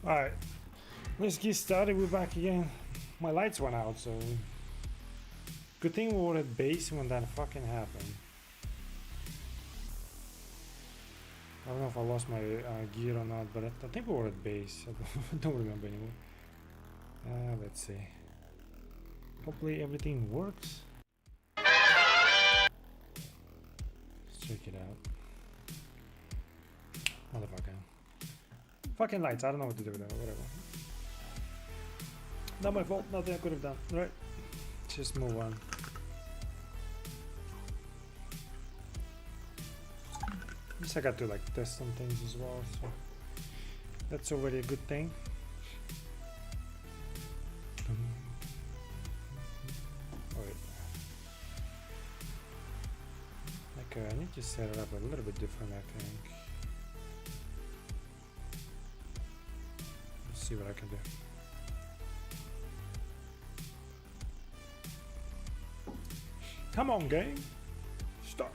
Alright, let's get started. We're back again. My lights went out, so good thing we were at base when that fucking happened. I don't know if I lost my gear or not, but I think we were at base. I don't remember anymore. Let's see. Hopefully everything works. Let's check it out. Motherfucker. Fucking lights, I don't know what to do with that, whatever. Not my fault, nothing I could have done. Right. Just move on. I got to like test some things as well, so that's already a good thing. Wait. Okay, I need to set it up a little bit different, I think. Let's see what I can do. Come on, game. Start.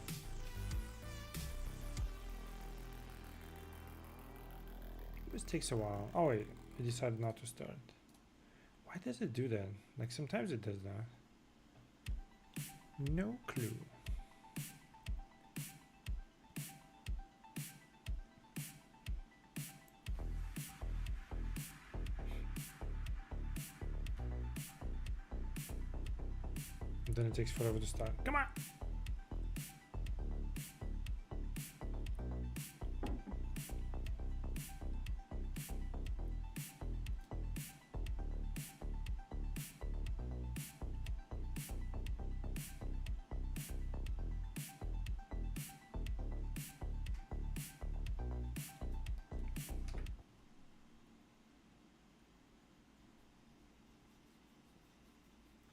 This takes a while. Oh wait, I decided not to start. Why does it do that? Like sometimes it does that. No clue. And then it takes forever to start. Come on!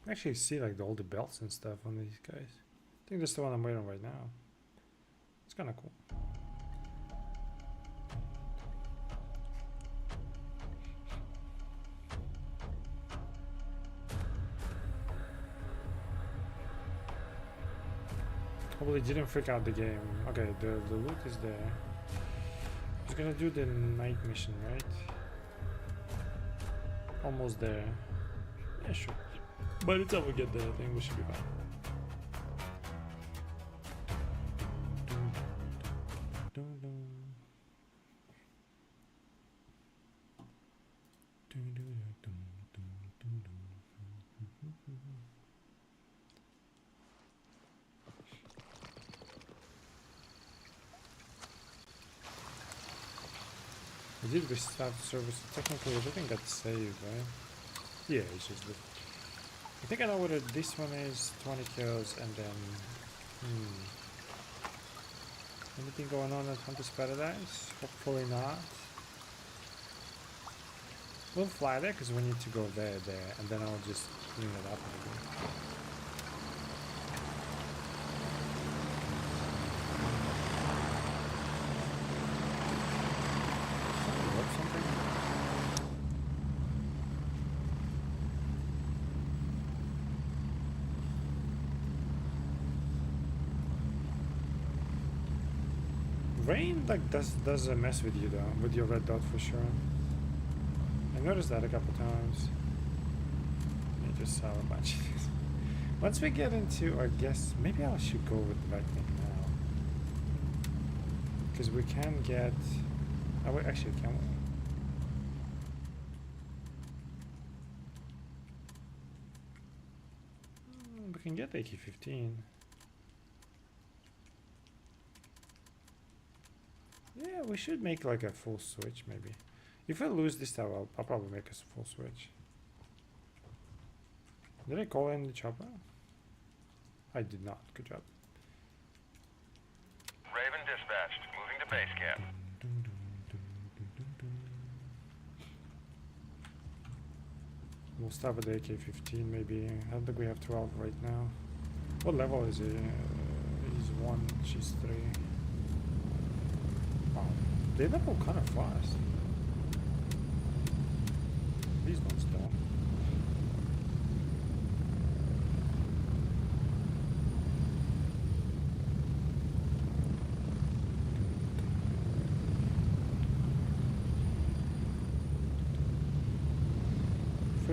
Actually see like all the belts and stuff on these guys. I think that's the one I'm wearing right now. It's kind of cool. Hopefully didn't freak out the game. Okay, the loot is there. Just gonna do the night mission, right? Almost there. Yeah, sure. By the time we get there, I think we should be fine. I did restart the server, so technically everything got saved, right? Yeah, it's just the... I think I know what this one is, 20 kills, and then... Anything going on at Hunter's Paradise? Hopefully not. We'll fly there, because we need to go there, and then I'll just clean it up maybe. Rain like does a mess with you though, with your red dot for sure. I noticed that a couple times. Let me just saw a bunch of these. Once we get into, I guess maybe I should go with lightning now, because we can get. Oh wait, actually, can we? We can get AK-15. Yeah, we should make like a full switch maybe. If I lose this tower, I'll probably make a full switch. Did I call in the chopper? I did not. Good job. Raven dispatched. Moving to base camp. We'll start with the AK-15 maybe. I don't think we have 12 right now. What level is he? He's 1, she's 3. Wow, they level kind of fast. These ones don't.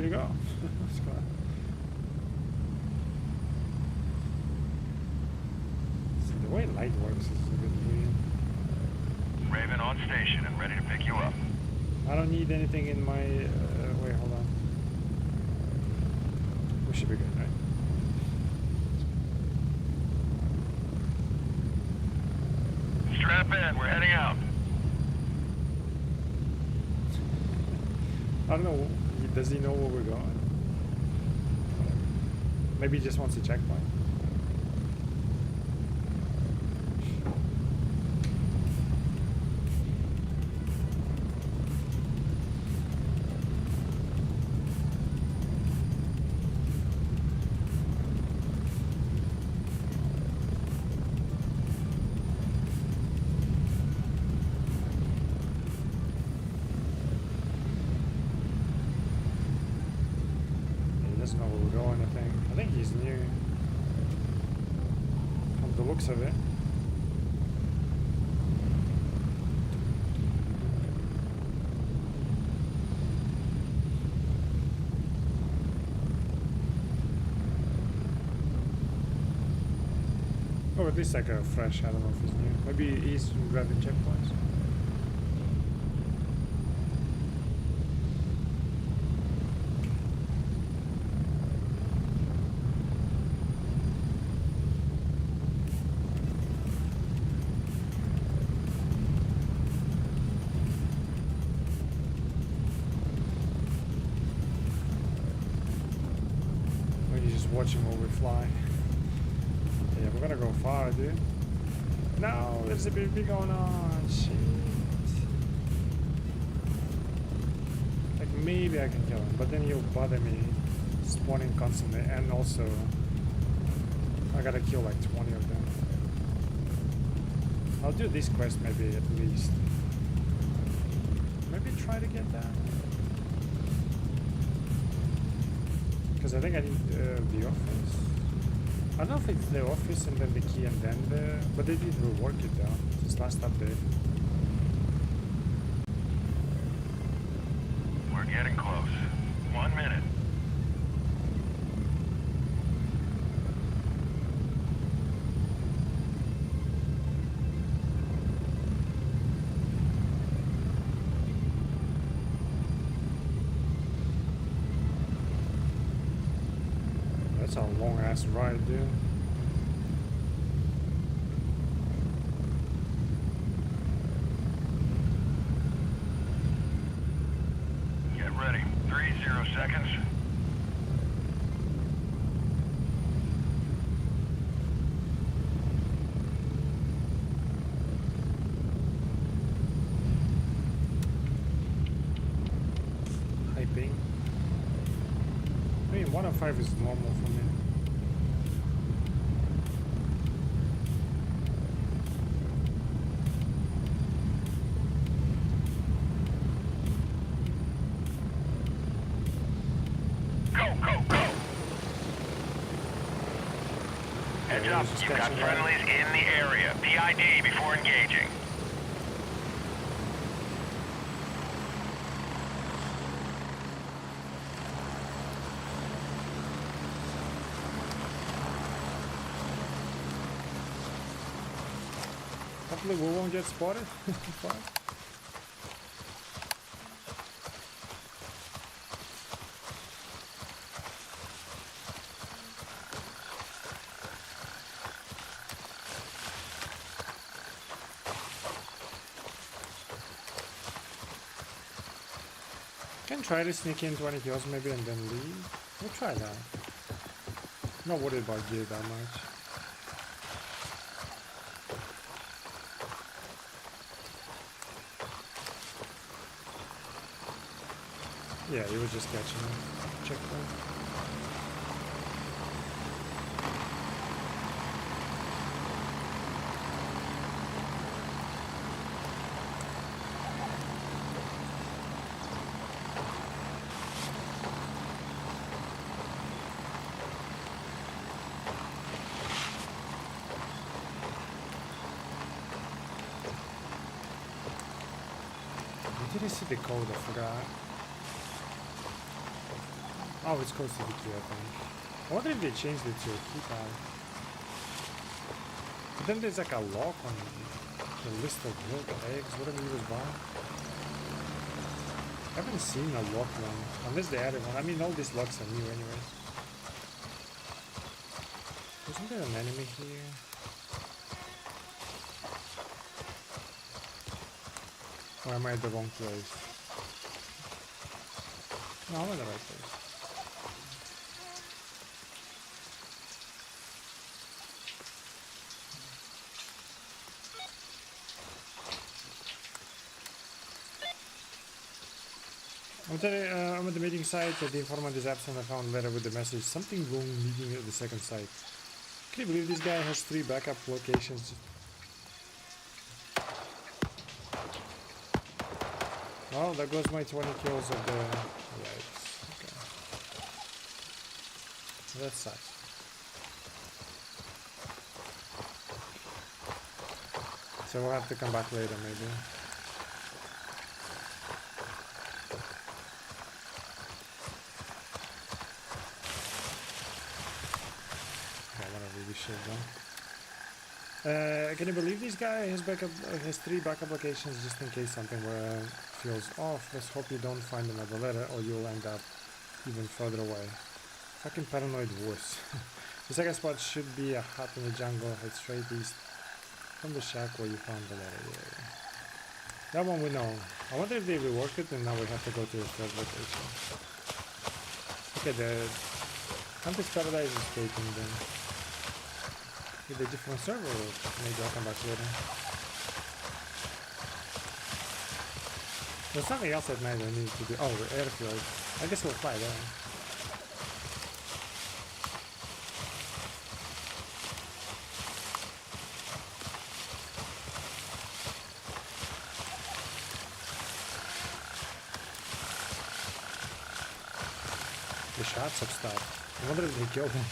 me to go. Let's go. See, the way light works is a bit weird. Raven on station and ready to pick you up. I don't need anything in my... wait, hold on. We should be good, right? Strap in, we're heading out. I don't know. Does he know where we're going? Maybe he just wants a checkpoint. Know where we're going, I think he's new from the looks of it. Or at least like a fresh, I don't know if he's new. Maybe he's grabbing checkpoints. Watching where we fly. Yeah, we're gonna go far, dude. No, there's a BB going on. Shit. Like maybe I can kill him, but then he'll bother me spawning constantly, and also I gotta kill like 20 of them. I'll do this quest maybe at least. Maybe try to get that. Because I think I need the office. I don't know if it's the office and then the key and then the... But they did rework it though, this last update. We're getting close. 1 minute. That's a long ass ride, dude. Get ready. 30 seconds. Hyping. I mean, 105 is normal for me. Heads up, you've got friendlies in the area. PID before engaging. Hopefully we won't get spotted. Fine. Can try to sneak in 20 kills maybe and then leave. We'll try that. Not worried about gear that much. Yeah, he was just catching him. Checkpoint. Where did I see the code? I forgot. Oh, it's close to the key, I think. I wonder if they changed it to a keypad. But then there's like a lock on the list of milk, eggs, whatever you was buying. I haven't seen a lock one, unless they added one. I mean, all these locks are new anyways. Isn't there an enemy here? Or am I at the wrong place? No, I'm at the right place. I'm at the meeting site. The informant is absent. I found a letter with the message, something wrong meeting at the second site. Can you believe this guy has 3 backup locations? Well, there goes my 20 kills of the... Yikes. Okay. That sucks. So we'll have to come back later, maybe. Shit, can you believe this guy has 3 backup locations just in case something feels off? Let's hope you don't find another letter or you'll end up even further away. Fucking paranoid worse. The second spot should be a hut in the jungle, head straight east from the shack where you found the letter. Yeah. That one we know. I wonder if they reworked it and now we have to go to the third location. Okay, the Hunter's Paradise is taken then. With a different server, or maybe I'll come back later. There's something else at night I need to do. Oh, the airfield. I guess we'll fly there. The shots have stopped. I wonder if they killed him.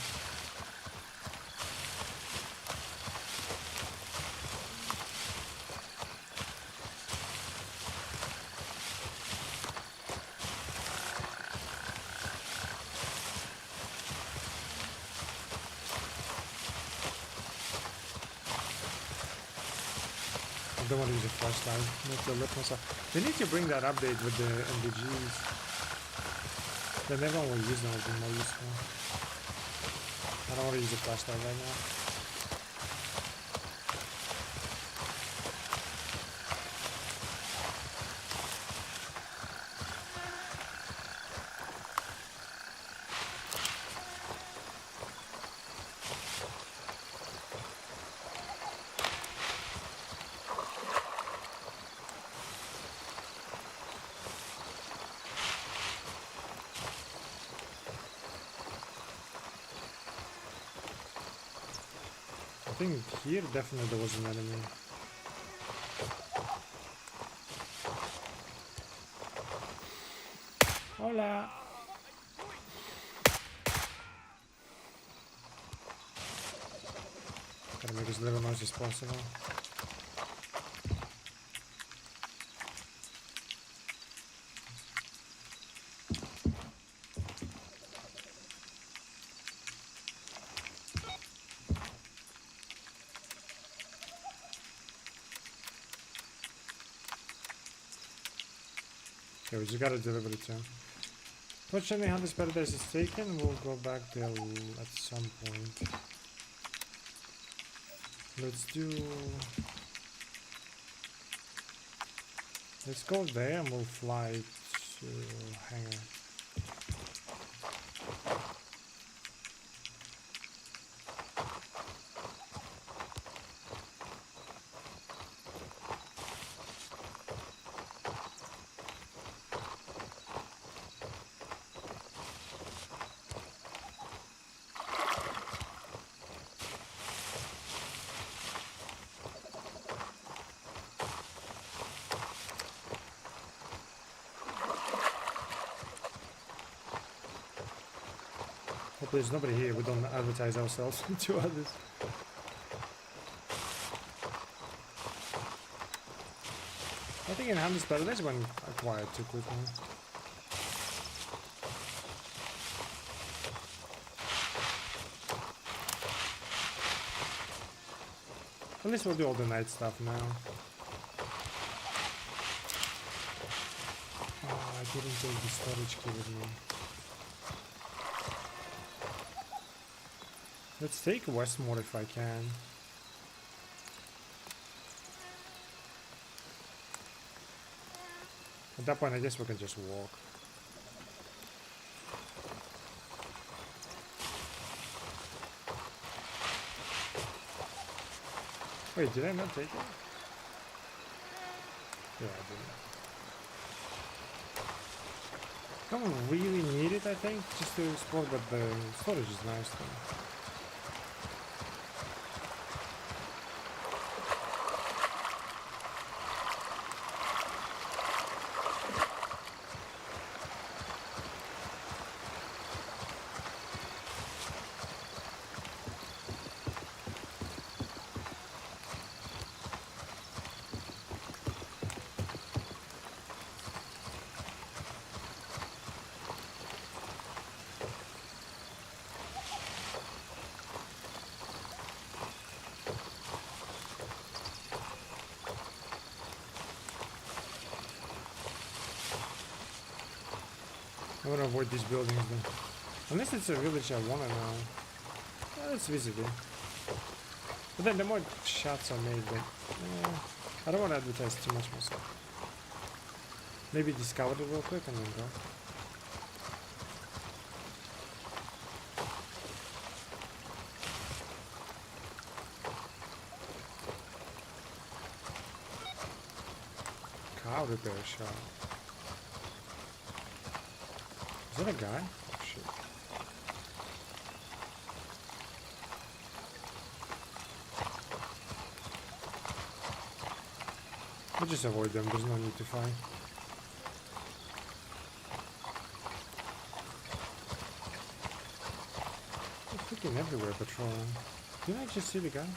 I don't want to use a flashlight. Make the look myself. They need to bring that update with the MDGs. Then everyone will use them, it'll be more useful. I don't want to use a flashlight right now. I think here definitely there was an enemy. Hola! Gotta make as little noise as possible. Okay, we just gotta deliver it to him. Fortunately, Hunter's Paradise is taken. We'll go back there at some point. Let's go there and we'll fly to hangar. Hopefully there's nobody here. We don't advertise ourselves to others. I think in Hunter's Paradise went acquired too quickly. At least we'll do all the night stuff now. Oh, I didn't take the storage key with me. Let's take Westmore if I can. At that point, I guess we can just walk. Wait, did I not take it? Yeah, I didn't. Don't really need it, I think, just to explore, but the storage is nice though. I want to avoid these buildings then. Unless it's a village I want to know. Let's visit it. But then the more shots I made, then I don't want to advertise too much myself. Maybe discover it real quick and then go. Car repair shop. Is that a guy? Oh shit. We'll just avoid them, there's no need to fight. They're freaking everywhere patrolling. Didn't I just see the guy?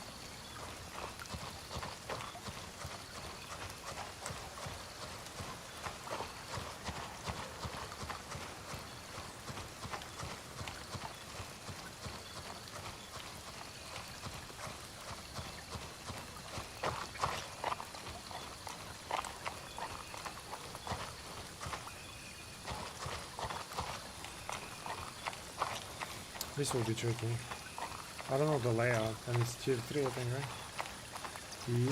This will be tricky. I don't know the layout, and it's tier 3 I think, right? Yeah.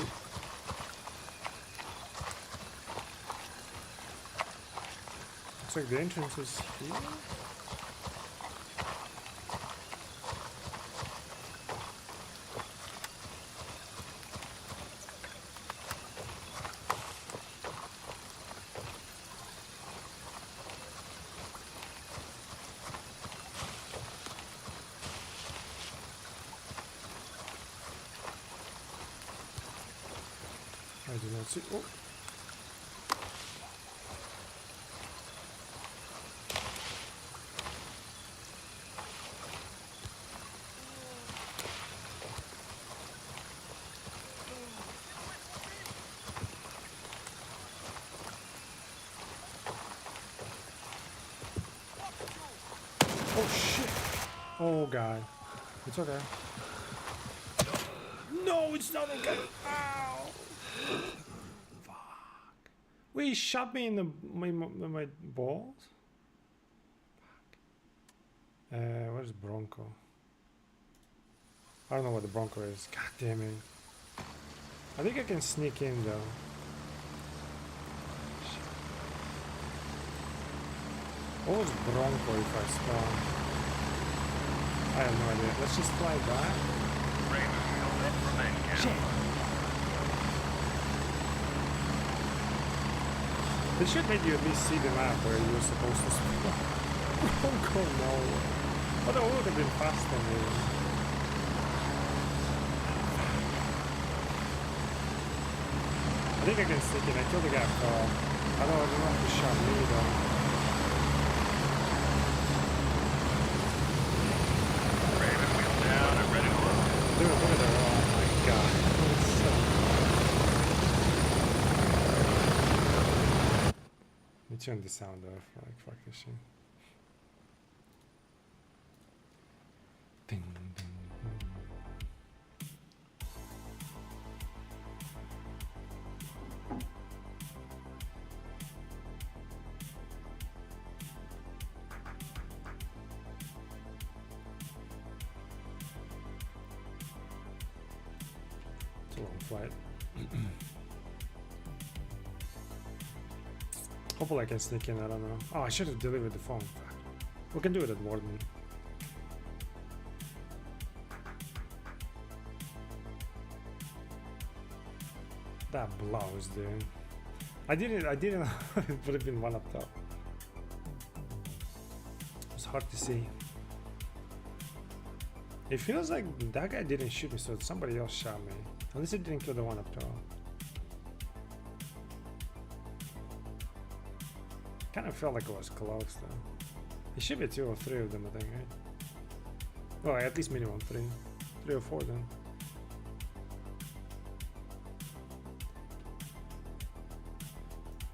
Looks like the entrance is here. I do not see. Oh. Oh shit! Oh god. It's okay. No, it's not okay. Ow! Fuck. Wait, he shot me in the my balls? Fuck. Where's Bronco? I don't know what the Bronco is. God damn it. I think I can sneak in though. Shit. What was Bronco if I spawn? I have no idea. Let's just fly back. Shit. They should make you at least see the map where you're supposed to spawn. Bronco nowhere. Although it would have been faster maybe. I think I can stick it. I killed the guy for. I don't know if he shot me though. Look at that. Oh my god. Let me turn the sound off. Like, fuck this shit. Ding, ding, ding. flight. Hopefully I can sneak in, I don't know. Oh, I should have delivered the phone. Fuck. We can do it at Warden. That blows, dude. I didn't it would have been one up top. It's hard to see. It feels like that guy didn't shoot me, so somebody else shot me. Unless it didn't kill the one up top. Kind of felt like it was close though. It should be 2 or 3 of them, I think, right? Well, at least minimum 3. 3 or 4 then.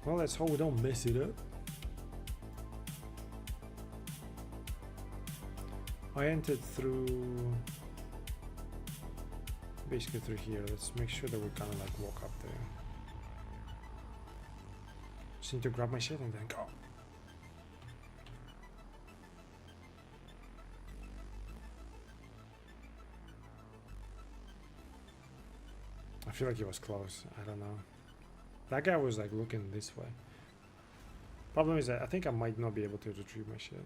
Well, let's hope we don't mess it up. I entered through... basically through here. Let's make sure that we kind of like walk up there. Just need to grab my shit and then go. I feel like he was close. I don't know. That guy was like looking this way. Problem is that I think I might not be able to retrieve my shit.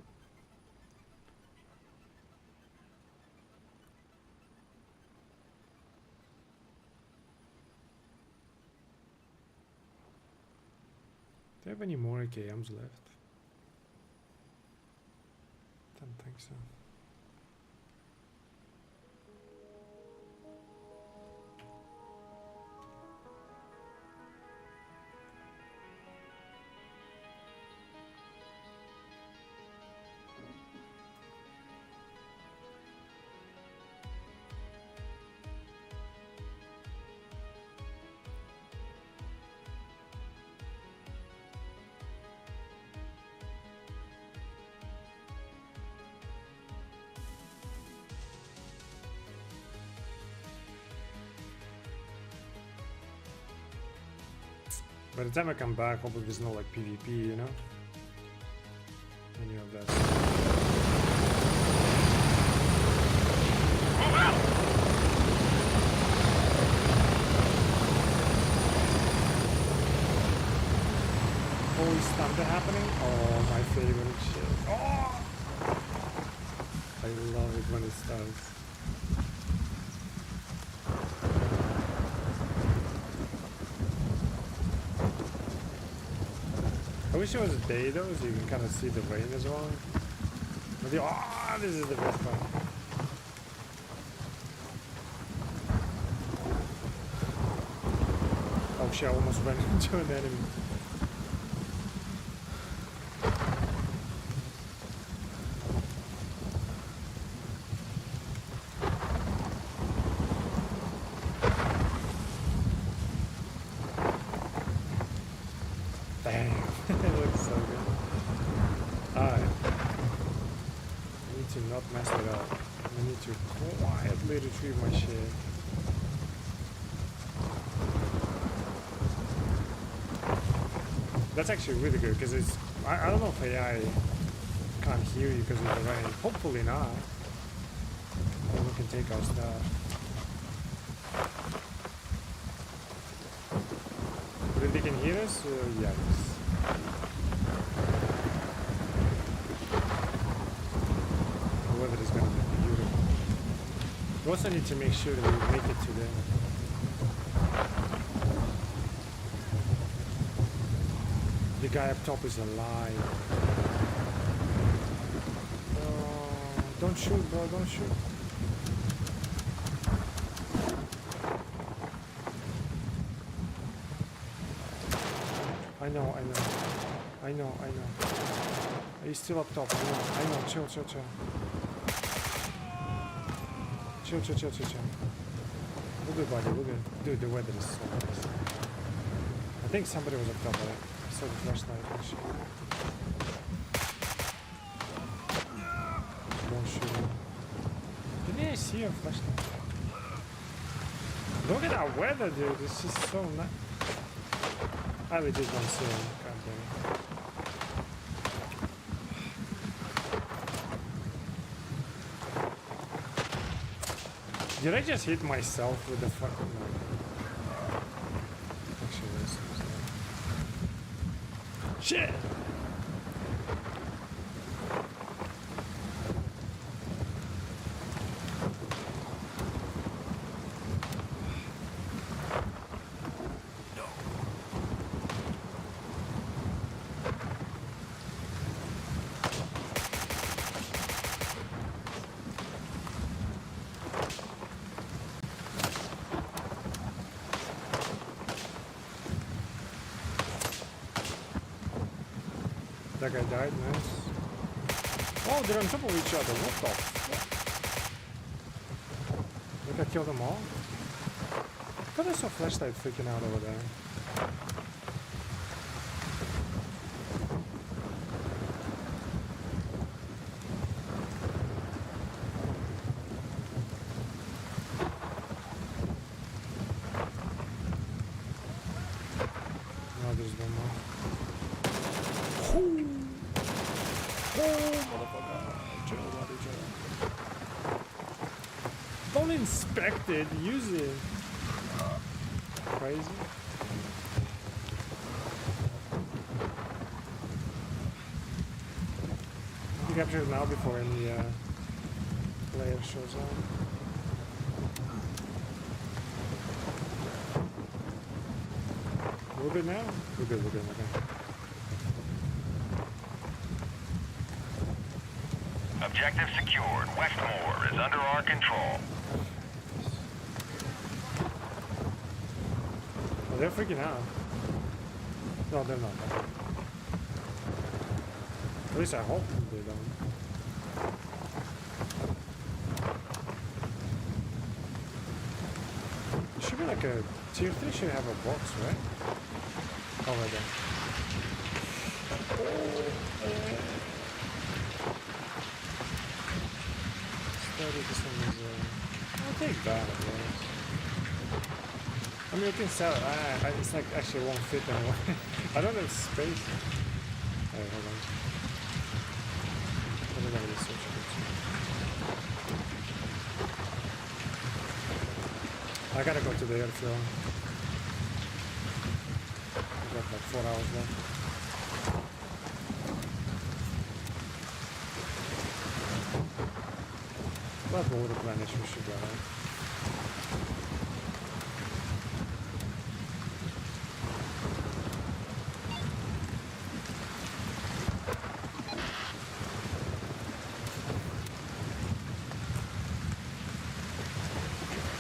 Do I have any more AKMs left? Don't think so. By the time I come back, hopefully there's no like PvP, you know? Any of that. Move out! Holy thunder happening? Oh, my favorite shit. Oh! I love it when it starts. I wish it was a day though, so you can kind of see the rain as well. But oh, this is the best part. Oh shit, I almost ran into an enemy. Damn, it looks so good. Alright. I need to not mess it up. I need to quietly retrieve my shit. That's actually really good because it's... I don't know if AI can't hear you because of the rain. Hopefully not. Then we can take our stuff. But if they can hear us, yes. The weather is gonna be beautiful. We also need to make sure that we make it to the... The guy up top is alive. No, don't shoot, bro, don't shoot. I know. He's still up top. I know. Chill. Chill. We're good, buddy. We're good. Dude, the weather is so nice. I think somebody was up top, but I saw the flashlight. Don't shoot. Didn't I see your flashlight? Look at that weather, dude. It's just so nice. I legit don't see him. God damn it. Did I just hit myself with the fucking... Shit! That guy died, nice. Oh, they're on top of each other. What the fuck? Like I killed them all? I thought I saw flashlight freaking out over there. No, there's one more. Motherfucker. Chill, buddy, chill. Don't inspect it, use it. Crazy. You capture it now before any player shows up. We're good now? We're good, okay. Objective secured. Westmore is under our control. Oh, they're freaking out. No, they're not. At least I hope they don't. It should be like a tier 3 should have a box, right? Oh, right there. This one is, I'll take that, I guess. I mean, you can sell it. It's like actually won't fit anymore. I don't have space. Hey, hold on. What did I really search for? I gotta go to the airfield. I got like 4 hours left. But we'll replenish, we should go, right?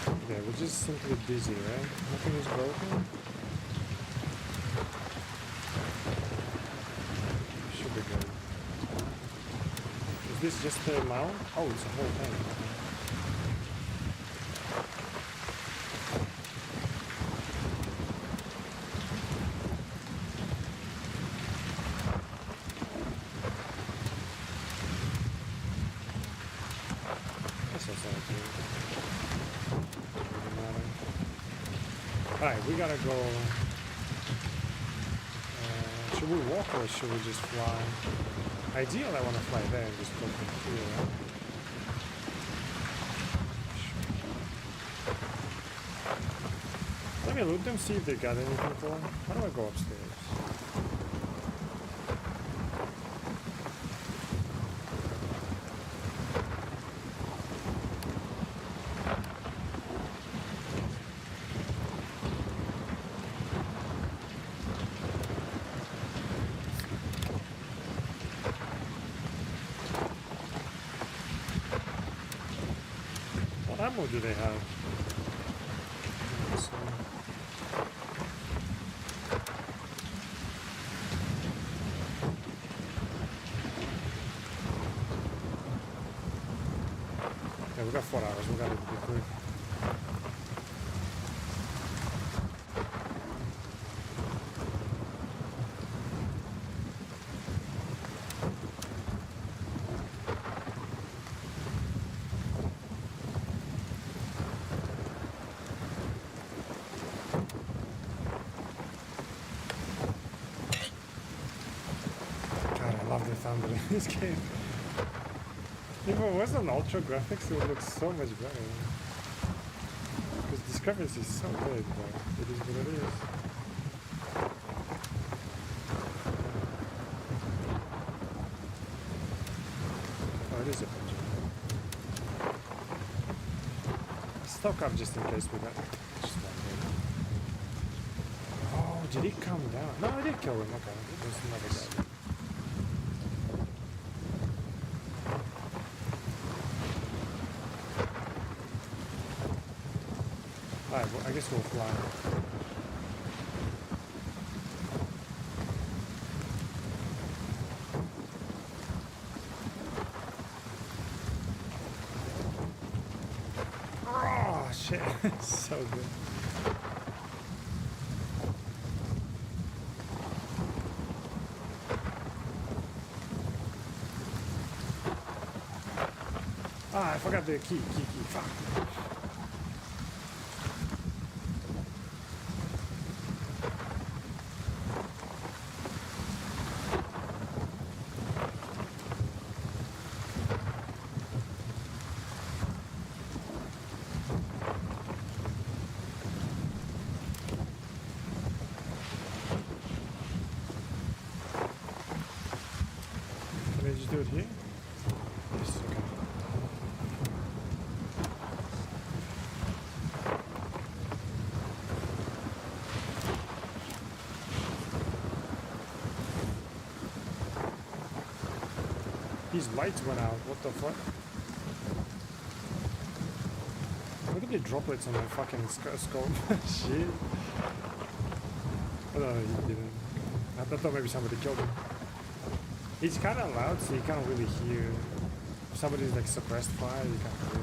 Okay, we're just simply busy, right? Nothing is broken. Should be good. Is this just the mount? Oh, it's a whole thing. Okay. Alright, we gotta go. Should we walk or should we just fly? Ideally, I want to fly there and just go from here. Right? Let me loot them, see if they got anything for them. How do I go upstairs? What ammo do they have? Yeah, we got 4 hours. We gotta be quick. God, I love the thunder in this game. If it wasn't ultra graphics, it would look so much better. Because discrepancy is so big, but it is what it is. stock up just in case we got. Just one there. Oh, did he come down? No, I did kill him. Okay, there's another guy. Alright, well, I guess we'll fly. Oh shit, so good. Ah, I forgot the key, fuck. Can I just do it here? Yes, okay. These lights went out, what the fuck? Look at the droplets on my fucking scope. Shit. Oh, no, he didn't. I thought maybe somebody killed him. It's kind of loud, so you can't really hear. If somebody's like suppressed fire, you can't hear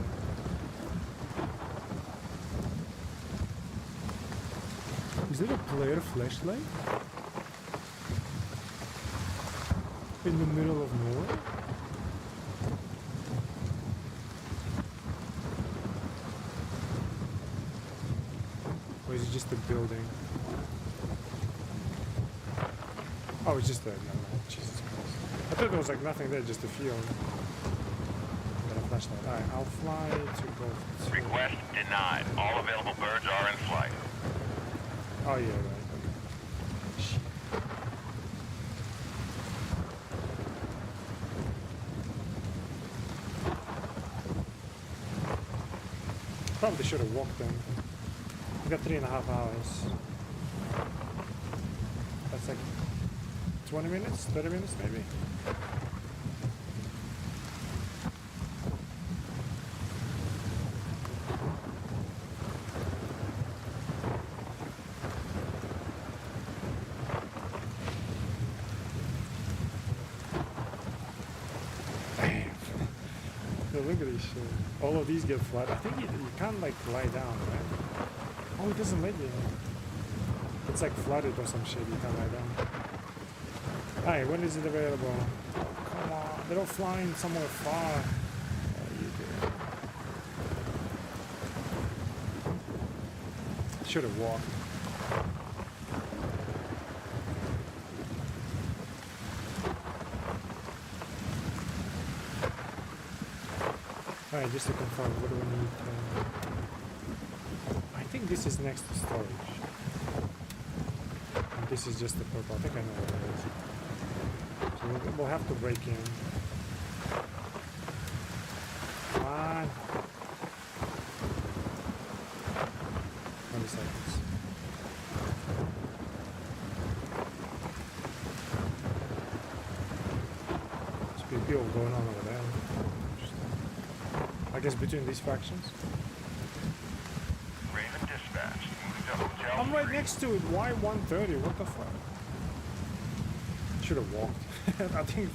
it. Is it a player flashlight? In the middle of nowhere? Or is it just a building? Oh, it's just a... Never mind. Jesus Christ. I thought there was like nothing there, just a field. Got a flashlight. Alright, I'll fly to go... Request denied. All available birds are in flight. Oh yeah, right. Okay. Shit. Probably should have walked them. We got 3.5 hours. That's like 20 minutes, 30 minutes maybe. Damn. Yo, look at this shit. All of these get flat. I think you can't like lie down, right? Oh, it doesn't let you. It's like flooded or some shit. You can't lie down. Alright, when is it available? Oh, come on. They're all flying somewhere far. What are you doing? Should have walked. Alright, just to confirm, what do we need? I think this is next to storage. And this is just the purple. I think I know what it is. So we'll have to break in. Come on. 20 seconds. There's a big deal going on over there. I guess between these factions. Raven dispatch. Moving to Hotel I'm right 3. next to it. Why 130? What the fuck? Should have walked. I think,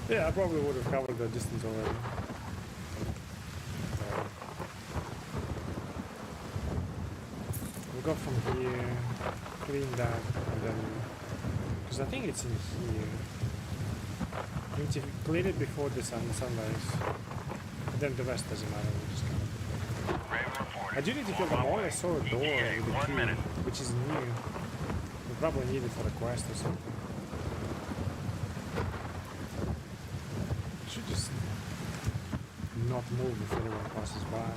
yeah, I probably would have covered the distance already. We'll go from here, clean that, and then, because I think it's in here. I mean, if you clean it before the sunrise, then the rest doesn't matter. We'll just kind of... Raven reporting. I do need to kill them all. I saw a door with a 1 key, minute. which is new. We probably need it for the quest or something. Should just not move if anyone passes by.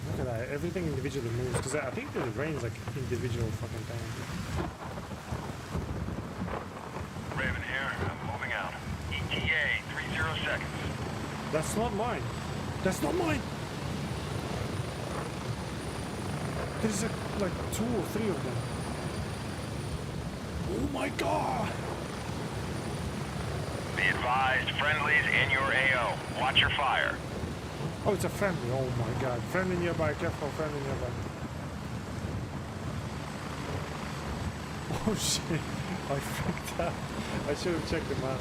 Look at that, everything individually moves, because I think that the rain's like individual fucking thing. Raven here. That's not mine. That's not mine. There's like 2 or 3 of them. Oh my god! Be advised, friendlies in your AO. Watch your fire. Oh, it's a friendly. Oh my god. Friendly nearby. Careful, friendly nearby. Oh shit. I freaked out. I should have checked the map.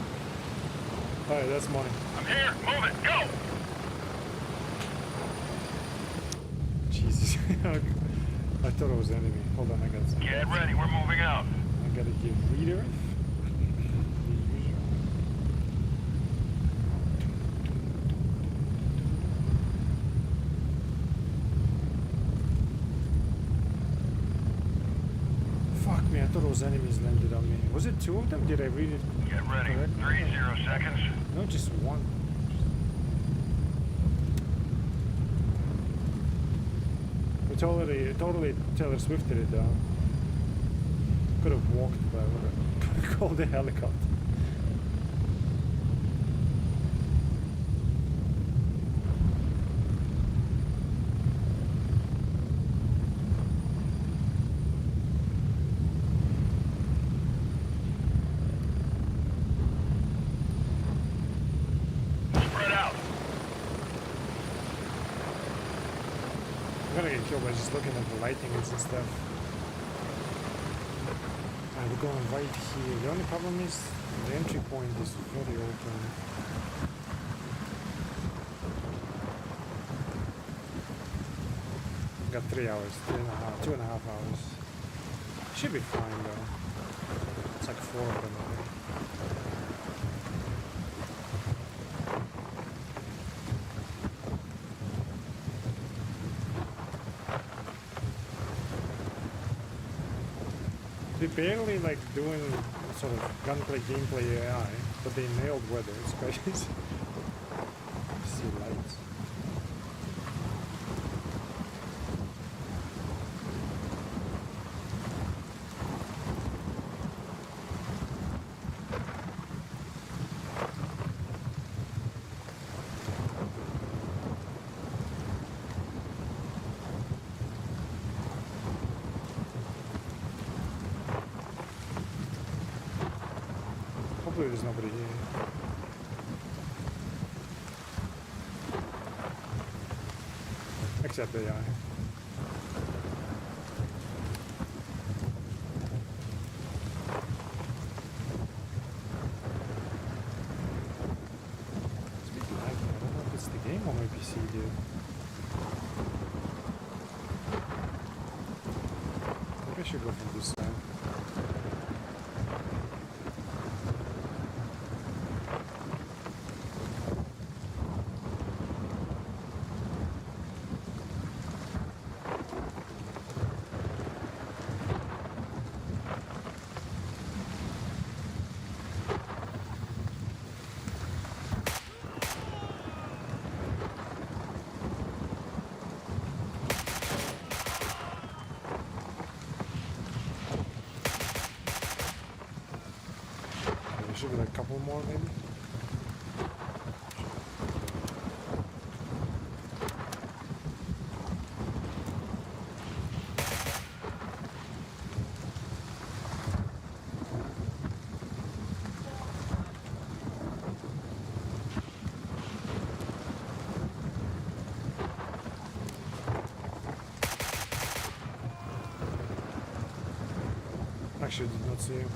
Alright, that's money. I'm here. Move it. Go. Jesus. I thought it was enemy. Hold on, I got some. Get ready. We're moving out. I gotta give reader. Fuck me, I thought it was enemies landed on me. Was it 2 of them? Did I read it? Get ready. correctly? 30 seconds. No, just 1. We totally Taylor Swifted it down. Could have walked, but I would have called a helicopter. Spread out. I'm gonna get killed by just looking at the lightnings and stuff. We're going right here. The only problem is the entry point is very open. Got 3 hours, 2.5 hours. Should be fine though. It's like 4 of them already. They barely like doing sort of gunplay gameplay AI, but they nailed weather. It's crazy. See lights. Hopefully there's nobody here. Except AI. It's a bit laggy. I don't know if it's the game or my PC, dude. I think I should go from this side. Should be like a couple more maybe. Actually, did not see him.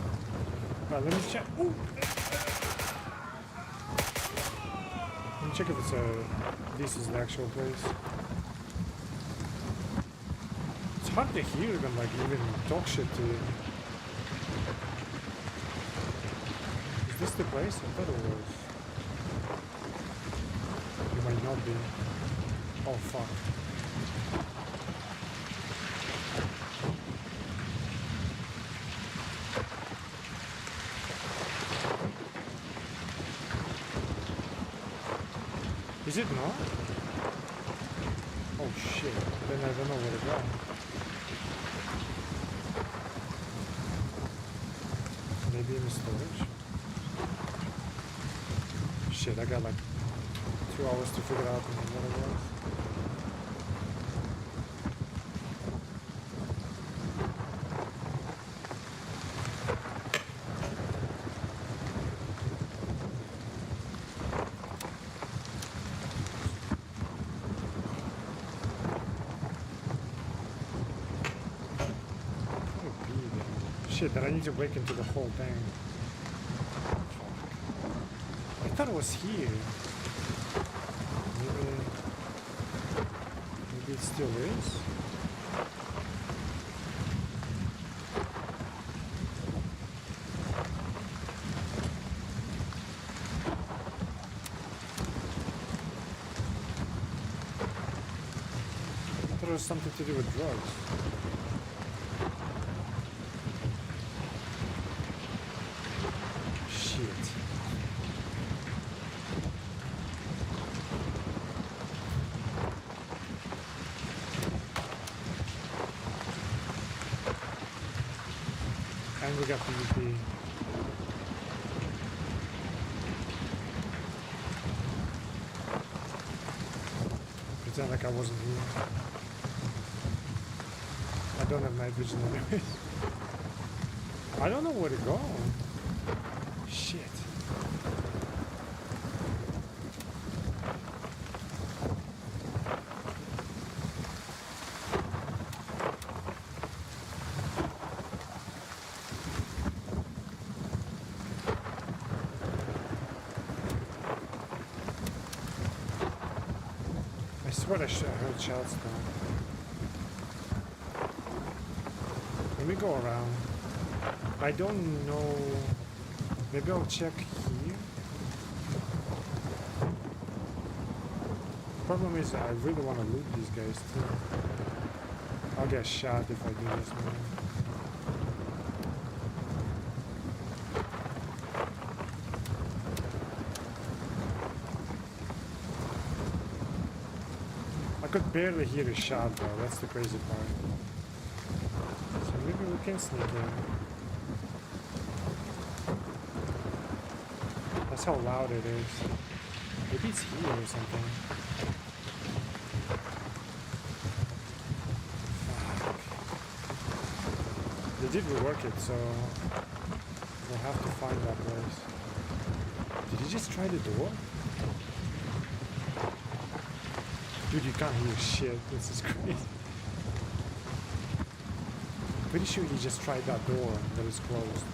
Right, let me check. Ooh. Let me check if it's this is the actual place. It's hard to hear them like even talk shit to you. Is this the place? I thought it was. It might not be. Oh fuck. Is it not? Oh shit, then I don't know where to go. Maybe in the storage? Shit, I got like 2 2 hours to figure out what it was. Shit, that I need to break into the whole thing. Fuck. I thought it was here. Maybe it still is? I thought it was something to do with drugs. And we got PvP. Pretend like I wasn't here. I don't have night vision anyways. I don't know where to go. Shit. I swear I heard shots though. Let me go around. I don't know. Maybe I'll check here. Problem is I really want to loot these guys too. I'll get shot if I do this, man. I could barely hear a shot though, that's the crazy part. So maybe we can sneak in. That's how loud it is. Maybe it's here or something. Fuck. They did rework it, so we'll have to find that place. Did you just try the door? Dude, you can't hear shit. This is crazy. Pretty sure he just tried that door that is closed.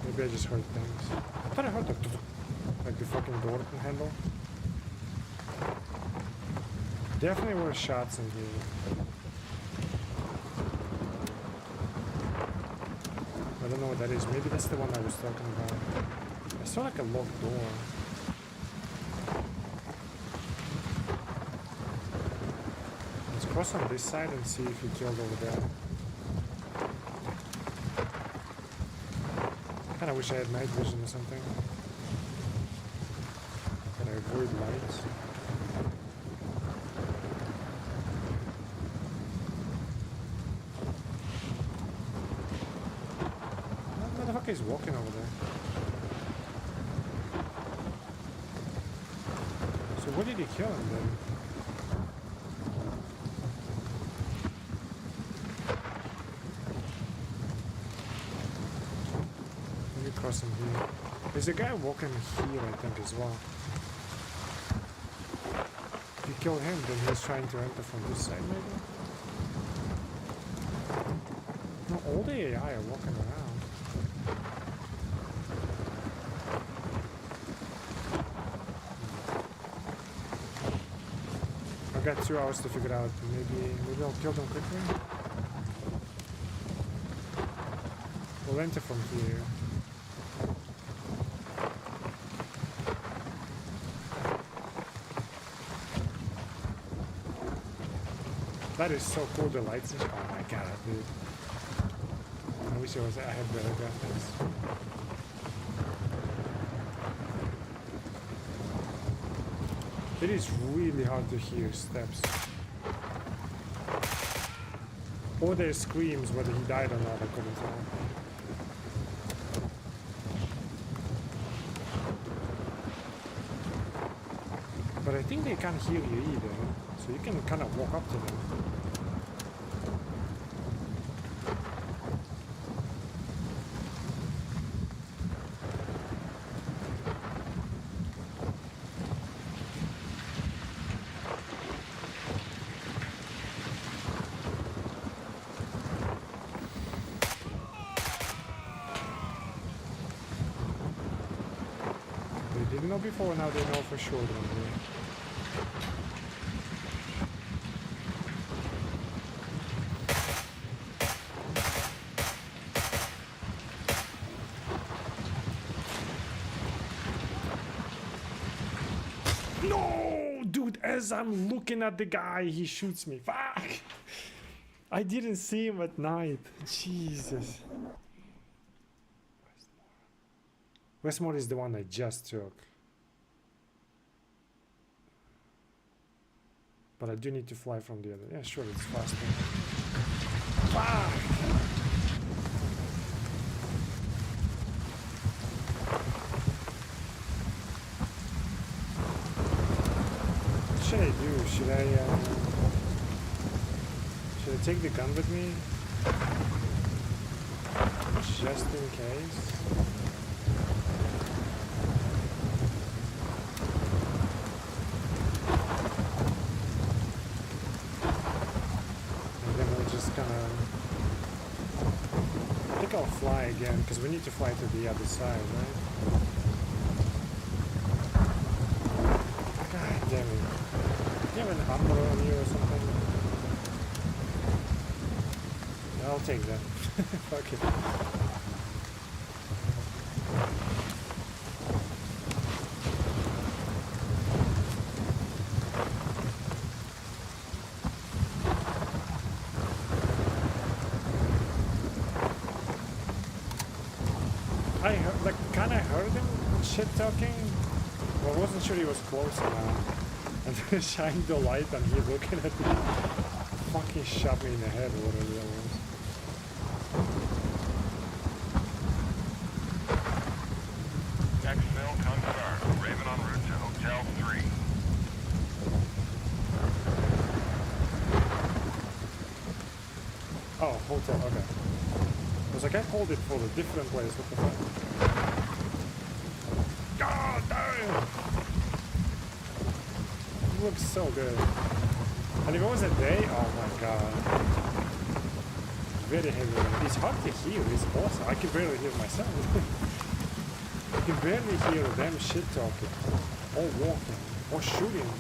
Maybe I just heard things. I thought I heard the fucking door handle. Definitely were shots in here. I don't know what that is. Maybe that's the one I was talking about. I saw like a locked door. Let's cross on this side and see if he killed over there. Kinda wish I had night vision or something. Can I avoid lights? He's walking over there. So what did he kill him then? Let me cross him here. There's a guy walking here, I think, as well. If you kill him, then he's trying to enter from this side, maybe? No, all the AI are walking around. I've got 2 hours to figure out. Maybe I'll kill them quickly. We'll enter from here. That is so cool, the lights. Oh my god, dude. I wish I had better graphics. It is really hard to hear steps. Or their screams, whether he died or not, I couldn't tell. But I think they can't hear you either, so you can kind of walk up to them. They didn't know before, now they know for sure. Don't they? No, dude, as I'm looking at the guy, he shoots me. Fuck! I didn't see him at night. Jesus. Westmore is the one I just took. But I do need to fly from the other. Yeah, sure, it's faster. Fuck! What should I do? Should I take the gun with me? Just in case. And then we'll just kinda... I think I'll fly again, because we need to fly to the other side, right? God damn it. Do you have an armor on you or something? I'll take that. Fuck it. I heard, like, kind of heard him shit talking. Well, I wasn't sure he was close enough. And then shined the light and he looking at me. Fucking shot me in the head, whatever that was. Exfil confirmed. Raven en route to Hotel 3. Oh, hotel, okay. I was like, I called it for the different place, what the fuck? God damn! It looks so good. And if it was a day, oh my god. Very heavy. It's hard to hear, it's awesome. I can barely hear myself. I can barely hear them shit talking. Or walking. Or shooting.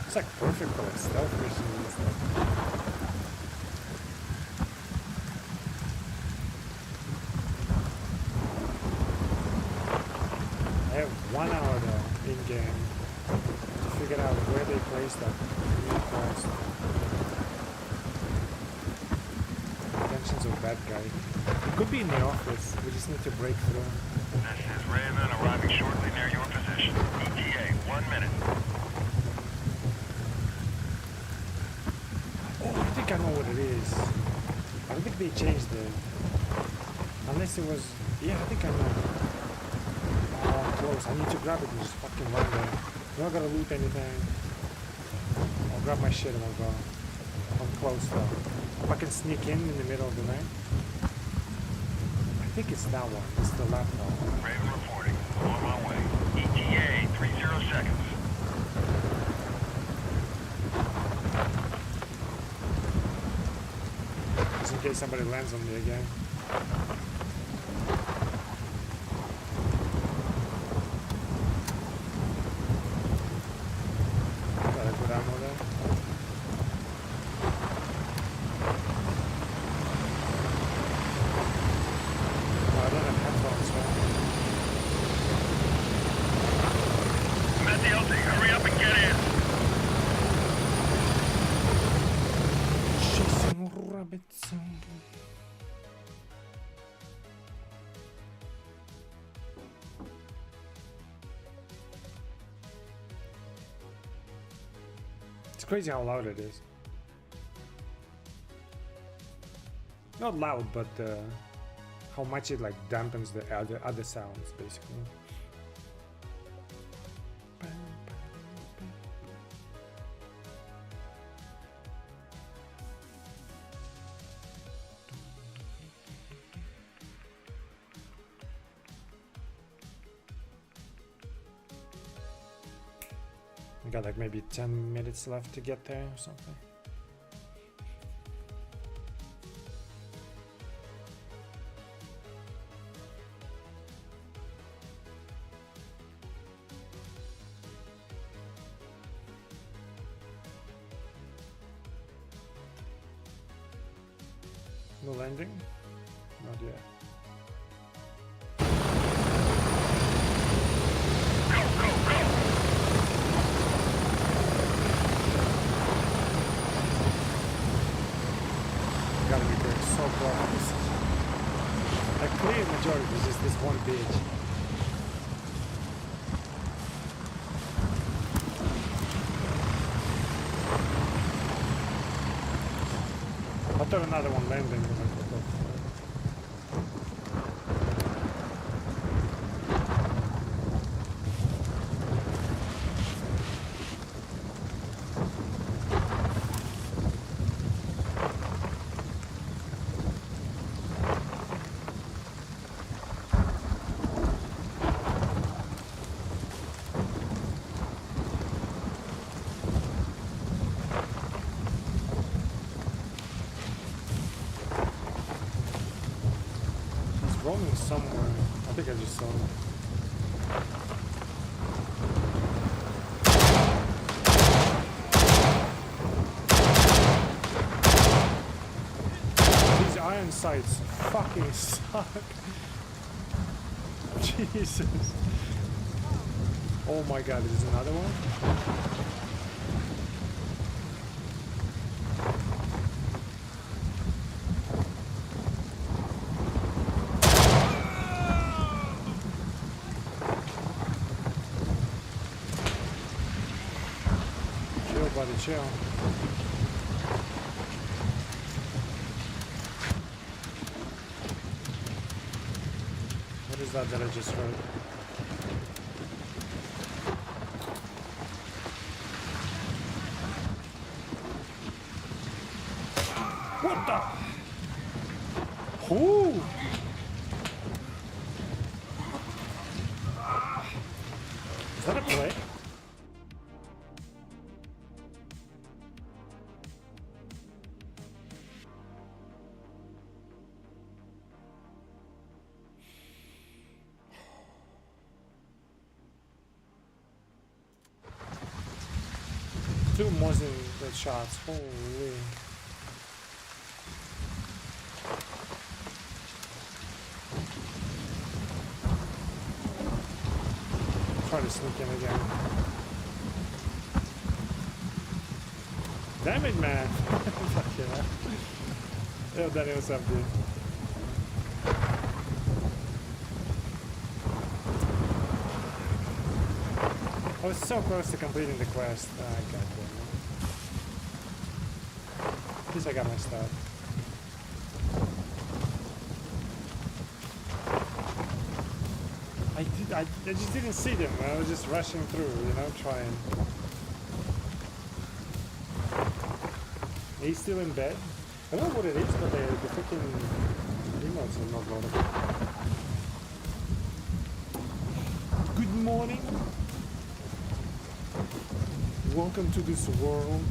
It's like perfect for like stealth missions and stuff. I have 1 hour though in game to figure out where they placed that new cost. Intentions of bad guy. It could be in the office. We just need to break through. This is Raven arriving shortly near your position. ETA 1 minute. Oh, I think I know what it is. I don't think they changed it. Unless it was... Yeah, I think I know. Oh, I'm close. I need to grab it and just fucking run there. I'm not gonna loot anything. I'll grab my shit and I'll go. I'm close though. If I can sneak in the middle of the night. I think it's that one. It's the left one. Raven reporting. On my way. ETA 30 seconds. Just in case somebody lands on me again. Got a good ammo there. Oh, I don't have headphones, man. Matthew, hurry up and get in. Chasing rabbits. crazy how loud it is. Not loud, but how much it like dampens the other sounds, basically. We got like maybe 10 minutes left to get there or something. No landing? Not yet. Gotta be going so close. A clear majority is just this one bitch. I thought another one landing. Rolling somewhere. I think I just saw him. These iron sights fucking suck. Jesus. Oh my god, there's another one? Buddy, chill. What is that I just heard? What the? Who? Is that a play? Two Mosin the shots, holy. Try to sneak in again. Damn it, man. Fuck yeah. Yo, Danny, what's up, dude? I was so close to completing the quest. Ah, god damn it. At least I got my stuff. I just didn't see them. I was just rushing through, you know, trying. He's still in bed. I don't know what it is, but the freaking emotes are not loaded. Good morning. Welcome to this world.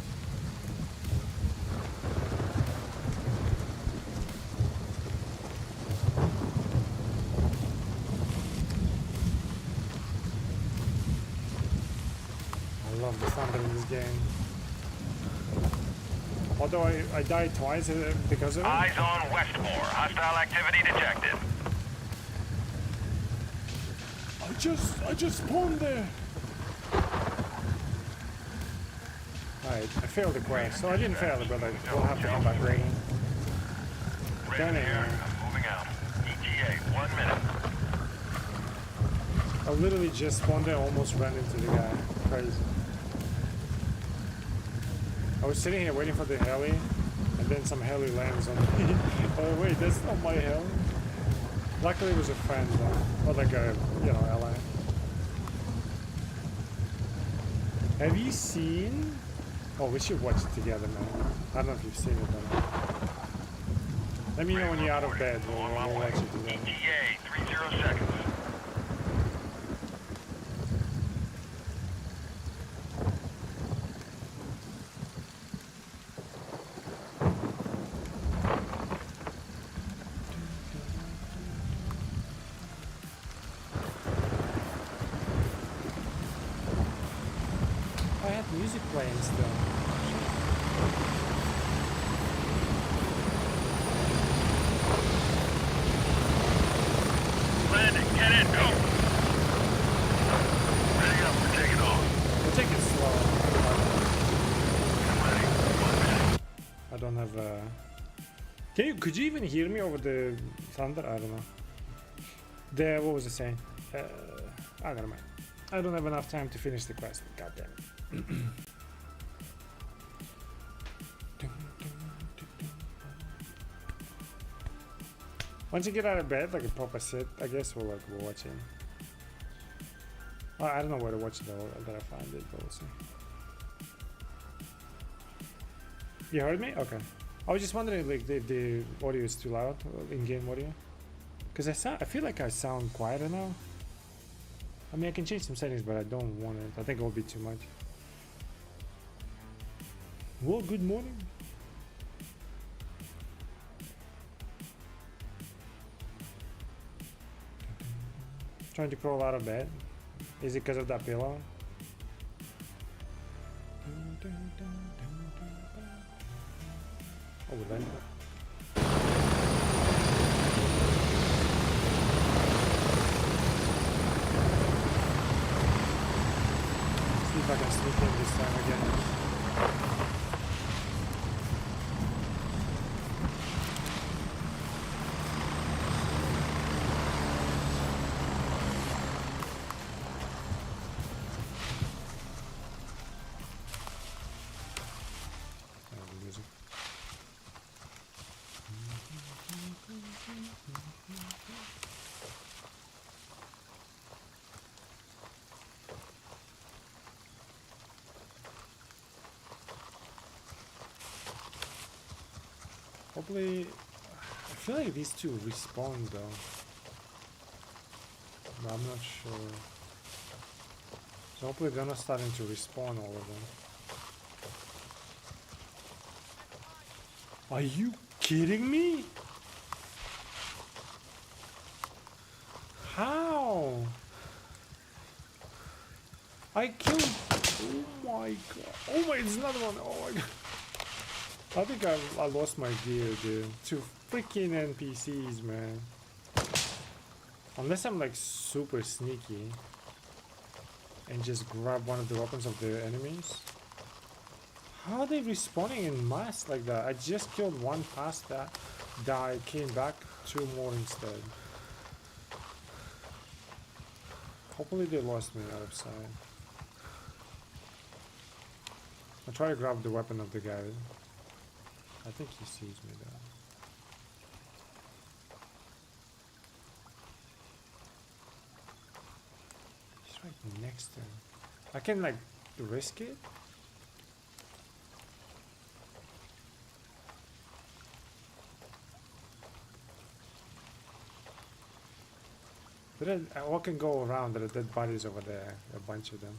I love the thunder in this game. Although I died twice because of it. Eyes on Westmore. Hostile activity detected. I just spawned there. Alright, I failed the quest. So I didn't fail it, but I will have to come back raiding. Raiden here. Moving out. ETA, 1 minute. I literally just spawned there, almost ran into the guy. Crazy. I was sitting here waiting for the heli, and then some heli lands on me. Oh wait, that's not my heli. Luckily it was a friend though, or like a, you know, ally. Have you seen? Oh, we should watch it together, man. I don't know if you've seen it or not. Let me know when you're out of bed. We'll watch it together. ETA, 30 seconds. I had music playing still. Landing, get in, go! Ready up, we're taking off. We'll take it slow. I'm ready. 1 minute. I don't have could you even hear me over the thunder? I don't know. What was it saying? I don't know. I don't have enough time to finish the quest. God damn it. Once you get out of bed, like a proper sit, I guess we'll watch it. I don't know where to watch it though, that I find it, but we'll see. You heard me? Okay. I was just wondering like if the audio is too loud, in-game audio. Cause I feel like I sound quieter now. I mean, I can change some settings, but I don't want it. I think it will be too much. Well, good morning. Trying to crawl out of bed. Is it because of that pillow? Oh, we landed. See if I can sneak in this time again. Hopefully, I feel like these two respawn though. But I'm not sure. So hopefully they're not starting to respawn all of them. Are you kidding me? How? I killed. Oh my god. Oh my, it's another one. Oh my god. I think I lost my gear, dude. Two freaking NPCs, man. Unless I'm like super sneaky and just grab one of the weapons of the enemies. How are they respawning in mass like that? I just killed one past that, died, came back, two more instead. Hopefully they lost me out of sight. I'll try to grab the weapon of the guy. I think he sees me though. He's right next to him. I can like risk it. But then I can go around. There are dead bodies over there. A bunch of them.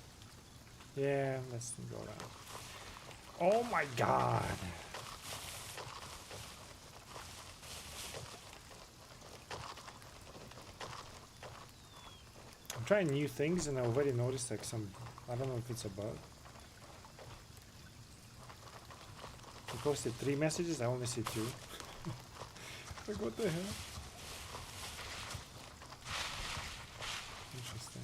Yeah, let's go around. Oh my god. I'm trying new things and I already noticed like some, I don't know if it's a bug. He posted 3 messages, I only see 2. Like what the hell? Interesting.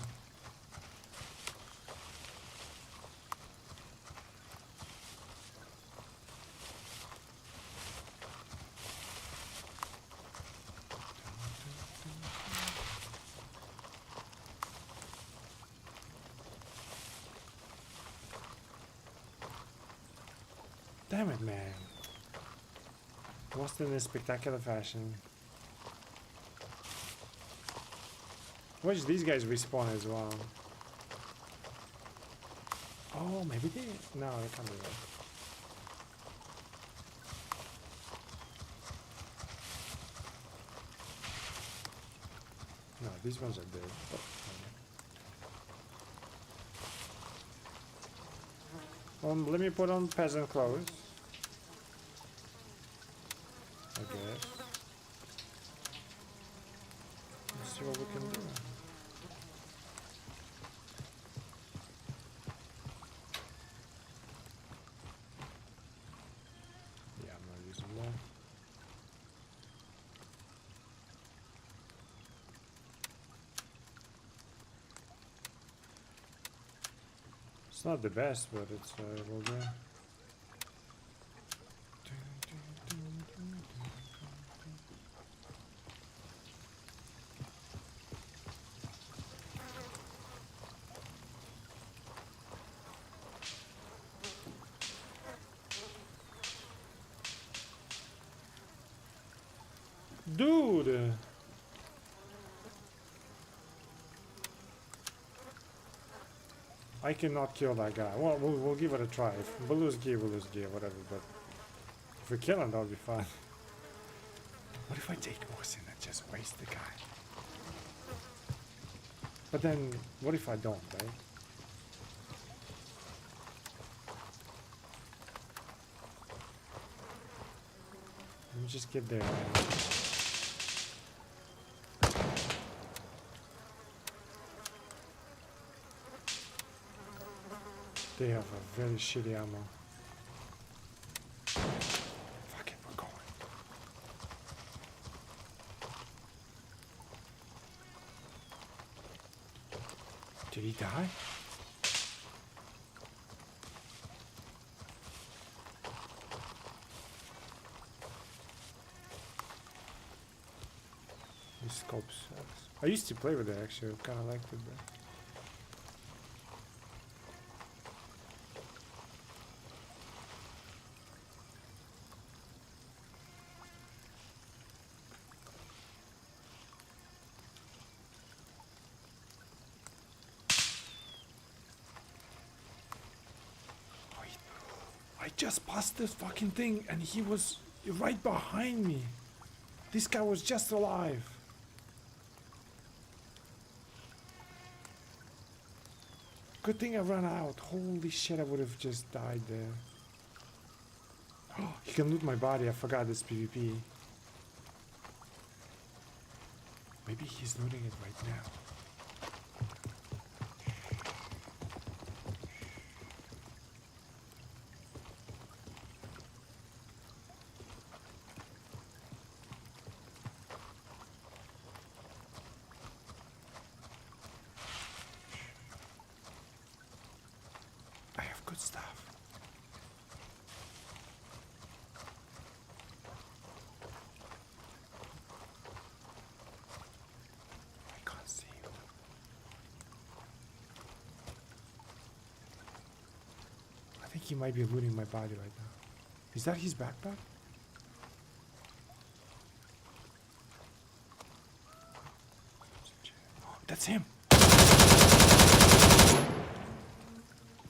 Damn it, man. Lost in a spectacular fashion. Watch these guys respawn as well. Oh, maybe they... No, they can't do that. No, these ones are dead. Let me put on peasant clothes. I guess. Let's see what we can do. Yeah, I'm not using that. It's not the best, but it's will do. Dude! I cannot kill that guy. Well, we'll give it a try. If we lose gear, whatever. But if we kill him, that'll be fun. What if I take Osin and just waste the guy? But then, what if I don't, right? Let me just get there. Man. They have a very shitty ammo. Fuck it, we're going. Did he die? This scope sucks. I used to play with it actually, I kinda liked it, but I just passed this fucking thing and he was right behind me. This guy was just alive. Good thing I ran out. Holy shit, I would have just died there. Oh, he can loot my body. I forgot this PvP. Maybe he's looting it right now. Good stuff. I can't see you. I think he might be looting my body right now. Is that his backpack? That's him.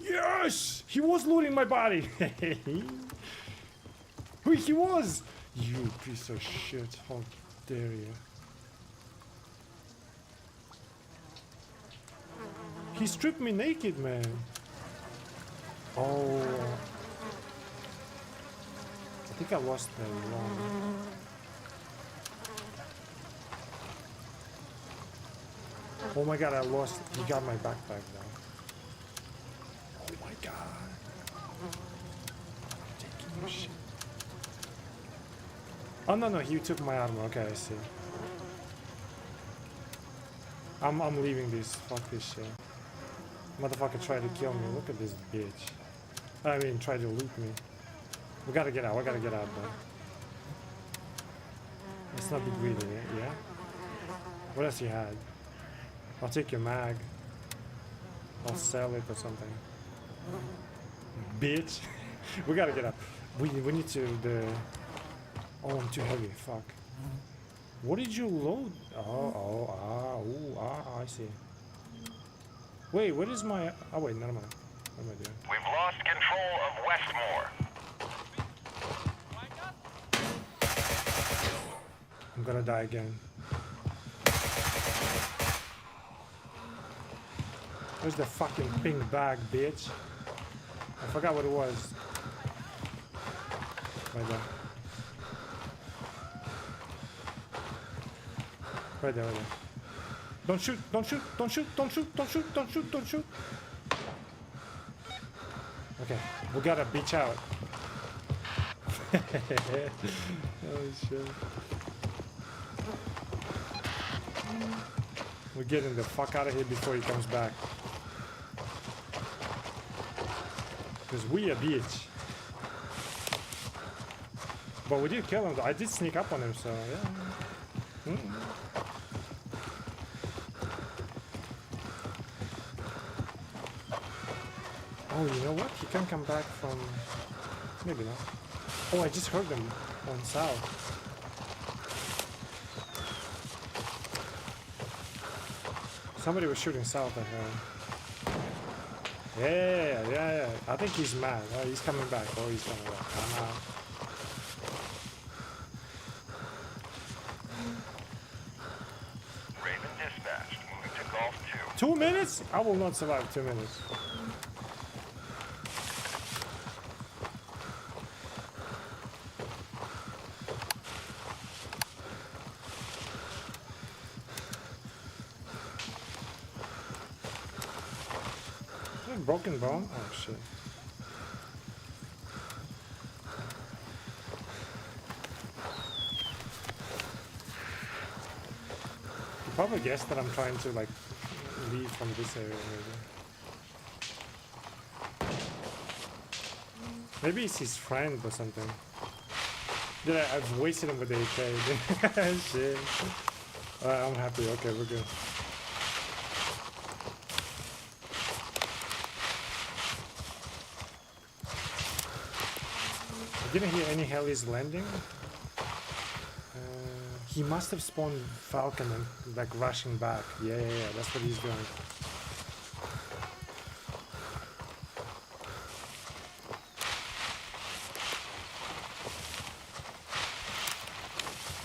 Yes! He was looting my body! Wait, he was! You piece of shit, how dare you. He stripped me naked, man. Oh. I think I lost the wrong. Oh my god, I lost. He got my backpack now. Oh my god. Taking your shit. Oh no, he took my armor. Okay, I see. I'm leaving this. Fuck this shit. Motherfucker tried to kill me. Look at this bitch. I mean, tried to loot me. We gotta get out. We gotta get out, bro. Let's not be greedy, yeah? What else you had? I'll take your mag. I'll sell it or something. Bitch. We gotta get out. We need to the. Oh, I'm too heavy. Fuck. What did you load? I see. Wait, what is my? Oh wait, never mind. What am I doing? We've lost control of Westmore. I'm gonna die again. Where's the fucking pink bag, bitch? I forgot what it was. Right there. Right there, right there. Don't shoot, don't shoot, don't shoot, don't shoot, don't shoot, don't shoot, don't shoot. Okay, we gotta beach out. Oh shit. We're getting the fuck out of here before he comes back. Because we a bitch. But we did kill him. I did sneak up on him, so yeah. Oh, you know what? He can come back from... Maybe not. Oh, I just heard them on south. Somebody was shooting south at her. Yeah. I think he's mad. Oh, he's coming back. Oh, he's coming back. I'm out. Raven dispatched. Moving to Golf 2. 2 minutes? I will not survive 2 minutes. Broken bone? Oh shit. You probably guessed that I'm trying to like leave from this area maybe. Maybe it's his friend or something. Yeah, I've wasted him with the AK. Shit. I'm happy. Okay, we're good. Didn't hear any helis landing. He must have spawned Falcon and like rushing back. Yeah, that's what he's doing.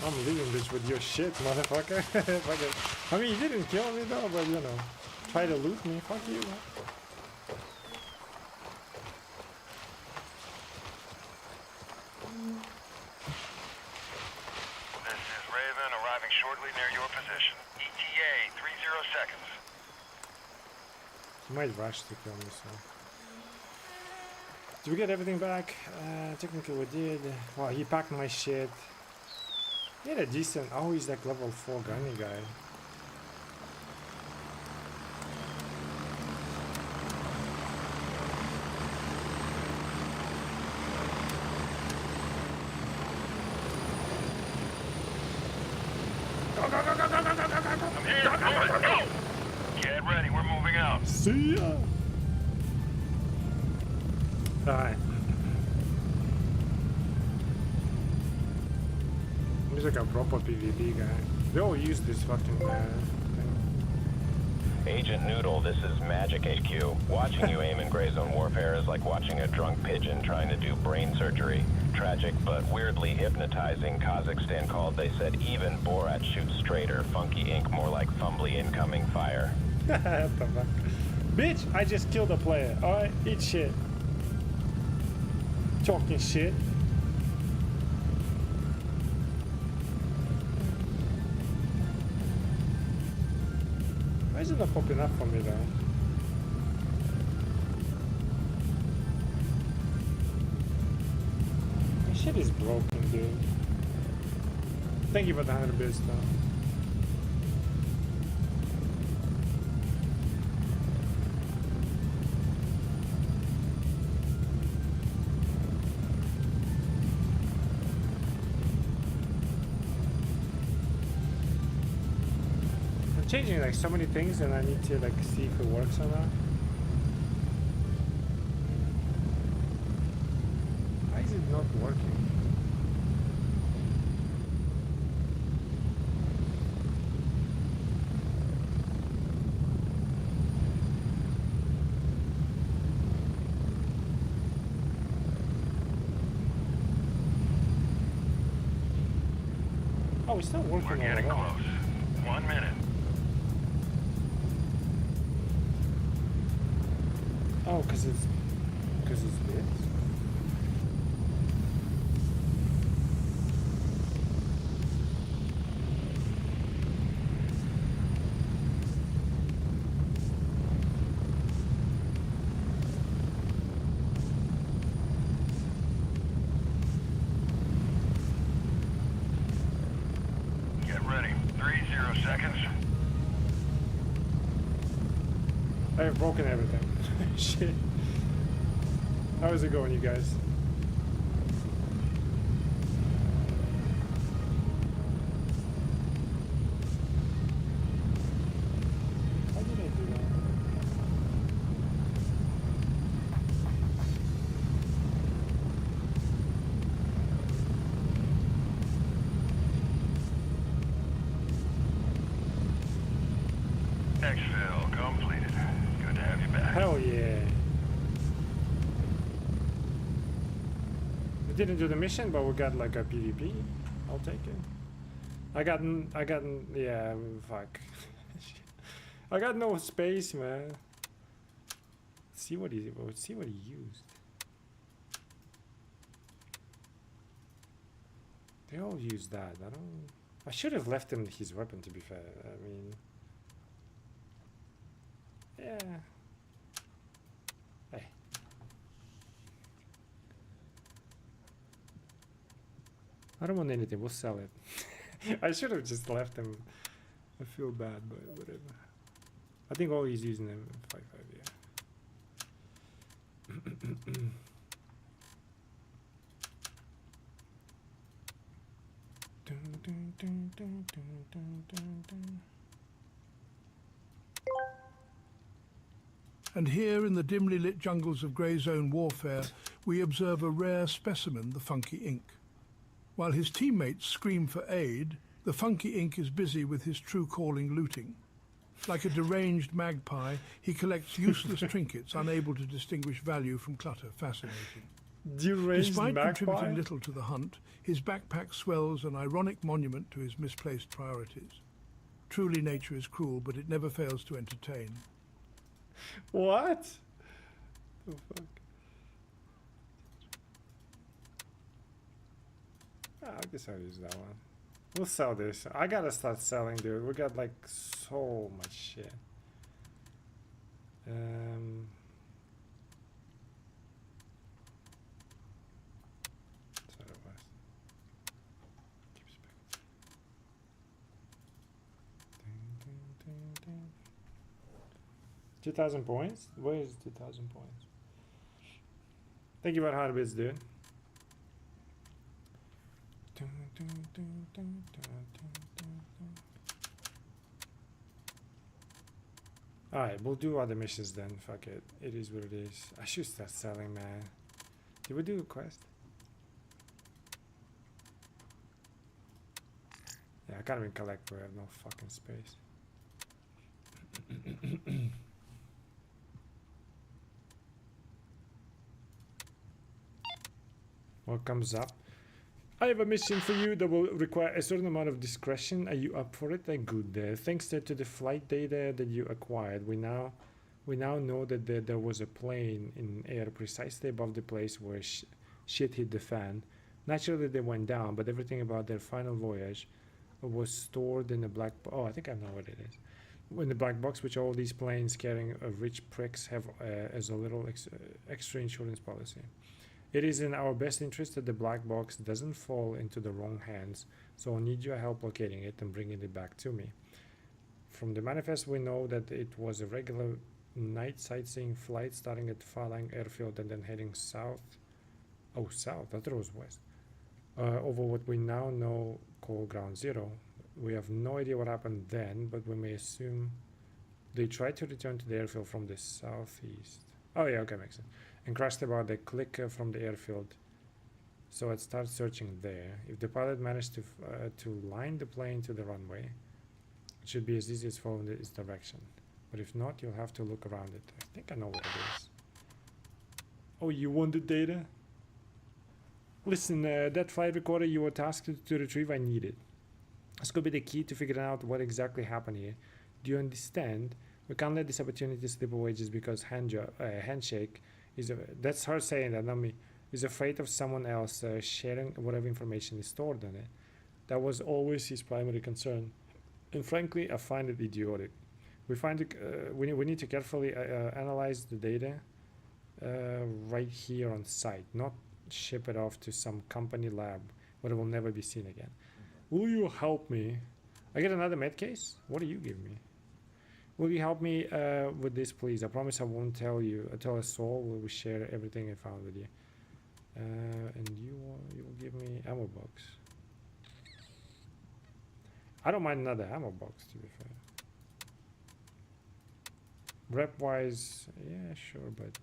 I'm leaving bitch with your shit, motherfucker. Fuck it. I mean, he didn't kill me though, but you know, try to loot me. Fuck you, man. Shortly near your position. ETA 30 seconds. He might rush to kill me, so. Did we get everything back? Technically we did. Wow, he packed my shit. He had a decent... Oh, he's like level 4 gunny guy. I'm here. Go. Get ready. We're moving out. See ya. Alright. He's like a proper PvP guy. They all use this fucking thing. Agent Noodle, this is Magic HQ. Watching you aim in gray zone warfare is like watching a drunk pigeon trying to do brain surgery. Tragic, but weirdly hypnotizing. Kazakhstan called, they said even Borat shoots straighter. Funky ink, more like fumbly incoming fire. What the fuck? Bitch, I just killed a player. Alright, eat shit. Talking shit. Why is it not popping up for me though? My shit is broken, dude. Thank you for the 100 bits though. Changing like so many things and I need to like see if it works or not. Why is it not working? Oh, it's not working. We're getting all close. 1 minute. Oh, because it's this. Get ready. 30 seconds. I've broken everything. Shit. How is it going, you guys? How did I do that? Exfil completed. Good to have you back. Hell yeah. We didn't do the mission, but we got like a PvP. I'll take it. Yeah, fuck. I got no space, man. Let's see what he used. They all use that. I should have left him his weapon, to be fair. I mean, yeah. Hey. I don't want anything. We'll sell it. I should have just left him. I feel bad, but whatever. I think all he's using them 5.5, yeah. And here in the dimly lit jungles of grey zone warfare, we observe a rare specimen, the Funky Ink. While his teammates scream for aid, the Funky Ink is busy with his true calling looting. Like a deranged magpie, he collects useless trinkets, unable to distinguish value from clutter. Fascinating. Despite contributing little to the hunt, his backpack swells an ironic monument to his misplaced priorities. Truly, nature is cruel, but it never fails to entertain. What? Oh, fuck. I guess I'll use that one. We'll sell this. I gotta start selling, dude. We got like so much shit. Sorry, West. Keep speaking. 2,000 points? Where is 2,000 points? Thank you about 100 bits, dude. Alright, we'll do other missions then. Fuck it. It is what it is. I should start selling, man. Did we do a quest? Yeah, I can't even collect. We have no fucking space. What comes up? I have a mission for you that will require a certain amount of discretion. Are you up for it? Good. Thanks to the flight data that you acquired, we now know that there was a plane in air precisely above the place where shit hit the fan. Naturally, they went down, but everything about their final voyage was stored in a black. Oh, I think I know what it is. In the black box, which all these planes carrying rich pricks have as a little extra insurance policy. It is in our best interest that the black box doesn't fall into the wrong hands, so I'll need your help locating it and bringing it back to me. From the manifest, we know that it was a regular night sightseeing flight starting at Falang Airfield and then heading south. Oh, south. I thought it was west. Over what we now know called Ground Zero. We have no idea what happened then, but we may assume they tried to return to the airfield from the southeast. Oh yeah, okay, makes sense. And crashed about the clicker from the airfield So I'd start searching there. If the pilot managed to line the plane to the runway, it should be as easy as following its direction. But if not, you'll have to look around it. I think I know what it is. Oh, you want the data? Listen, that flight recorder you were tasked to retrieve, I need it. This could be the key to figuring out what exactly happened here. Do you understand? We can't let this opportunity slip away just because handshake is that's her saying that, not me. Is afraid of someone else sharing whatever information is stored on it. That was always his primary concern, and frankly, I find it idiotic. We need to carefully analyze the data right here on site, not ship it off to some company lab where it will never be seen again. Will you help me? I get another med case? What do you give me? Will you help me with this, please? I promise I won't tell a soul. We will share everything I found with you. And you will give me ammo box. I don't mind another ammo box, to be fair. Rep wise, yeah, sure, but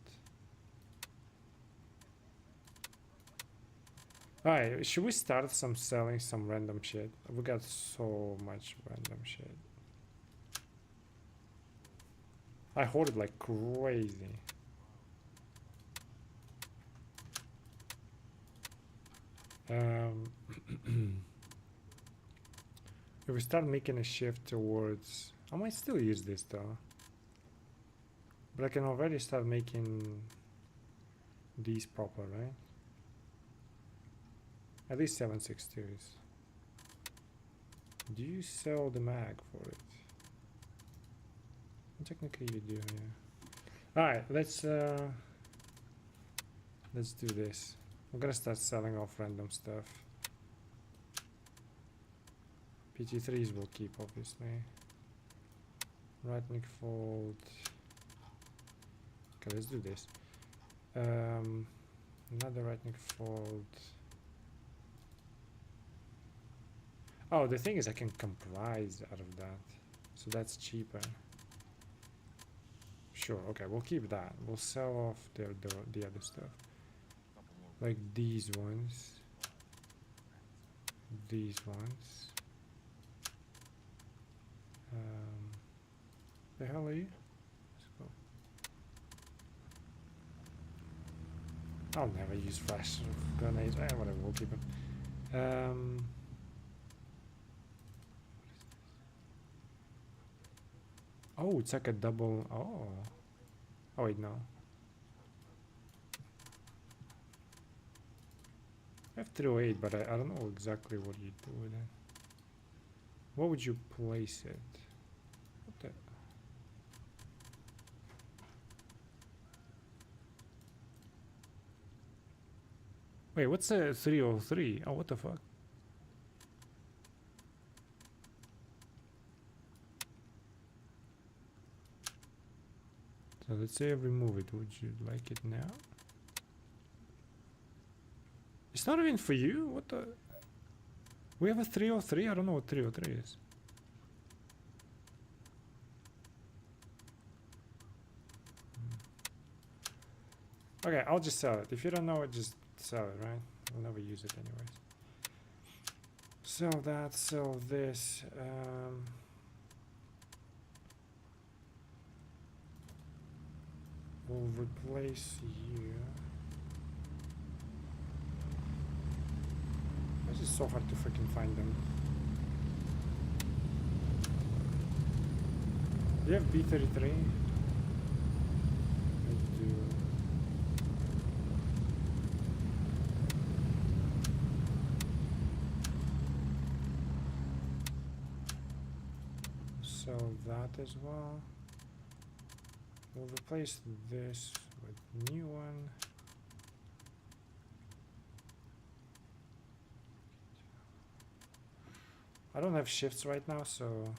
alright, should we start selling some random shit? We got so much random shit. I hoarded like crazy. If we start making a shift towards, I might still use this though, but I can already start making these proper, right? At least 7.62s. Do you sell the mag for it? Technically you do, yeah. Alright, let's do this. I'm gonna start selling off random stuff. PT3s will keep, obviously. Right-click fold. Okay, let's do this. Another right-click fold. Oh, the thing is I can comprise out of that, so that's cheaper. Sure, okay, we'll keep that. We'll sell off the other stuff. Like these ones. These ones. The hell are you? Let's go. I'll never use flash grenades. Whatever, we'll keep them. Oh, it's like a double. Oh wait, no. I have 308, but I don't know exactly what you do with it. What would you place it? What the? Wait, what's a 303? Oh, what the fuck? So let's say I remove it. Would you like it now? It's not even for you? What the? We have a 303? I don't know what 303 is. Okay, I'll just sell it. If you don't know it, just sell it, right? We'll never use it anyways. Sell that, sell this. We'll replace you. It's just so hard to freaking find them. Do you have B33? I do. Sell that as well. We'll replace this with new one. I don't have shifts right now, so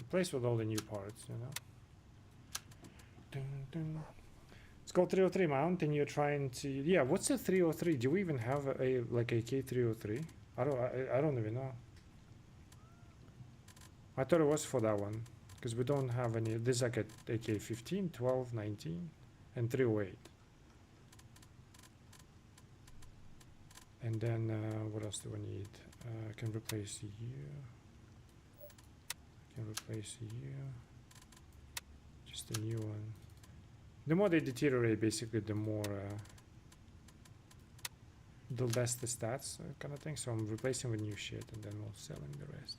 replace with all the new parts, you know. Dun, dun. Let's go 303 mount, and you're trying to, yeah. What's a 303? Do we even have a like a K303? I don't even know. I thought it was for that one. Because we don't have any. This is like a AK 15, 12, 19, and 308. And then what else do I need? I can replace you. I can replace you. Just a new one. The more they deteriorate, basically, the more, the less the stats kind of thing. So I'm replacing with new shit, and then we'll selling the rest.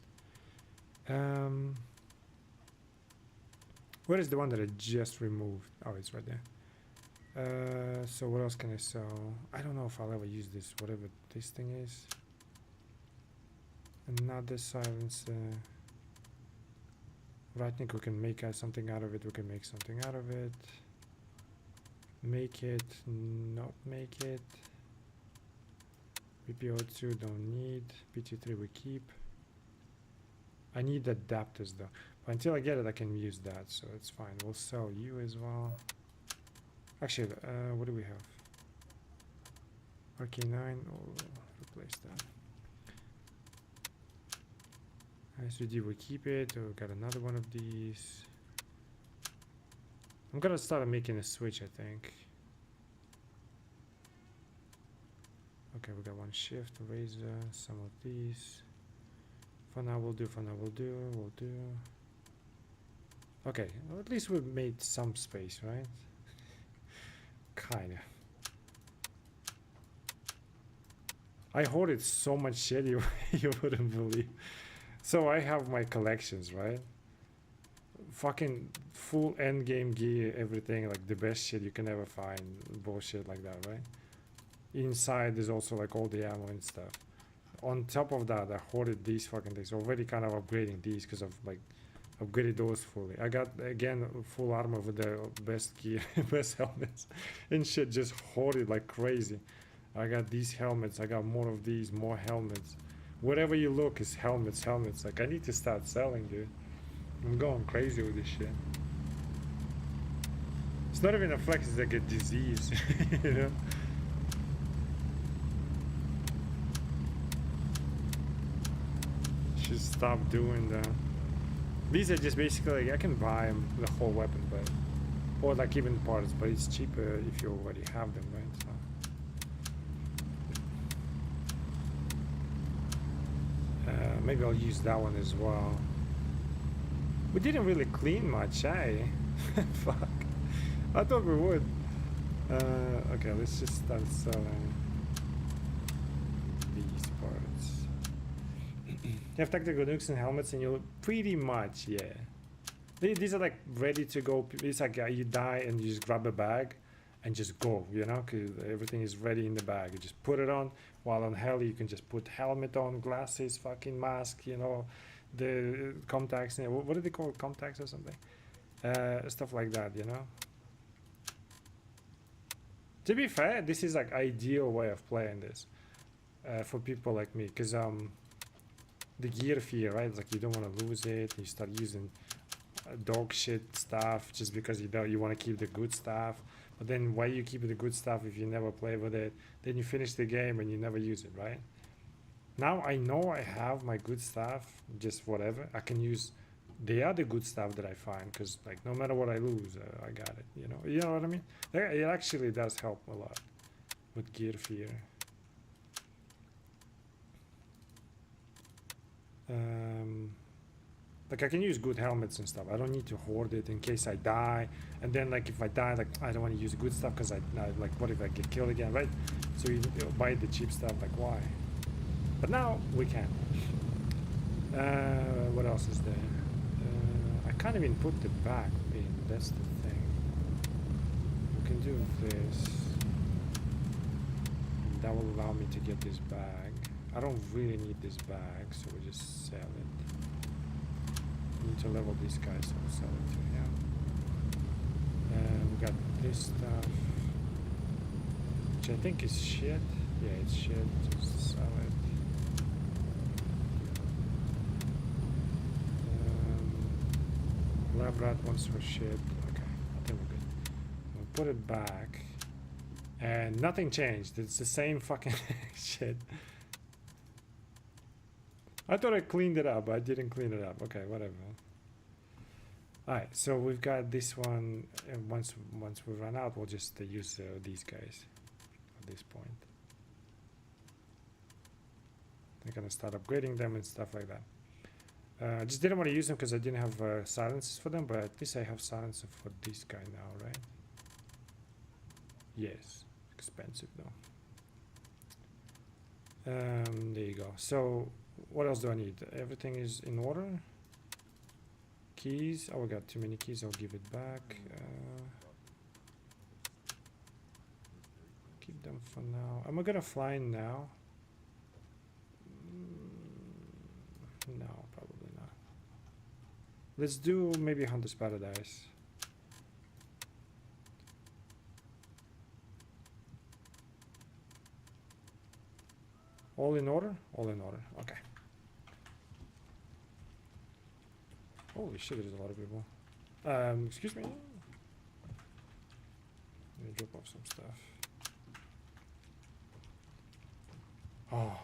Where is the one that I just removed? Oh, it's right there. So what else can I sell? I don't know if I'll ever use this, whatever this thing is. Another silencer. Right, I think we can make something out of it. We can make something out of it. Make it, not make it. BPO2 don't need. PT3 we keep. I need adapters though. But until I get it, I can use that, so it's fine. We'll sell you as well. Actually, what do we have? RK9, we'll replace that. SVD, we keep it. We've got another one of these. I'm gonna start making a switch, I think. Okay, we got one shift, razor, some of these. For now we'll do, we'll do. Okay, well, at least we've made some space, right? Kinda. I hoarded so much shit you wouldn't believe. So I have my collections, right? Fucking full endgame gear, everything, like the best shit you can ever find, bullshit like that, right? Inside there's also like all the ammo and stuff. On top of that, I hoarded these fucking things. Already kind of upgrading these because I've like upgraded those fully. I got again full armor with the best gear, best helmets and shit, just hoarded like crazy. I got these helmets, I got more of these, more helmets. Wherever you look is helmets. Like I need to start selling, dude. I'm going crazy with this shit. It's not even a flex, it's like a disease, you know? Should stop doing that. These are just basically, like, I can buy them, the whole weapon, but, or like even parts, but it's cheaper if you already have them, right? So. Maybe I'll use that one as well. We didn't really clean much, eh? Fuck. I thought we would. Okay, let's just start selling these parts. You have tactical nukes and helmets, and you'll pretty much, yeah. These are like ready to go. It's like you die and you just grab a bag and just go, you know, because everything is ready in the bag. You just put it on. While on heli, you can just put helmet on, glasses, fucking mask, you know, the contacts. What do they call it? Contacts or something? Stuff like that, you know. To be fair, this is like ideal way of playing this for people like me, because the gear fear, right? It's like you don't want to lose it. You start using dog shit stuff just because you want to keep the good stuff. But then why you keep the good stuff if you never play with it? Then you finish the game and you never use it, right? Now I know I have my good stuff, just whatever. I can use the other good stuff that I find, because like no matter what I lose, I got it. You know what I mean? It actually does help a lot with gear fear. Like I can use good helmets and stuff. I don't need to hoard it in case I die. And then like if I die, like I don't want to use good stuff because I like what if I get killed again, right? So you buy the cheap stuff. Like why? But now we can. What else is there? I can't even put the back in. That's the thing. We can do this. That will allow me to get this bag. I don't really need this bag, so we just sell it. Need to level these guys, so we'll sell it to him. We got this stuff, which I think is shit. Yeah, it's shit. Just sell it. Lab rat wants for shit. Okay, I think we're good. We'll put it back, and nothing changed. It's the same fucking shit. I thought I cleaned it up, but I didn't clean it up. Okay, whatever. Alright, so we've got this one, and once we run out, we'll just use these guys at this point. I'm gonna start upgrading them and stuff like that. I just didn't want to use them because I didn't have silences for them, but at least I have silencer for this guy now, right? Yes, expensive though. There you go. So what else do I need? Everything is in order. Keys. Oh, we got too many keys. I'll give it back. Keep them for now. Am I gonna fly now? No, probably not. Let's do maybe Hunter's Paradise. All in order? All in order. Okay. Holy shit, there's a lot of people. Excuse me. Let me drop off some stuff. Oh.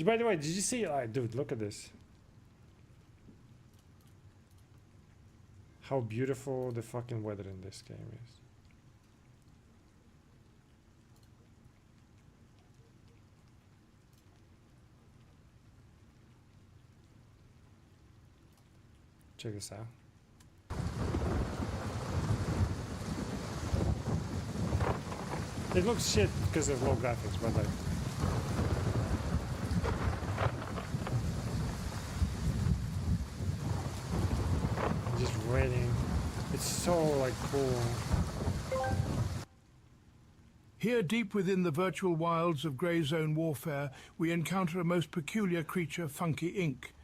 By the way, did you see? Dude, look at this. How beautiful the fucking weather in this game is. Check this out. It looks shit because of low graphics, but like just raining. It's so like cool. Here, deep within the virtual wilds of Grey Zone warfare, we encounter a most peculiar creature, Funky Ink.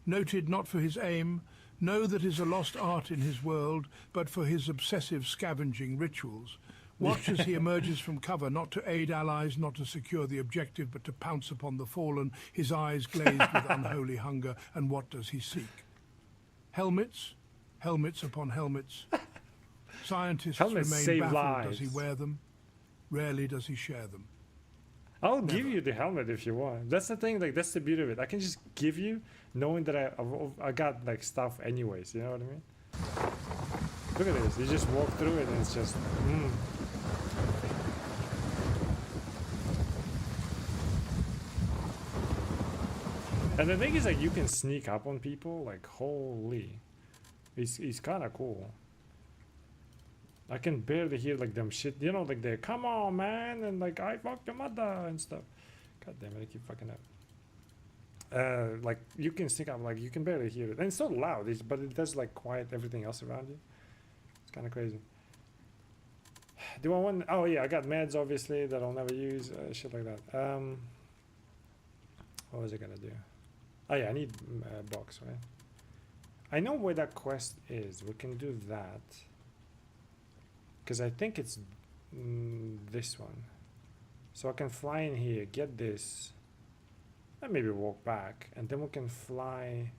Noted not for his aim, no that is a lost art in his world, but for his obsessive scavenging rituals. Watch as he emerges from cover, not to aid allies, not to secure the objective, but to pounce upon the fallen, his eyes glazed with unholy hunger. And what does he seek? Helmets? Helmets upon helmets. Scientists Helmets remain save baffled. lives. Does he wear them? Rarely does he share them. I'll give you the helmet if you want. That's the thing, like that's the beauty of it. I can just give you knowing that I got like stuff anyways, you know what I mean? Look at this, you just walk through it and it's just And the thing is like you can sneak up on people, like holy. It's kinda cool. I can barely hear like them shit, you know, like they come on man and like I fucked your mother and stuff. God damn it, I keep fucking up. Like you can sneak up, like you can barely hear it. And it's so loud, but it does like quiet everything else around you. It's kinda crazy. Do I want, oh yeah, I got meds obviously that I'll never use, shit like that. What was I gonna do? Oh yeah, I need a box, right? I know where that quest is, we can do that. Because I think it's this one. So I can fly in here, get this, and maybe walk back, and then we can fly.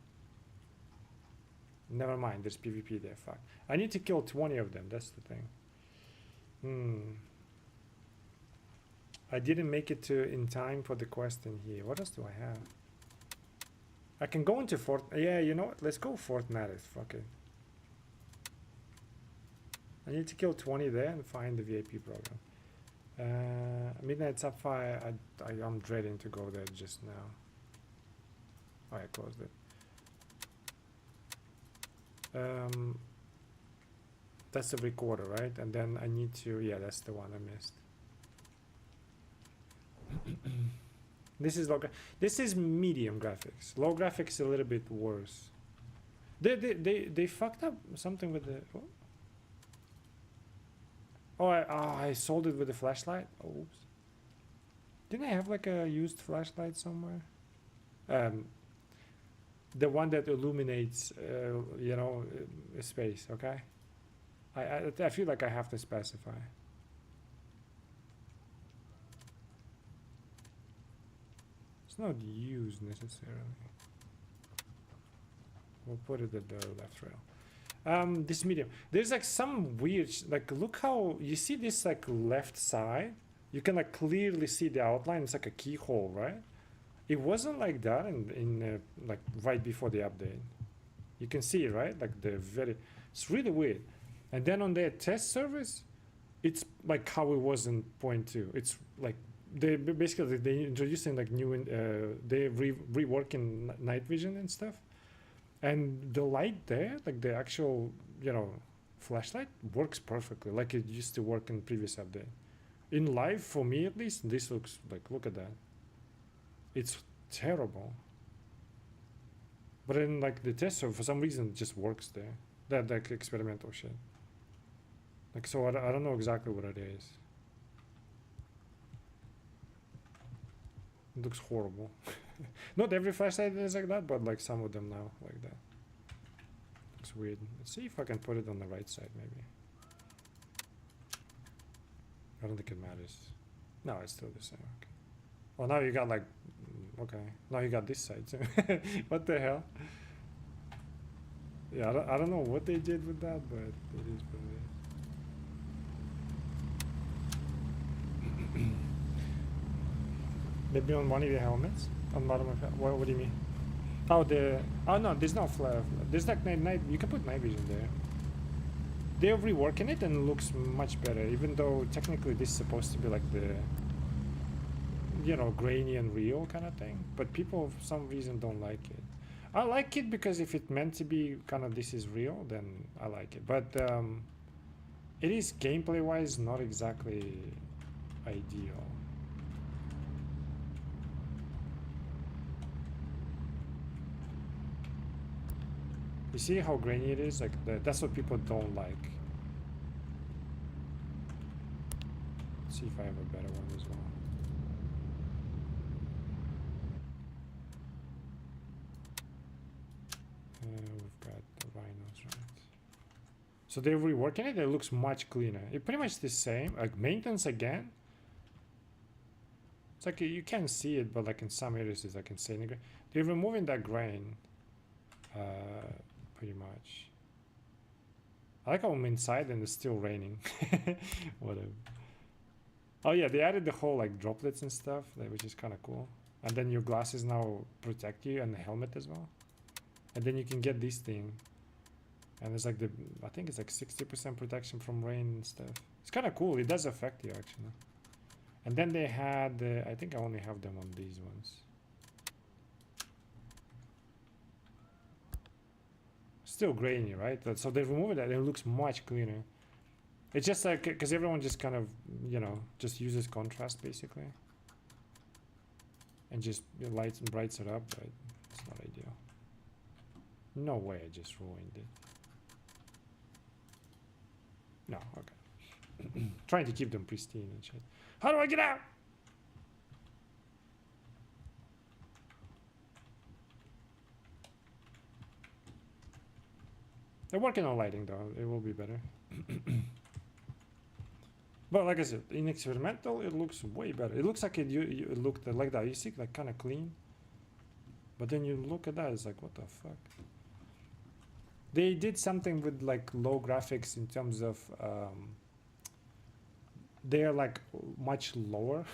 Never mind, there's PvP there, fuck. I need to kill 20 of them, that's the thing. I didn't make it in time for the quest in here. What else do I have? I can go into Fort, yeah, you know what, let's go Fort Meredith, fuck it. I need to kill 20 there and find the VIP program. Midnight Sapphire, I'm dreading to go there just now. Oh, I closed it. That's the recorder, right? And then I need to, yeah, that's the one I missed. This is low. This is medium graphics. Low graphics a little bit worse. They fucked up something with the. Oh, I sold it with a flashlight. Oops. Didn't I have like a used flashlight somewhere? The one that illuminates, you know, space. Okay. I feel like I have to specify. It's not used necessarily. We'll put it at the left rail. This medium. There's like some weird, like look how, you see this like left side? You can like clearly see the outline. It's like a keyhole, right? It wasn't like that in like right before the update. You can see it, right? Like it's really weird. And then on their test service, it's like how it was in 0.2. It's like basically they introducing like new they reworking night vision and stuff, and the light there, like the actual flashlight works perfectly like it used to work in previous update. In live, for me at least, this looks like, look at that, it's terrible. But in like the test server, for some reason it just works there. That like experimental shit. Like, so I don't know exactly what it is. It looks horrible. Not every flashlight is like that, but like some of them now like that. Looks weird. Let's see if I can put it on the right side maybe. I don't think it matters. No, it's still the same. Okay. Well, now you got like, okay. Now you got this side too. What the hell? Yeah, I don't know what they did with that, but it is what it is. Maybe on one of your helmets? On bottom of what do you mean? Oh, no, there's no flare. There's like night. You can put night vision there. They're reworking it and it looks much better, even though technically this is supposed to be like the grainy and real kind of thing, but people for some reason don't like it. I like it because if it meant to be kind of this is real, then I like it, but it is gameplay wise not exactly ideal. You see how grainy it is? Like that's what people don't like. Let's see if I have a better one as well. We've got the rhinos, right? So they're reworking it. It looks much cleaner. It's pretty much the same. Like maintenance again. It's like you can see it, but like in some areas it's like insane. They're removing that grain. Pretty much. I like how I'm inside and it's still raining. Whatever. Oh yeah, they added the whole like droplets and stuff, which is kind of cool. And then your glasses now protect you and the helmet as well. And then you can get this thing. And it's like I think it's like 60% protection from rain and stuff. It's kind of cool. It does affect you actually. And then they had, I think I only have them on these ones. Still grainy, right? So they removed that and it looks much cleaner. It's just like, because everyone just kind of, just uses contrast basically. And just lights and brights it up, but it's not ideal. No way I just ruined it. No, okay. Trying to keep them pristine and shit. How do I get out? They're working on lighting though, it will be better. But like I said, in experimental it looks way better. It looks like it looked like that. You see, like kind of clean. But then you look at that, it's like, what the fuck? They did something with like low graphics in terms of they're like much lower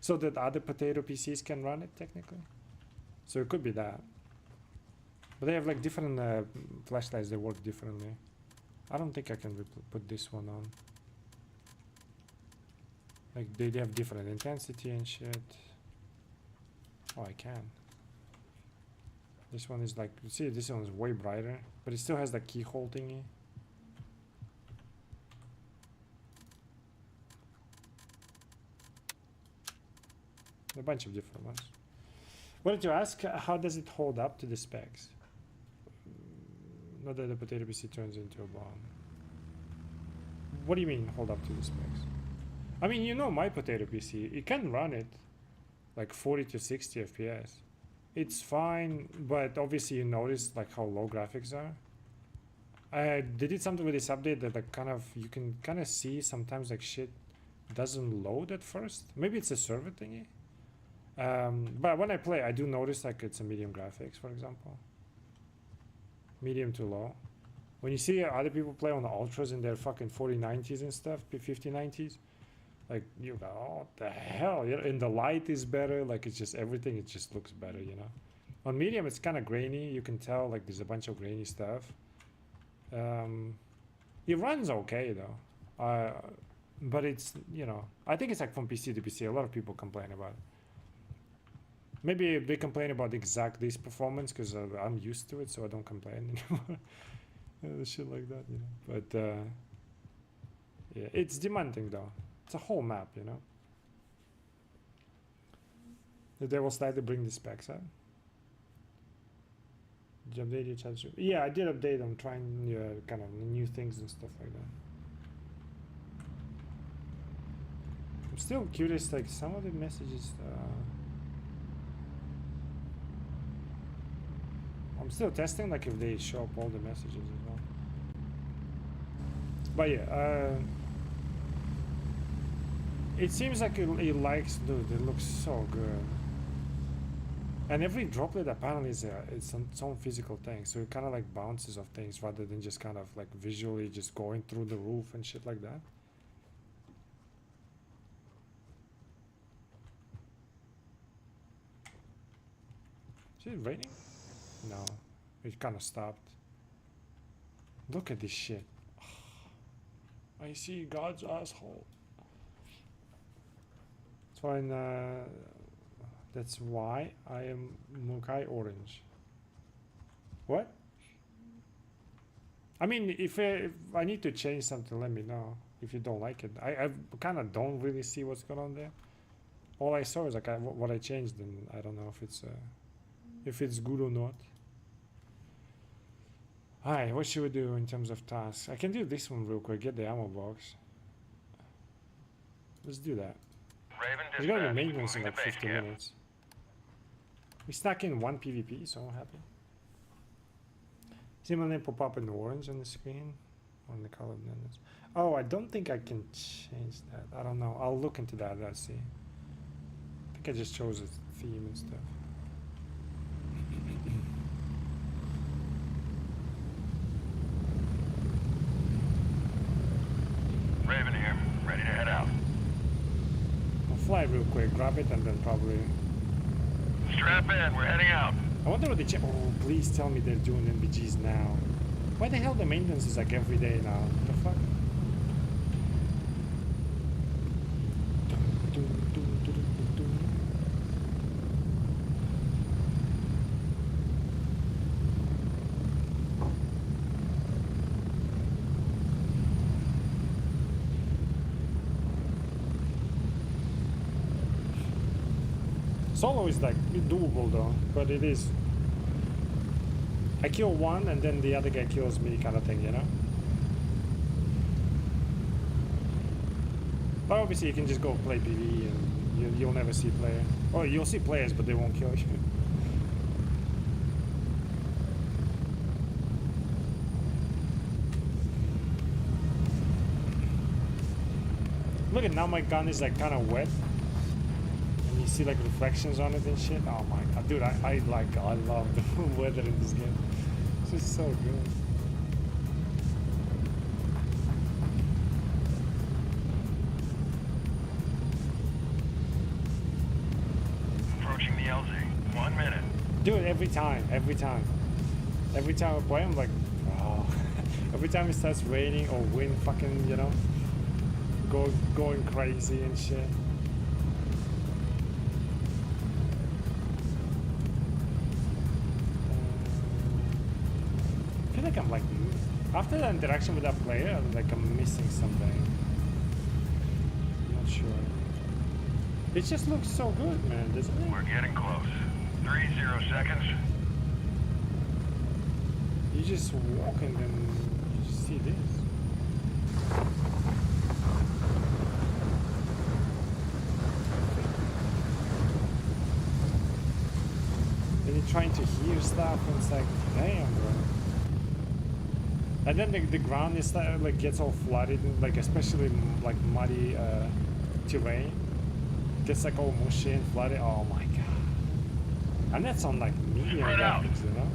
so that other potato PCs can run it technically. So it could be that. But they have like different flashlights that work differently. I don't think I can put this one on. Like they have different intensity and shit. Oh, I can. This one is like, you see, this one is way brighter, but it still has the keyhole thingy. A bunch of different ones. Wanted to ask, how does it hold up to the specs? Not that the potato PC turns into a bomb. What do you mean hold up to the specs? I mean, my potato PC, it can run it like 40 to 60 FPS. It's fine, but obviously you notice like how low graphics are. They did something with this update that like you can kind of see sometimes like shit doesn't load at first. Maybe it's a server thingy. But when I play, I do notice like it's a medium graphics, for example. Medium to low. When you see other people play on the ultras in their fucking 4090s and stuff, 5090s, like you go, oh, what the hell? And the light is better. Like it's just everything. It just looks better, On medium, it's kind of grainy. You can tell like there's a bunch of grainy stuff. It runs okay though. but it's, you know, I think it's like from PC to PC. A lot of people complain about it. Maybe they complain about exact this performance because I'm used to it, so I don't complain anymore. Shit like that, you know. But yeah, it's demanding though. It's a whole map, you know. They will slightly bring the specs up. Did you update your chat stream? Yeah, I did update. I'm trying kind of new things and stuff like that. I'm still curious, like some of the messages. I'm still testing, like if they show up all the messages as well. But yeah, it seems like it likes, dude. It looks so good. And every droplet apparently is it's its own physical thing, so it kind of like bounces off things rather than just kind of like visually just going through the roof and shit like that. Is it raining? No, it kind of stopped. Look at this shit. I see God's asshole. It's fine. That's why I am Mukai Orange. What? I mean, if I need to change something, let me know. If you don't like it, I kind of don't really see what's going on there. All I saw is like what I changed, and I don't know if it's good or not. Alright, what should we do in terms of tasks? I can do this one real quick. Get the ammo box. Let's do that. Raven There's gonna be dispatch, maintenance in moving like to base 50 camp. minutes. We stuck in one PvP, so I'm happy. See my name pop up in orange on the screen? On the color blenders. Oh, I don't think I can change that. I don't know. I'll look into that. Let's see. I think I just chose a theme and stuff. Raven here, ready to head out. I'll fly real quick, grab it, and then probably. Strap in, we're heading out. I wonder what they check. Oh, please tell me they're doing NVGs now. Why the hell the maintenance is like every day now? What the fuck? Solo is like doable though, but it is. I kill one and then the other guy kills me, kind of thing, you know. But obviously you can just go play PvE and you'll never see player. Oh, you'll see players, but they won't kill you. Look at now, my gun is like kind of wet. You see like reflections on it and shit. Oh my god, dude, I love the weather in this game. It's just so good. Approaching the LZ. 1 minute. Dude, every time I play, I'm like, oh. Every time it starts raining or wind fucking, you know, going crazy and shit. I feel like I'm like, after the interaction with that player, I'm missing something. I'm not sure. It just looks so good, man, doesn't it? We're getting close. 30 seconds. You just walk and then you just see this. And you're trying to hear stuff and it's like, damn, bro. And then the ground is like gets all flooded, like especially like muddy terrain. Gets like all mushy and flooded. Oh my god! And that's on like medium Spread out. graphics, you know.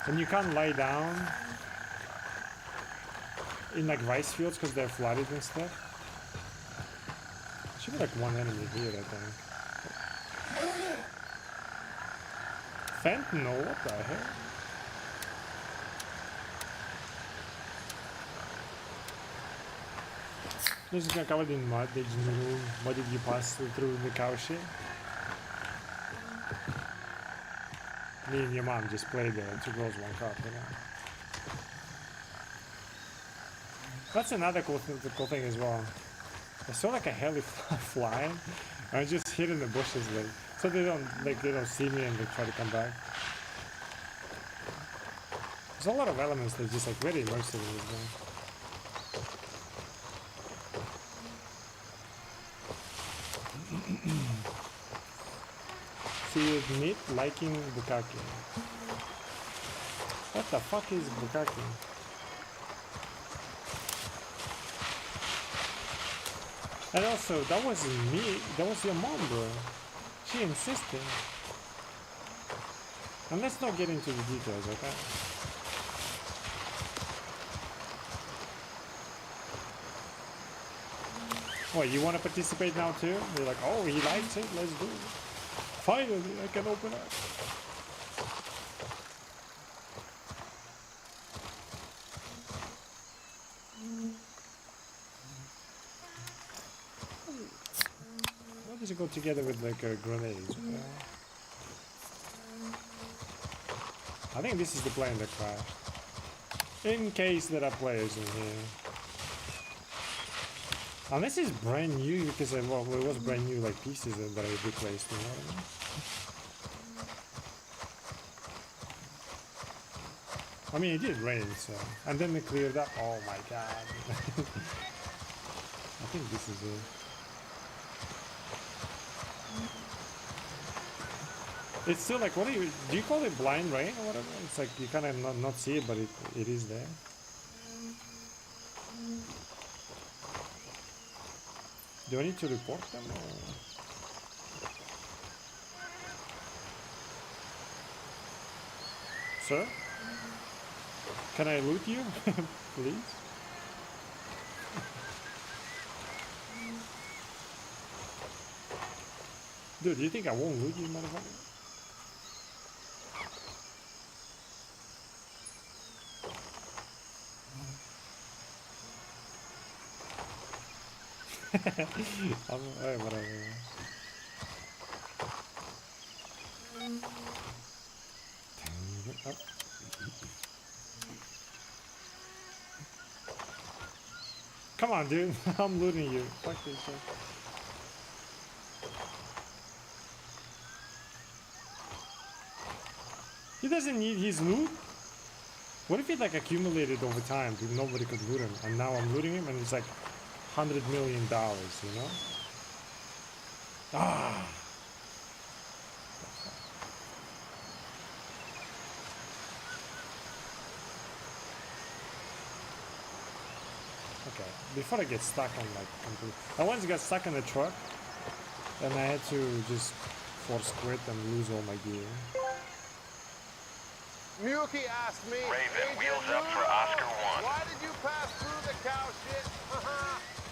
And you can't lie down in like rice fields because they're flooded and stuff. Should be like one enemy here, I think. Fentanyl, what the hell? This is covered in mud. They just knew what did you pass through the cow shit? Me and your mom just played two girls, one cup, you know. That's another cool thing as well. I saw like a heli flying. I just hid in the bushes, like, so they don't see me and they try to come back. There's a lot of elements that are just like very immersive in this game. See, admit liking Bukkake. What the fuck is Bukkake? And also, that wasn't me, that was your mom, bro. She insisted. And let's not get into the details, okay? What, you want to participate now too? They're like, oh, he likes it, let's do it. Finally, I can open up. Why does it go together with like grenades? I think this is the plane that crashed. In case there are players in here. And this is brand new because well, it was brand new like pieces that I replaced, you know what I mean? I mean, it did rain, so... And then it cleared up. Oh my god. I think this is it. It's still like, what do you call it blind rain or whatever? It's like you kind of not see it, but it is there. Do I need to report them or? Sir? Can I loot you? Please? Dude, do you think I won't loot you, motherfucker? Hey, whatever. Up. Come on, dude. I'm looting you. Fuck this shit. He doesn't need his loot. What if he like accumulated over time, dude? Nobody could loot him, and now I'm looting him, and it's like $100 million, you know? Ah. Okay, before I get stuck on like complete... I once got stuck in the truck and I had to just force quit and lose all my gear. Miyuki asked me, Raven, Agent wheels up for Noodle, Oscar 1. why did you pass through the cow shit?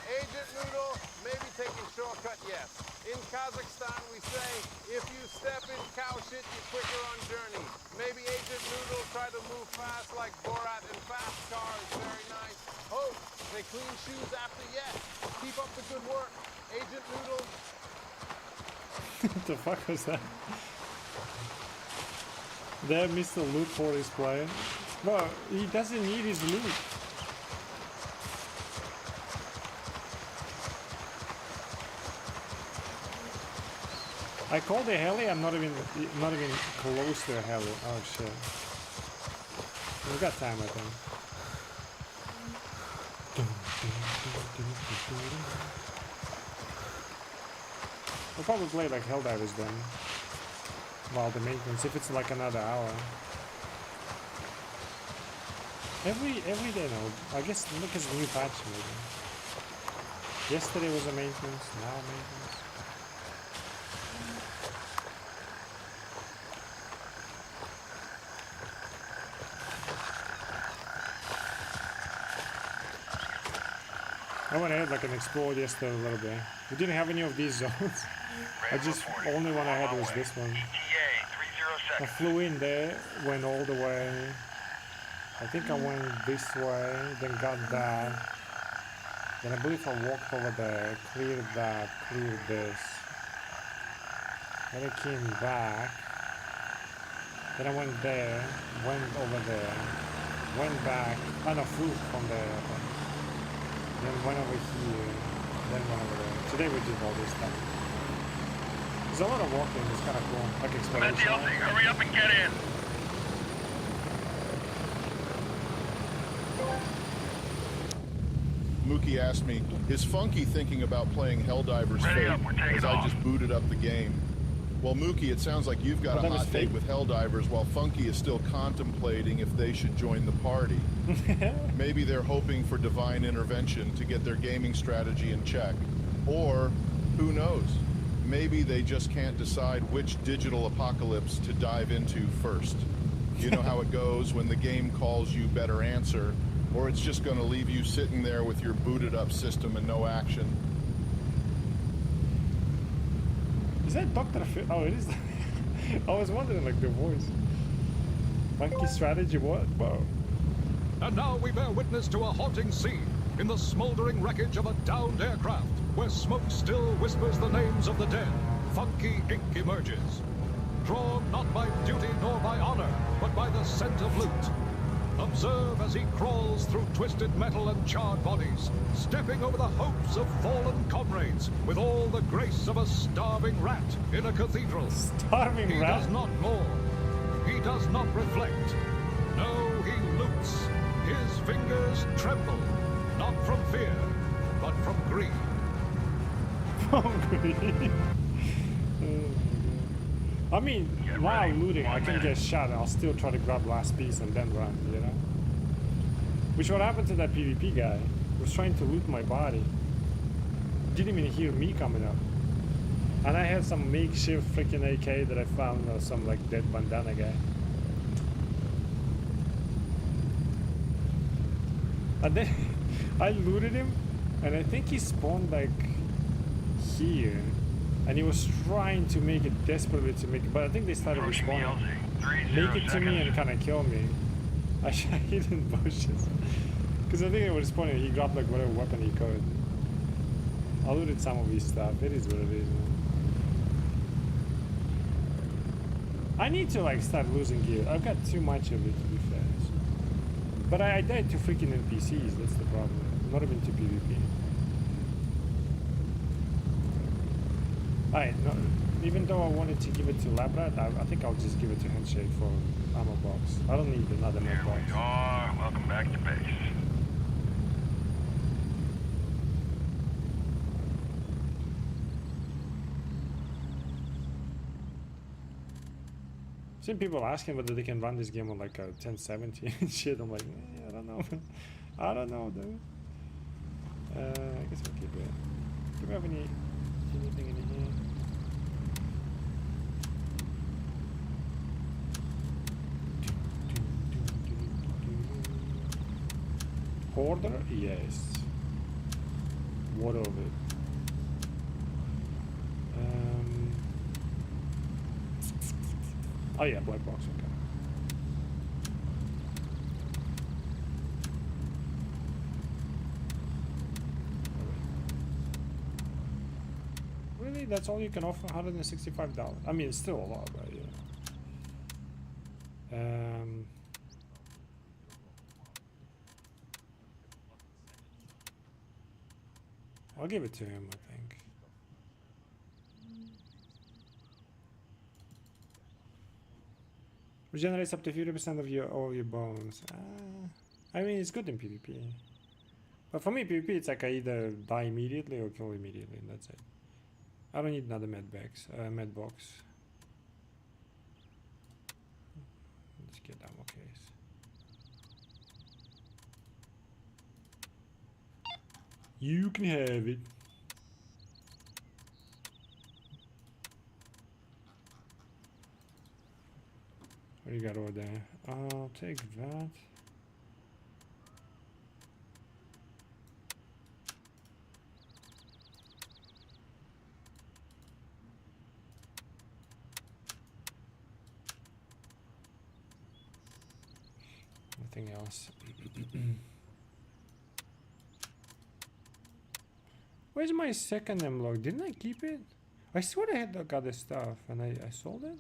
Agent Noodle, maybe taking shortcut, yes. In Kazakhstan, we say, if you step in cow shit, you're quicker on journey. Maybe Agent Noodle tried to move fast like Borat in fast cars. Very nice. Oh, they clean shoes after yet. Keep up the good work. Agent Noodle. What the fuck was that? There, Mr. Loot for his plane. No, he doesn't need his loot. I called a heli. I'm not even close to a heli. Oh shit. We got time, I think. We'll probably play like Helldivers then. While the maintenance, if it's like another hour. Every day now. I guess look at the new patch maybe. Yesterday was a maintenance, now maintenance. I went ahead like an explore just a little bit. We didn't have any of these zones. I just only one I had was this one. ETA 30 I seconds. flew in there, went all the way. I think I went this way, then got that. Then I believe I walked over there, cleared that, cleared this. Then I came back. Then I went there, went over there, went back. Oh no, flew from there. I think. Then went over here, then went over there. Today we did all this stuff. There's a lot of walking, it's kind of cool, like Met exploration. the LZ. Hurry up and get in. Mookie asked me, is Funky thinking about playing Helldivers Ready Fate up, we're taking as I off. just booted up the game? Well, Mookie, it sounds like you've got a Helldivers hot Fate? date with Helldivers while Funky is still contemplating if they should join the party. Maybe they're hoping for divine intervention to get their gaming strategy in check. Or, who knows, maybe they just can't decide which digital apocalypse to dive into first. You know how it goes when the game calls you better answer, or it's just going to leave you sitting there with your booted up system and no action. Is that Dr. Phil? Oh, it is. I was wondering, like, the voice. Funky strategy, what? Whoa. And now we bear witness to a haunting scene in the smoldering wreckage of a downed aircraft, where smoke still whispers the names of the dead. Funky Inc. emerges, drawn not by duty nor by honor, but by the scent of loot. Observe as he crawls through twisted metal and charred bodies, stepping over the hopes of fallen comrades with all the grace of a starving rat in a cathedral. Starving He rat? does not mourn. He does not reflect. No, he loots. His fingers tremble, not from fear, but from greed. Hungry. I mean, while ready. looting, I 1 can minute. get shot. I'll still try to grab last piece and then run, you know? Which what happened to that PvP guy? He was trying to loot my body. Didn't even hear me coming up. And I had some makeshift freaking AK that I found, some like dead bandana guy. And then I looted him, and I think he spawned like here, and he was trying to make it desperately to make it, but I think they started Approaching the respawning. LZ. 30 Make it to seconds. me and kind of kill me. I hid in bushes. Because I think it was respawning, he dropped like whatever weapon he could. I looted some of his stuff, it is what it is, man. I need to like start losing gear. I've got too much of it, to be fair. So. But I died to freaking NPCs, that's the problem. Not even to PvP. Alright, no, even though I wanted to give it to Labrat, I think I'll just give it to Handshake for ammo box. I don't need another med Here box. we are. Welcome back to base. Seen people asking whether they can run this game on like a 1070 and shit. I'm like, I don't know. I don't know, dude. I guess I'll keep it. Do we have anything in here? Hoarder? Yes. What of it? Oh yeah, black box, okay. Really? That's all you can offer? $165? I mean, it's still a lot, but yeah. I'll give it to him, I think. Regenerates up to 50% of all your bones. I mean, it's good in PvP. But for me, PvP, it's like I either die immediately or kill immediately, and that's it. I don't need another med box. Let's get ammo case. You can have it. What do you got over there? I'll take that. else. Where's my second M-Log? Didn't I keep it? I swear I had the other stuff and I sold it.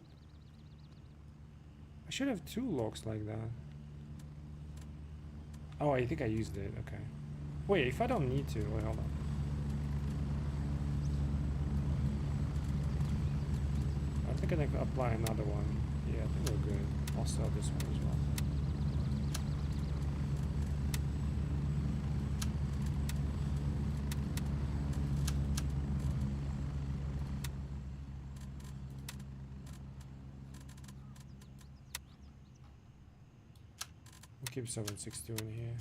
I should have 2 logs like that. Oh, I think I used it. Okay. Wait, if I don't need to, wait, hold on. I think I can apply another one. Yeah, I think we're good. I'll sell this one as well. We'll keep 762 in here.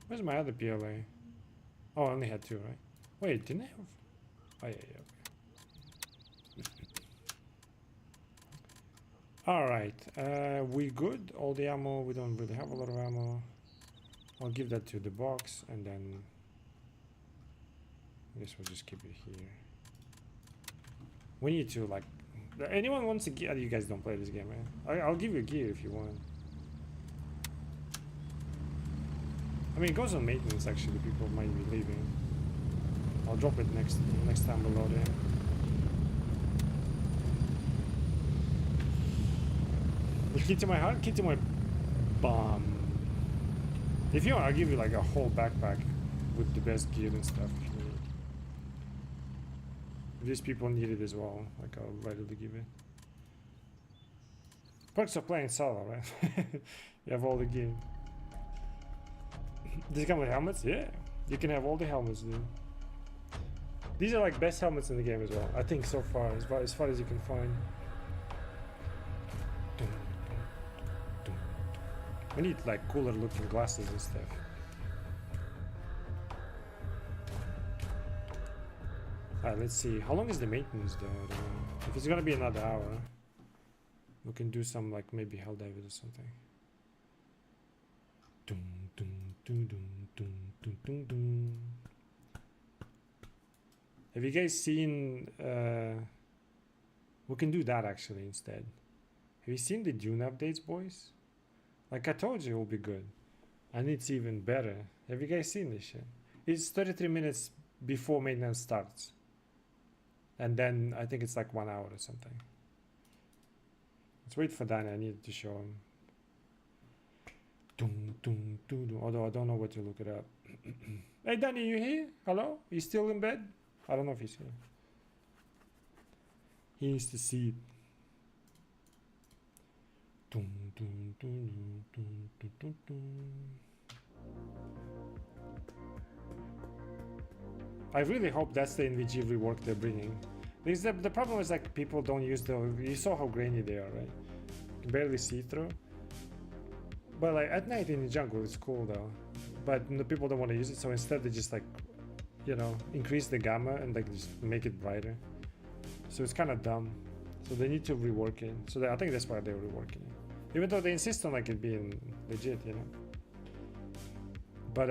Where's my other PLA? Oh, I only had 2, right? Wait, didn't I have... Oh, yeah, okay. Alright, we good? All the ammo, we don't really have a lot of ammo. I'll give that to the box, and then... I guess we'll just keep it here. We need to, like... Anyone wants a gear? You guys don't play this game, man. I'll give you a gear if you want. I mean, it goes on maintenance, actually. People might be leaving. I'll drop it next time below there. The key to my heart, key to my bomb. If you want, I'll give you like a whole backpack with the best gear and stuff if you need. If these people need it as well, like I'll readily give it. Perks of playing solo, right? You have all the gear. Does it come with helmets? Yeah, you can have all the helmets, dude. These are like best helmets in the game as well, I think, so far, as far as you can find. We need like cooler looking glasses and stuff. Alright, let's see. How long is the maintenance though? I don't know. If it's gonna be another hour, we can do some like maybe Helldivers or something. Dum, dum, dum, dum, dum, dum, dum, dum. Have you guys seen we can do that actually instead. Have you seen the Dune updates, boys? Like I told you, it will be good. And it's even better. Have you guys seen this shit? It's 33 minutes before maintenance starts. And then I think it's like 1 hour or something. Let's wait for Danny. I need to show him. Dum, dum, dum, dum. Although I don't know where to look it up. Hey Danny, you here? Hello? You still in bed? I don't know if he's here. He needs to see it. Dum, dum, dum, dum, dum, dum, dum. I really hope that's the NVG rework they're bringing. Because the problem is like people don't use the... You saw how grainy they are, right? You can barely see through. But like at night in the jungle it's cool though. But the people don't want to use it, so instead they just like, you know, increase the gamma and like just make it brighter. So it's kind of dumb. So they need to rework it. So I think that's why they're reworking it. Even though they insist on like it being legit, you know. But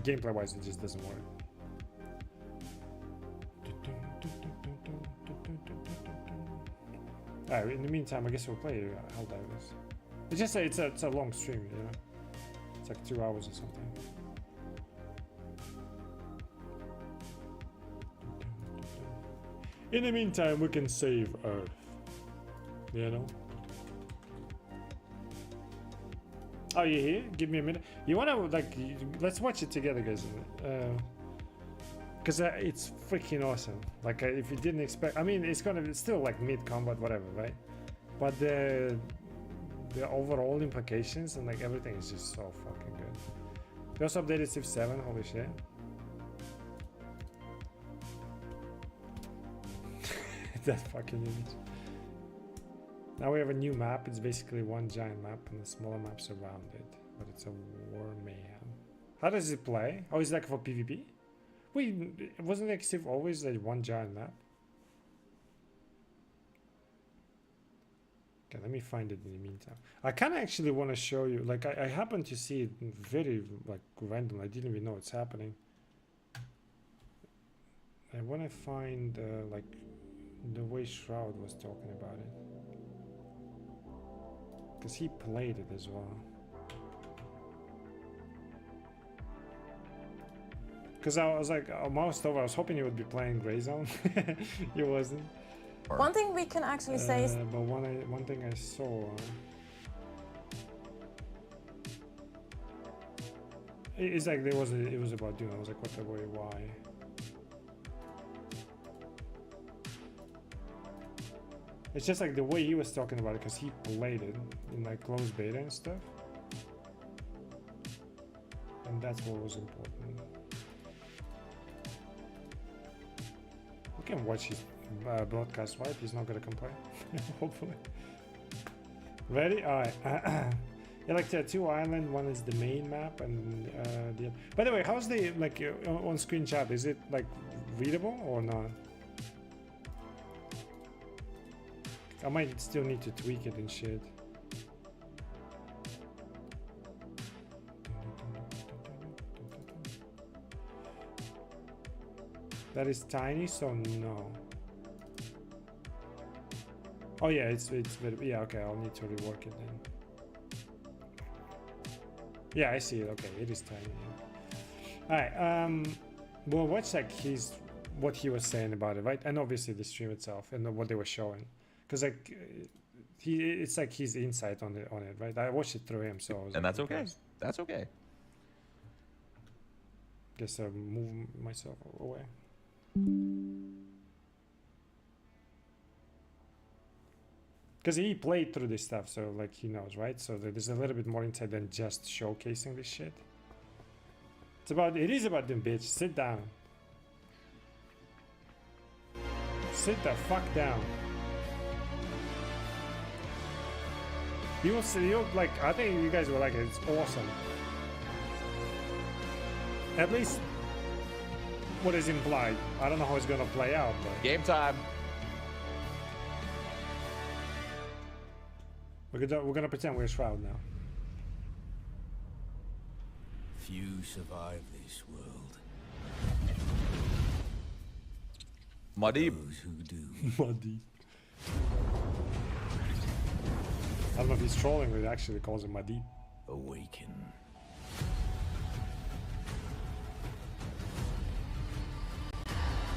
gameplay wise it just doesn't work. Alright, in the meantime I guess we'll play Helldivers. It's just it's a long stream, you know. It's like 2 hours or something. In the meantime, we can save Earth. You know? Oh, you here? Give me a minute. You wanna, like, let's watch it together, guys. Because it's freaking awesome. Like, if you didn't expect... I mean, it's still, like, mid-combat, whatever, right? But the overall implications and, like, everything is just so fucking good. They also updated Civ 7, holy shit. That fucking image. Now we have a new map. It's basically one giant map and the smaller maps around it. But it's a war mayhem. How does it play? Oh, it's like for PvP? Wait, wasn't Exif always like one giant map? Okay, let me find it in the meantime. I kind of actually want to show you, like I happened to see it very like random. I didn't even know it's happening. I want to find like the way Shroud was talking about it. Because he played it as well. Because I was like, mouse over, I was hoping he would be playing Grey Zone. He wasn't. One thing we can actually say is But one thing I saw. It's like it was about Dune. I was like, what the way, why? It's just like the way he was talking about it, because he played it in like closed beta and stuff. And that's what was important. We can watch his broadcast, right? He's not gonna complain. Hopefully. Ready? Alright. Yeah, like the 2 island, one is the main map and the... By the way, how's the like on screen chat? Is it like readable or not? I might still need to tweak it and shit. That is tiny, so no. Oh yeah, it's very, yeah, okay, I'll need to rework it then. Yeah, I see it. Okay, it is tiny. Yeah. Alright, we'll watch like what he was saying about it, right? And obviously the stream itself and what they were showing. Because like it's like his insight on it, right? I watched it through him, so I was And like, that's okay. impressed. That's okay. Guess I'll move myself away. Because he played through this stuff, so like he knows, right? So there's a little bit more insight than just showcasing this shit. It is about them, bitch. Sit down. Sit the fuck down. You will see, like, I think you guys will like it. It's awesome. At least what is implied. I don't know how it's gonna play out, but Game time. we're gonna pretend we're Shroud now. Few survive this world. Muddy. Those who do Muddy. I don't know if he's trolling, but it actually calls him Muddy. awaken.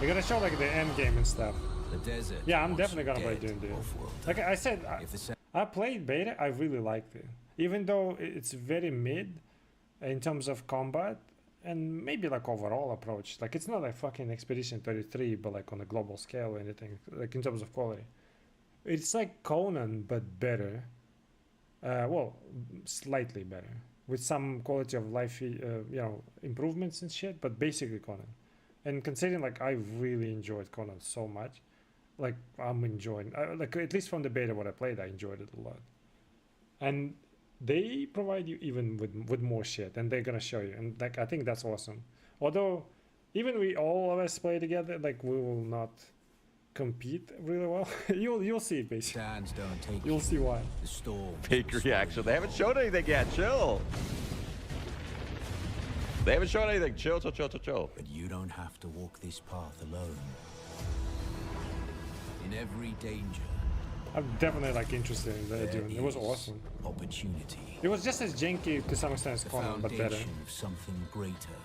We're gonna show like the end game and stuff. The desert. Yeah, I'm wants definitely you gonna play dead, Dune. Off-world. Like I said, If the sa- I played beta. I really liked it, even though it's very mid in terms of combat and maybe like overall approach. Like it's not like fucking Expedition 33, but like on a global scale or anything. Like in terms of quality, it's like Conan but better. Well, slightly better with some quality of life, improvements and shit. But basically Conan. And considering like I really enjoyed Conan so much, like I'm enjoying like at least from the beta what I played, I enjoyed it a lot. And they provide you even with more shit, and they're gonna show you, and like I think that's awesome. Although even we all of us play together, like we will not compete really well. you'll see it basically. Sands don't take You'll see why. the storm. Fake reaction. They haven't showed anything yet. Chill. They haven't shown anything. Chill, chill, chill, chill, chill. But you don't have to walk this path alone. In every danger, I'm definitely like interested in the Dune. It was is awesome. opportunity. It was just as janky to some extent as The Conan, but better. foundation of something greater.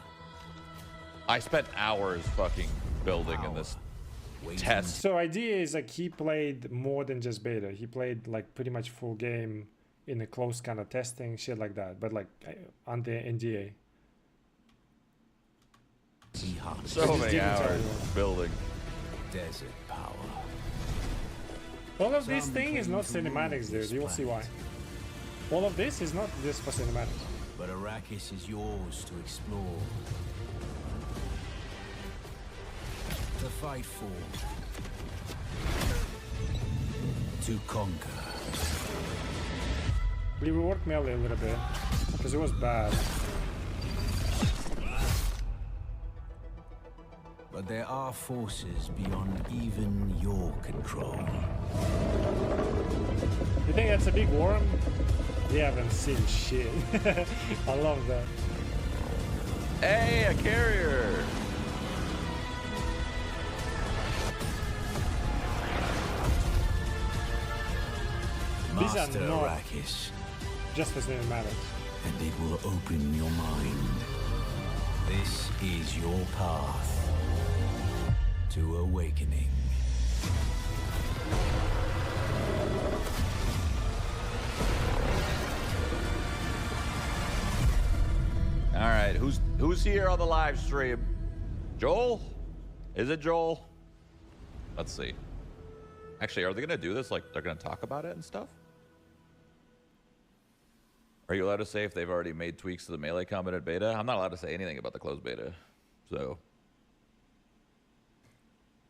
I spent hours fucking building in this Waiting test. So idea is like he played more than just beta. He played like pretty much full game in a close kind of testing, shit like that. But like under NDA. He harnessed So many didn't tell hours you. building. desert power. All of this Some thing is claim not to rule cinematics, dude. this You will see why. planet. All of this is not just for cinematics. But Arrakis is yours to explore. To fight for. To conquer. We reworked melee a little bit because it was bad. there are forces beyond even your control. You think that's a big worm? We haven't seen shit. I love that. Hey, a carrier! These are Master not Arrakis, just as cinematics. and it will open your mind. This is your path to awakening. All right, who's here on the live stream? Joel? Is it Joel? Let's see. Actually, are they gonna do this? Like, they're gonna talk about it and stuff? Are you allowed to say if they've already made tweaks to the Melee Combat beta? I'm not allowed to say anything about the closed beta, so.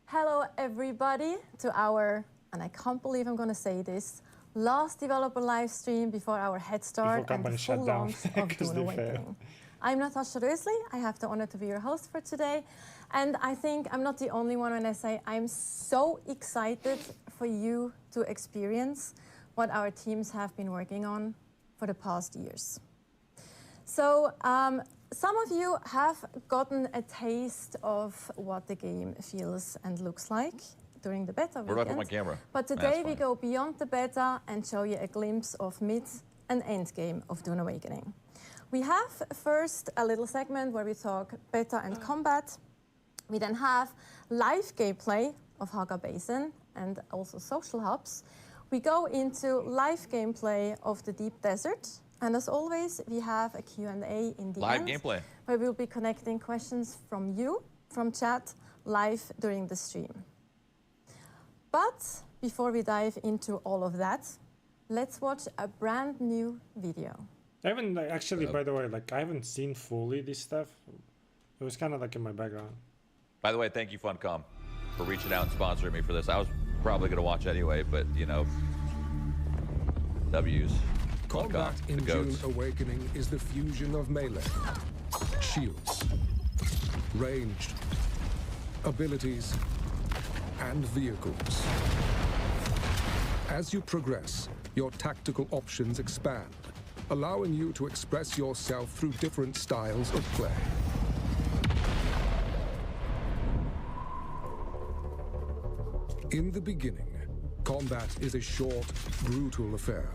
Hello everybody to our, and I can't believe I'm gonna say this, last developer live stream before our head start and the full launch of Dune Awakening. I'm Natasha Rösli. I have the honor to be your host for today. And I think I'm not the only one when I say I'm so excited for you to experience what our teams have been working on for the past years. So some of you have gotten a taste of what the game feels and looks like during the beta Where do I put weekend. my camera? But today we go beyond the beta and show you a glimpse of mid and end game of Dune Awakening. We have first a little segment where we talk beta and combat. We then have live gameplay of Haga Basin and also social hubs. We go into live gameplay of the Deep Desert. And as always, we have a Q&A in the Live end, gameplay. where we'll be connecting questions from you, from chat, live during the stream. But before we dive into all of that, let's watch a brand new video. I haven't actually, by the way, like I haven't seen fully this stuff. It was kind of like in my background. By the way, thank you, Funcom, for reaching out and sponsoring me for this. I was probably gonna watch anyway, but you know, W's. Combat Funcom, in the Dune goats. Awakening is the fusion of melee, shields, ranged, abilities, and vehicles. As you progress, your tactical options expand, allowing you to express yourself through different styles of play. In the beginning, combat is a short, brutal affair.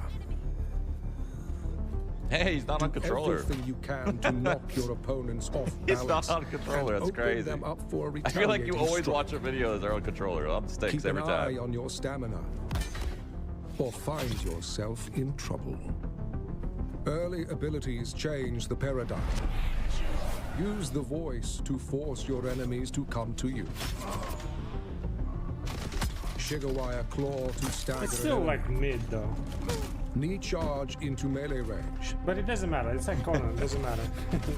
Hey, he's not on controller. Everything you can to knock your opponents off He's balance. not on controller. and That's open crazy. them up for a I feel like you retaliating always strike. watch a video that they're on controller. On sticks Keep every an eye time. on your stamina, or find yourself in trouble. Early abilities change the paradigm. Use the voice to force your enemies to come to you. Shigawire claw to stagger. It's still an like enemy. mid though. Knee charge into melee range. But it doesn't matter. It's like Conan. It doesn't matter.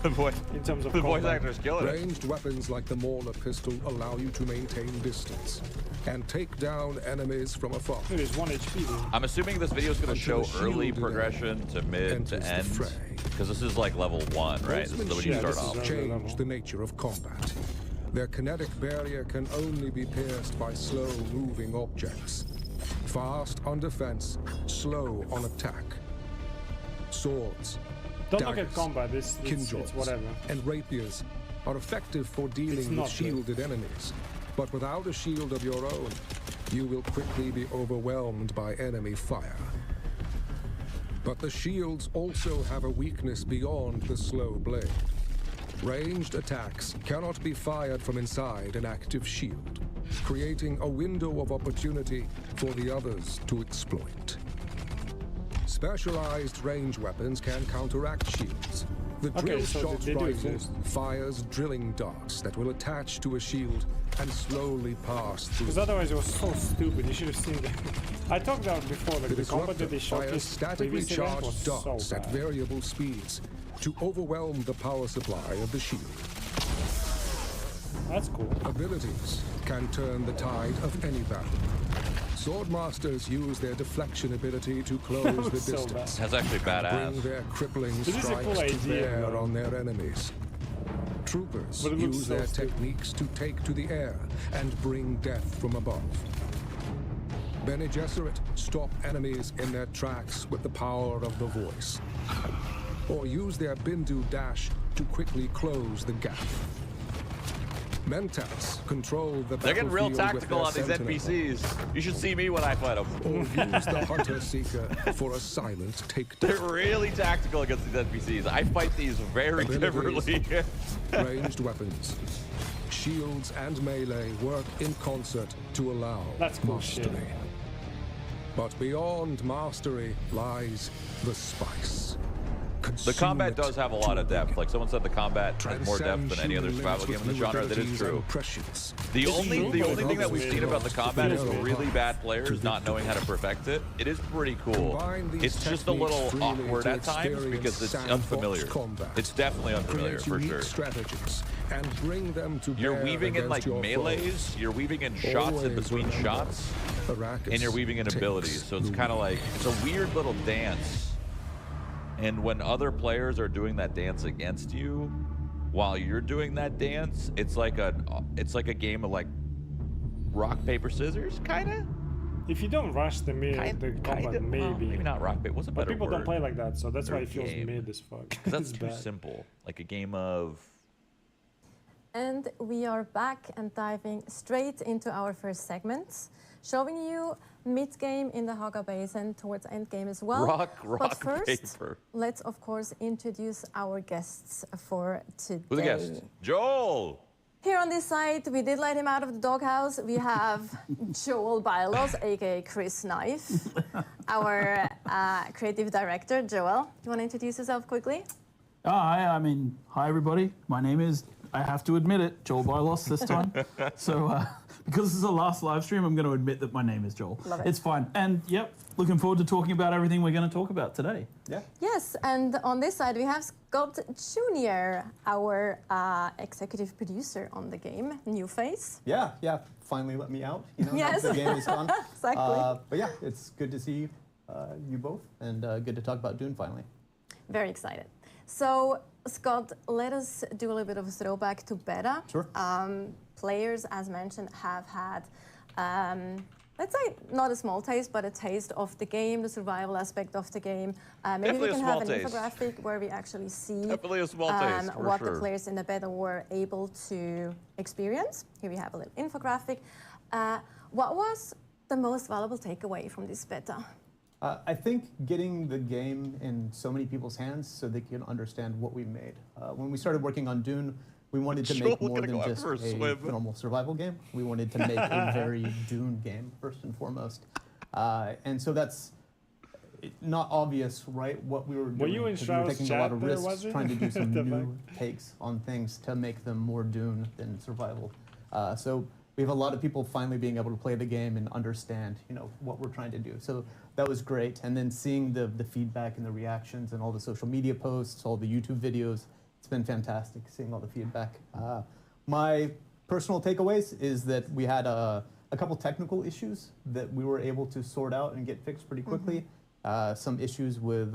The voice, in terms of the voice combat. actor's killing it. Ranged weapons like the Mauler pistol allow you to maintain distance and take down enemies from afar. Dude, it's 1 HP, dude. I'm assuming this video is going to Until show a early shielded progression to mid enters to the end. fray. Because this is like level 1, right? This is when you Yeah, start this is off. early Change level. the nature of combat. Their kinetic barrier can only be pierced by slow-moving objects. Fast on defense, slow on attack. Swords, Don't look at daggers, combat. It's Killjoys, whatever. and rapiers are effective for It's dealing not with good. shielded enemies. But without a shield of your own, you will quickly be overwhelmed by enemy fire. But the shields also have a weakness beyond the slow blade. Ranged attacks cannot be fired from inside an active shield, creating a window of opportunity for the others to exploit. Specialized range weapons can counteract shields. The Okay, drill so shot they do rifle exist. fires drilling darts that will attach to a shield and slowly pass through. Because otherwise it was so stupid. You should have seen that. I talked about it before. Like The the combat that disruptor they showed fires this statically previous event was charged darts so at bad. variable speeds to overwhelm the power supply of the shield. That's cool. Abilities can turn the tide of any battle. Swordmasters use their deflection ability to close the So distance. That's actually Bring badass. their crippling This is a strikes cool to idea, bear though. on their enemies. Troopers But it looks use so their stupid. techniques to take to the air and bring death from above. Bene Gesserit stop enemies in their tracks with the power of the voice, or use their Bindu dash to quickly close the gap. Mentats control the They're getting real battlefield with tactical their on these sentinel, NPCs. You should see me when I fight them. or use the Hunter Seeker for a silent takedown. They're really tactical against these NPCs. I fight these very Abilities. differently. Ranged weapons, shields, and melee work in concert to allow That's cool shit. mastery. But beyond mastery lies the spice. The Consume combat it does have a lot to of depth. Like someone said, the combat has more transcend depth than any other human survival game limits in the with genre. That is liberties true. and prescience. The only thing that we've seen about the combat is Feel really path bad players to not knowing how to perfect it. It is pretty cool. Combine these It's just a little techniques freely awkward to at times experience because it's sandbox unfamiliar. combat. It's definitely unfamiliar Create for unique sure. strategies and bring them to You're bear weaving in like against your melees, foes. you're weaving in shots in Always between remember, shots, Arrakis and you're weaving in takes abilities. So it's the kind of lead. like, it's a weird little dance. And when other players are doing that dance against you, while you're doing that dance, it's like a game of like rock, paper, scissors, kind of? If you don't rush the combat, maybe. Well, maybe not rock, paper. What's a But better people word? don't play like that, so that's why Or it feels game. mid as fuck. 'Cause that's It's too bad. simple. Like a game of... And we are back and diving straight into our first segment, showing you mid-game in the Haga Basin towards end-game as well. Rock, But first, paper. let's of course introduce our guests for today. Who's the guest? Joel! Here on this side, we did let him out of the doghouse. We have Joel Bylos, aka Chris Knife, our creative director. Joel, do you want to introduce yourself quickly? Hi everybody. My name is, I have to admit it, Joel Bylos this time. So, because this is the last live stream, I'm going to admit that my name is Joel. Love it. It's fine. And yep, looking forward to talking about everything we're going to talk about today. Yeah. Yes, and on this side we have Scott Jr., our executive producer on the game, new face. Yeah. Finally let me out. You know, Yes. the game is gone. Exactly. But yeah, it's good to see you both, and good to talk about Dune finally. Very excited. So, Scott, let us do a little bit of a throwback to beta. Sure. Players, as mentioned, have had, let's say, not a small taste, but a taste of the game, the survival aspect of the game. Maybe we Definitely a can have small an taste. infographic where we actually see Definitely a small taste, for what sure. the players in the beta were able to experience. Here we have a little infographic. What was the most valuable takeaway from this beta? I think getting the game in so many people's hands so they can understand what we made. When we started working on Dune, we wanted to make Joel more gonna than go out just for a a swim. normal survival game. We wanted to make a very Dune game, first and foremost. And so that's not obvious, right, what we were doing. Were you in 'cause we were Strauss' taking a lot of chat there, risks was it? trying to do some The new takes on things to make them more Dune than survival. So we have a lot of people finally being able to play the game and understand, what we're trying to do. So that was great. And then seeing the feedback and the reactions and all the social media posts, all the YouTube videos, it's been fantastic seeing all the feedback. My personal takeaways is that we had a couple technical issues that we were able to sort out and get fixed pretty quickly. Some issues with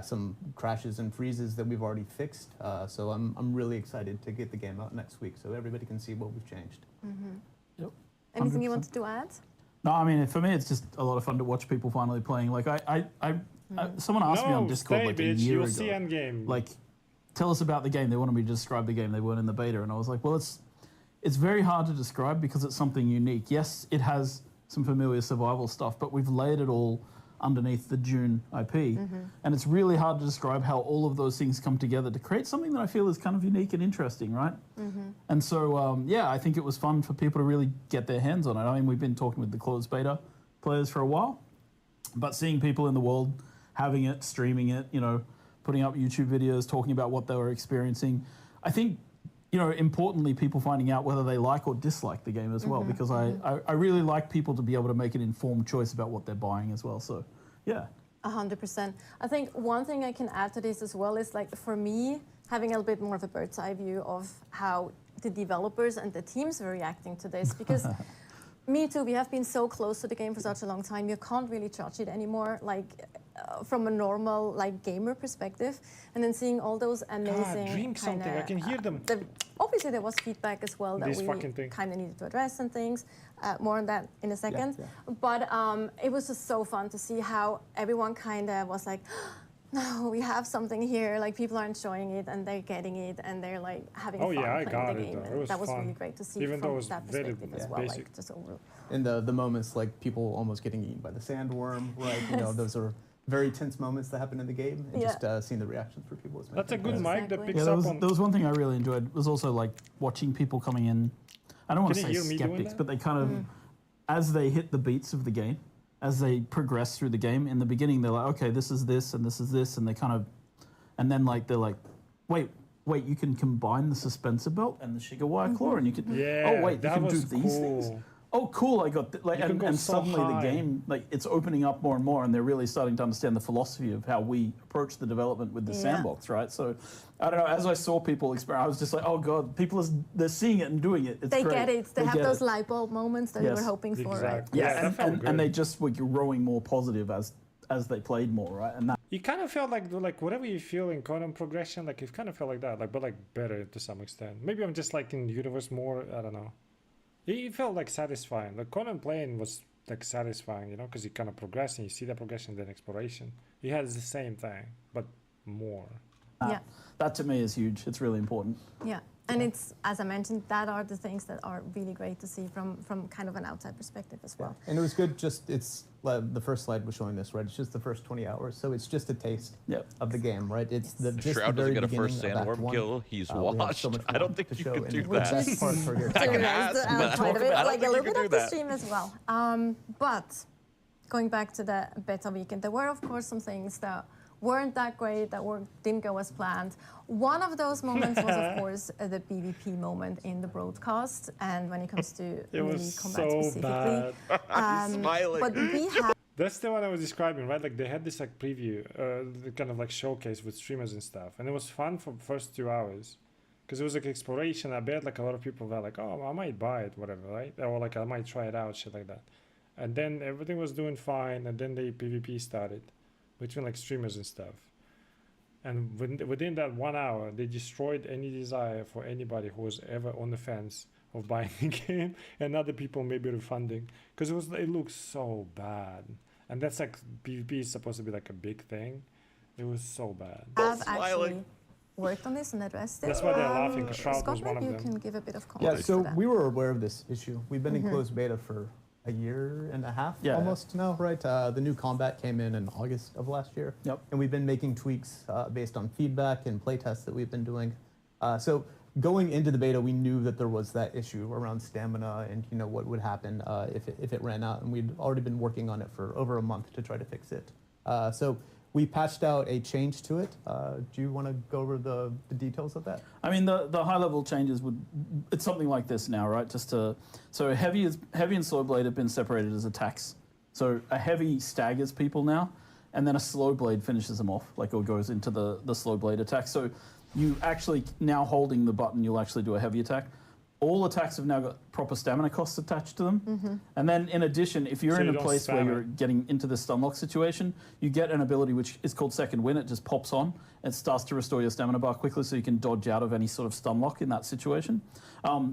some crashes and freezes that we've already fixed. So I'm really excited to get the game out next week so everybody can see what we've changed. Yep. Anything you 100%. wanted to add? No, I mean, for me, it's just a lot of fun to watch people finally playing. Like, someone asked me on Discord stay, like a bitch, year you'll ago. see endgame. Like, tell us about the game. They wanted me to describe the game. They weren't in the beta, and I was like, well, it's very hard to describe because it's something unique. Yes, it has some familiar survival stuff, but we've layered it all underneath the Dune IP, and it's really hard to describe how all of those things come together to create something that I feel is kind of unique and interesting, right? And so, I think it was fun for people to really get their hands on it. I mean, we've been talking with the closed beta players for a while, but seeing people in the world having it, streaming it, putting up YouTube videos, talking about what they were experiencing, I think, importantly, people finding out whether they like or dislike the game as well, because I really like people to be able to make an informed choice about what they're buying as well. So, yeah. 100%. I think one thing I can add to this as well is, like, for me, having a little bit more of a bird's eye view of how the developers and the teams were reacting to this, because me too, we have been so close to the game for such a long time, you can't really judge it anymore. Like, from a normal like gamer perspective, and then seeing all those amazing drink something. I can hear them. Obviously, there was feedback as well that This we fucking thing. kind of needed to address and things. More on that in a second. Yeah. But it was just so fun to see how everyone kind of was like, no, we have something here. Like people are enjoying it and they're getting it and they're like having fun I playing got the it. game. Though. And It was that was fun. really great to see Even though it from was that very perspective as well. basic. Like just overall. And the moments like people almost getting eaten by the sandworm, right? You know, those are very tense moments that happen in the game, and just seeing the reactions for people. That's a good mic that picks there up was, on. there was one thing I really enjoyed was also like watching people coming in. I don't want to Can say you hear me doing skeptics, that? but they kind of, as they hit the beats of the game, as they progress through the game, in the beginning they're like, okay, this is this and this is this, and they kind of, and then like they're like, wait, you can combine the suspensor belt and the Shiga-wire claw, and you can, oh wait, you that can do was these cool. things. Oh, cool! I got like, You can go and so suddenly high. the game like it's opening up more and more, and they're really starting to understand the philosophy of how we approach the development with the sandbox, right? So, I don't know. As I saw people experiment, I was just like, oh god, people they're seeing it and doing it. It's They great. get it. They have get those it. light bulb moments that you were hoping for, right? Exactly. Yeah, that felt and they good. just were growing more positive as they played more, right? And that You kind of felt like whatever you feel in Conan progression, like it kind of felt like that, like but like better to some extent. Maybe I'm just like in the universe more. I don't know. It felt like satisfying. Like Conan playing was like satisfying, you know, because you kind of progress and you see the progression, then exploration. It has the same thing, but more. Yeah. that to me is huge. It's really important. Yeah. And it's, as I mentioned, that are the things that are really great to see from kind of an outside perspective as well. And it was good. Just it's the first slide was showing this, right? It's just the first 20 hours, so it's just a taste of the game, right? It's the just Shroud the very doesn't get a beginning first of Act sandworm 1. kill. He's We have washed. so much I don't more think to you show could in do the that. best part for your I can ask, the but I outside of it, don't like a think you little could bit do of the that. stream as well. But going back to the beta weekend, there were of course some things that weren't that great, that didn't go as planned. One of those moments was, of course, the PvP moment in the broadcast, and when it comes to melee combat specifically. Smiling. But we have. That's the one I was describing, right? Like they had this like preview, the kind of like showcase with streamers and stuff, and it was fun for the first 2 hours, because it was like exploration. I bet like a lot of people were like, oh, I might buy it, whatever, right? Or like I might try it out, shit like that. And then everything was doing fine, and then the PvP started between like streamers and stuff. And within that 1 hour, they destroyed any desire for anybody who was ever on the fence of buying the game, and other people maybe refunding, because it looks so bad. And that's like PvP is supposed to be like a big thing. It was so bad. Have actually worked on this and addressed it. That's why they're laughing, 'cause Shroud Scott, was one maybe of you them. can give a bit of Yeah, context so to that. we were aware of this issue. We've been in closed beta for a year and a half almost now, right? The new combat came in August of last year. Yep. And we've been making tweaks based on feedback and playtests that we've been doing. So going into the beta, we knew that there was that issue around stamina and what would happen if it ran out. And we'd already been working on it for over a month to try to fix it. So we patched out a change to it. Do you want to go over the details of that? I mean, the high-level changes it's something like this now, right? So heavy and slow blade have been separated as attacks. So a heavy staggers people now, and then a slow blade finishes them off, like it goes into the slow blade attack. So you actually, now holding the button, you'll actually do a heavy attack. All attacks have now got proper stamina costs attached to them. And then in addition, if you're So in you a don't place where spam you're it. getting into the stun lock situation, you get an ability which is called Second Wind. It just pops on and starts to restore your stamina bar quickly so you can dodge out of any sort of stun lock in that situation.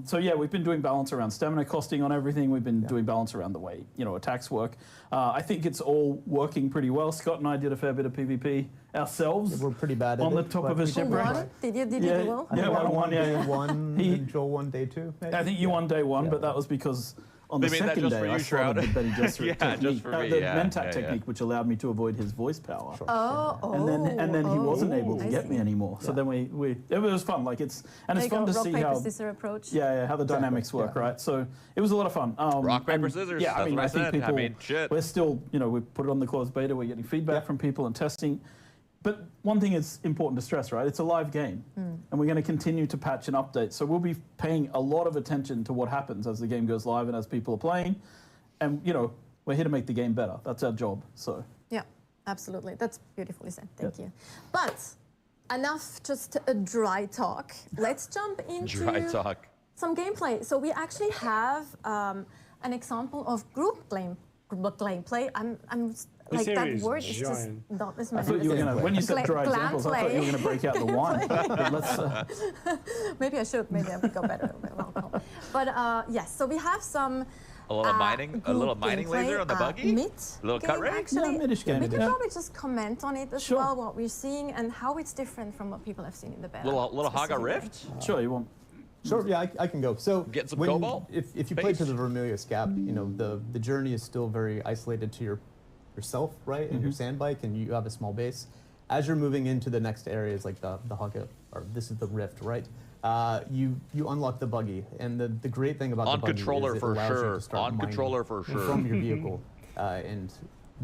So yeah, we've been doing balance around stamina costing on everything. We've been doing balance around the way attacks work. I think it's all working pretty well. Scott and I did a fair bit of PvP ourselves. We're pretty bad at on it. the top but of a we ship. Who won? Did you do well? Yeah, I won. Day Yeah. one, and Joel won day two. Maybe? I think you won day one, but that was because on They the made that second just for day you, I Shroud. slotted the Benny Gesserit Yeah, technique, just for me, the yeah, Mentat yeah. technique, which allowed me to avoid his voice power. And then he wasn't able to I get see. me anymore. So then it was fun. Like it's There you fun go, to rock, see paper, how scissors approach. how the dynamics work, right? So it was a lot of fun. Rock, paper, and, scissors. Yeah, I That's mean, what I think said. people. I mean, shit. We're still, we put it on the closed beta. We're getting feedback from people and testing. But one thing is important to stress, right? It's a live game, and we're going to continue to patch and update. So we'll be paying a lot of attention to what happens as the game goes live and as people are playing. And we're here to make the game better. That's our job. So Yeah, absolutely. That's beautifully said. Thank you. But enough just a dry talk. Let's jump into Dry talk. some gameplay. So we actually have an example of group gameplay. like that area is word is just giant. not as I thought you were gonna, when you said dry examples, I thought you were going to break out the wine. But let's, maybe I should. Maybe I would go better. But yes, so we have some. A little mining laser on the buggy? Mid A little cut game, rate? actually. Yeah, mid-ish game, We can yeah. probably just comment on it as Sure. well, what we're seeing and how it's different from what people have seen in the beta. Little Haga specifically. Rift? Sure, you want. Sure, yeah, I can go. So Get some when- cobalt? If you play to the Vermilius Gap, you know the journey is still very isolated to yourself, right, and your sand bike, and you have a small base. As you're moving into the next areas, like the Haga, or this is the Rift, right? You unlock the buggy, and the great thing about On the buggy controller is it for allows you sure. to start On mining controller for sure. from your vehicle, and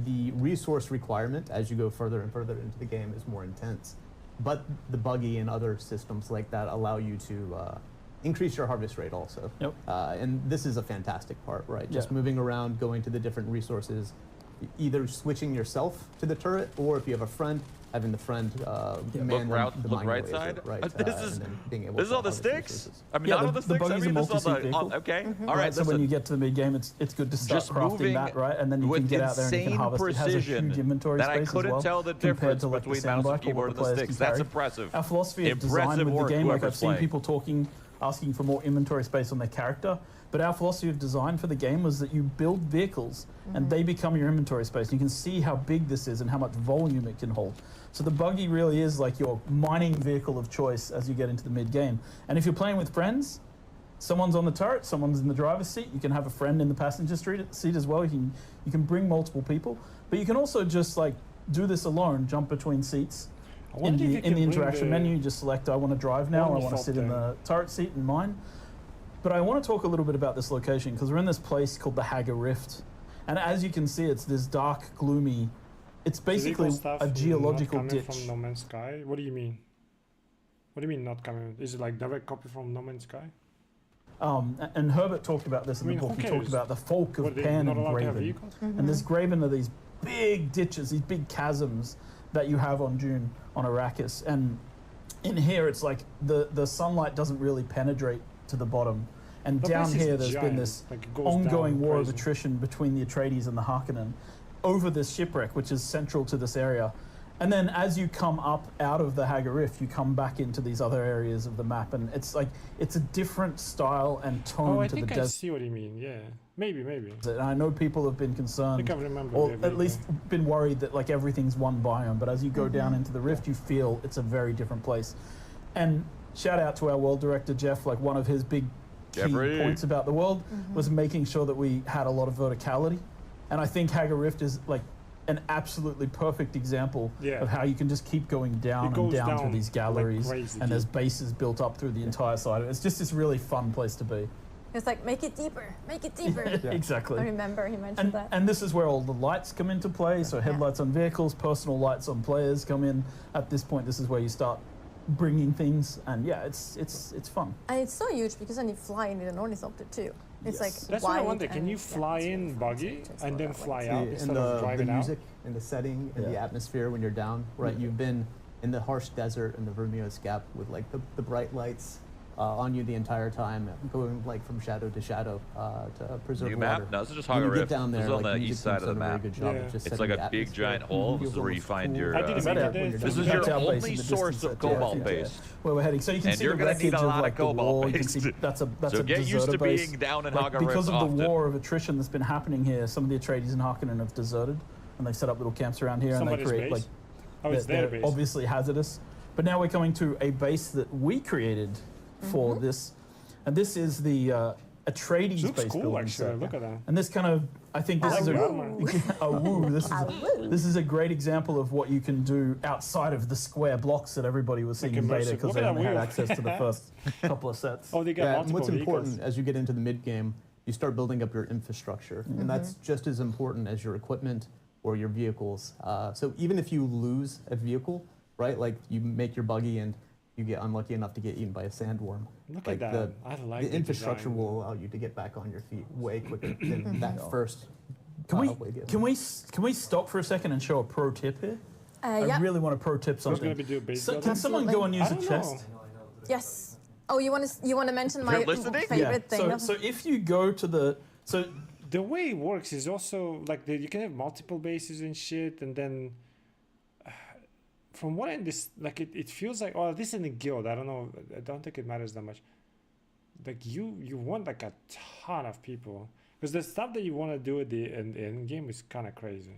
the resource requirement as you go further and further into the game is more intense. But the buggy and other systems like that allow you to increase your harvest rate also. Yep. And this is a fantastic part, right? Just Yeah. moving around, going to the different resources, either switching yourself to the turret, or if you have a friend, having the friend man the Look mining right laser, side. right? This is and then being able this is to all the harvest sticks. resources. I mean, Yeah, not all the the sticks. I buggy's a mean, this is all multi-seat the. vehicle. Okay. Mm-hmm. All right. So when you listen. get to the mid game, it's good to start Just crafting moving that, right? And then you can with get out there and you can insane harvest. It has a precision huge inventory that I space couldn't as well, tell the compared difference to like between the mouse and sandbike or what keyboard the and the players sticks. can That's carry. impressive. Our philosophy of design Impressive with the work, game, like I've whoever's seen playing. people asking for more inventory space on their character, but our philosophy of design for the game was that you build vehicles and they become your inventory space. You can see how big this is and how much volume it can hold. So the buggy really is like your mining vehicle of choice as you get into the mid game. And if you're playing with friends, someone's on the turret, someone's in the driver's seat. You can have a friend in the passenger seat as well. You can bring multiple people, but you can also just like do this alone, jump between seats. In the interaction menu, you just select I want to drive now, or I want to sit in the turret seat and mine. But I want to talk a little bit about this location because we're in this place called the Haga Rift. And as you can see, it's this dark, gloomy, it's basically a geological not ditch. From No Man's Sky? What do you mean? What do you mean not coming? Is it like direct copy from No Man's Sky? And Herbert talked about this in the book. He talked about the folk of Pan and Graven. And this Graven are these big ditches, these big chasms that you have on Dune, on Arrakis. And in here, it's like the sunlight doesn't really penetrate to the bottom. And The down place is here, there's been giant. this Like, it goes ongoing down war of crazy. attrition between the Atreides and the Harkonnen over this shipwreck, which is central to this area. And then as you come up out of the Haga Rift, you come back into these other areas of the map. And it's like, it's a different style and tone Oh, I to the think I desert. see what you mean. Yeah, maybe. And I know people have been concerned, I think I remember or the at least been worried that like everything's one biome. But as you go down into the Rift, you feel it's a very different place. And shout out to our world director Jeff. Like one of his big key Jeffrey. points about the world was making sure that we had a lot of verticality. And I think Haga Rift is like an absolutely perfect example of how you can just keep going down and goes down through down these galleries, like crazy and there's bases built up through the entire side. It's just this really fun place to be. It's like, make it deeper, make it deeper. Exactly. I remember he mentioned that. And this is where all the lights come into play. So headlights on vehicles, personal lights on players come in. At this point, this is where you start bringing things, and yeah, it's fun. And it's so huge because then you fly in the north of it too. It's like That's what I wonder. Can you fly in buggy and then fly out instead of driving the out? music and the setting and the atmosphere when you're down, right? You've been in the harsh desert and the Vermilius Gap with like the bright lights on you the entire time, going like from shadow to shadow to preserve New water. map? No, this is just When Haga you get Rift. down This there, is on like, the music east side team's of the done a very map. good job of just It's setting like the a big atmosphere. giant hole. This is where you Feels find almost your. I didn't Is that mean out? it. This is That's your our base only in the source distance of there. cobalt based. Where we're heading. So you can And see you're the gonna wreckage need a of lot of like the cobalt war. You can based. see that's a So get used deserter to base. being down in Like, Haga because Rift of the often. war of attrition that's been happening here. Some of the Atreides and Harkonnen have deserted, and they've set up little camps around here, Somebody's and they create base? like Oh, it's their they're base. obviously hazardous. But now we're coming to a base that we created for this, and this is the Atreides Looks base cool, building actually. set. Look at that. And this kind of, I think this I is like a, that a woo. This is a great example of what you can do outside of the square blocks that everybody was seeing in beta immersive. because Look they at that only had wheel. access to the first couple of sets. Oh, they got And multiple what's important vehicles. as you get into the mid game, you start building up your infrastructure, and that's just as important as your equipment or your vehicles. So even if you lose a vehicle, right, like you make your buggy and you get unlucky enough to get eaten by a sandworm, Look like at that. I like the the infrastructure design. will allow you to get back on your feet way quicker than that first. Can way we stop for a second and show a pro tip here? I yeah. really want to pro tip something. gonna be do a base So, building? can someone go and use I a don't chest? Yes. Oh, you want to mention my You're listening? favorite thing? So if you go to the the way it works is also like you can have multiple bases and shit, and then from what I understand, like it feels like, oh, this is in a guild. I don't know. I don't think it matters that much. Like you want like a ton of people, because the stuff that you want to do at the end game is kind of crazy.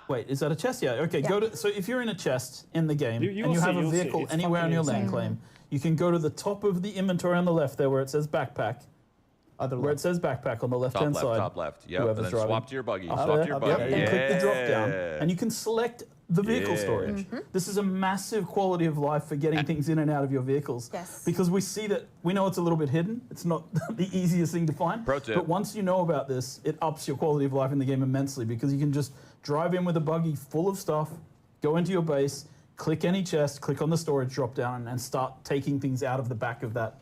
Wait, is that a chest? Yeah. Okay. Yeah. So if you're in a chest in the game and you have a you'll see. vehicle It's anywhere on fucking your land insane. claim, you can go to the top of the inventory on the left there where it says backpack. Where it says backpack on the left-hand side. Top left. Yeah. And whoever's then driving. swap to your buggy. Up Swap there, to your up there, buggy. and click the drop down, Yeah. and you can select the vehicle Yeah. storage. This is a massive quality of life for getting things in and out of your vehicles. Yes. Because we know it's a little bit hidden. It's not the easiest thing to find. Pro tip. But once you know about this, it ups your quality of life in the game immensely, because you can just drive in with a buggy full of stuff, go into your base, click any chest, click on the storage drop down, and start taking things out of the back of that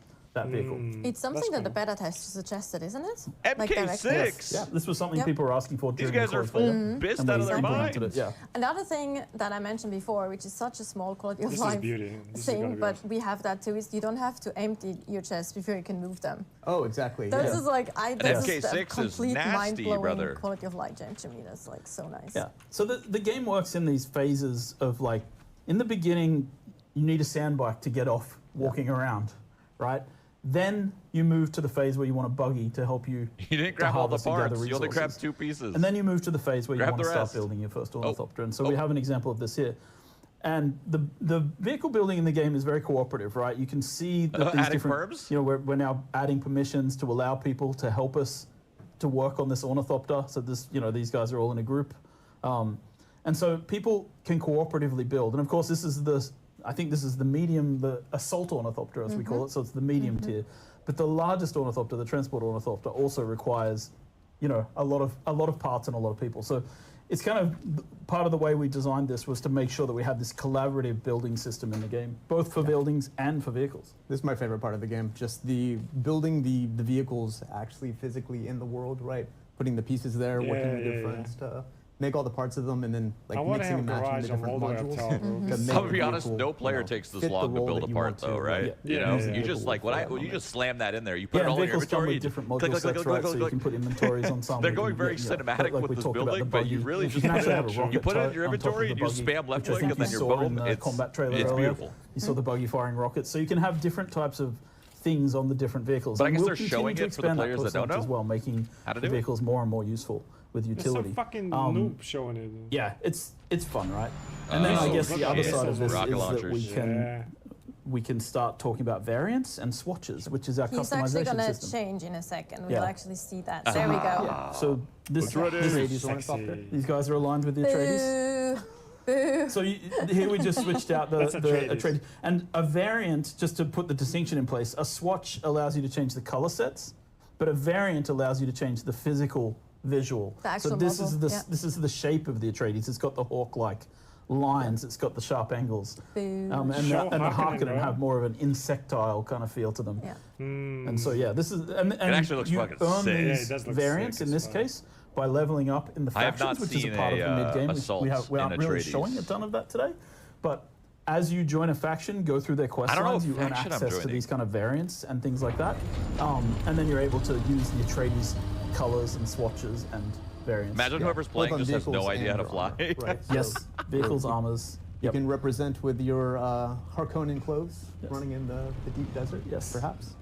vehicle. It's something that the beta test suggested, isn't it? MK6. Yeah, this was something Yep. people were asking for These during guys the are course full beta, pissed and out we of their implemented minds. it. Yeah. Another thing that I mentioned before, which is such a small quality of This is life beauty. This is gonna thing, be but awesome. we have that too, is you don't have to empty your chest before you can move them. Oh, exactly. This yeah. is like, this is MK6 a is complete nasty, mind-blowing brother. quality of life game to me. That's like so nice. Yeah. So the game works in these phases of like, in the beginning, you need a sand bike to get off walking around, right? Then you move to the phase where you want a buggy to help you. You didn't to grab all the harvest and gather parts. You only grabbed resources. 2 pieces. And then you move to the phase where you Grab want to the start rest. building your first ornithopter. And so Oh. we have an example of this here. And the vehicle building in the game is very cooperative, right? You can see that these adding different, perms? you know, we're now adding permissions to allow people to help us to work on this ornithopter. So this, you know, these guys are all in a group. And so people can cooperatively build. And of course, I think this is the medium, the assault ornithopter, as we call it. So it's the medium tier. But the largest ornithopter, the transport ornithopter, also requires, you know, a lot of parts and a lot of people. So it's kind of part of the way we designed this was to make sure that we have this collaborative building system in the game, both for buildings and for vehicles. This is my favorite part of the game, just the building the vehicles actually physically in the world, right? Putting the pieces there, working with your friends to make all the parts of them, and then like I wanna mixing and have matching the garage different on all the modules. tower roofs. to make I'll the be honest, vehicle, no player you know, takes this fit the long to role build that a you part, want to, though, right? Yeah. You know, Use the you just vehicle like for that you moment. just slam that in there. You put Yeah, it all in your vehicles come inventory. with different click, module click, click, sets, click, right? click, So you click. can put inventories on some. They're you going can- very yeah, cinematic like with we this talked about building, the but you buggy. really You just can put actually it- have a rocket you put it in your turret on top of inventory, the you buggy, spam left which I click, think and then you you're saw boom. in the It's- combat trailer it's earlier. beautiful. You saw the buggy firing rockets. So you can have different types of things on the different vehicles. But I And guess we'll they're continue showing to it for the expand players that don't concept know as well, making how to the do it. vehicles more and more useful with There's utility. some fucking Um, noob showing it. Yeah, it's fun, right? And then I Oh, guess the other shit. side of this Rocket is that launchers. we can start talking about variants and swatches, which is our He's actually customization going to system. change in a second. We'll Yeah. actually see that. There we go. Yeah. So this Sexy. these guys are aligned with the Atreides. Boo. Boo. So here we just switched out the That's Atreides. Atreides. And a variant, just to put the distinction in place, a swatch allows you to change the color sets, but a variant allows you to change the physical visual. The actual so this model, is yeah. this is the shape of the Atreides. It's got the hawk-like lines. It's got the sharp angles. Boo. And Show the Harkonnen, Harkonnen bro. have more of an insectile kind of feel to them. Yeah. And so yeah, this is and actually looks you fucking earn sick. Yeah, it these does look variants sick in as this fuck. case by leveling up in the I have factions, not which is seen a part of a, the mid game. assault We in aren't really Atreides. showing a ton of that today, but as you join a faction, go through their quest I don't know lines, what you earn faction I'm access to joining. these kind of variants and things like that, and then you're able to use the Atreides colors and swatches and variants. Imagine whoever's playing Both on just has no vehicles idea how to and fly. armor, right? Yes, So vehicles, armors. you Yep. can represent with your Harkonnen clothes running in the deep desert, Yes. perhaps.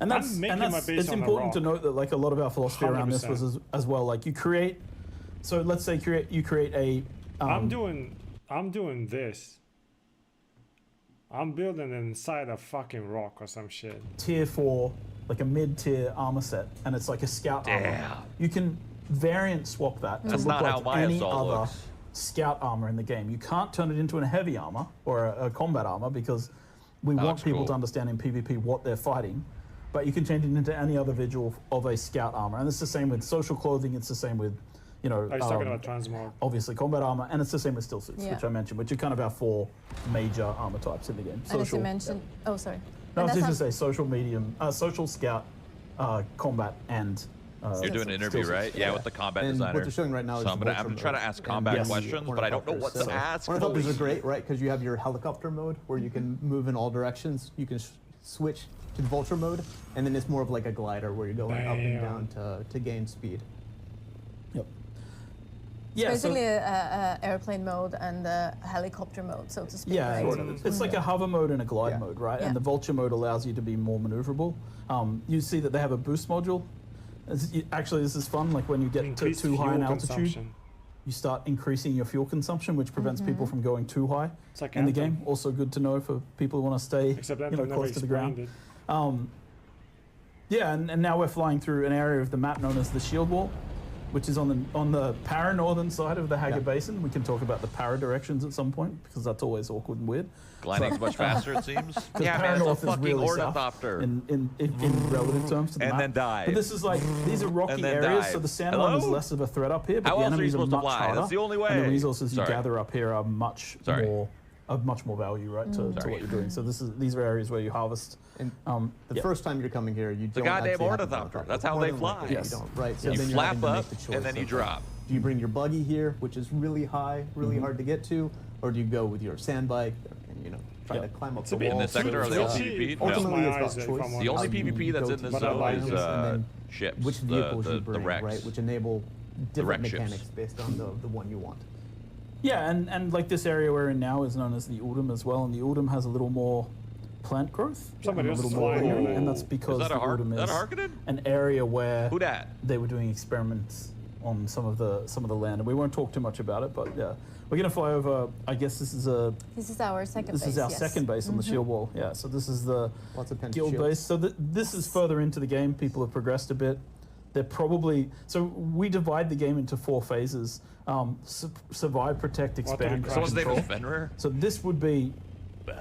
And I'm that's, making my base it's on a important to rock. note that like a lot of our philosophy around this was 100%. as well. Like you create, so let's say you create a. I'm doing this. I'm building inside a fucking rock or some shit. Tier 4, like a mid-tier armor set, and it's like a scout armor. You can variant swap that to That's look not like how my any assault other looks. scout armor in the game. You can't turn it into a heavy armor or a combat armor because we want looks people cool. to understand in PvP what they're fighting. But you can change it into any other visual of a scout armor, and it's the same with social clothing. It's the same with, you know, I was talking about transmog. obviously combat armor, and it's the same with still suits, Yeah. which I mentioned, which are kind of our 4 major armor types in the game. And as you mentioned, oh, sorry. No, I was And just that's going to say social medium, social scout, combat, and. You're doing an interview, still right? suits. Yeah, with the combat And designer. what they're showing right now is So I'm vulture trying to mode. ask And combat yes. questions, but I don't know what to So ask. ornithopters Holy are great, right? Because you have your helicopter mode where you can move in all directions. You can switch to vulture mode, and then it's more of like a glider where you're going up and Damn. down to gain speed. Yep. It's basically a airplane mode and a helicopter mode, so to speak. Yeah, right? it's like a hover mode and a glide mode, right? Yeah. And the vulture mode allows you to be more maneuverable. You see that they have a boost module. Actually, this is fun. Like when you get to too high in altitude, you start increasing your fuel consumption, which prevents people from going too high in the game. Also good to know for people who want to stay close to the ground. Yeah, and now we're flying through an area of the map known as the Shield Wall, which is on the para-northern side of the Hager Basin. We can talk about the para-directions at some point, because that's always awkward and weird. Gliding's much faster, it seems. Yeah, man, it's a fucking really ornithopter. In relative terms to the map. then dive. But this is like, these are rocky areas, so the sandworm is less of a threat up here, but How the else are you enemies are supposed to much fly? harder. That's the only way. And the resources you gather up here are much more value, right, to what you're doing. So these are areas where you harvest. And the first time you're coming here, you The don't goddamn actually have ornithopter. That's how they fly. You don't, right? So You then flap having to make up, the choice and then you of, drop. Do you bring your buggy here, which is really high, really hard to get to, or do you go with your sand bike and try to climb up the wall? In this sector, are they all PvP? Ultimately, it's about choice. The only PvP that's in this zone is ships. Which vehicles you bring, wrecks. right? Which enable different wreck ships. mechanics based on the one you want. Yeah, and like this area we're in now is known as the Uldum as well, and the Uldum has a little more plant growth. Somebody a else little is more flying greenery, over. and that's because Is that the a Uldum is Harkonnen? an area where Who dat? they were doing experiments on some of the land, and we won't talk too much about it, but yeah, we're gonna fly over. I guess this is our second base. This is our second base on the Shield Wall. Yeah, so this is the Lots of guild shields. base. So this is further into the game. People have progressed a bit. They're probably we divide the game into 4 phases: survive, protect, expand, Someone's name control. is Fenrir? So this would be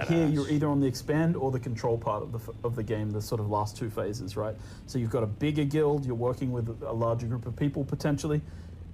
here. You're either on the expand or the control part of the game. The sort of last 2 phases, right? So you've got a bigger guild. You're working with a larger group of people potentially.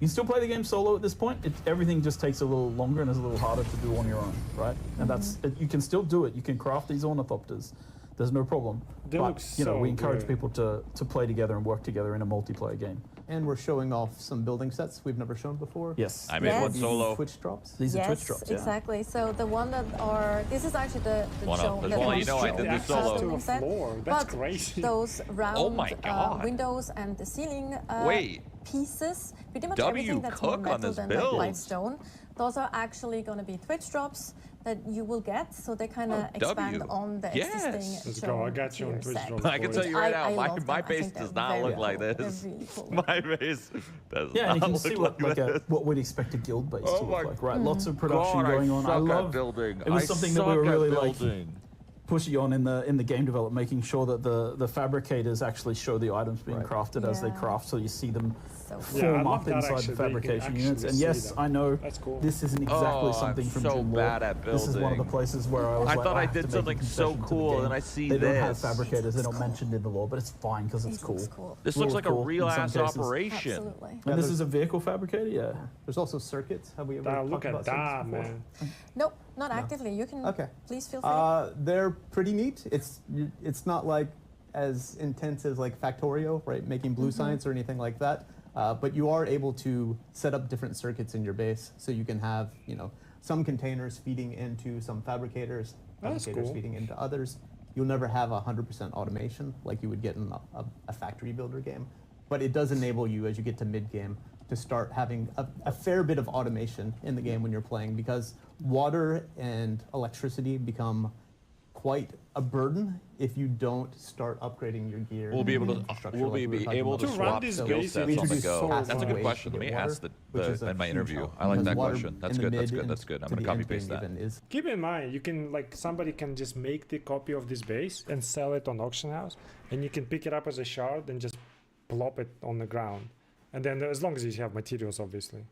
You can still play the game solo at this point. Everything just takes a little longer and is a little harder to do on your own, right? And that's you can still do it. You can craft these ornithopters. There's no problem. They look But we so encourage good. people to play together and work together in a multiplayer game. And we're showing off some building sets we've never shown before. Yes. I made one These solo. Twitch drops. These are Twitch drops. Yeah. Exactly. So the one that this is actually the One show. up. There's the one, one you know, I shown did the as solo. building set. Floor. That's But crazy. those round Oh my God. windows and the ceiling Wait. pieces, pretty much W everything that's more Cook on metal this than build. like stone, those are actually going to be Twitch drops that you will get. So they kind of expand W. on the Yes. existing. Let's go. shown I got you on tier Twitch set. drops. I can tell you right I now, love my them. I base think does they're not very look like cool. this. They're really cool. My base does Yeah, and you not can look see like what this. what we'd expect a guild base Oh to my look like, right? Lots of production God, going on. I suck at love building. It was I something that we suck were at really like building. pushy on in the game development, making sure that the fabricators actually show the items being crafted as they Yeah. craft, so you see them So Yeah, I form love up that inside actually, the that you can fabrication units. actually And yes, see them. I know That's cool. this isn't exactly Oh, something I'm from so June bad Lore. at This is one of the building. places where I was I like, thought I have to did make a something so concession to the cool, game. and I see they don't have this. fabricators. They don't mention in the lore, but it's fine because it's It cool. looks cool. This Looks looks like a cool in real some ass cases. operation. Absolutely. And this is a vehicle fabricator, yeah. There's also circuits. Have we ever talked Look about at that, circuits before? man. Nope, not actively. You can. Okay. Please feel free. They're pretty neat. It's not like as intense as like Factorio, right? Making blue science or anything like that. But you are able to set up different circuits in your base, so you can have some containers feeding into some fabricators, That's fabricators cool. feeding into others. You'll never have 100% automation like you would get in a factory builder game, but it does enable you as you get to mid game to start having a fair bit of automation in the game when you're playing, because water and electricity become quite a burden if you don't start upgrading your gear. We'll be able and to infrastructure we'll like be we were talking able to about To run swap this skill base, sets you on the introduce go. so That's a much. good question. Let me Water, ask which is a in my huge interview. help, I like because that water question. That's in the good. That's mid good. That's and good. I'm to gonna the copy end paste game that. even is Keep in mind, you can somebody can just make the copy of this base and sell it on auction house, and you can pick it up as a shard and just plop it on the ground. And then as long as you have materials, obviously.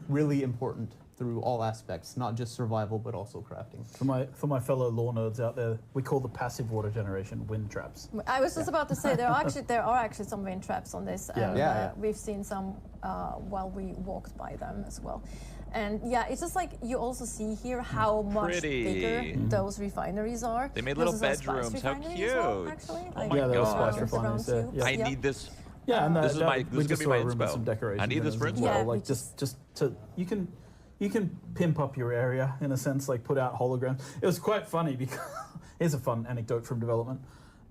really important through all aspects, not just survival, but also crafting. For my fellow lore nerds out there, we call the passive water generation wind traps. I was just about to say there are actually some wind traps on this, Yeah. and Yeah. we've seen some while we walked by them as well. And yeah, it's just like you also see here how much Pretty. bigger those refineries are. They made little Those are spice bedrooms. How refineries as well, cute. actually. Oh Like, my Yeah, there were God. spice refineries there. around Yeah. I you. need this. Yeah, and This is my- we this is just gonna be saw my a room with inspo. some decorations. I need in this it for as inspo. well. Yeah, Like we just to you can pimp up your area in a sense, like put out holograms. It was quite funny because here's a fun anecdote from development.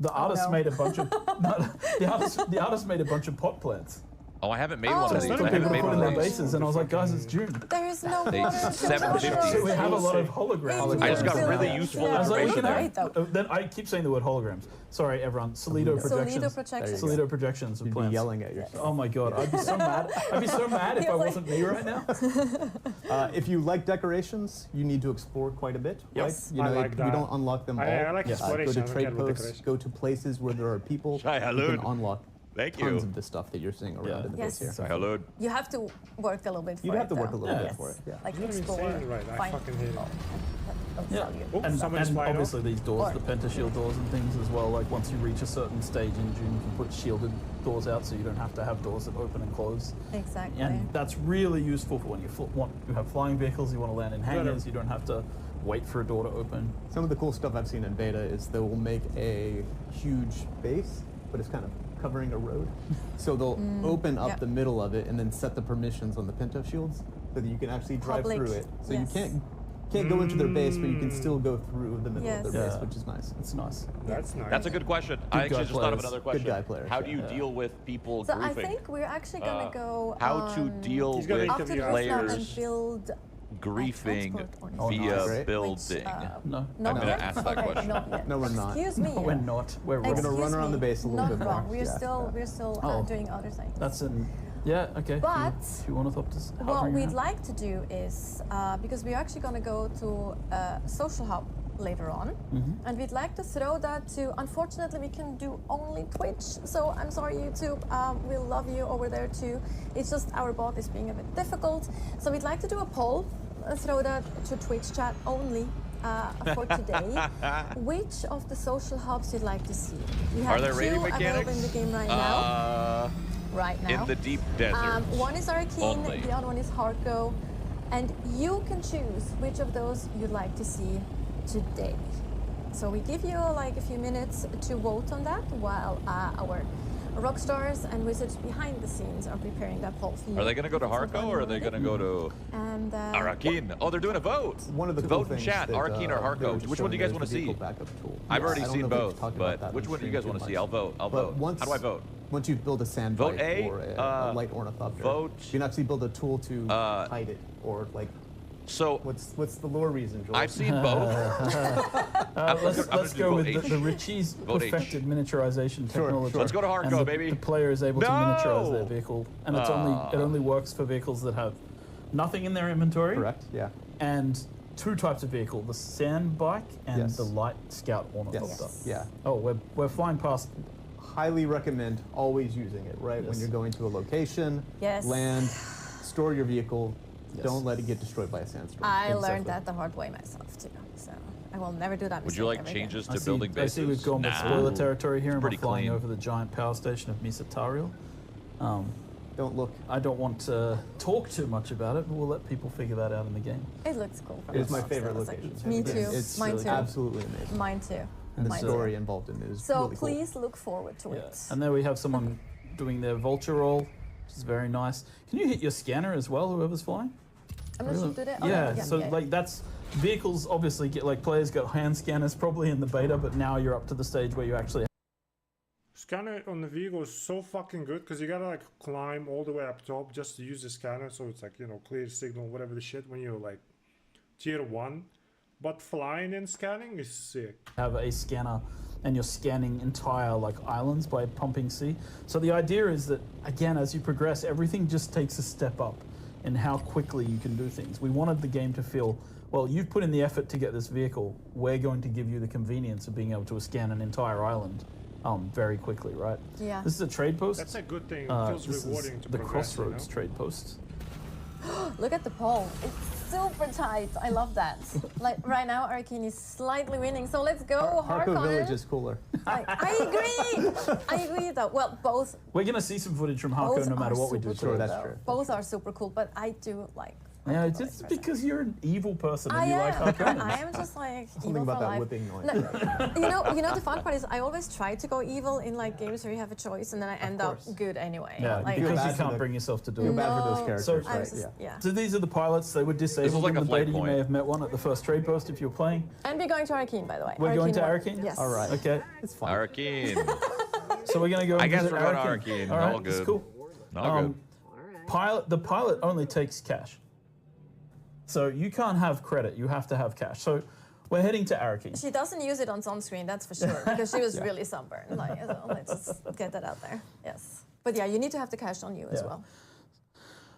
The artist no. made a bunch of the artist made a bunch of pot plants. Oh, I haven't made one of these. Some I haven't people made put one in their of these. bases, and I was like, guys, it's June. There is no They- water to 750. show. We have a lot of holograms. I just got really useful I was like, we information can there. have, then I keep saying the word holograms. Sorry, everyone. Solido projections. Solido projections. Solido projections of You'd be plants. yelling at yourself. Oh my god, I'd be so mad. I'd be so mad if I wasn't me right now. If you like decorations, you need to explore quite a bit. Yes. Right? You I know, like you that. don't unlock them all. I like exploration. Go I to don't trade care about posts. decoration. Go to places where there are people. Hi, you hello. can unlock Thank tons you. of the stuff that you're seeing around in the Yes. base here. Hello. You have to work a little bit for You'd it. have to work though. a little bit Yes. for it. Yeah. Like You're not even explore, saying it right. I find fucking hate it. people. Don't Yeah. sell you. Oh, And someone's flying off. obviously these doors, Or- the pentashield doors and things as well, like once you reach a certain stage in June, you can put shielded doors out so you don't have to have doors that open and close. Exactly. And that's really useful for when you you have flying vehicles, you want to land in hangars, you don't have to wait for a door to open. Some of the cool stuff I've seen in beta is they will make a huge base, but it's kind of covering a road. So they'll open up yeah. the middle of it and then set the permissions on the pinto shields so that you can actually drive Public, through it. So yes. you can't go into their base, but you can still go through the middle Yes. of their base, Yeah. which is nice. It's nice. That's nice. That's a good question. I actually guy just thought of players. another Good question. guy players, How do you yeah. deal with people So I griefing? think we're actually gonna go How to deal He's gonna with after interview this now and players build griefing transport Oh, via nice. Great. building. No. I'm going to yet? ask that Okay, question. not yet. No, we're not. Excuse me. We're not. We're We're wrong. gonna run Excuse around the me. base a little Not bit more. wrong. We're Yeah, still yeah. we're still Oh. doing other things. That's in. Yeah, okay. But If you ornithopters. What hovering we'd around. like to do is because we're actually going to go to a social hub later on, and we'd like to throw that to. Unfortunately, we can do only Twitch, so I'm sorry, YouTube. We love you over there too. It's just our bot is being a bit difficult, so we'd like to do a poll, throw that to Twitch chat only. For today, which of the social hubs you'd like to see? We have Are there two raiding available mechanics? in the game right now. Right now. In the deep desert. One is Arkeen, only. the other one is Harko, and you can choose which of those you'd like to see today. So we give you like a few minutes to vote on that while our rockstars and wizards behind the scenes are preparing that poll for you. Are they going to go to It's not Harko or are they going to go to And Arakin? Oh, they're doing a vote. One of the vote cool in things chat, that, Arakin or they were Harko. just Which one do you showing guys want to is the see? vehicle backup tool. I've Yeah, already I don't seen know if we've both, talked about but that which on one do you stream guys want to too see? much. I'll vote. I'll But vote. once- How do I vote? Once you build a sand Vote bike A, or a light ornithopter, vote, you can actually build a tool to hide it, or like. So what's the lore reason, Joel? I've seen both. Let's go with H. the Ritchie's Vote H. perfected miniaturization technology. Let's go to And Harko, the, baby. The player is able to miniaturize their No! vehicle, and it only works for vehicles that have nothing in their inventory. Correct. Yeah. And two types of vehicle: the sand bike and Yes. the light scout ornithopter. Yes. Yeah. Oh, we're flying past. Highly recommend always using it, right? When Yes. you're going to a location, Yes. land, store your vehicle. Yes. Don't let it get destroyed by a sandstorm. I learned Exactly. that the hard way myself too, so I will never do that Would mistake you like ever changes I to see, building I bases? see we've gone with Nah. spoiler territory here, and we're pretty flying clean. over the giant power station of Misatariel. Don't look. I don't want to talk too much about it, but we'll let people figure that out in the game. Again. It looks cool. from It's my the favorite looks, so it's location. like- Me too. It's Mine really too. absolutely amazing. Mine too. And the Mine too. story involved in it is So really cool. please look forward to it. And there we have someone doing their vulture roll, which is very nice. Can you hit your scanner as well, whoever's flying? I'm not sure to do that. Oh, Yeah, so yeah. like that's vehicles obviously get like players got hand scanners probably in the beta, but now you're up to the stage where you actually Scanner on the vehicle is so fucking good because you gotta like climb all the way up top just to use the scanner, so it's like, you know, clear signal, whatever the shit when you're like tier 1. But flying and scanning is sick. have a scanner and you're scanning entire like islands by pumping C. So the idea is that again, as you progress, everything just takes a step up in how quickly you can do things. We wanted the game to feel, well, you've put in the effort to get this vehicle, we're going to give you the convenience of being able to scan an entire island very quickly, right? Yeah. This is a trade post. That's a good thing. It feels This is rewarding to the progress, you Crossroads know? trade post. Look at the pole. It's super tight. I love that. Like right now, Arkeen is slightly winning. So let's go, Harko Harkonnen. Village is cooler. I agree. I agree though. Well, both We're going to see some footage from Harko no matter are what we do. super So cool, that's though. true. Both are super cool, but I do like. yeah, Harko it's Village just personally. because you're an evil person and I you like am. Harkonnens. I am just like Something evil about for that life. whipping noise. No, you know the fun part is I always try to go evil in like games where you have a choice, and then I end up course. good anyway. Yeah, like, feel because bad you for can't the- bring yourself to do Feel it. bad for those No, characters, So- I right? was just, Yeah. yeah. So these are the pilots. They were disabled like in a the flight beta. You point. may have met one at the first trade post if you were playing. And we're going to Arkeen, by the way. We're going to won. Arakin? Yes. All right. Okay. It's fine. Arakin. So we're going to go I and guess visit we're going to Arakin. Arakin. All right, All that's good. cool. Not good. The pilot only takes cash. So you can't have credit, you have to have cash. So we're heading to Arrakeen. She doesn't use it on sunscreen, that's for sure, because she was really sunburned. Like, so let's just get that out there. Yes. But yeah, you need to have the cash on you as well.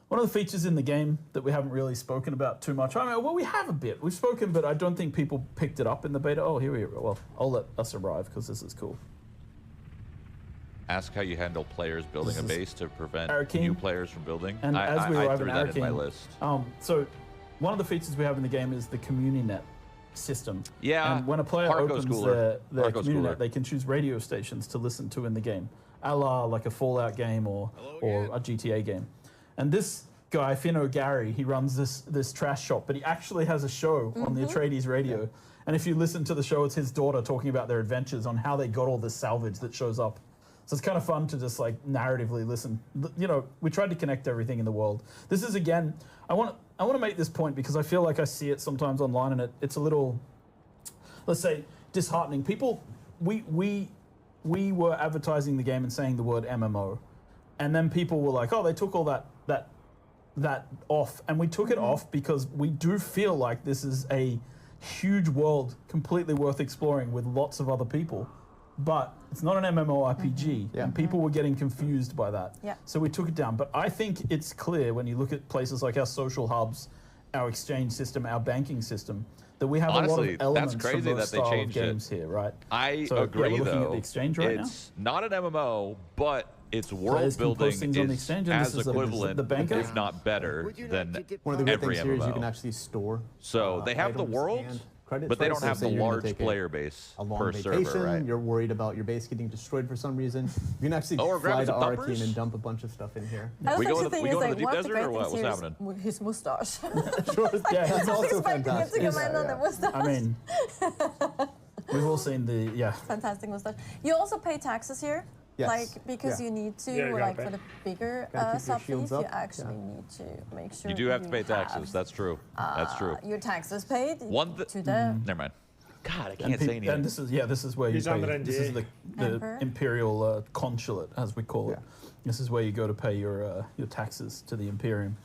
One of the features in the game that we haven't really spoken about too much. I mean, well, we have a bit. We've spoken, but I don't think people picked it up in the beta. Oh, here we go. Well, I'll let us arrive because this is cool. Ask how you handle players building a base to prevent Arrakeen. new players from building. And as we arrive in threw that in my Arrakeen, list. So one of the features we have in the game is the CommuniNet system. Yeah, And when a player Harco's opens cooler. their Harco's CommuniNet, cooler. they can choose radio stations to listen to in the game, a la like a Fallout game or a GTA game. And this guy, Finn O'Gary, he runs this trash shop, but he actually has a show on the Atreides radio. And if you listen to the show, it's his daughter talking about their adventures on how they got all this salvage that shows up. So it's kind of fun to just like narratively listen. You know, we tried to connect everything in the world. This is again, I want to make this point because I feel like I see it sometimes online and it's a little, let's say, disheartening. People, we were advertising the game and saying the word MMO, and then people were like, oh, they took all that off, and we took it off because we do feel like this is a huge world completely worth exploring with lots of other people. But it's not an MMORPG, and people were getting confused by that. Yeah. So we took it down. But I think it's clear when you look at places like our social hubs, our exchange system, our banking system, that we have Honestly, a lot of elements that's crazy from those that they style of changed games it. here, right? I So, agree, we're looking though. at the exchange right It's not an MMO, but its world Players can post building things on the is exchange, and as this is equivalent, the banker. if not better, than One of the great every things here is you MMO. can actually store. So they have the items world, and credits, but they right? don't So have say the you're gonna large take player base a long per vacation, server, right? You're worried about your base getting destroyed for some reason. You can actually or fly grabbing to some Arrakeen dumpers? and dump a bunch of stuff in here. I We was go actually to the- we thinking, go to like, the deep one of the desert great or what? things What's here is happening? his mustache. Yeah, I it's was also expecting him to fantastic. comment on the mustache. I mean, we've all seen the Fantastic mustache. You also pay taxes here. Yes. Like, because Yeah. you need to, Yeah, you gotta like, pay. for the bigger Gotta keep your sub fees, shields you up. actually need to make sure You do have to pay taxes. have, That's true. That's true. your taxes paid to the Never mind. God, I and, can't say anything. and this is where you He's pay. under This is NDA. the Emperor. imperial consulate, as we call it. Yeah. This is where you go to pay your taxes to the Imperium.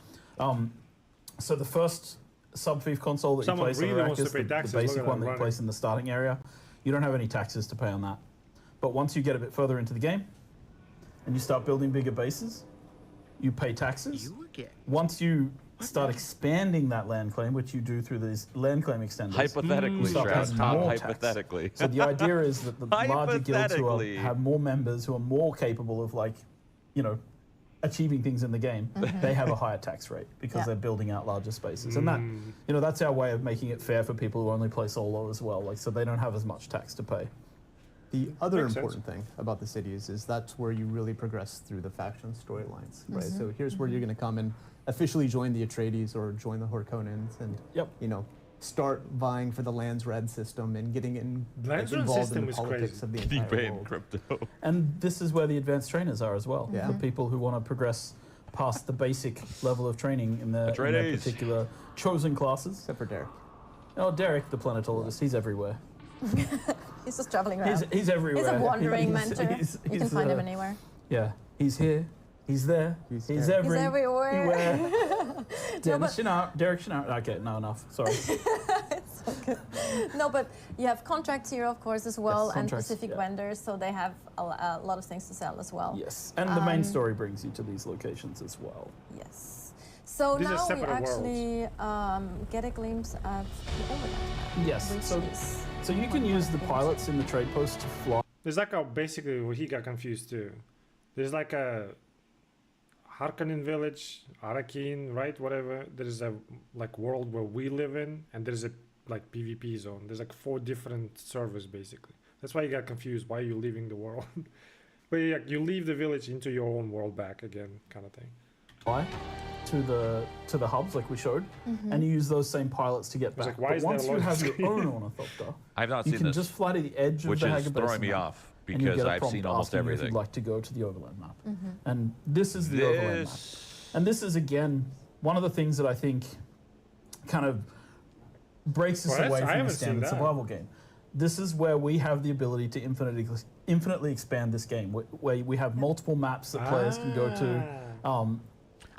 So the first sub-thief console that Someone you place really on wants to Arrakis, pay the taxes, basic look at one that that you running. place in the starting area, you don't have any taxes to pay on that. But once you get a bit further into the game and you start building bigger bases, you pay taxes. Once you start expanding that land claim, which you do through these land claim extenders, Hypothetically, you start Shroud, paying Tom, more tax. hypothetically. So the idea is that the larger guilds who Hypothetically. have more members, who are more capable of, like, you know, achieving things in the game, they have a higher tax rate because Yeah. they're building out larger spaces. And that, you know, that's our way of making it fair for people who only play solo as well, like, so they don't have as much tax to pay. The other Makes sense. important thing about the cities is that's where you really progress through the faction storylines, right? So here's where you're going to come and officially join the Atreides or join the Harkonnens and, Yep. you know, start vying for the Lands Red system and getting Lands Red involved system in the is politics crazy. of the Keep entire paying world. crypto. And this is where the advanced trainers are as well, Yeah. for people who want to progress past the basic level of training in their Atreides. particular chosen classes. Except for Derek. Oh, Derek, the planetologist, he's everywhere. He's just traveling around. He's everywhere. He's a wandering He's- mentor. he's- You can he's, find him uh, anywhere. Yeah, he's here. He's there. He's He's there. He's everywhere. Dennis Chenard. Derek Chenard. Okay, no, enough. Sorry. No, but you have contracts here, of course, as well, Yes, and contracts, specific yeah. vendors, so they have a lot of things to sell as well. Yes, and the main story brings you to these locations as well. Yes. So These are now we separate actually get a glimpse at the overland. Yes, which so is so you can one use of the the pilots in the trade post to fly. There's like a basically what he got confused too. There's like a Harkonnen village, Arrakeen, right? Whatever. There's a like world where we live in, and there's a like PvP zone. There's like 4 different servers basically. That's why you got confused. Why are you leaving the world? But yeah, you leave the village into your own world back again, kind of thing. To the hubs like we showed, and you use those same pilots to get back. like, why but is there once a you loading have your screen? own ornithopter, I've not you seen can this, just fly to the edge which of the is Haga throwing Basin me map, off and you because get a I've prompt seen almost asking you if everything. you'd like to go to the overland map, and this is the overland map. And this is again one of the things that I think kind of breaks us Well, that's- away I from a haven't seen standard that. survival game. This is where we have the ability to infinitely expand this game, where we have multiple maps that players can go to.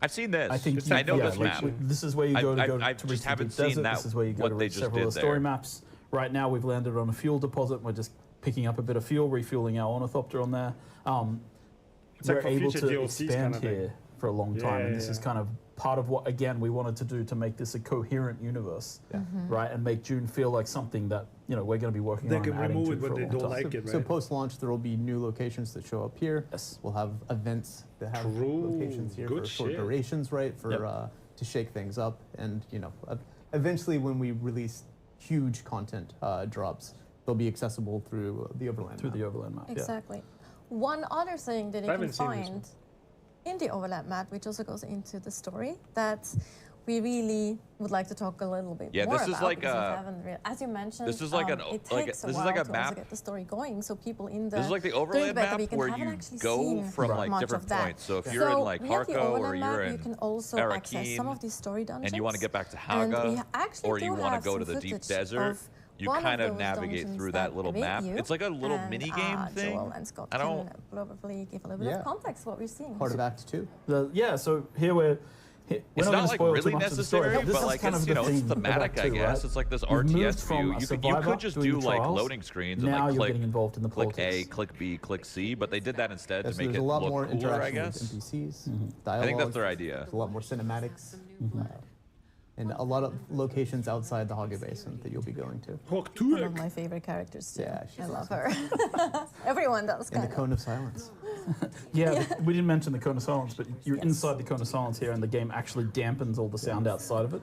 I've seen this. I think I know this map. This is where you go I to just reach the haven't deep seen desert. that. This is where you go what to they reach just several of did the story there. maps. Right now, we've landed on a fuel deposit. We're just picking up a bit of fuel, refueling our ornithopter on there. It's we're like for able future to DLCs expand kind of thing. here for a long time, and this is kind of part of what, again, we wanted to do to make this a coherent universe, right, and make Dune feel like something that we're going to be working They on. can and adding remove to it, for but a they long don't time. like it, right? So post-launch, there will be new locations that show up here. Yes. We'll have events that have True. locations here Good for short shit. durations, right? For to shake things up, and eventually when we release huge content drops, they'll be accessible through the Overland. Through the Overland map. Exactly. One other thing that you I can haven't seen this find in the overlap map, which also goes into the story, that we really would like to talk a little bit more this is about, like because we a- haven't as you mentioned, this is like an it like takes this is a while like a to map. also get the story going, so people in the This is like the doing overland beta map weekend where haven't you actually go seen from like much different of that. points. So if you're in like we have the Harko or overland you're map, in you can also access some of these story dungeons, and you want to get back to and we Haga, actually or you do want have to go some to the deep footage desert, of you one kind of those navigate dungeons through that little await map. you, It's like a little and, mini game thing. Joel and Scott I don't. can probably give a little bit of context what we're seeing. Part of Act 2. So here we're It's not not like spoil really too much of the story. necessary, This but is like kind it's of the it's theme of thematic, Act I Two, guess. right? It's like this We've moved RTS from view. a You survivor could just doing do the like trials. loading screens Now and like you're getting involved in the click politics. A, click B, click C, but they did that instead to So make there's it a lot look more cooler, I interaction guess. with NPCs, I dialogue. think that's their idea. There's a lot more cinematics. And a lot of locations outside the Hage Basin that you'll be going to. One of my favorite characters too. Yeah, I love her. Everyone does. And the kind of. Cone of Silence. We didn't mention the Cone of Silence, but you're inside the Cone of Silence here, and the game actually dampens all the sound outside of it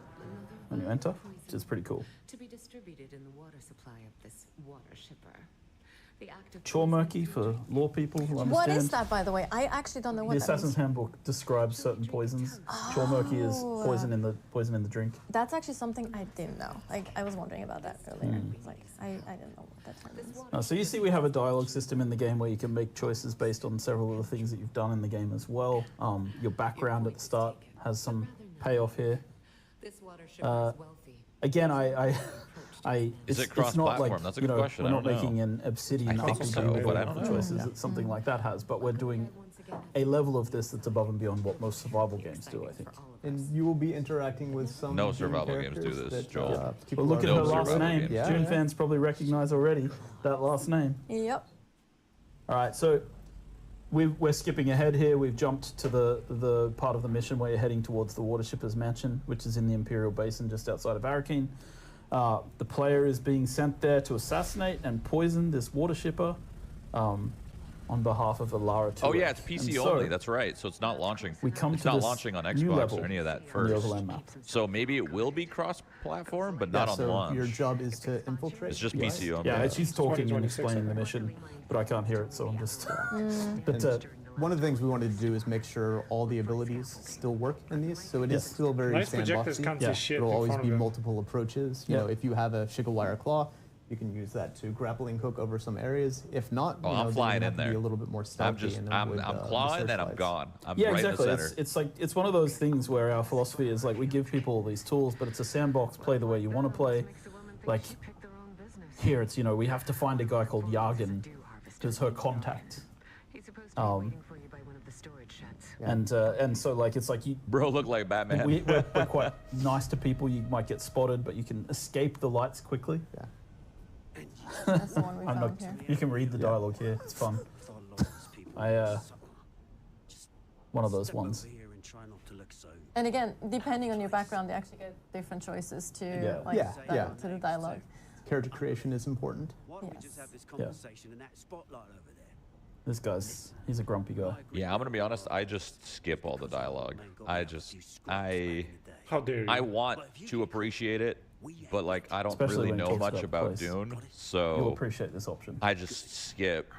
when you enter, which is pretty cool. To be distributed in the water supply of this water shipper. The act of Chore murky for law people who understand. What is that, by the way? I actually don't know what The that Assassin's is. Handbook describes certain poisons. Chore murky is poison in the drink. That's actually something I didn't know. Like I was wondering about that earlier. Like I didn't know what that term is. So you see we have a dialogue system in the game where you can make choices based on several of the things that you've done in the game as well. Your background at the start has some payoff here. This water shipper is wealthy. Again, Is it it's not cross-platform? like, That's a good question. We're I not don't know. making an Obsidian I think RPG so, with but all I of don't the know. choices that something like that has, but we're doing a level of this that's above and beyond what most survival games do, I think. And you will be interacting with some No Dune survival games do characters this, that, Joel. people Well, look at are- her No last survival name. games. Dune fans probably recognize already that last name. Yep. All right, so we're skipping ahead here. We've jumped to the part of the mission where you're heading towards the Water Shipper's Mansion, which is in the Imperial Basin just outside of Arakeen. The player is being sent there to assassinate and poison this water shipper on behalf of Alara Tuat. Oh yeah, it's PC And so only. That's right. So it's not launching. We come it's to not this launching on new Xbox level or any of that on the first. Overland map. So maybe it will be cross-platform, but not on so launch. your job is to infiltrate. It's just right? PC only. Yeah, she's talking and 2026, explaining I the think. mission, but I can't hear it, so I'm just. And But one of the things we wanted to do is make sure all the abilities still work in these. So it is Yes. still very Nice projectors sandboxy. can't see shit There'll in always front be of them. multiple approaches. You Yeah. know, if you have a Shigawire Claw, you can use that to grappling hook over some areas. If not, Oh, you know, I'm then flying you in have to there. be a little bit more stealthy and I'm avoid, the clawing and I'm searchlights. gone. I'm Yeah, right exactly. in the center. It's like it's one of those things where our philosophy is like we give people all these tools, but it's a sandbox. Play the way you want to play. Like here, it's we have to find a guy called Yargan, who's her contact. And so like it's like you. Bro, look like Batman. We're quite nice to people. You might get spotted, but you can escape the lights quickly. Yeah. That's the one we I'm found not, here. you can read the dialogue here. It's fun. One of those ones. And again, depending on your background, you actually get different choices to Yeah. to the dialogue. Character creation is important. This he's a grumpy guy. Yeah, I'm gonna be honest. I just skip all the dialogue. How dare you? I want to appreciate it, but like I don't Especially really when it know talks much about about place. Dune, You'll so appreciate this option. I just skip.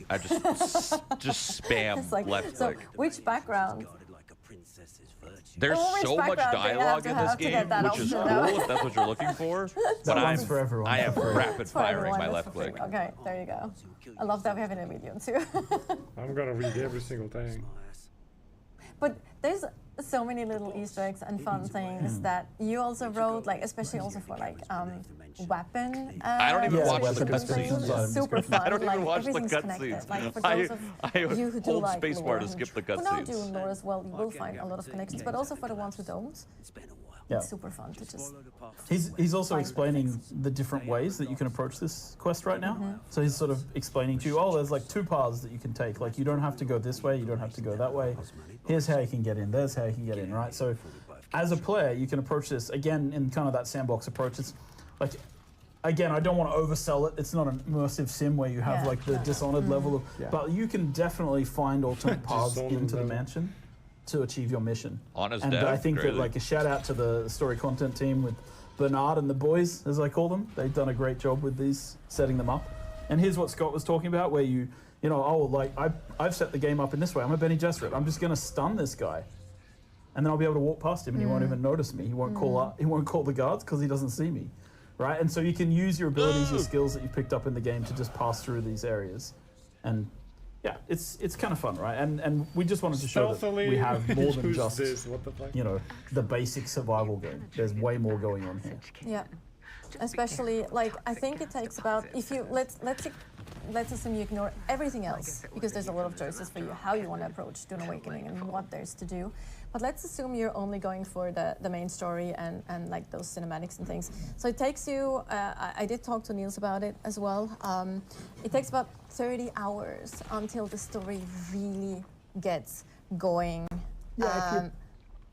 I just spam It's like, left so click. which background? There's Which so much background do you dialogue in this have to get game, that which is option cool out? if that's what you're looking for. But That one's for everyone. I am For free. rapid For firing everyone, my that's left for free. click. Okay, there you go. I love that we have it in a video too. I'm gonna read every single thing. But there's so many little Easter eggs and fun things that you also wrote, like especially also for like weapon. I don't even watch the cutscenes. cutscenes. Super fun. I don't even like, watch the everything's cutscenes. connected. Like for those of you who do hold like spacebar lore to skip the who now do cutscenes. lore as well, you will find a lot of connections. But also for the ones who don't, Yeah. it's super fun to just. He's also explaining the different ways that you can approach this quest right now. So he's sort of explaining to you, oh, there's like 2 paths that you can take. Like you don't have to go this way, you don't have to go that way. Here's how you can get in, there's how you can get in, right? So as a player, you can approach this, again, in kind of that sandbox approach. It's like, again, I don't want to oversell it. It's not an immersive sim where you have like the Dishonored level of, but you can definitely find alternate paths into the mansion to achieve your mission. Honest and dev, I think crazy. that like a shout out to the story content team with Bernard and the boys, as I call them. They've done a great job with these, setting them up. And here's what Scott was talking about, where you know, oh, like I've set the game up in this way. I'm a Bene Gesserit. I'm just going to stun this guy, and then I'll be able to walk past him, and he won't even notice me. He won't call up. He won't call the guards because he doesn't see me, right? And so you can use your abilities, your skills that you've picked up in the game to just pass through these areas, and yeah, it's kind of fun, right? And we just wanted to show that we have more than just you know, the basic survival game. There's way more going on here. Yeah, especially like I think it takes about, if you let's assume you ignore everything else, because there's a lot of choices for you how you want to approach Dune Awakening and what there's to do. But let's assume you're only going for the main story and like those cinematics and things. So it takes you, I did talk to Niels about it as well. It takes about 30 hours until the story really gets going. Yeah, if you're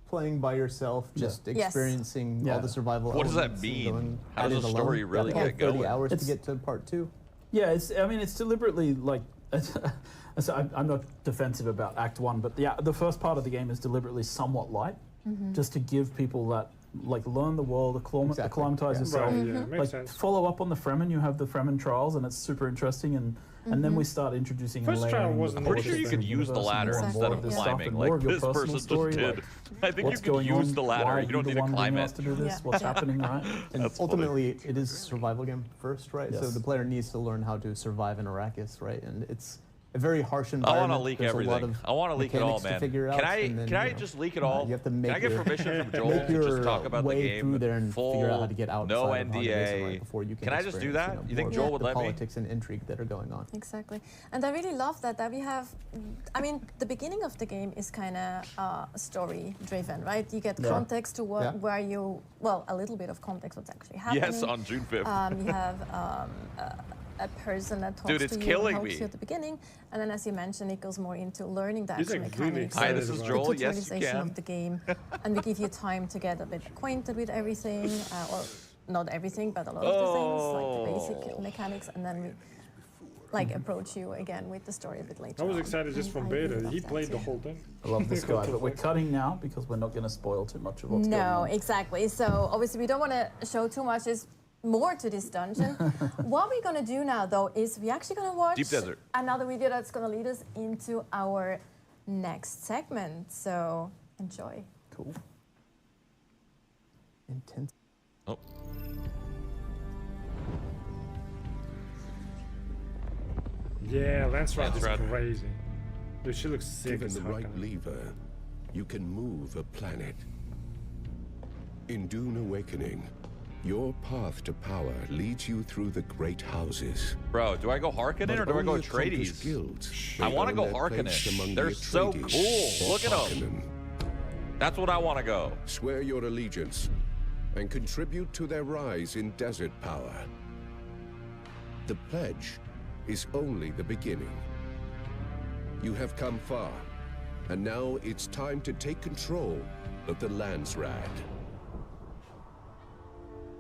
playing by yourself, just experiencing all the survival What does that elements mean? and How does the story really get going? 30 hours to get to part 2. Yeah, I mean, it's deliberately like. So I'm not defensive about Act 1, but the first part of the game is deliberately somewhat light, just to give people that, like, learn the world, acclimatize yourself. Right, makes like, sense. follow up on the Fremen. You have the Fremen trials, and it's super interesting. And then we start introducing First and trial layering. wasn't I'm pretty sure you could use the ladder instead of climbing, like this person just did. I think you could use the ladder. You don't need to climb it. To do this, what's happening, right? And ultimately, it is a survival game first, right? Yes. So the player needs to learn how to survive in Arrakis, right? And it's a very harsh I environment. want to leak There's a lot everything. of I want to leak it all, mechanics to man. figure out, and then, Can I you know, just leak it all? You have to Can make I get your, permission from Joel make to your just talk about the way game? through there and figure out how to get outside no of Honda Mesa, right, NDA. before you Can I just do experience, that? You know, think more Joel of would the let me? politics and intrigue that are going on. Exactly. And I really love that we have, I mean, the beginning of the game is kind of story driven, right? You get context to what, where you, well, a little bit of context what's actually happening. Yes, on June 5th. You have a person that talks Dude, it's to you killing and helps me. you at the beginning. And then, as you mentioned, it goes more into learning the He's actual like really mechanics. Hi, this is the Joel. Yes, you tutorialization can. of the game. And we give you time to get a bit acquainted with everything, or not everything, but a lot of the things, like the basic mechanics. And then we like approach you again with the story a bit later. I was on. excited just from I really beta. love He that played the too. whole thing. I love this guy, but we're cutting now because we're not going to spoil too much of what's going No, on. exactly. So obviously we don't want to show too much. There's more to this dungeon. What we're going to do now, though, is we're actually going to watch Deep Desert. another video that's going to lead us into our next segment. So enjoy. Cool. Intense. Oh. Yeah, Lance Rod is Rod. crazy. Dude, she looks sick Given as the fuck. right lever, you can move a planet. In Dune Awakening, your path to power leads you through the great houses. Bro, do I go Harkonnen or do I go Atreides? I want to go Harkonnen. They're so cool. Look at them. That's what I want to go. Swear your allegiance and contribute to their rise in desert power. The pledge is only the beginning. You have come far, and now it's time to take control of the Landsraad.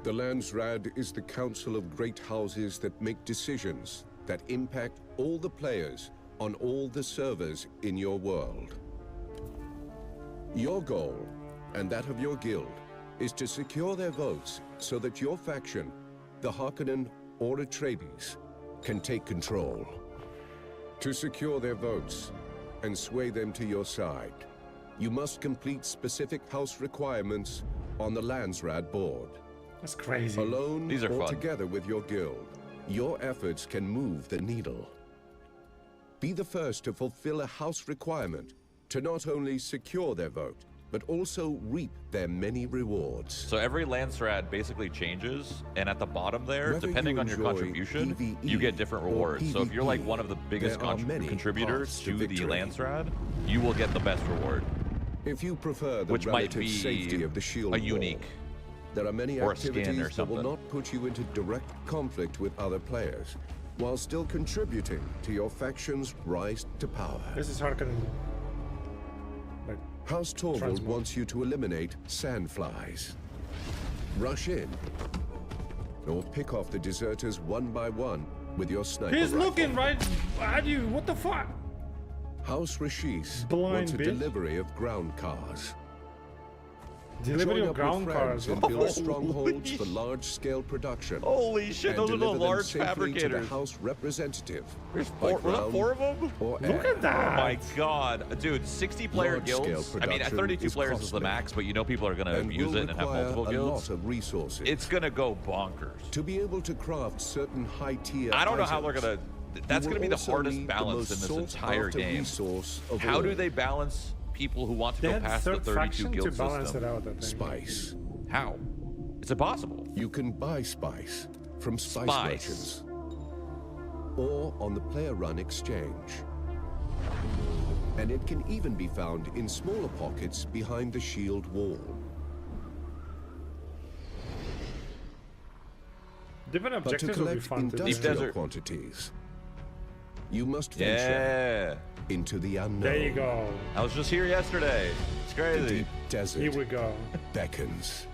The Landsraad is the council of great houses that make decisions that impact all the players on all the servers in your world. Your goal, and that of your guild, is to secure their votes so that your faction, the Harkonnen or Atreides, can take control. To secure their votes and sway them to your side, you must complete specific house requirements on the Landsraad board. That's crazy. Alone These are or fun. together with your guild, your efforts can move the needle. Be the first to fulfill a house requirement to not only secure their vote, but also reap their many rewards. So every Landsrad basically changes, and at the bottom there, Whether depending you on your enjoy contribution, PvE you get different or rewards. So if you're like PvP, one of the biggest there are many contributors paths to to the victory. Landsrad, you will get the best reward. If you prefer the Which might relative be safety of the shield a wall, unique there are many or a skin activities or that will something. not put you into direct conflict with other players, while still contributing to your faction's rise to power. This is Harkonnen. Like, House Torvald Transmog. wants you to eliminate sandflies. Rush in, or pick off the deserters one by one with your sniper he's rifle. looking right at you. What the fuck? House Rashis Blind wants a bitch. delivery of ground cars. Delivery Join of up ground with cars. friends and What the build fuck? strongholds for large-scale production. Holy shit, and those are the deliver them large safely to fabricators. the House representative. There's by four, were there ground 4 of them? or Look air. at that. Oh my god. Dude, 60-player Large-scale guilds. I mean, at production 32 is players is the costly max, but you know people are going to and abuse will it and have require multiple a guilds. lot of resources. It's going to go bonkers. To be able to craft certain high-tier I don't know how they're items, going to... That's you going to will be the also hardest need the balance most in this entire sought-after game. resource of How all. do they balance people who want to They go had past the third 32 faction guild to balance system? it out, I think. Spice. How? It's impossible. You can buy spice from spice Spice. merchants or on the player run exchange. And it can even be found in smaller pockets behind the shield wall. Different But to objectives will be collect fun to do. industrial Desert. quantities, you must venture Yeah. into the unknown. There you go. I was just here yesterday. It's The crazy. deep desert Here we go. beckons.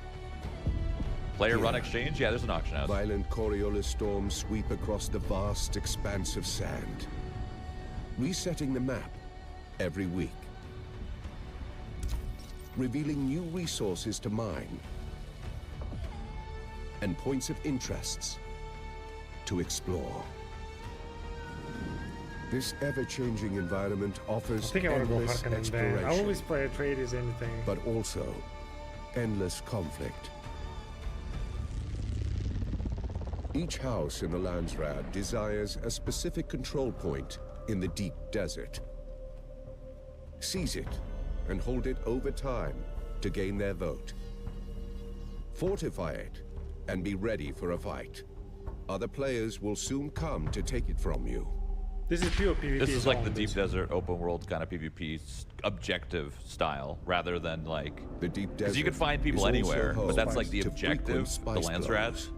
Player run Yeah. exchange? Yeah, there's an auction house. Violent Coriolis storms sweep across the vast expanse of sand, resetting the map every week, revealing new resources to mine and points of interests to explore. This ever-changing environment I offers think I want to go endless Harkonnen then. exploration, I always play a trade is anything. but also endless conflict. Each house in the Landsrad desires a specific control point in the deep desert. Seize it and hold it over time to gain their vote. Fortify it and be ready for a fight. Other players will soon come to take it from you. This is pure PvP. This is like the zone, deep basically. desert open world kind of PvP objective style rather than like... The deep Because desert you can find people is also anywhere, home but that's like the to objective, frequent the spice Landsrad. blows,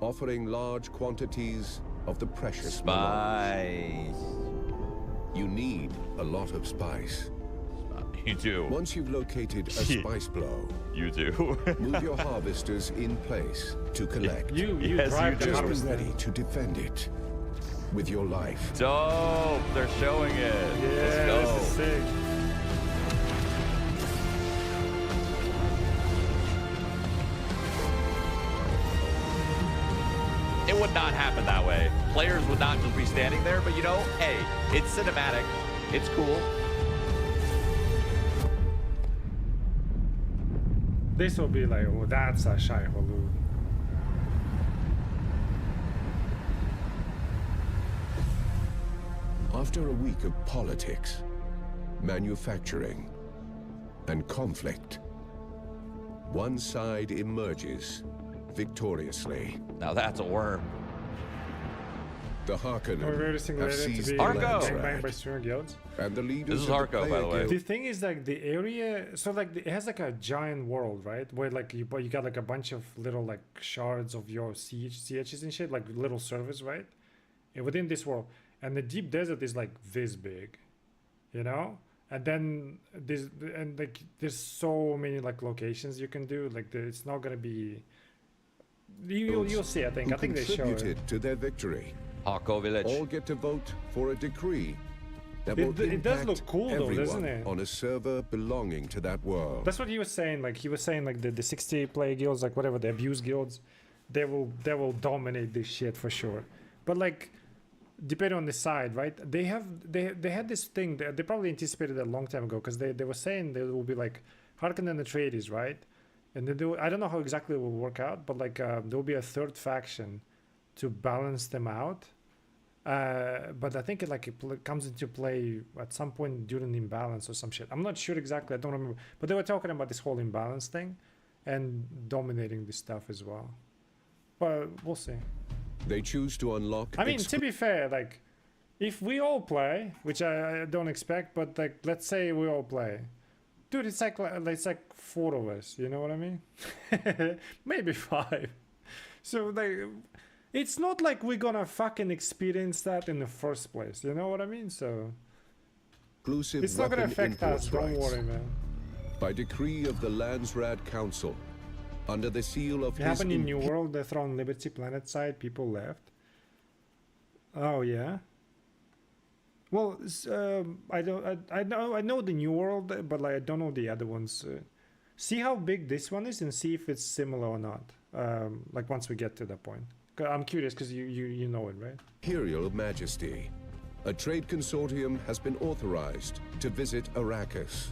offering large quantities of the precious melange. Spice. You need a lot of spice. You do. Once you've located a spice blow, You do. move your harvesters in place to collect. You Yes, drive you the do. Just be harvester. ready to defend it with your life. Dope. They're showing it. Yeah, Let's this go. is sick. It would not happen that way. Players would not just be standing there, but you know, hey, it's cinematic. It's cool. This will be like, oh, that's a Shai Hulud. After a week of politics, manufacturing, and conflict, one side emerges victoriously. Now that's a worm. The Harkonnen We're really have simulated to seized be the Harko. gangbanged by Landsrad, streamer guilds. and the leaders This is of Harko, the by the player way. guild The thing is like the area, so like it has like a giant world, right? Where like you got like a bunch of little like shards of your CHs and shit, like little servers, right? And within this world, and the deep desert is like this big, you know. And then there's so many like locations you can do. Like it's not gonna be. You'll see. I think who they show it. contributed to their victory. Hako Village. All get to vote for a decree that It- will it does impact look cool though, doesn't everyone it? on a server belonging to that world. That's what he was saying. Like he was saying, like the 60 player guilds, like whatever the abuse guilds, they will dominate this shit for sure. But like, depending on the side, right? They had this thing that they probably anticipated a long time ago because they were saying there will be like Harkonnen Atreides, right? And then I don't know how exactly it will work out, but like there will be a third faction to balance them out. But I think it comes into play at some point during the imbalance or some shit. I'm not sure exactly. I don't remember. But they were talking about this whole imbalance thing and dominating this stuff as well. But we'll see. They choose to unlock. I mean, to be fair, like, if we all play, which I don't expect, but like, let's say we all play, dude, it's like 4 of us. You know what I mean? Maybe 5. So like, it's not like we're gonna fucking experience that in the first place. You know what I mean? So it's not gonna affect us. Don't worry, man. By decree of the Landsraad Council, under the seal of it happened in New World, the Throne Liberty Planet side, people left. Oh yeah. Well, I know the New World, but like I don't know the other ones. See how big this one is and see if it's similar or not. Like once we get to that point. I'm curious because you know it, right? Imperial Majesty. A trade consortium has been authorized to visit Arrakis,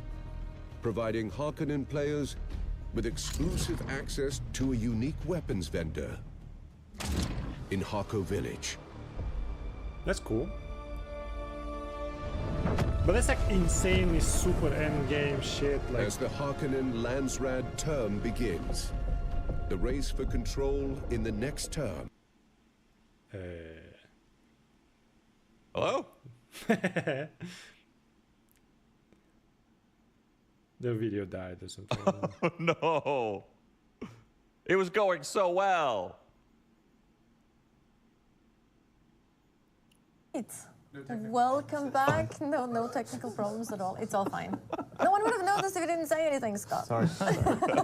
providing Harkonnen players with exclusive access to a unique weapons vendor in Harko Village. That's cool. But that's like insanely super endgame shit. Like, as the Harkonnen Landsraad term begins, the race for control in the next term. Hello? The video died or something. Oh, no. It was going so well. Welcome back. No technical problems at all. It's all fine. No one would have noticed if you didn't say anything, Scott. Sorry.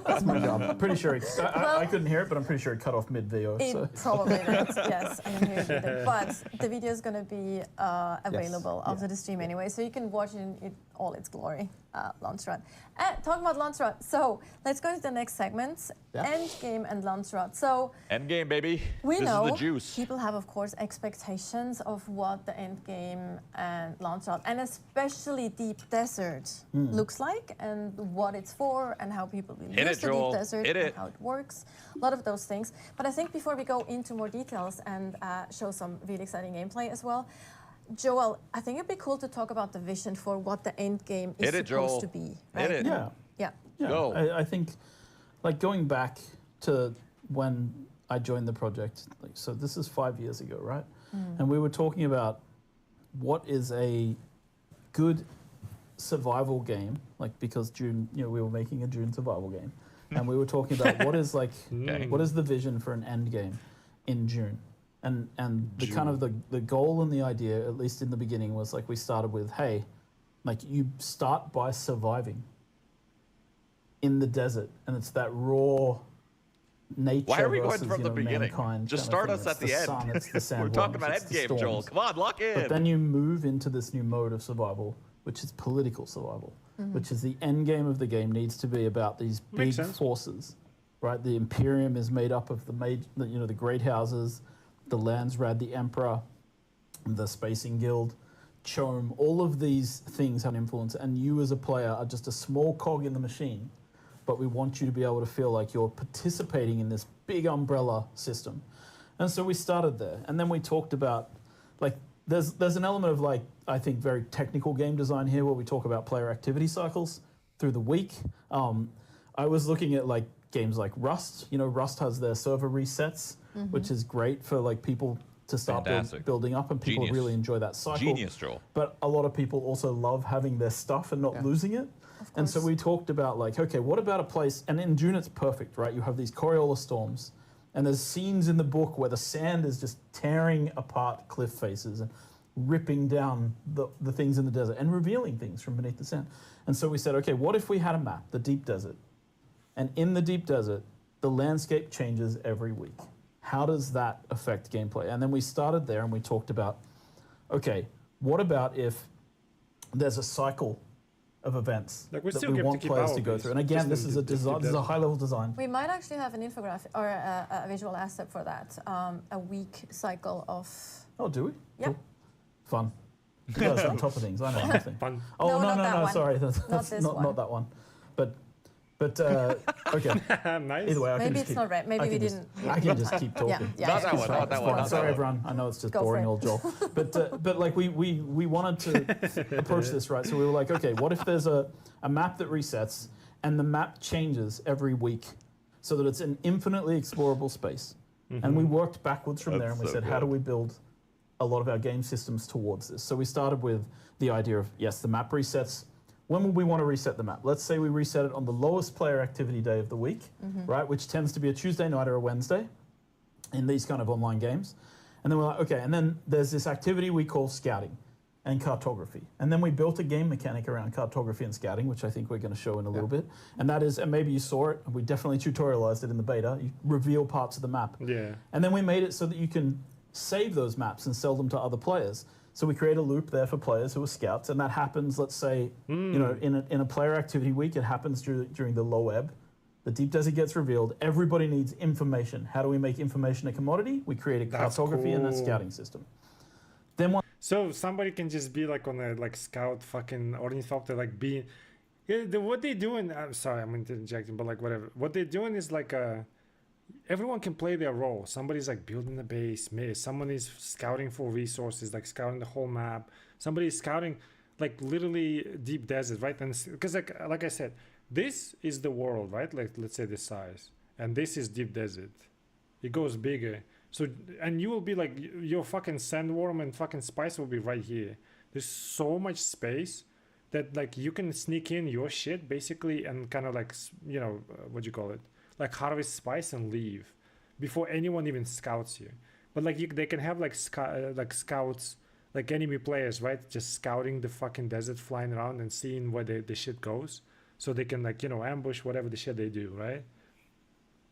That's my job. I'm pretty sure I couldn't hear it, but I'm pretty sure it cut off mid-VO. So. Probably not. Yes, I didn't hear it either. But the video is going to be available after the stream anyway, so you can watch it in all its glory. Landsraad. Talking about Landsraad, so let's go to the next segment. Endgame and Landsraad. So Endgame, baby. We this know is the juice. People have, of course, expectations of what the Endgame and Landsraad, and especially Deep Desert, looks like, and what it's for, and how people will use the Deep Desert, and how it works. A lot of those things. But I think before we go into more details and show some really exciting gameplay as well, Joel, I think it'd be cool to talk about the vision for what the end game is supposed to be. Right? Hit it. Yeah. Go. I think, like, going back to when I joined the project, like, so this is 5 years ago, right? And we were talking about what is a good survival game, like, because Dune, we were making a Dune survival game, and we were talking about what is what is the vision for an end game in Dune. And the kind of the goal and the idea, at least in the beginning, was like we started with, hey, like you start by surviving in the desert, and it's that raw nature. Why are we versus, going from the beginning? Just start us at the end. Sun, it's the sand. We're talking about endgame, Joel. Come on, lock in. But then you move into this new mode of survival, which is political survival, which is the end game of the game needs to be about these big forces, right? The Imperium is made up of the great houses, the Landsraad, the Emperor, the Spacing Guild, CHOAM, all of these things have an influence, and you as a player are just a small cog in the machine, but we want you to be able to feel like you're participating in this big umbrella system. And so we started there, and then we talked about, like, there's an element of, like, I think very technical game design here where we talk about player activity cycles through the week. I was looking at, like, games like Rust. Rust has their server resets, which is great for, like, people to start building up, and people really enjoy that cycle. Genius, Joel. But a lot of people also love having their stuff and not losing it. And so we talked about, like, okay, what about a place, and in Dune it's perfect, right? You have these Coriolis storms, and there's scenes in the book where the sand is just tearing apart cliff faces and ripping down the things in the desert and revealing things from beneath the sand. And so we said, okay, what if we had a map, the deep desert, and in the deep desert, the landscape changes every week? How does that affect gameplay? And then we started there and we talked about, okay, what about if there's a cycle of events that we want players to go through? And again, this is a design, this is a high-level design. We might actually have an infographic or a visual asset for that, a week cycle of... Oh, do we? Yeah. Cool. Fun. You guys are on top of things. I know nothing. Fun. Oh, no, not sorry. That's not this one. Not that one. But But okay. Nice. Either way, I can Maybe just it's keep, not right. Maybe we didn't. I can just keep talking. Yeah, Not that it's one, fine, not that it's one, fine. not Sorry, that everyone. I know it's just Go for boring it. old Joel. But like we wanted to approach this right. So we were like, okay, what if there's a map that resets and the map changes every week, so that it's an infinitely explorable space. And we worked backwards from there, and we said, how do we build a lot of our game systems towards this? So we started with the idea of, yes, the map resets. When would we want to reset the map? Let's say we reset it on the lowest player activity day of the week, right, which tends to be a Tuesday night or a Wednesday in these kind of online games. And then we're like, okay, and then there's this activity we call scouting and cartography. And then we built a game mechanic around cartography and scouting, which I think we're going to show in a little bit. And that is, and maybe you saw it, we definitely tutorialized it in the beta, you reveal parts of the map. Yeah. And then we made it so that you can save those maps and sell them to other players. So we create a loop there for players who are scouts, and that happens, let's say, you know, in a player activity week, it happens during the low ebb. The deep desert gets revealed. Everybody needs information. How do we make information a commodity? We create a cartography and a scouting system. Then so somebody can just be like on a like scout fucking ornithopter, like be. Yeah, what they doing? I'm sorry, I'm interjecting, but like whatever. What they're doing is like everyone can play their role. Somebody's like building the base. Someone is scouting for resources, like scouting the whole map. Somebody's scouting like literally deep desert, right? And because like I said, this is the world, right? Like let's say this size, and this is deep desert. It goes bigger. So, and you will be like, your fucking sandworm and fucking spice will be right here. There's so much space that like you can sneak in your shit basically and kind of like, you know, what do you call it? Like harvest spice and leave before anyone even scouts you. But like they can have like scouts, like enemy players, right? Just scouting the fucking desert, flying around and seeing where the shit goes. So they can like, you know, ambush whatever the shit they do, right?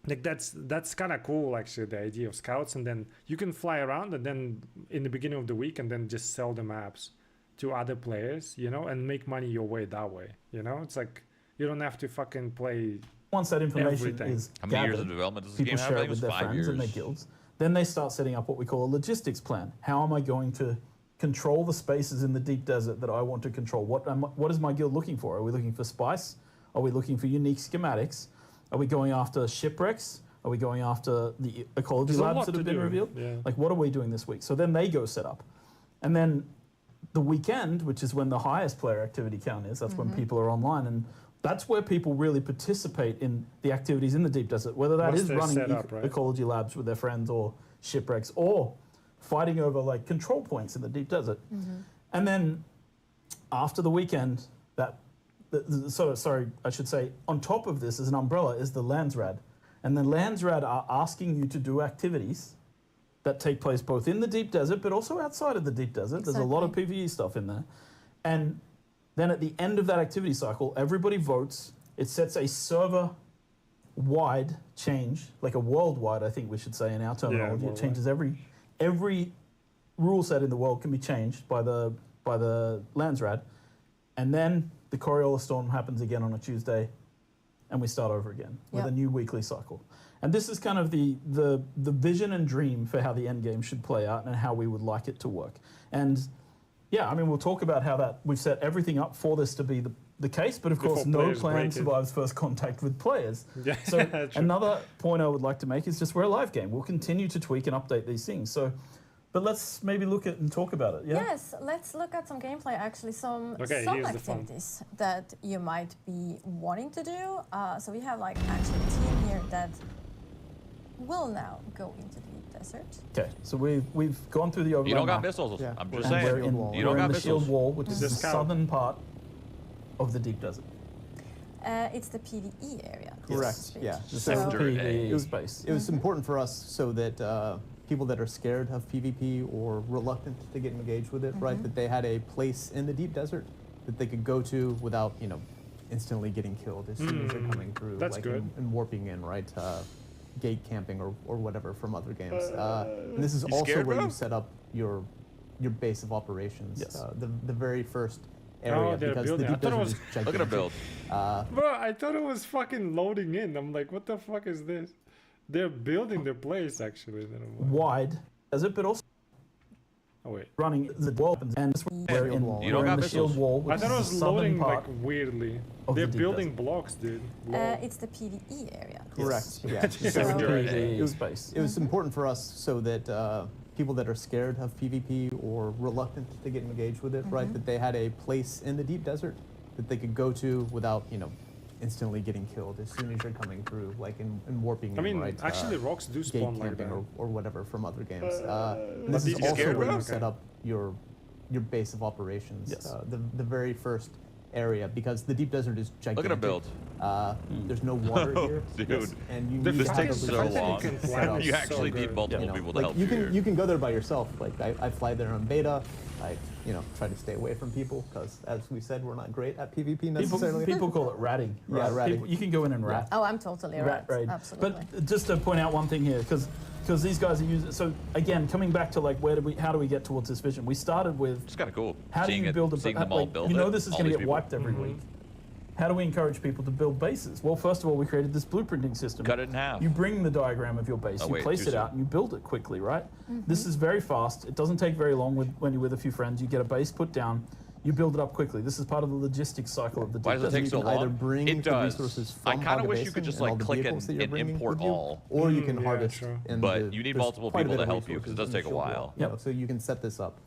Like that's kind of cool actually, the idea of scouts. And then you can fly around and then in the beginning of the week and then just sell the maps to other players, you know, and make money your way that way, you know. It's like you don't have to fucking play once that information everything. is How many gathered, years of development does this people game have? share I it think it with was their 5 friends years. and their guilds. Then they start setting up what we call a logistics plan. How am I going to control the spaces in the deep desert that I want to control? What is my guild looking for? Are we looking for spice? Are we looking for unique schematics? Are we going after shipwrecks? Are we going after the ecology labs that have been revealed? Yeah. Like, what are we doing this week? So then they go set up. And then the weekend, which is when the highest player activity count is, that's when people are online. And that's where people really participate in the activities in the deep desert, whether that Once is they're running set up, right? ecology labs with their friends or shipwrecks or fighting over like control points in the deep desert. And then after the weekend, I should say, on top of this as an umbrella is the Landsrad. And the Landsrad are asking you to do activities that take place both in the deep desert, but also outside of the deep desert. Exactly. There's a lot of PvE stuff in there. And then at the end of that activity cycle, everybody votes. It sets a server-wide change, like a worldwide, I think we should say in our terminology. It changes every rule set in the world can be changed by the Landsrad. And then the Coriolis Storm happens again on a Tuesday, and we start over again with a new weekly cycle. And this is kind of the vision and dream for how the end game should play out and how we would like it to work. And yeah, I mean, we'll talk about how that we've set everything up for this to be the case, but of course, no plan survives first contact with players. Yeah, so another point I would like to make is just we're a live game. We'll continue to tweak and update these things. So, but let's maybe look at and talk about it. Yeah? Yes, let's look at some gameplay, actually, some Okay, here's the fun. activities that you might be wanting to do. So we have like actually a team here that will now go into the desert. Okay, so we've gone through the overlay You don't got map. missiles. Yeah. I'm just And saying. we're in, You don't we're in got the shield missiles. wall, which is the Scout. southern part of the deep desert. It's the PvE area. Correct, so to speak. yeah. The So- southern PvE It was- space. It was important for us so that people that are scared of PvP or reluctant to get engaged with it, right, that they had a place in the deep desert that they could go to without, you know, instantly getting killed as soon as they're coming through. That's like good. And warping in, right? Gate camping or whatever from other games. And this is You also scared, where bro? you set up your base of operations. Yes. The very first area they're because building. the I deep thought it desert was- is Look at a gigantic. build. Bro, I thought it was fucking loading in. I'm like, what the fuck is this? They're building their place actually. Then I'm like, Wide desert, but also a wait. running the wall, and this we're in, You don't we're in got the shield missiles? wall, I which thought it is was the southern loading part. like weirdly. of They're the deep building desert. blocks, dude. It's the PvE area. Correct. Yeah. So- PvE space. It was important for us so that people that are scared of PvP or reluctant to get engaged with it, right, that they had a place in the deep desert that they could go to without, instantly getting killed as soon as you're coming through, like in warping. I mean, right, actually, rocks do gate spawn like camping that. or whatever from other games. But This did is you also scare where you them? set up your base of operations. Yes. The very first area, because the deep desert is gigantic. Look at him build. There's no water here. Dude, and you this need takes to so probably long. set up- You actually so need good. multiple you know, people to like help you you. can here. you can go there by yourself. Like I fly there on beta. I try to stay away from people because, as we said, we're not great at PvP necessarily. People call it ratting. Yeah, right? ratting. You can go in and rat. Oh, I'm totally right. Raid. Absolutely. But just to point out one thing here, because these guys are using. So again, coming back to like how do we get towards this vision? We started with It's kind of cool. how do seeing you it, build a seeing ba- them all like, build you know it, this is all going to these get people. wiped every week. How do we encourage people to build bases? Well, first of all, we created this blueprinting system. Cut it in half. You bring the diagram of your base, Oh, you wait, place too it soon. out, and you build it quickly, right? This is very fast. It doesn't take very long when you're with a few friends. You get a base put down, you build it up quickly. This is part of the logistics cycle of the Why deep does it desert. take so You can either long? bring It the does. resources I from kind of Haga wish you Basin could just and all like the click vehicles that and you're bringing import with you, all. or you can yeah, harvest. true. in But the- you need there's multiple quite a people bit to of help you, 'cause it resources does in the take a shield while. wall, Yep. so you can set this up.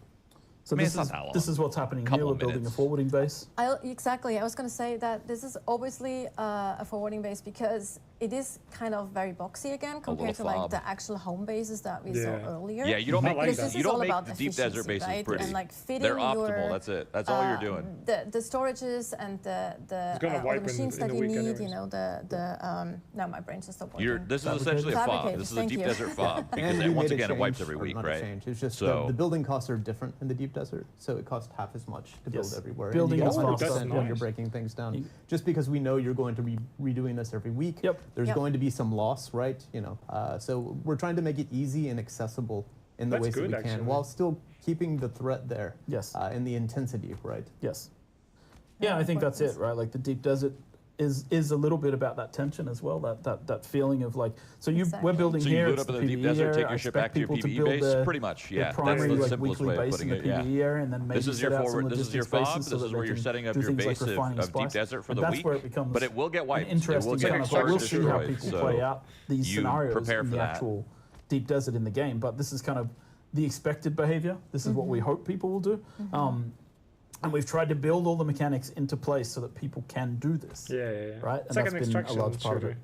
So I mean, this it's not is that long. this is what's happening here. Couple We're of building a minutes. forwarding base. Exactly. I was going to say that this is obviously a forwarding base because it is kind of very boxy again compared to fob. like the actual home bases that we saw Yeah. earlier. Yeah, you don't make like Because that. this you is don't all make about the deep desert efficiency, bases right? pretty. And like fitting They're optimal. your, That's it. That's all you're doing. The storages and the gonna all the wipe in- machines in that a you week need. anyways. You know now my brain just stopped working. This is essentially a fob. Fabricators, This is a thank deep you. desert fob because And then we once made a again it wipes change, every or week, not a right? change. It's just So- the building costs are different in the deep desert, so it costs half as much to build Yes. everywhere. Building and is you get faster. 100% That's when you're nice. breaking things down. You- Just because we know you're going to be redoing this every week, Yep. there's Yep. going to be some loss, right? So we're trying to make it easy and accessible in the That's ways that good, we can, actually. while still keeping the threat there. Yes. And the intensity, right? Yes. Yeah, I think that's it, right? Like the deep desert is a little bit about that tension as well, that feeling of like. So we're Exactly. building So you here. boot it's up in the the deep PvE desert, area. take I your ship expect back to your people PvE build base? their- Pretty much, their yeah. That's primary, the like, simplest weekly way of base putting in it, the yeah. PvE area, and then maybe This is set your out some forward. This is your logistics fob. bases so This that is they where you're can setting up do your things like base refining of deep spice. desert for And the that's week. where it becomes But it will get wiped. an It will interesting get kind of like, we'll hard see how destroyed, people so play out these you scenarios prepare in for the that. actual deep desert in the game. But this is kind of the expected behavior. This is what we hope people will do. And we've tried to build all the mechanics into place so that people can do this. Yeah. Right? It's And like an that's been a extraction large part of shooter. it.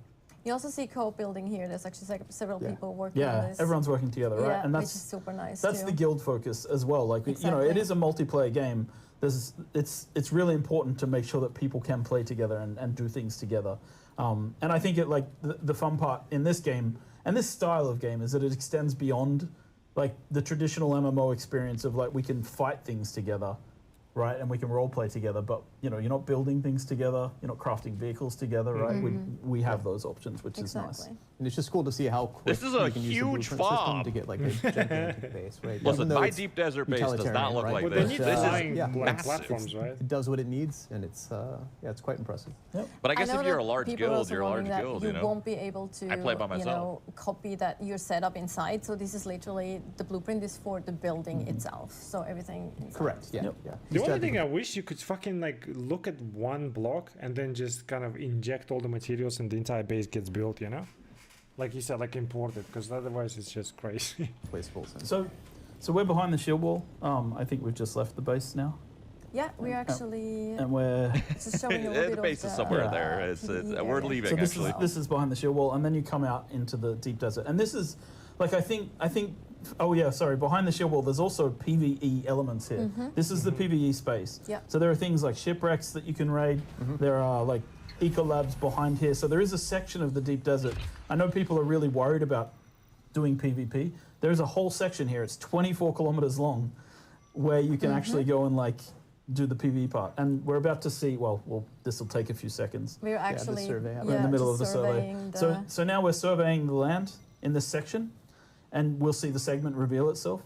You also see co-building here. There's actually several people working on Yeah, this. everyone's working together, right? Yeah, And which that's is super nice That's too. the guild focus as well. Like it Exactly. is a multiplayer game. It's really important to make sure that people can play together and do things together. And I think the fun part in this game and this style of game is that it extends beyond like the traditional MMO experience of like we can fight things together, right? And we can role play together, but you're not building things together, you're not crafting vehicles together, right? We have those options, which is nice. Exactly. And it's just cool to see how quick This is a you can use the huge blueprint system fob. to get like a gigantic base, right? Listen, Even though my it's deep desert base does not utilitarian, look right? like Well, this. they need This is flying yeah, like, massive. platforms, right? It does what it needs, and it's quite impressive. But I guess know if you're that a large people are guild, also you're a large wondering that guild, you won't be able to, I play by myself. copy that your setup inside. So this is literally the blueprint is for the building itself. So everything. inside. Correct. Yeah. Yep. Yeah. The only thing I wish you could fucking like look at one block and then just kind of inject all the materials and the entire base gets built, Like you said, like import it, because otherwise it's just crazy. Wasteful sense. So we're behind the shield wall. I think we've just left the base now, Yeah, we're actually and we're. just showing a little bit The base of is somewhere the, there. It's PvE we're area. leaving So actually. this is behind the shield wall, and then you come out into the deep desert. And this is, like, I think. Oh yeah, sorry. Behind the shield wall, there's also PVE elements here. This is the PVE space. Yep. So there are things like shipwrecks that you can raid. There are like eco labs behind here. So there is a section of the deep desert. I know people are really worried about doing PvP. There's a whole section here. It's 24 kilometers long, where you can actually go and like do the PvE part. And we're about to see. Well, this will take a few seconds. We're actually survey happened. We're in the middle of just the survey. surveying So now we're surveying the land in this section, and we'll see the segment reveal itself.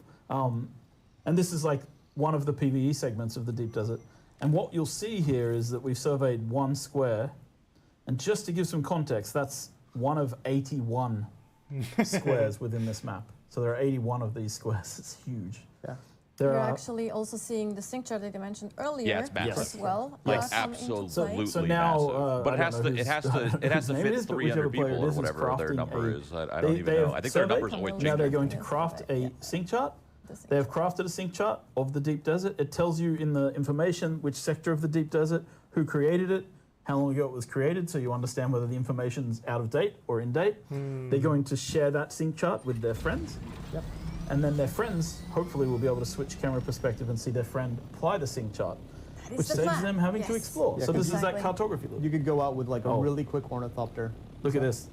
And this is like one of the PvE segments of the deep desert. And what you'll see here is that we've surveyed one square, and just to give some context, that's one of 81 squares within this map. So there are 81 of these squares. It's huge. Yeah. We're actually also seeing the sync chart that you mentioned earlier Yeah, it's massive. as well. Like come into play. absolutely So now, massive. But I don't know it has to fit 300 people or whatever their number is. I don't even know. I think their numbers always change. Now they're going to craft a sync chart. They have crafted a sync chart of the deep desert. It tells you in the information which sector of the deep desert, who created it, how long ago it was created, so you understand whether the information's out of date or in date. They're going to share that sync chart with their friends. Yep. And then their friends, hopefully, will be able to switch camera perspective and see their friend apply the sync chart, which saves them having to explore. Yeah, so this is that cartography loop. You could go out with like a really quick ornithopter. Look at this.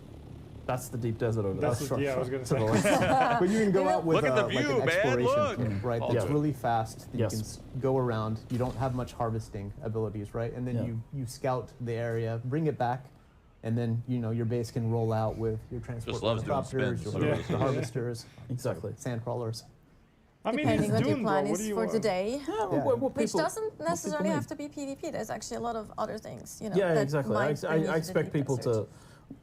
That's the deep desert over there. I was going to say. But you can go out with Look at the like view, an man, exploration look. team, right? Oh, That's good. really fast. That Yes. You can go around. You don't have much harvesting abilities, right? And then Yeah. you scout the area, bring it back, and then your base can roll out with your transport Just loves doing ornithopters, spins. your harvesters, Exactly. sand crawlers. I mean, Depending it's what your Dune, plan bro. What is do you for want? the day. Which people- doesn't necessarily need. have to be PvP. There's actually a lot of other things, Yeah, that exactly. might bring you to I the expect deep people desert.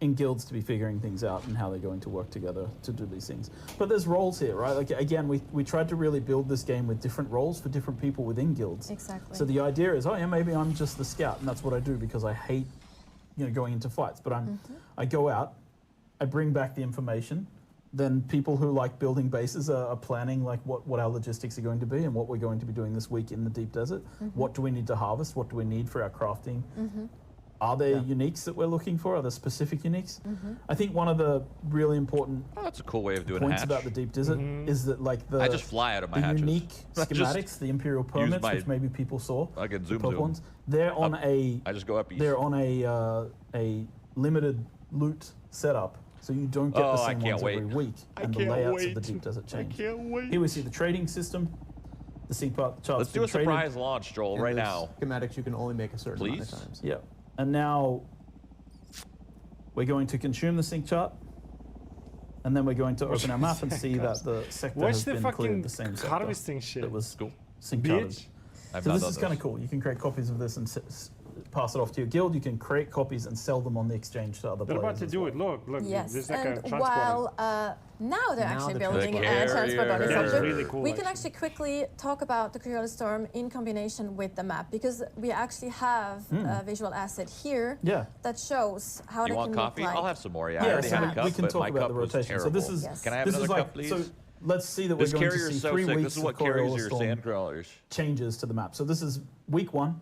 in guilds to be figuring things out and how they're going to work together to do these things. But there's roles here, right? Like again, we tried to really build this game with different roles for different people within guilds. Exactly. So the idea is, maybe I'm just the scout, and that's what I do because I hate, going into fights. But I go out, I bring back the information. Then people who like building bases are planning like what our logistics are going to be and what we're going to be doing this week in the deep desert. What do we need to harvest? What do we need for our crafting? Are there uniques that we're looking for? Are there specific uniques? I think one of the really important that's a cool way of doing a points hatch. about the deep desert is that like the I just fly out of my the hatches. unique I just schematics, the imperial permits, my- which maybe people saw. I can the zoom top zoom. ones, they're on I just go up east. they're on a limited loot setup. So you don't get the Oh, I same can't ones every wait. week, I and the can't layouts wait. of the deep desert change. I can't wait. Here we see the trading system, the sync charts. Let's do been a traded. surprise launch, Joel, And right those now. Schematics you can only make a certain amount of Please? times. Yeah, and now we're going to consume the sync chart, and then we're going to open our map and see that the sector Watch has the been fucking cleared. The same sector harvesting shit. that was Cool. sync charted. Bitch. I've So not this done is kind those. of cool. You can create copies of this and pass it off to your guild. You can create copies and sell them on the exchange to other They're players. about to as do well. it. Look. Yes, There's like a and transporter. while now they're actually they're building a transporting. transport body Yeah, it's structure, really cool, we can actually quickly talk about the Curious Storm in combination with the map because we actually have a visual asset here Yeah. that shows how You they want can coffee? look like. I'll have some more. Yeah, I Yeah, already so have a we cup, can but talk my about cup the was rotation. terrible. So this is Yes. Can I have this is another like cup, please? so. Let's see that This we're going to carrier see is so 3 sick. weeks This is what of carries Coriolis your Storm sand crawlers. changes to the map. So this is week 1.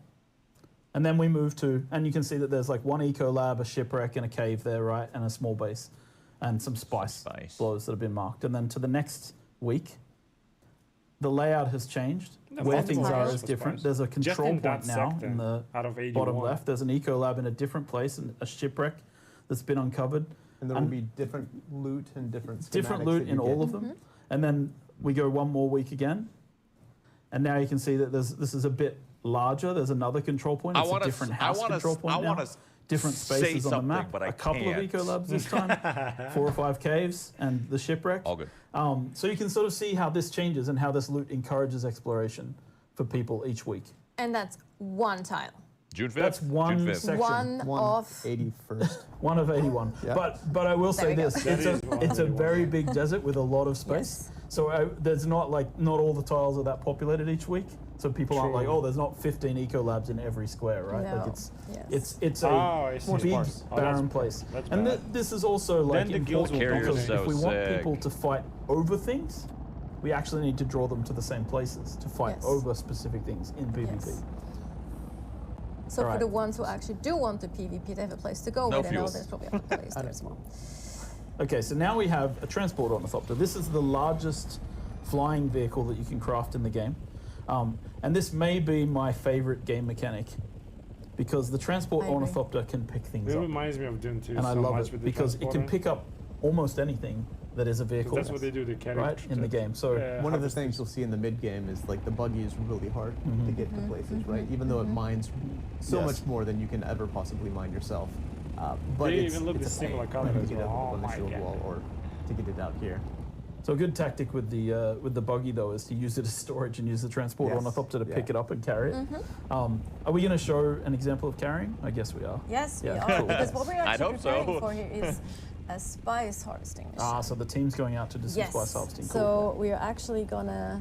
And then we move to, and you can see that there's like one eco lab, a shipwreck, and a cave there, right? And a small base, and some spice blows that have been marked. And then to the next week, the layout has changed. No, Where multiple things are tiles is for different. spice. There's a Just control in that point now sector, in the out of bottom 81. left. There's an eco lab in a different place, and a shipwreck that's been uncovered. And there will be different loot and different Different schematics loot that you in all get. of them. And then we go one more week again. And now you can see that this is a bit larger. There's another control point. I It's a wanna different s- I house wanna control s- point I now. wanna s- Different say spaces on the something, map. but I a couple of can't. eco labs this time. 4 or 5 caves and the shipwreck. All good. So you can sort of see how this changes and how this loot encourages exploration for people each week. And that's one tile. June 5th? That's one June 5th. section. One of 81st. One of 81. Yeah. But I will There say we go. this: That it's is one a of very big desert with a lot of space. So there's not all the tiles are that populated each week. So people aren't like, True. oh, there's not 15 eco labs in every square, right? No. Like it's Yes. it's a I see. big Oh, barren that's- place. that's And bad. this is also like Then the guilds important will because do if we so want sick. people to fight over things, we actually need to draw them to the same places to fight Yes. over specific things in PvP. Yes. So All for right. the ones who actually do want the PvP, they have a place to go. No but I know fuel. there's probably other places there as well. Okay, so now we have a transport ornithopter. This is the largest flying vehicle that you can craft in the game. And this may be my favorite game mechanic because the transport I agree. ornithopter can pick things It up. reminds me of Dune 2 And so I love much it with the because it can transporter. pick up almost anything that is a vehicle. That's what they do. They carry right in the game. So One of the things you'll see in the mid game is like the buggy is really hard to get to places, right? Even though it mines so Yes. much more than you can ever possibly mine yourself. But They it's, even look it's the a similar pain color to as get it well. up on Oh the my shield God. wall or to get it out here. So a good tactic with the buggy though is to use it as storage and use the transport Yes. ornithopter to pick Yeah. it up and carry it. Are we going to show an example of carrying? I guess we are. Yes, we Yeah, are. cool. Because what we're I'd actually hope so. preparing for here is a spice harvesting mission. So the team's going out to do some Yes. spice harvesting. So we are actually gonna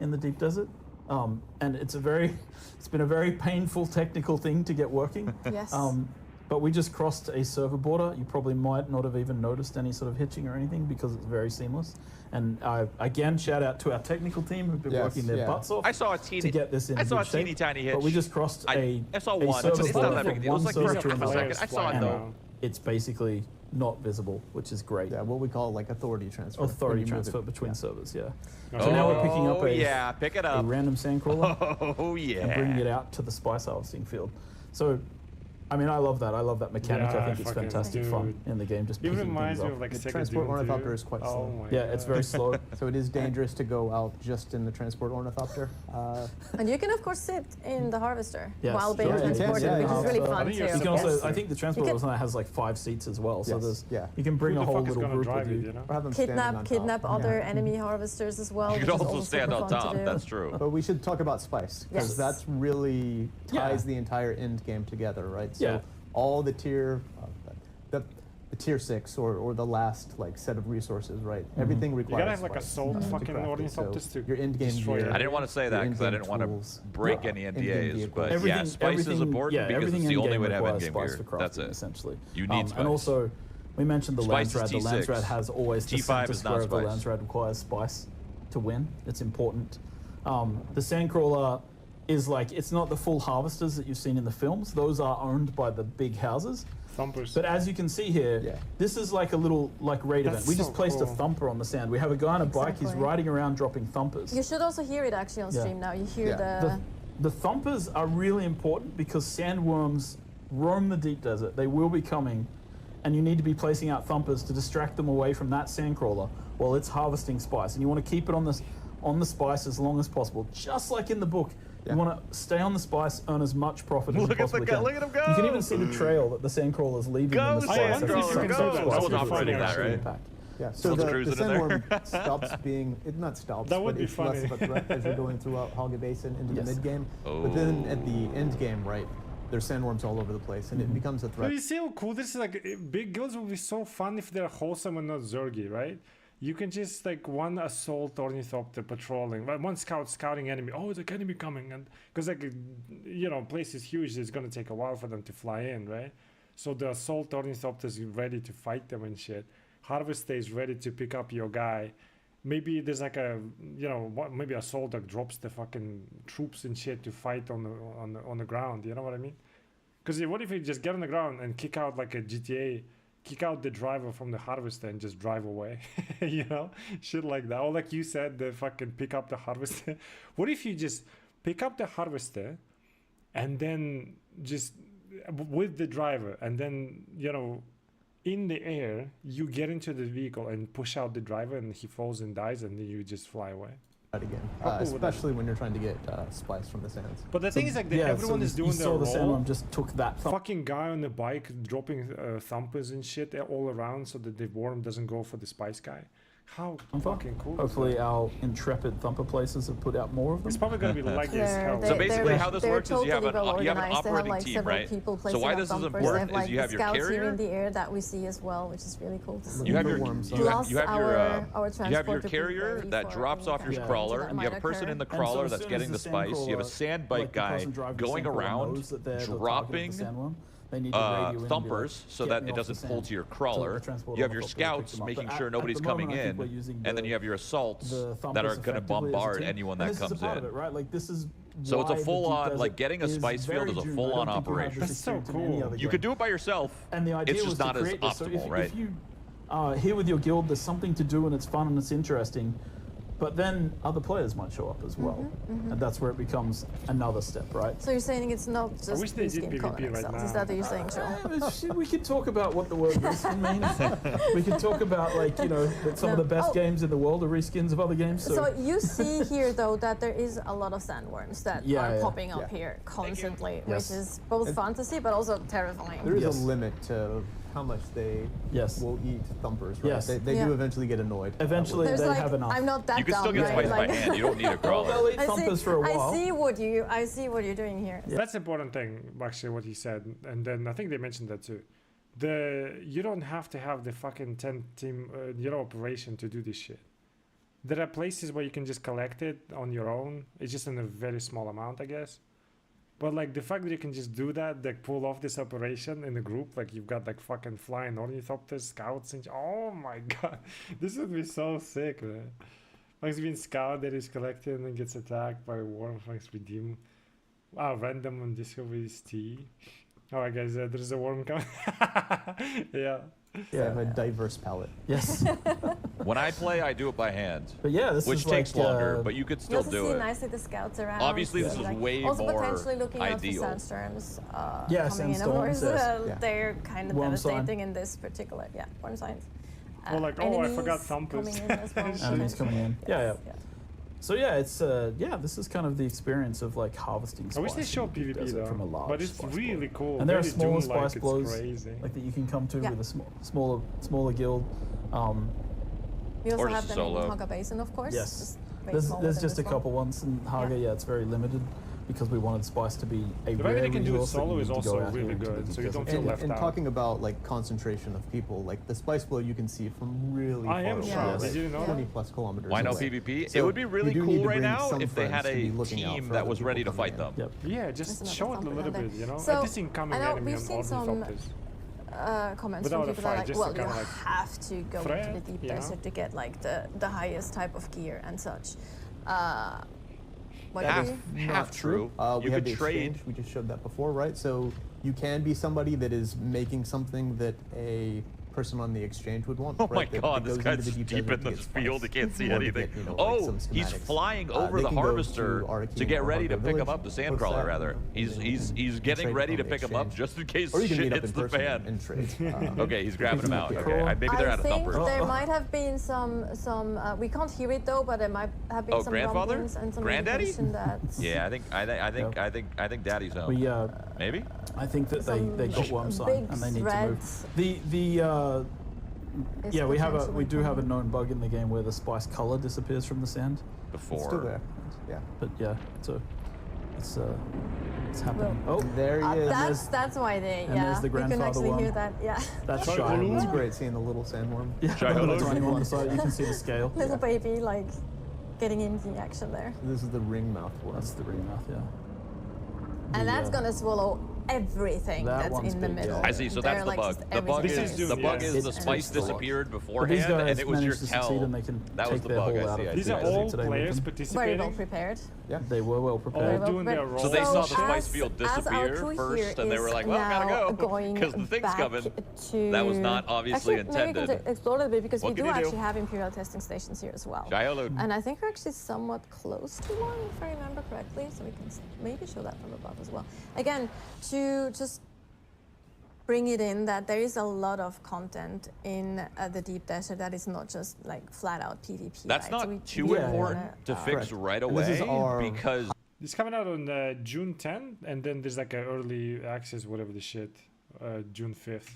in the deep desert. And it's been a very painful technical thing to get working. Yes. But we just crossed a server border. You probably might not have even noticed any sort of hitching or anything because it's very seamless. And again, shout out to our technical team who've been working their butts off. I saw a teeny. to get this in I saw a good shape. teeny tiny hitch. But we just crossed I saw a one. server It's not border that big a from deal. It was one like for server to half a another. second. I saw it though. It's basically not visible, which is great. Yeah, what we call like authority transfer. Authority when you move transfer it. between Yeah. servers, yeah. So now we're picking up pick it a up. random sandcrawler Oh yeah. and bringing it out to the spice harvesting field. So, I mean, I love that. I love that mechanic. Yeah, I think it's fucking fantastic fun in the game. Just It picking reminds things me up. of like The Sega transport Doom ornithopter 2. is quite Oh slow. my Yeah, God. it's very slow. So it is dangerous to go out just in the transport ornithopter. And you can of course sit in the harvester Yes, while being sure, you can, transported, yeah, which yeah. is really So fun I think too. you're You can also, Yes. I think the transport You ornithopter has like 5 seats as well. So Yes, there's, yeah. you can bring Who a the whole fuck is little gonna group drive with it, you. you know? Or have them Kidnap standing on top. other enemy harvesters as well. You which could is also stand super on fun top. to do. That's true. But we should talk about spice because Yes. that's really ties Yeah. the entire end game together, right? So Yeah. all the tier, the tier 6 or the last like set of resources, right? Everything You requires. gotta have like spice assault to fucking craft it. So ornithopters to your end game destroy gear. it. I didn't want to say that your because I in-game didn't want to tools, break yeah, any in-game NDAs. vehicles. But Everything, yeah, spice is everything- important because everything it's the only in-game way to have requires in-game spice gear. for That's crafting, it. essentially. You need spice. And also, we mentioned the Spice is Landsrad. The T6. Landsrad has always the T5 center is square not of the spice. Landsrad requires spice to win. It's important. The Sandcrawler is like, it's not the full harvesters that you've seen in the films. Those are owned by the big houses. Thumpers. But as you can see here, Yeah. this is like a little like raid That's event. We so just placed cool. a thumper on the sand. We have a guy on a bike. He's Exactly. riding around dropping thumpers. You should also hear it actually on Yeah. stream now. You hear Yeah. The thumpers are really important because sandworms roam the deep desert. They will be coming, and you need to be placing out thumpers to distract them away from that sandcrawler while it's harvesting spice. And you want to keep it on the spice as long as possible, just like in the book. Yeah. You want to stay on the spice, earn as much profit as you Look at the possibly guy- can. look at him go! You can even see the trail that the sandcrawler's leaving in the Go, spice. Sandcrawler, as it go! sucks up Go! spice Someone's before it operating actually that, right? impact. Yeah, so Someone's the cruising in there. sandworm stops being, it not stops, That would but be it's less funny. of a threat as you're going throughout Hogga Basin into Yes. the mid game. But then at the end game, right, there's sandworms all over the place, and it becomes a But threat. you see how cool this is? Like, big guilds would be so fun if they're wholesome and not Zergy, right? You can just like one assault ornithopter patrolling, like one scout scouting enemy. Oh, the enemy coming, and because like you know, place is huge. It's gonna take a while for them to fly in, right? So the assault ornithopter is ready to fight them and shit. Harvester is ready to pick up your guy. Maybe there's like a maybe a soldier drops the fucking troops and shit to fight on the ground. You know what I mean? Because what if you just get on the ground and kick out like a GTA, kick out the driver from the harvester and just drive away, you know, shit like that. Or like you said, the fucking pick up the harvester. What if you just pick up the harvester and then just with the driver and then, you know, in the air, you get into the vehicle and push out the driver and he falls and dies and then you just fly away. Again, How cool would that especially when you're trying to get spice from the sands. But the thing is, like, everyone is doing you their saw the role. sandworm just took that thump. Fucking guy on the bike dropping thumpers and shit all around so that the worm doesn't go for the spice guy. How fucking cool. Hopefully our intrepid thumper places have put out more of them. It's probably going to be laggy as hell. So basically how this works is you have an totally well operating organized. They have, like, team, several right? people So placing why up this is thumpers. They important have, like, is you the have your scouts here carrier. in the air that we see as well, which is really cool to see. You have your Plus you have your our you have your transport to be carrier ready that for drops any off your kind of crawler. danger that You have a might person occur. in the And so crawler as that's soon getting as the the spice. You have a sandcrawler, sand like bike the guy person driving the going sandcrawler around knows that they're the target of the dropping sandworm. They need to radio in and be like, thumpers so "Get that me it off the doesn't pull sand." to your So crawler. the transport You have your helicopter will pick scouts them up. making But sure at nobody's the coming moment, I think in, we're using and then you have your assaults the that thumpers are going to effectively as a bombard team. anyone And that this is a comes part in. of it, right? Like this is So it's a why the full-on, deep like desert getting a is spice field very is a Doom. I full-on don't think you have operation. this That's so experience in any cool. other You game. could do it by yourself. And the idea It's was just not to as create this. So optimal, if, right? If you here with your guild, there's something to do and it's fun and it's interesting, but then other players might show up as well, and that's where it becomes another step, right? So you're saying it's not just wish they did reskin PvP Conan right Exiles? Is now. that what you're saying, Joel? We could talk about what the word reskin means. We could talk about, like, you know, that some of the best games in the world are reskins of other games. So you see here, though, that there is a lot of sandworms that are popping up Yeah. here constantly, Yes. which is both fun to see but also terrifying. There is a limit to how much they will eat thumpers, right? Yes. They do eventually get annoyed. Eventually There's they like, have enough. I'm not that You can dumb, still get right? spice by hand. You don't need a crawler. They'll eat thumpers for a while. I see what you're doing here. That's the important thing, actually, what he said. And then I think they mentioned that too. You don't have to have the fucking 10 team, operation to do this shit. there are places where you can just collect it on your own. It's just in a very small amount, I guess. But like the fact that you can just do that, like pull off this operation in a group, like you've got like fucking flying ornithopters, scouts, and oh my god, this would be so sick, man. Like being scout that is collected and gets attacked by a worm, thanks redeem. Wow, random on Discovery T. Alright guys, there's a worm coming. Yeah. Yeah, I have a diverse palette. Yes. When I play, I do it by hand. But yeah, this which is takes like, longer, but you could still You also do see it. nicely the scouts around. Obviously, this and, is like, way also more potentially looking ideal. out for sandstorms Yeah, coming in. Of sandstorms, course, yes. Yeah. they're kind of Worm sign. devastating in this particular. Yeah, worm signs. Well, like, oh, I forgot Enemies Thumpus. coming in as well. Enemies coming in. Yeah. Yes. So yeah, it's yeah, this is kind of the experience of like harvesting. I wish they spice show in the PvP desert though, from a large but it's spice really blow. cool. And there are Very smaller Doom-like, spice it's blows crazy. like that you can come to Yeah. with a smaller guild. We also Or have just them solo. in Haga Basin, of course. Yes, Just way there's smaller than just a this couple one. ones in Haga. Yeah, it's very limited because we wanted spice to be a The way rare they can do it resource that solo you is need to go also out here really into the good, deep so you don't desert. feel left And out. talking about like concentration of people, like the spice flow you can see from really I far am away, shocked. like Did you know 20 that? plus kilometers Why no away. PvP? So It would be really you do need cool to right bring now some if they had friends to a be looking out team for that other was ready to people fight coming them. in. Yeah, just There's show it a another little thumbprint bit, there. you know? So, a disincoming I know enemy we've on seen some ornithopters. comments Without from a people that fight, are like, just to well, you kinda like have to go threat, into the deep you know? desert to get like the highest type of gear and such. What Half, do you? half true. We You have could the trade. exchange. We just showed that before, right? So you can be somebody that is making something that a person on the exchange would want. Oh my right? god, this goes guy's into the deep desert in to the get field, he spice, can't see or to anything. get, you know, Oh, like some he's schematics. flying over They the can go harvester Arcane to get or ready to Harvard pick him Village, up, the post sandcrawler that, rather. you know, He's and getting trade ready to from the pick him up exchange. just in case Or you can shit meet up hits in the person fan. and trade. Okay, he's grabbing him out. Yeah. Okay, maybe they're I at a think thumper. there might have been some we can't hear it though, but there might have been Oh, some grandfather? rumblings and some Granddaddy? indication that Yeah, I think Daddy's home. We Maybe. I think that they got Some worm sign big and they need to threads move. is Yeah, we potentially do have a coming. known bug in the game where the spice color disappears from the sand. Before. It's still there. Yeah. But yeah, so it's happening. Well, Oh, There he is. That's why they And yeah there's the we can grandfather actually hear one. that yeah that's Sorry, shy. Olu? It's great seeing the little sandworm. Yeah, Shy the Olu? tiny one on the side. You can see the scale. little baby like getting into the action there, This is the ring mouth worm. That's the ring mouth, yeah. and The, that's gonna swallow everything that that's one's in the big, middle. yeah. I see. So They're that's the like bug. just The bug everything This is is the Doom, bug yeah. is the It's spice just a lot. disappeared But these beforehand, guys and it was your managed to succeed tell. and they can That was take the their bug. whole I out see. of I These see. are I see. all today with players them. Very participating. well prepared. They were well All prepared. well doing their prepared. role. So they saw the So spice as- field as our disappear crew first, here and they were is like, "Well, now gotta go going because the thing's back coming." to That was not obviously actually, maybe we intended. can explore a little bit because What we do can you do? actually have Imperial testing stations here as well. Jaiolu. And I think we're actually somewhat close to one, if I remember correctly, so we can maybe show that from above as well. Again, to just bring it in that there is a lot of content in the deep desert that is not just like flat out PvP. That's right? not So we too really important wanna, to fix Correct. right And this is away our- because It's coming out on June 10th, and then there's like an early access, whatever the shit, June 5th.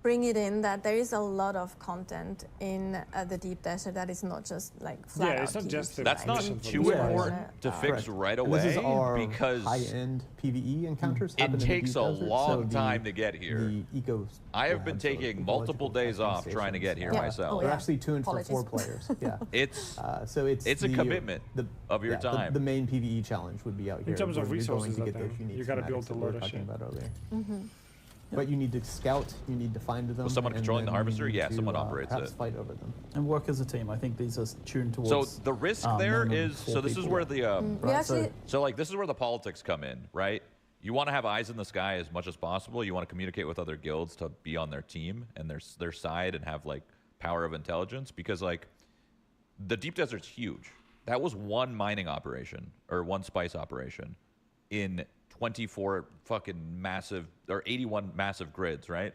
bring it in that there is a lot of content in the deep desert that is not just like flat Yeah, out it's not just PvP, the that's right? not mission for too the Yeah. important to fix Correct. right And this is away our because high-end PVE encounters. it happen in the takes deep a desert, long so the- time to get here. The eco I have been labs or taking ecological multiple days testing off trying to get here Yeah. myself. Oh, They're yeah. actually tuned for 4 Apologies. players. Yeah. It's So it's a the- commitment of your time. The main PVE challenge would be out here. terms of where you're resources, going I to get those think. unique You gotta build schematics a that we were lot of talking shit. about earlier. Mm-hmm. But you need to scout, you need to find them. Was someone and controlling the then you harvester? need Yeah, to, someone operates perhaps it. fight over them. And work as a team. I think these are tuned towards. So the risk there minimum is 4 so this is people. where the We actually so like this is where the politics come in, right? You want to have eyes in the sky as much as possible. You want to communicate with other guilds to be on their team and their side and have like power of intelligence because like the deep desert's huge. That was one mining operation or one spice operation in 24 fucking massive or 81 massive grids, right?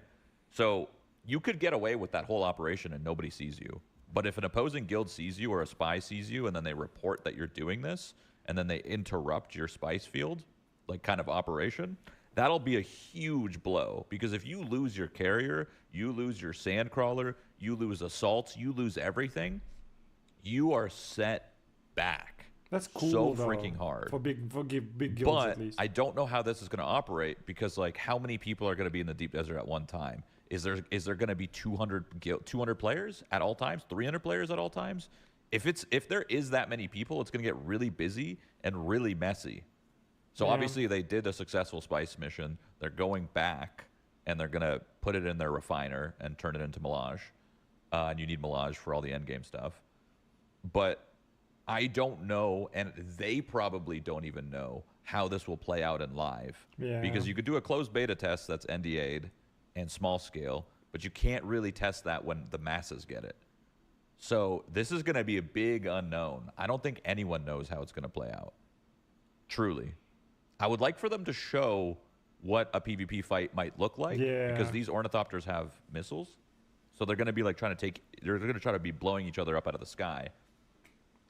So you could get away with that whole operation and nobody sees you. But if an opposing guild sees you or a spy sees you and then they report that you're doing this and then they interrupt your spice field, like kind of operation, that'll be a huge blow because if you lose your carrier, you lose your sandcrawler, you lose assaults, you lose everything, you are set back. That's cool. So though, freaking hard. for big guilds But at least. I don't know how this is going to operate because, like, how many people are going to be in the deep desert at one time? Is there going to be 200 players at all times? 300 players at all times? if there is that many people, it's going to get really busy and really messy. So obviously they did a successful Spice mission. They're going back and they're going to put it in their refiner and turn it into Milage. And you need Milage for all the endgame stuff. But I don't know, and they probably don't even know how this will play out in live. Yeah. Because you could do a closed beta test that's NDA'd and small scale, but you can't really test that when the masses get it. So this is going to be a big unknown. I don't think anyone knows how it's going to play out. Truly. I would like for them to show what a PvP fight might look like. Yeah. Because these ornithopters have missiles. So they're going to be like they're going to try to be blowing each other up out of the sky.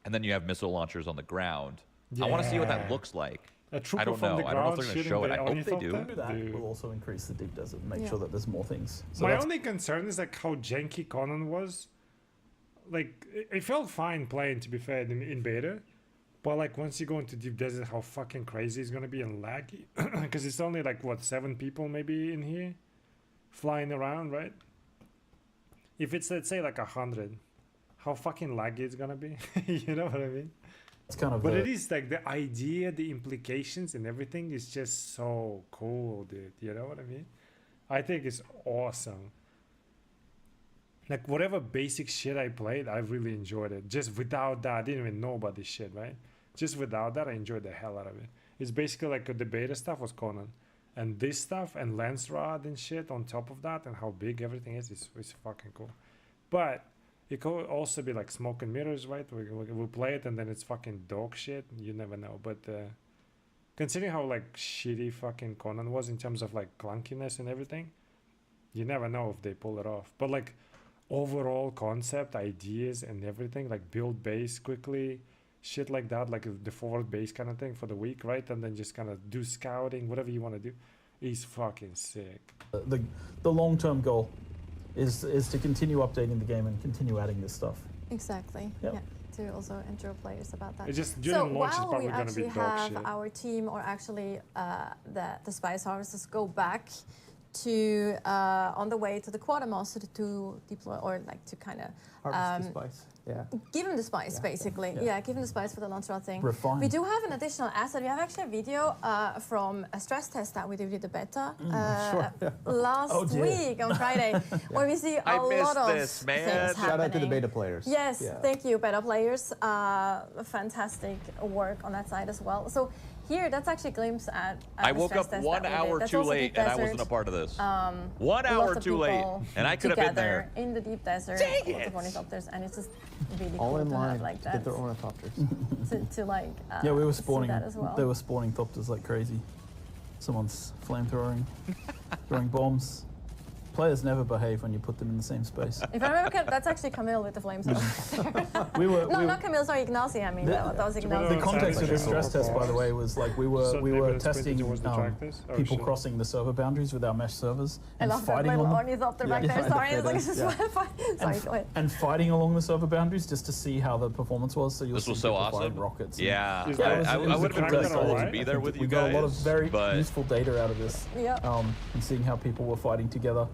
And then you have missile launchers on the ground. I want to see what that looks like. A trooper I don't from know. the I don't know if ground they're going to show it. I hope they do. ornithopter? That will also increase the deep desert and make sure that there's more things. So My that's- only concern is like how janky Conan was. Like it felt fine playing, to be fair, in beta, but like once you go into deep desert, how fucking crazy it's gonna be and laggy, because it's only like what 7 people maybe in here, flying around, right? If it's let's say like 100, how fucking laggy it's gonna be, you know what I mean? It's kind of. But it is like the idea, the implications, and everything is just so cool, dude. You know what I mean? I think it's awesome. Like whatever basic shit I played, I really enjoyed it. Just without that, I didn't even know about this shit, right? Just without that, I enjoyed the hell out of it. It's basically like the beta stuff was Conan, and this stuff and Lance Rod and shit on top of that, and how big everything is fucking cool. But it could also be like smoke and mirrors, right? We play it and then it's fucking dog shit. You never know. But considering how like shitty fucking Conan was in terms of like clunkiness and everything, you never know if they pull it off. But like overall concept, ideas and everything, like build base quickly, shit like that, like the forward base kind of thing for the week, right? And then just kind of do scouting, whatever you want to do, is fucking sick. The long-term goal is to continue updating the game and continue adding this stuff. Exactly. Yep. Yeah. To also ensure players about that. It's just so during launch is while probably we gonna be actually dog have shit. our team, or actually the Spice Harvesters, go back to on the way to the Quartermaster to deploy, or like to kind of Harvest the spice. Yeah. give him the spice, basically. Yeah, give him the spice for the launch rod thing. Refine. We do have an additional asset. We have actually a video from a stress test that we did with the beta last week on Friday, where we see a lot of things happening. Shout out to the beta players. Yes, thank you, beta players. Fantastic work on that side as well. So here, that's actually a glimpse at I the woke stress up test 1 that we did. hour That's too also late deep and I desert. wasn't a part of this. 1 Lots hour of too late people and I could have been there. together in the deep desert. Dang lots it. of ornithopters, and it's just really All cool in to line have like to that. get their ornithopters. to like Yeah, we were see spawning. that as well. They were spawning thopters like crazy. Someone's flamethrowing, throwing bombs. Players never behave when you put them in the same space. If I remember, that's actually Camille with the flames. Not Camille, sorry, Ignacy. I mean, that was Ignacy. The context of the stress test, by the way, was like we were testing people crossing the server boundaries with our mesh servers I and love that fighting little on ornithopter back there. Sorry, it's like, sorry, go ahead. and fighting along the server boundaries just to see how the performance was. So you'll This see was so people awesome. firing rockets. Yeah, and- I it was would a have been good really cool study. to be there with you We guys. got a lot of very but useful data out of this. Yep. And seeing how people were fighting together.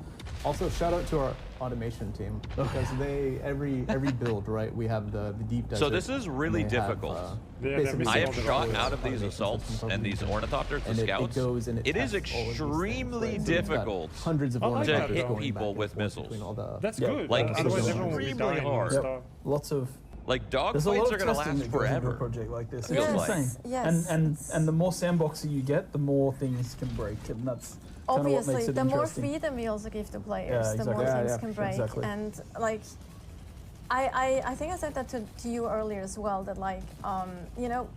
Also, shout out to our automation team because they every build, right? We have the deep desert. So this is really and they have, difficult. basically I have all the shot automation out of these system assaults from and these them. ornithopters, the And scouts. It goes and It is tests all of these things, extremely right? So we've got difficult hundreds of to ornithopters hit going people back with and forth missiles. between all the- That's Yeah. good. Like Otherwise everyone would be extremely dying hard. non-stop. Lots of Like There's a lot dogfights of are gonna testing last that goes into a forever. project like this. Feels It's like. insane. Yes, And the more sandboxy you get, the more things can break, and that's kind of what makes Obviously, it the more interesting. freedom we also give to players, Yeah, the more exactly. things Yeah, can break. exactly. And like, I think I said that to you earlier as well. That like,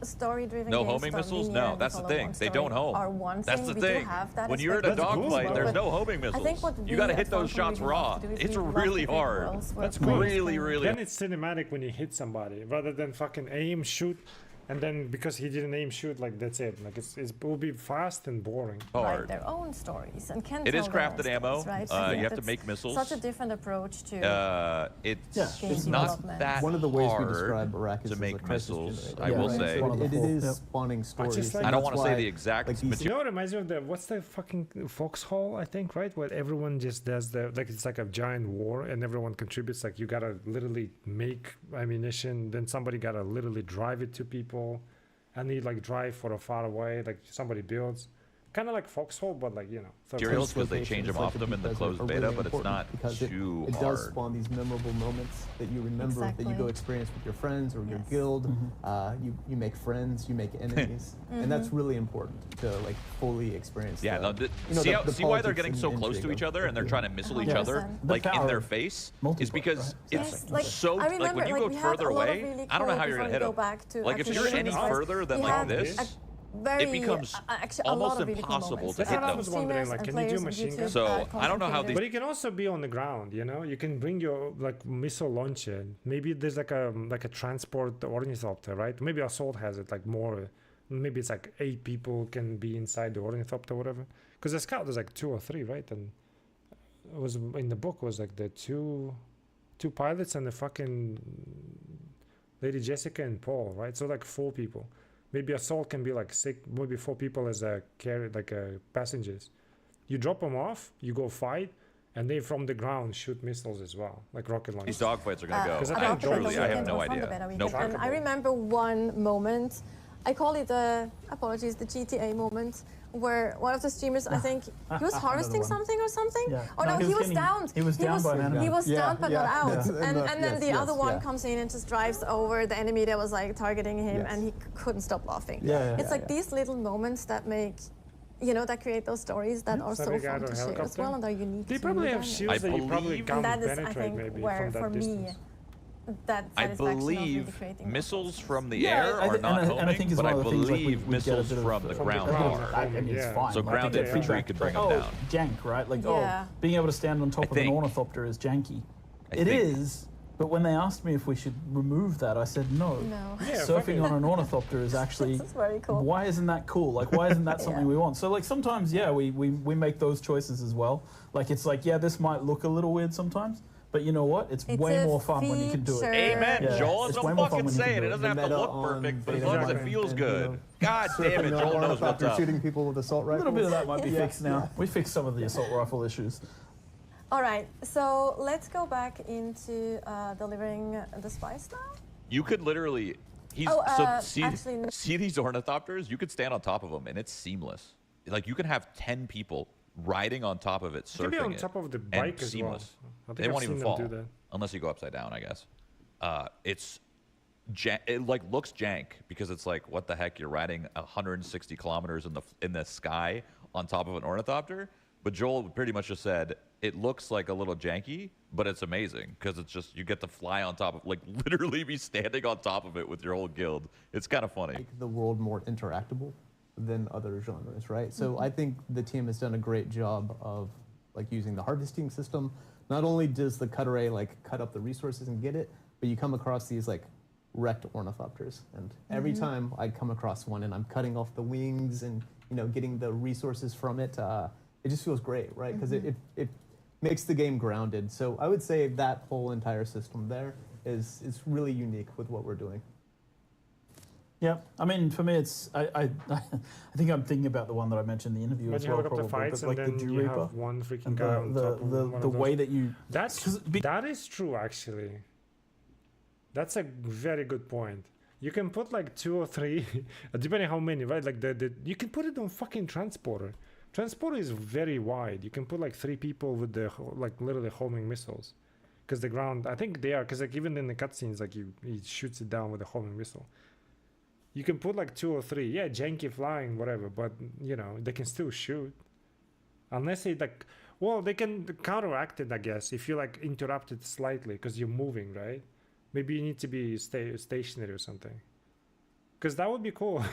story-driven No games homing that are missiles? linear No, and that's the follow thing. one They story don't home. Are one That's thing. the We thing. do have that When you're in a aspect of the dogfight, game, there's but no homing I missiles. think what You we gotta at hit those Funcom shots really love raw. to do is It's we love really to create hard. worlds where That's players cool. Really, can- really Then it's cinematic when you hit somebody, rather than fucking aim, shoot, And then because he didn't aim shoot, like that's it. Like it will be fast and boring. Write their own stories and can It tell is their own crafted ammo. stories, right? You have to make missiles. Such a different approach to it's game not development. that One of the ways we hard describe Iraq is to as a make crisis missiles. generator. I will Right. say So it is spawning stories. like- I don't want to say That's the why, exact like, You know what reminds me of the what's the fucking foxhole, I think, right? Where everyone just does the like it's like a giant war and everyone contributes. Like you gotta literally make ammunition, then somebody gotta literally drive it to people, and you like drive for a far away. Like somebody builds, kind of like foxhole, but like materials because they change them Like off them in the because closed are beta, really but it's important not because too it hard. does spawn these memorable moments that you remember, that you go Exactly. experience with your friends or your Yes. guild. You make friends, you make enemies, and that's really important to like fully experience. Yeah, the, no, you know, see, the see why they're politics getting and so close to intrigue each of other and they're trying to missile each 100%. other The like in power their of face is multiplayer, because right? it's Yes, like, so I remember, like when you like, go we had further a lot of away, really I don't know cool- how you're before gonna we hit go them. back to Like if actually you're the any streamers, further than we like had this, a very, it becomes actually a lot almost of really cool impossible moments. to We hit had them. some I was wondering, streamers like, and can you do players and machine YouTube, gun? So, I don't know how content these- But you can also be on the ground, you can bring your like missile launcher. Maybe there's like a transport ornithopter, right? Maybe Assault has it like more. Maybe it's like 8 people can be inside the ornithopter, whatever. Because the Scout was like 2 or 3, right? And it was in the book was like the two pilots and the fucking Lady Jessica and Paul, right? So like 4 people. Maybe Assault can be like 6, maybe 4 people as a passengers. You drop them off, you go fight, and they from the ground shoot missiles as well, like rocket launchers. These dogfights are gonna go. Because I I think truly, I have weekend no or from the idea. beta Nope. weekend. And I remember one moment, I call it the GTA moment, where one of the streamers, I think, he was harvesting one. something or something. Yeah. Or No, no, he was getting- downed. he was downed by an enemy. He was Yeah, downed but yeah, not out. yeah. And then Yes, the other yes, one yeah. comes in and just drives over the enemy that was like targeting him, Yes. and he couldn't stop laughing. Yeah, It's like these little moments that make, that create those stories that are so Somebody got fun a to share as helicopter? well and are unique. They to probably the have game. shields that you probably believe- can't And that is, I penetrate think, maybe where from that for distance. me, that I satisfaction of really believe creating missiles from the Yeah, air I are thi- not and I think homing, it's but one I of the things, like, believe we get a missiles bit of- from the ground ground. are. I mean, it's Yeah. fine. So Like, grounded I get infantry feedback, could bring like, them down. Jank, right? Like, Yeah. being able to stand on top of an think- ornithopter is janky. It think- is, but when they asked me if we should remove that, I said no. No. Yeah, fuck it. Surfing on an ornithopter is actually. This is very cool. Why isn't that cool? Like, why isn't that something Yeah. we want? So, like, sometimes, yeah, we make those choices as well. Like, it's like, yeah, this might look a little weird sometimes, but you know what? It's way a more fun when you can do it. feature. Amen, Yeah, Joel. it's That's way what more I'm fun fucking when you can saying. do It it. doesn't The have to meta look on perfect, but as Beta long as it One feels and, good. God damn it, surfing on Joel knows what's ornithopter, up. shooting people with assault A rifles. little bit of that might be Yeah. fixed now. We fixed some of the assault rifle issues. All right, so let's go back into delivering the spice now. You could literally. Oh, See these ornithopters? You could stand on top of them, and it's seamless. Like you can have 10 people riding on top of it, You can be surfing on it, top of the and bike as well. seamless. I think They I've won't even seen fall them do that. unless you go upside down, I guess. It like looks jank because it's like, what the heck? You're riding 160 kilometers in the sky on top of an ornithopter. But Joel pretty much just said it looks like a little janky, but it's amazing because it's just you get to fly on top of, like, literally be standing on top of it with your whole guild. It's kind of funny. Make the world more interactable than other genres, right? So I think the team has done a great job of like using the harvesting system. Not only does the cut array like cut up the resources and get it, but you come across these like wrecked ornithopters, and every time I come across one and I'm cutting off the wings and getting the resources from it, it just feels great, right? Because it makes the game grounded. So I would say that whole entire system there is really unique with what we're doing. Yeah, I mean, for me, it's I think I'm thinking about the one that I mentioned in the interview When as you well, have up the probably, fights but like and the then Dew you Reaper have one freaking and guy on top of one the of way those. that you that is true actually. That's a very good point. You can put like 2 or 3, depending how many, right? Like you can put it on fucking transporter. Transporter is very wide. You can put like 3 people with the like literally homing missiles, because the ground. I think they are, because like even in the cutscenes, like he shoots it down with a homing missile. You can put like 2 or 3. Yeah, janky flying, whatever, but they can still shoot. Unless they like, well, they can counteract it, I guess, if you like interrupt it slightly because you're moving, right? Maybe you need to be stationary or something. Because that would be cool.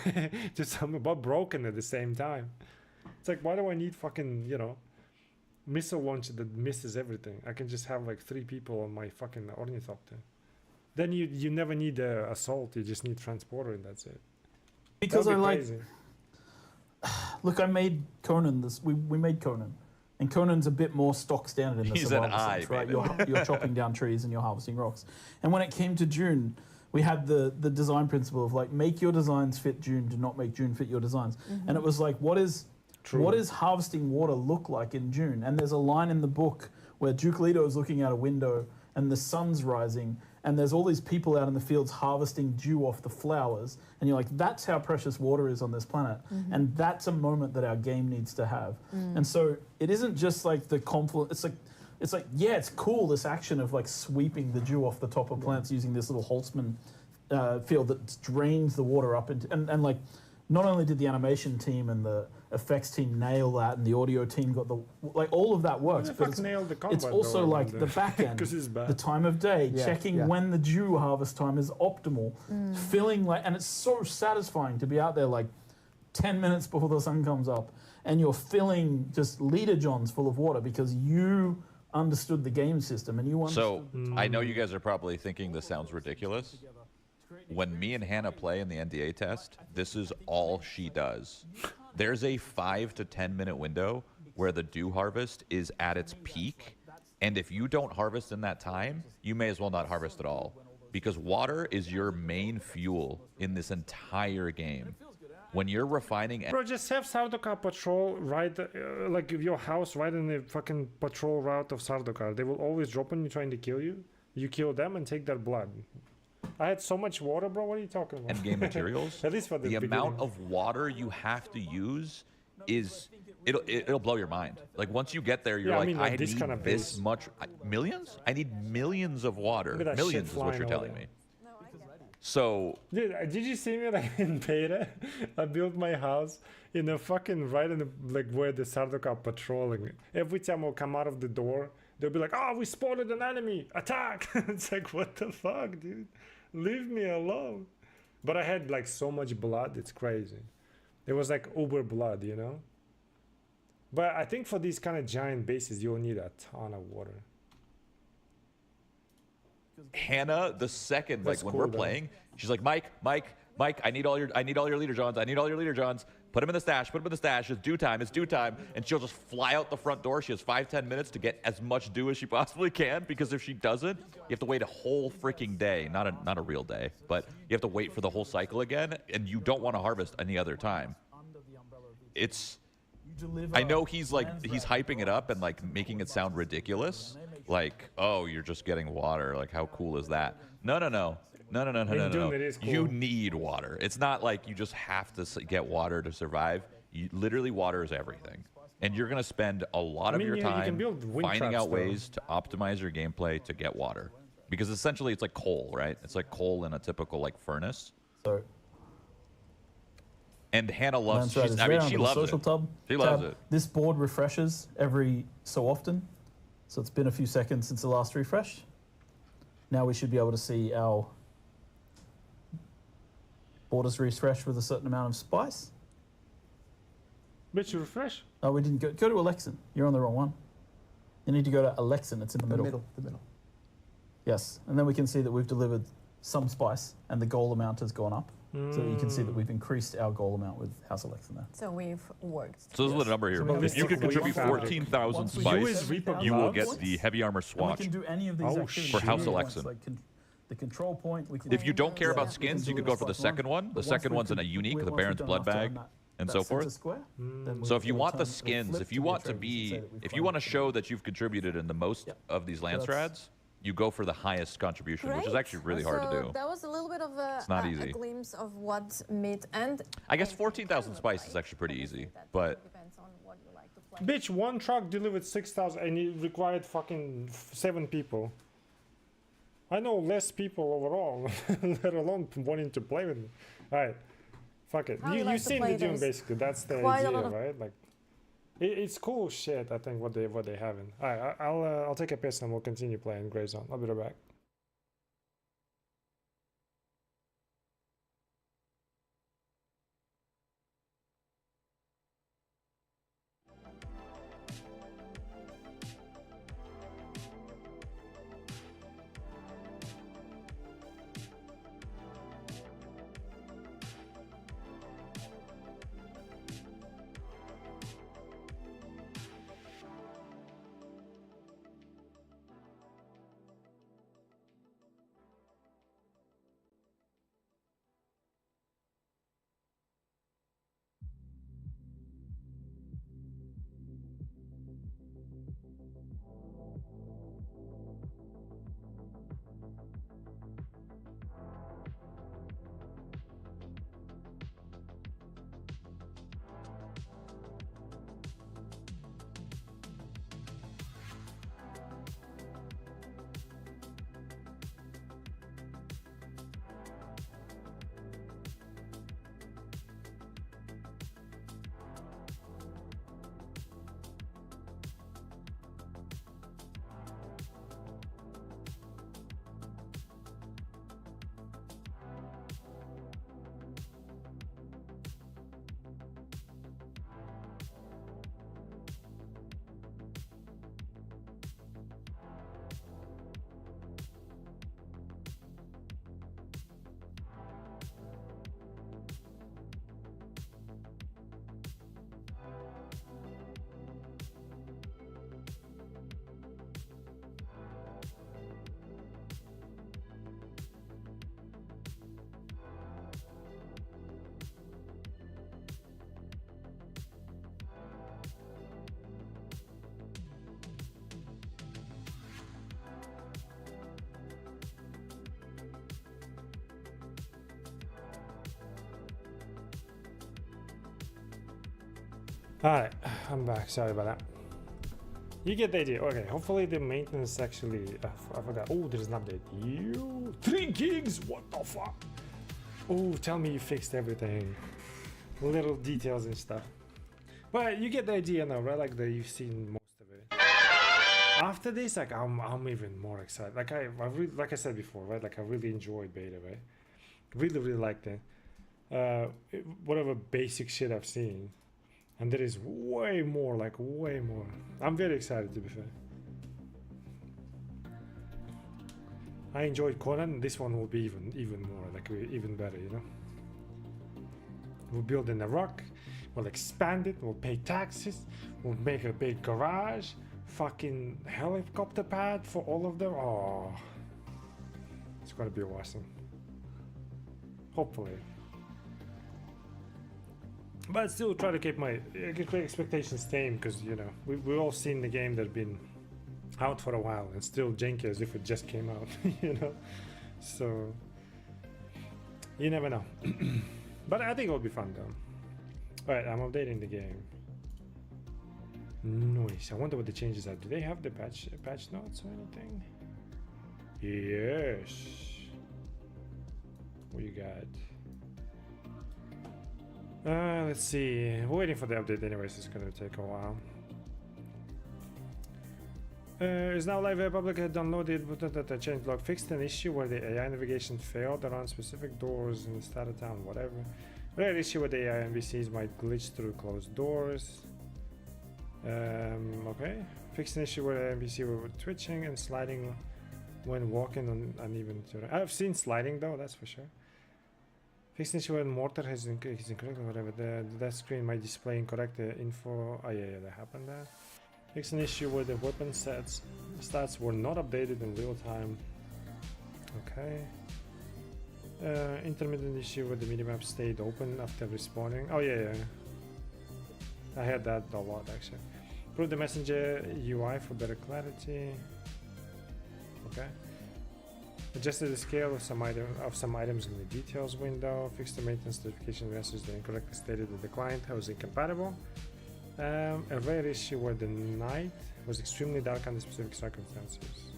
Just something but broken at the same time. It's like, why do I need fucking, missile launcher that misses everything? I can just have like 3 people on my fucking ornithopter. Then you never need assault. You just need transporter, and that's it. Because I like. Crazy. Look, I made Conan this. We made Conan, and Conan's a bit more stock standard in the He's survival an eye, sense, right? baby. You're chopping down trees and you're harvesting rocks. And when it came to Dune, we had the design principle of like make your designs fit Dune, do not make Dune fit your designs. And it was like, what is harvesting water look like in Dune? And there's a line in the book where Duke Leto is looking out a window and the sun's rising, and there's all these people out in the fields harvesting dew off the flowers, and you're like, that's how precious water is on this planet. And that's a moment that our game needs to have. And so it isn't just like the confluence, it's like, yeah, it's cool, this action of like sweeping the dew off the top of plants using this little Holtzman field that drains the water up into, and like, not only did the animation team and the effects team nail that, and the audio team got the, like, all of that works, but it's also like the back end, the time of day, checking when the dew harvest time is optimal, feeling like, and it's so satisfying to be out there like 10 minutes before the sun comes up, and you're filling just liter johns full of water because you understood the game system and you understood. So I know you guys are probably thinking this sounds ridiculous. When me and Hannah play in the NDA test, this is all she does. There's a 5 to 10 minute window where the dew harvest is at its peak, and if you don't harvest in that time, you may as well not harvest at all, because water is your main fuel in this entire game. When you're refining... Bro, just have Sardaukar patrol right, like your house right in the fucking patrol route of Sardaukar. They will always drop on you trying to kill you. You kill them and take their blood. I had so much water, bro. What are you talking about? And game materials. At least for the amount of water you have to use is it'll blow your mind. Like once you get there, you're I need this kind of this much millions. I need millions of water. Millions is what you're telling me. So, dude, did you see me like in beta? I built my house in a fucking right in the like where the Sardaukar patrolling. Every time I'll come out of the door, they'll be like, "Oh, we spotted an enemy! Attack!" It's like, what the fuck, dude? Leave me alone. But I had like so much blood, it's crazy. It was like uber blood, you know. But I think for these kind of giant bases, you'll need a ton of water. Hannah, the second, like when we're playing, she's like, Mike, I need all your leader johns. I need all your leader johns. Put them in the stash. Put them in the stash. It's dew time. It's dew time. And she'll just fly out the front door. She has 5-10 minutes to get as much dew as she possibly can, because if she doesn't, you have to wait a whole freaking day. Not a real day, but you have to wait for the whole cycle again, and you don't want to harvest any other time. It's... I know he's hyping it up and like making it sound ridiculous. Like, oh, you're just getting water. Like, how cool is that? No. You need water. It's not like you just have to get water to survive. Literally, water is everything. And you're going to spend a lot of your time finding out ways to optimize your gameplay to get water. Because essentially, it's like coal, right? It's like coal in a typical like furnace. So. And Hannah loves. She loves it. She loves it. This board refreshes every so often, so it's been a few seconds since the last refresh. Now we should be able to see our borders refresh with a certain amount of spice. Bitch, you refresh? Oh, we didn't go to Alexin. You're on the wrong one. You need to go to Alexin. It's in the middle. The middle. Yes, and then we can see that we've delivered some spice, and the goal amount has gone up. So you can see that we've increased our goal amount with House Alexa there. So we've worked. So this is the number here. If you can contribute 14,000 spice, you will get the heavy armor swatch we can do any of these activities for House Alexa. Like the control point. We can if you don't care about skins, you could go for the second one. The second one's in a unique, the Baron's Blood Bag, and so forth. So if you want the skins, if you want to show that you've contributed in the most of these Landsrads, you go for the highest contribution, which is actually really hard to do. That was a little bit of a glimpse of what mid and... I guess 14,000 spice is actually pretty easy, but... Bitch, one truck delivered 6,000 and it required fucking 7 people. I know less people overall, let alone wanting to play with me. Alright, fuck it. You've seen the Dune basically, that's the idea, right? Like, it's cool shit, I think, what they having. Alright, I'll take a piss and we'll continue playing Grey Zone. I'll be right back. Alright, I'm back. Sorry about that. You get the idea. Okay, hopefully the maintenance actually... I forgot. Oh, there's an update. 3 gigs? What the fuck? Oh, tell me you fixed everything. Little details and stuff. But you get the idea now, right? Like you've seen most of it. After this, like I'm even more excited. Like I really, like I said before, right? Like I really enjoyed beta, right? Really liked it. Whatever basic shit I've seen. And there is way more, like way more. I'm very excited, to be fair. I enjoyed Conan. This one will be even more, like even better, you know. We'll build in a rock. We'll expand it. We'll pay taxes. We'll make a big garage. Fucking helicopter pad for all of them. Oh, it's gonna be awesome. Hopefully. But still try to keep my expectations tame, because you know we've all seen the game that's been out for a while and still janky as if it just came out, you know. So you never know. But I think it'll be fun though. Alright, I'm updating the game. Nice. I wonder what the changes are. Do they have the patch notes or anything? Yes. What you got? Let's see. We're waiting for the update anyways. It's gonna take a while. Is now live public downloaded, but the change log fixed an issue where the AI navigation failed around specific doors in the start of town, whatever. Rare issue where the AI NPCs might glitch through closed doors. Okay. Fixed an issue where the NPC were twitching and sliding when walking on uneven terrain. I've seen sliding though, that's for sure. Fixed an issue where mortar is incorrect or whatever. That screen might display incorrect info. Oh yeah, that happened there. Fixed an issue where the weapon stats were not updated in real time. Okay. Intermittent issue where the minimap stayed open after respawning. Oh yeah. I had that a lot actually. Improve the messenger UI for better clarity. Okay. Adjusted the scale of some items in the details window. Fixed the maintenance notification message that incorrectly stated that the client was incompatible. A rare issue where the night was extremely dark under specific circumstances.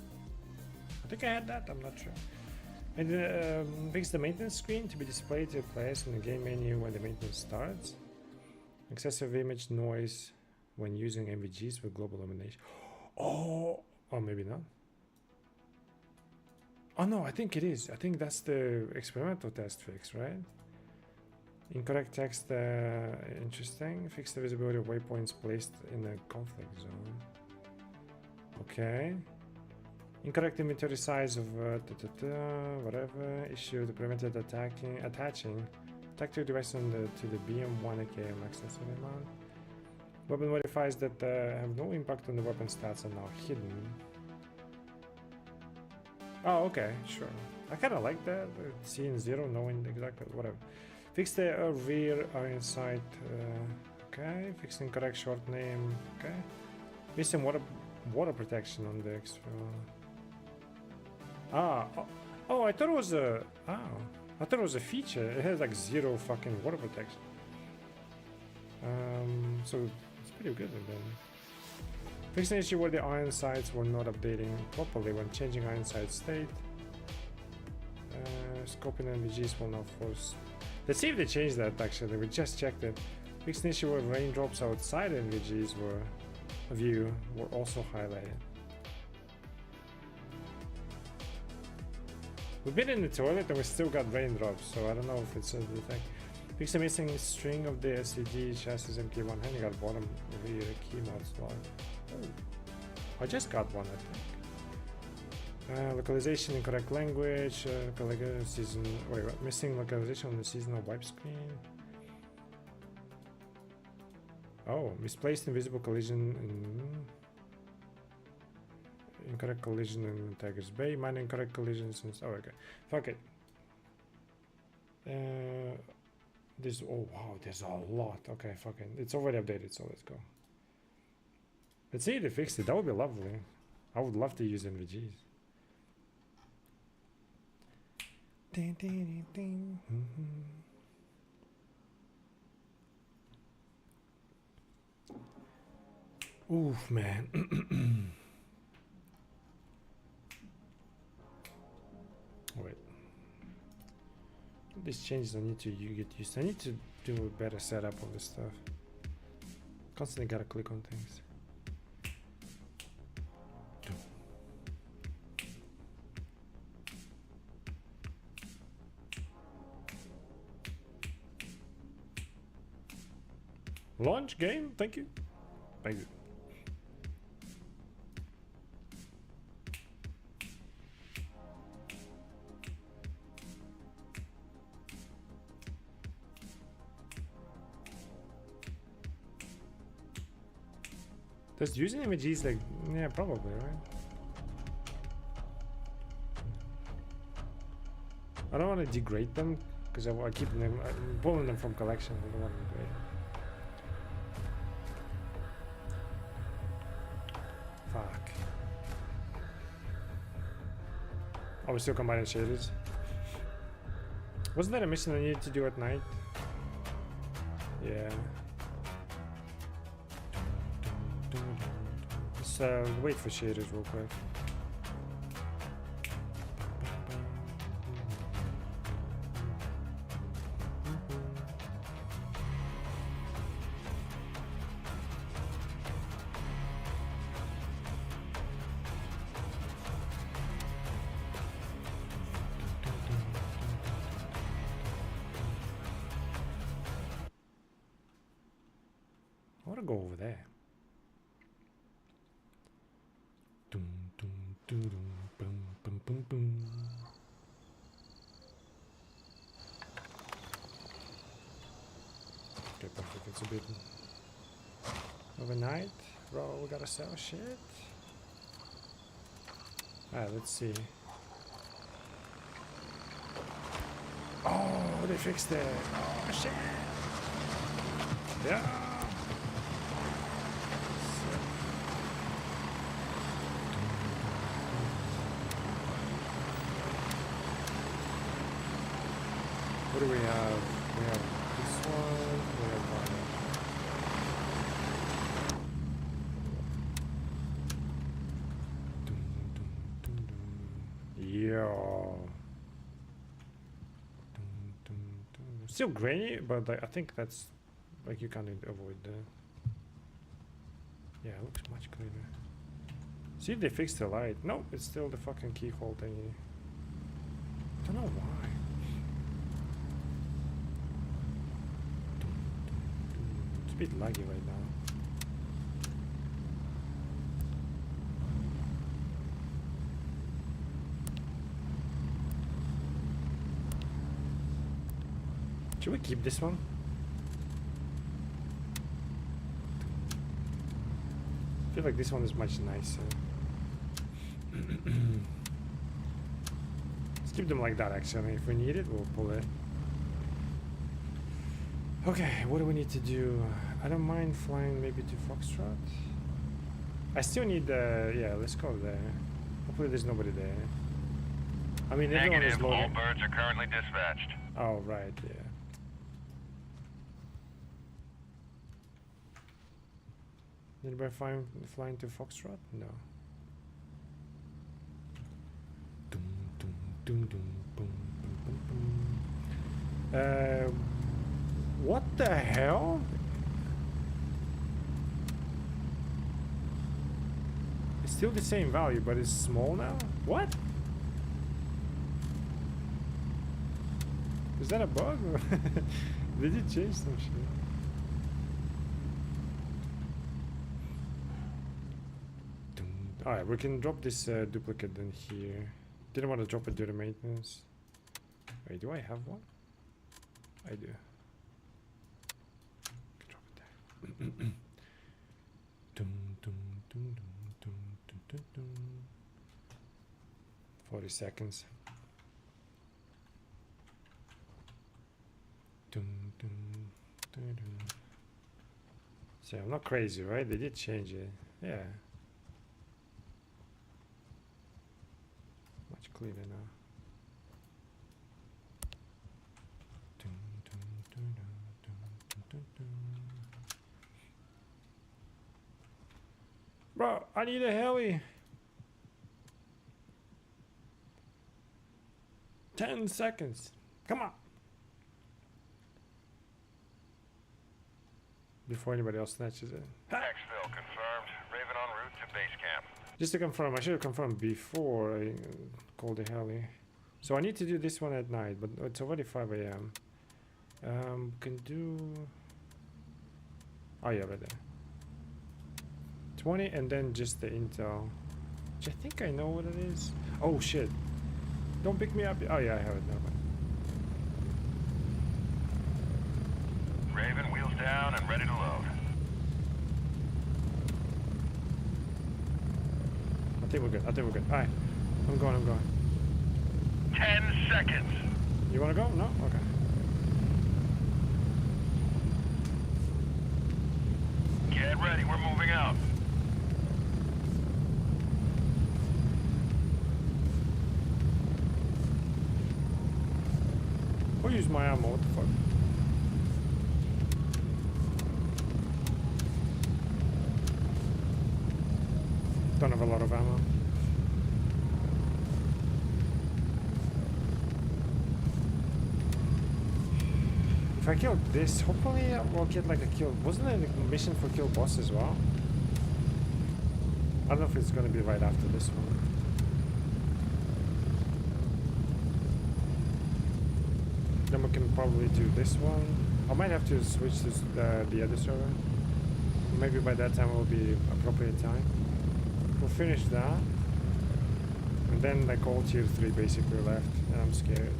I think I had that, I'm not sure. And fix the maintenance screen to be displayed to players in the game menu when the maintenance starts. Excessive image noise when using MVGs with global illumination. Oh, maybe not. Oh no, I think it is. I think that's the experimental test fix, right? Incorrect text, interesting. Fix the visibility of waypoints placed in the conflict zone. Okay. Incorrect inventory size of whatever. Issue that prevented attaching tactical device to the BM1 AKM access amount. Weapon modifiers that have no impact on the weapon stats are now hidden. Oh, okay, sure. I kind of like that. Seeing 0, knowing exactly whatever. Fix the rear iron sight. Okay. Fix incorrect short name. Okay. Missing water protection on the extra. Oh, I thought it was a. I thought it was a feature. It has like 0 fucking water protection. So it's pretty good then. Fix an issue where the iron sights were not updating properly when changing iron sight state. Scoping NVGs will not force. Let's see if they changed that actually. We just checked it. Fix an issue where raindrops outside NVGs were also highlighted. We've been in the toilet and we still got raindrops, so I don't know if it's a thing. Fix the missing string of the SCG chassis MK1 handgun bottom rear key mod slot. Oh, I just got one, I think. Localization incorrect language. Missing localization on the seasonal wipe screen. Oh, misplaced invisible collision. Incorrect collision in Tiger's Bay. Minor incorrect collisions. Oh, okay. Fuck it. Oh wow, there's a lot. Okay, fucking. It's already updated, so let's go. Let's see if they fixed it. That would be lovely. I would love to use NVGs. Ding, ding, ding. Oof, man. Wait. These changes I need to get used to. I need to do a better setup of this stuff. Constantly gotta click on things. Launch game, thank you. Thank you. Does using images like, yeah, probably, right? I don't want to degrade them because I keep them, I'm pulling them from collection. I don't want to degrade them. Fuck. Oh, we're still combining shaders. Wasn't that a mission I needed to do at night? Yeah. Let's wait for shaders real quick. I want to go over there. Okay, perfect. It's a bit overnight. Bro, we gotta sell shit. Alright, let's see. Oh, they fixed it. Oh, shit. Yeah. What do we have? We have this one. We have one. Yo. Still grainy, but like, I think that's like you can't avoid that. Yeah, it looks much cleaner. See if they fixed the light. No, it's still the fucking keyhole thingy. Don't know why. It's a bit laggy right now. Should we keep this one? I feel like this one is much nicer. Let's keep them like that actually. If we need it, we'll pull it. Okay, what do we need to do? I don't mind flying maybe to Foxtrot. I still need the... yeah, let's go there. Hopefully there's nobody there. I mean, everyone is Negative, loading. all birds are currently dispatched. Oh, right, yeah. Anybody flying to Foxtrot? No. Dum, dum, dum, dum, boom, boom, boom, boom. What the hell? It's still the same value, but it's small now? What? Is that a bug? Or did you change some shit? Alright, we can drop this duplicate in here. Didn't want to drop it due to maintenance. Wait, do I have one? I do. Drop it there. Dum, dum, dum, dum, dum, dum, dum. 40 seconds. Dum, dum, dum, dum. So I'm not crazy, right? They did change it. Yeah. Much cleaner now. Dum, dum, dum, dum, dum, dum, dum. Bro, I need a heli. 10 seconds. Come on. Before anybody else snatches it. Exfil confirmed. Raven en route to base camp. Just to confirm, I should have confirmed before I called the heli. So I need to do this one at night, but it's already 5 a.m. Can do... Oh yeah, right there. 20 and then just the intel. Which I think I know what it is. Oh shit. Don't pick me up. Oh yeah, I have it now. Raven, wheels down and ready to load. I think we're good. I think we're good. Alright. I'm going. 10 seconds. You wanna go? No? Okay. Get ready, we're moving out. I'll use my ammo. What the fuck? Don't have a lot of ammo. If I kill this, hopefully I will get like a kill. Wasn't there a mission for kill boss as well? I don't know if it's gonna be right after this one. Then we can probably do this one. I might have to switch to the other server. Maybe by that time it will be appropriate time. We'll finish that. And then like all tier 3 basically left. And I'm scared.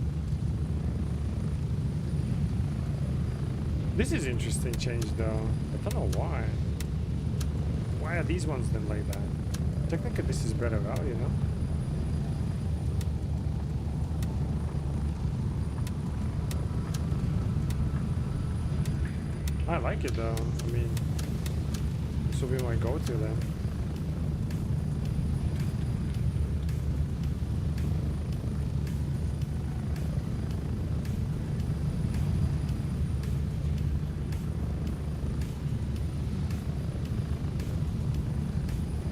This is interesting change though. I don't know why. Why are these ones then like that? Technically this is better value, no? I like it though. I mean, this will be my go-to then.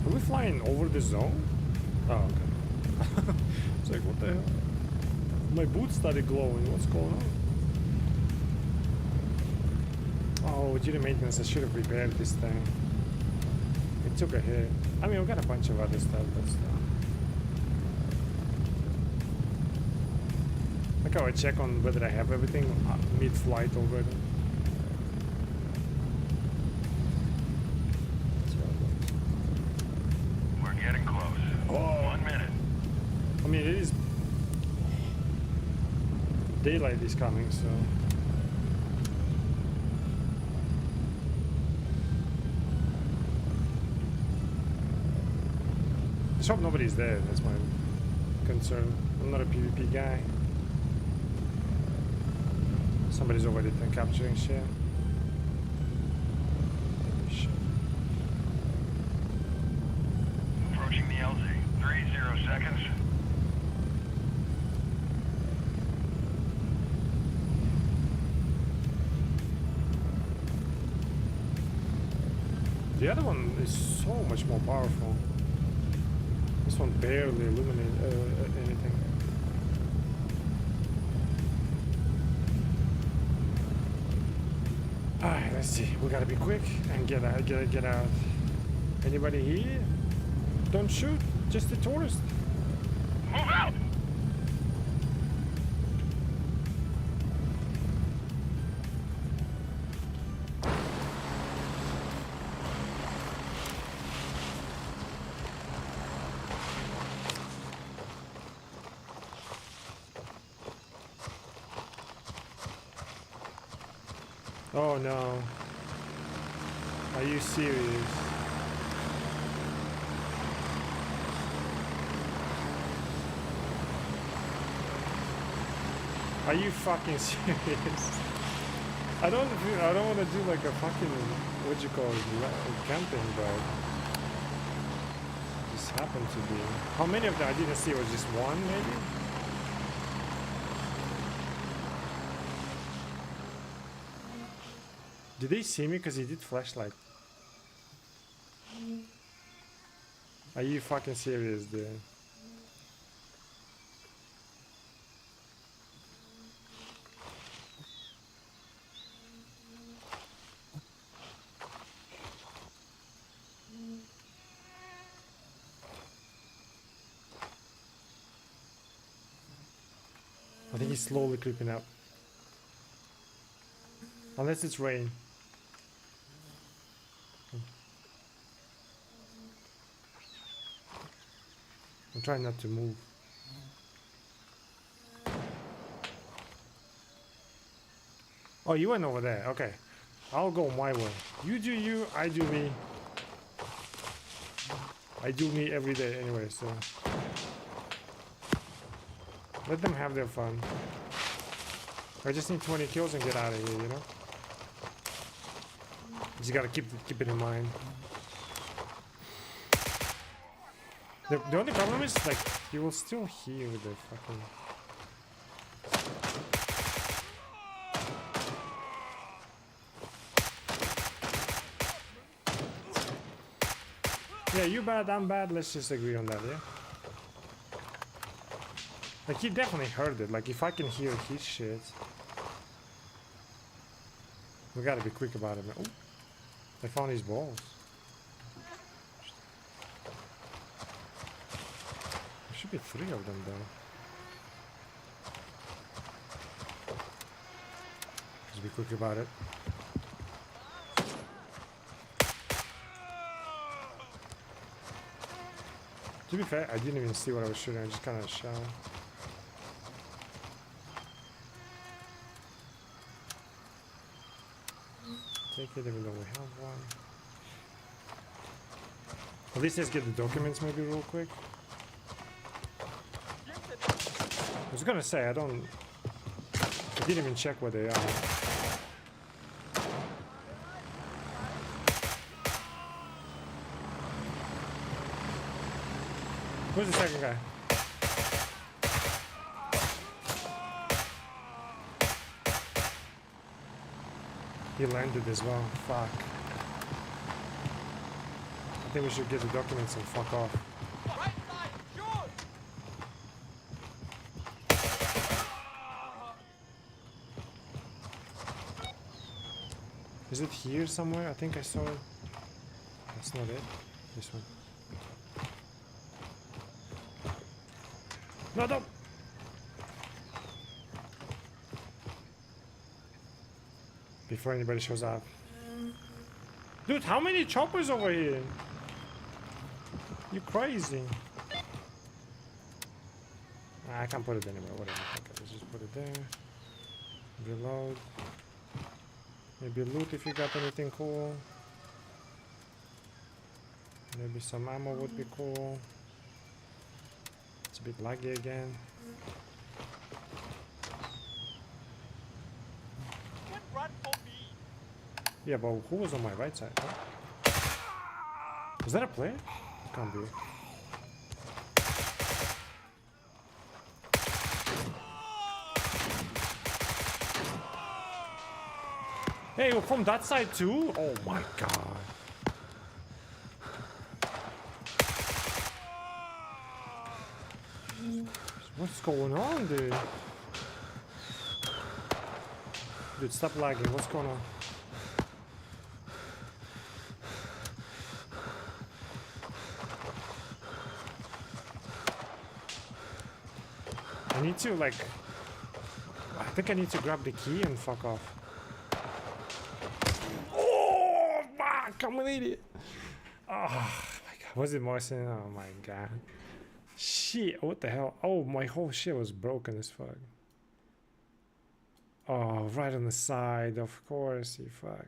Are we flying over the zone? Oh, okay. It's like, what the hell? My boots started glowing. What's going on? Oh, due to maintenance, I should have repaired this thing. It took a hit. I mean, we got a bunch of other stuff, but still. Like how I check on whether I have everything mid-flight already. We're getting close. Oh. 1 minute. I mean, it is... Daylight is coming, so... I hope nobody's there, that's my concern. I'm not a PvP guy. Somebody's already capturing shit. Approaching the LZ. 30 seconds. The other one is so much more powerful. This one barely illuminates anything. Alright, let's see. We gotta be quick and get out. Anybody here? Don't shoot. Just a tourist. Move out! Oh no. Are you serious? Are you fucking serious? I don't want to do like a fucking, what you call it, camping, but this happened to be. How many of them? I didn't see. It was just one, maybe? Did they see me? Because he did flashlight. Are you fucking serious, dude? I think he's slowly creeping up. Unless it's rain. I'm trying not to move. Oh, you went over there. Okay. I'll go my way. You do you, I do me. I do me every day anyway, so. Let them have their fun. I just need 20 kills and get out of here, you know? You gotta keep it in mind. The only problem is, like, you will still hear the fucking... Yeah, you bad, I'm bad, let's just agree on that, yeah? Like, he definitely heard it. Like, if I can hear his shit... We gotta be quick about it, man. Oh, I found his balls. There should be 3 of them, though. Just be quick about it. To be fair, I didn't even see what I was shooting. I just kind of shot. Take it even though we have one. At least let's get the documents maybe real quick. I was gonna say I didn't even check what they are. Who's the second guy? He landed as well. Fuck. I think we should get the documents and fuck off. Is it here somewhere? I think I saw it. That's not it. This one. No, don't! Before anybody shows up. Dude, how many choppers over here? You crazy. I can't put it anywhere, whatever. Okay, let's just put it there. Reload. Maybe loot if you got anything cool. Maybe some ammo would be cool. It's a bit laggy again. Yeah, but who was on my right side? Huh? Was that a player? Can't be. Hey, you're from that side too? Oh my god. What's going on, dude? Dude, stop lagging. What's going on? I need to, like... I think I need to grab the key and fuck off. Oh, fuck! I'm an idiot! Oh, my god. Was it Morrison? Oh, my god. Shit, what the hell? Oh, my whole shit was broken as fuck. Oh, right on the side, of course, you fuck.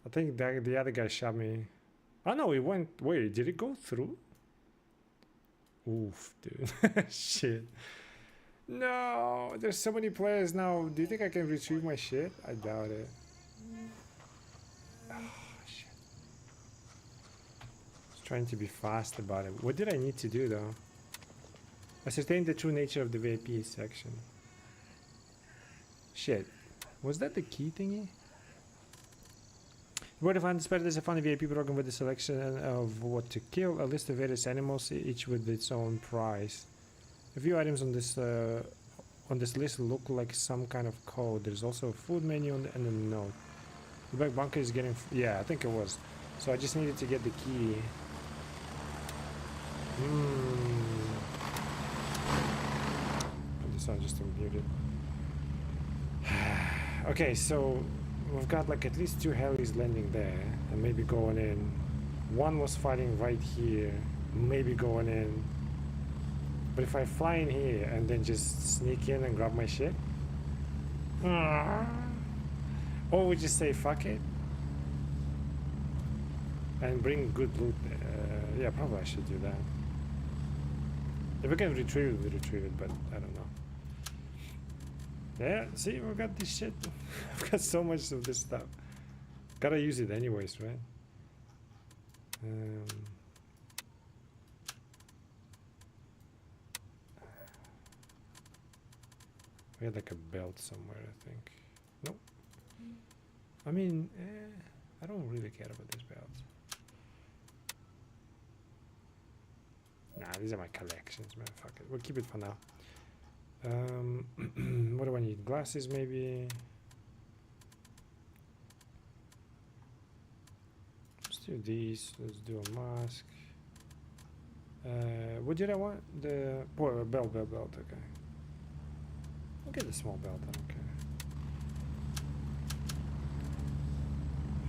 I think the other guy shot me. Oh no, it went... Wait, did it go through? Oof, dude. Shit. No, there's so many players now. Do you think I can retrieve my shit? I doubt it. Oh, shit. Just trying to be fast about it. What did I need to do though? Ascertain the true nature of the VIP section. Shit. Was that the key thingy? World of Undisputed is a funny VIP program with a selection of what to kill, a list of various animals, each with its own price. A few items on this list look like some kind of code. There's also a food menu and a note. The back bunker is getting... yeah, I think it was. So I just needed to get the key. This one just muted. Okay, so we've got like at least 2 helis landing there and maybe going in. One was fighting right here, maybe going in. But if I fly in here and then just sneak in and grab my shit, or we just say fuck it and bring good loot. Yeah, probably I should do that. If we can retrieve it, we retrieve it, but I don't know. Yeah, see, we got this shit. I've got so much of this stuff. Gotta use it anyways, right? We had like a belt somewhere, I think. Nope. I mean, I don't really care about this belt. Nah, these are my collections, man. Fuck it. We'll keep it for now. What do I need? Glasses, maybe? Let's do these. Let's do a mask. What did I want? The belt, okay. I'll get the small belt, I don't care.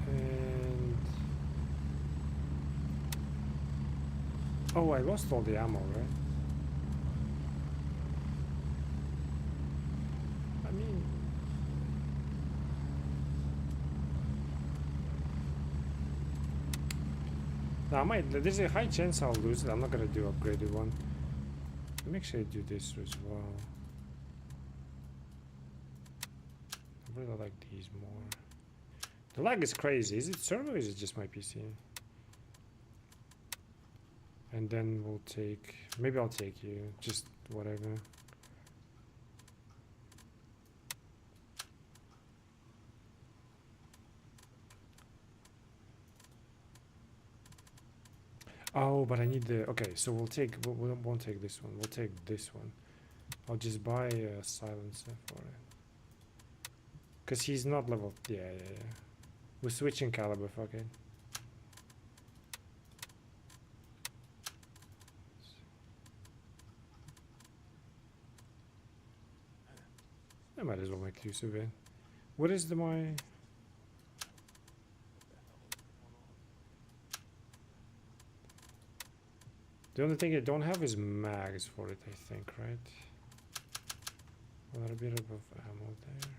And... oh, I lost all the ammo, right? I mean... now, there's a high chance I'll lose it. I'm not gonna do upgraded one. Let me actually do this as well. I really like these more. The lag is crazy. Is it server or is it just my PC? And then we'll take... maybe I'll take you. Just whatever. Oh, but I need the... okay, so we'll take... we won't take this one. We'll take this one. I'll just buy a silencer for it. Because he's not level... yeah. We're switching caliber, fuck it. I might as well make use of it. What is my... the only thing I don't have is mags for it, I think, right? A little bit of ammo there.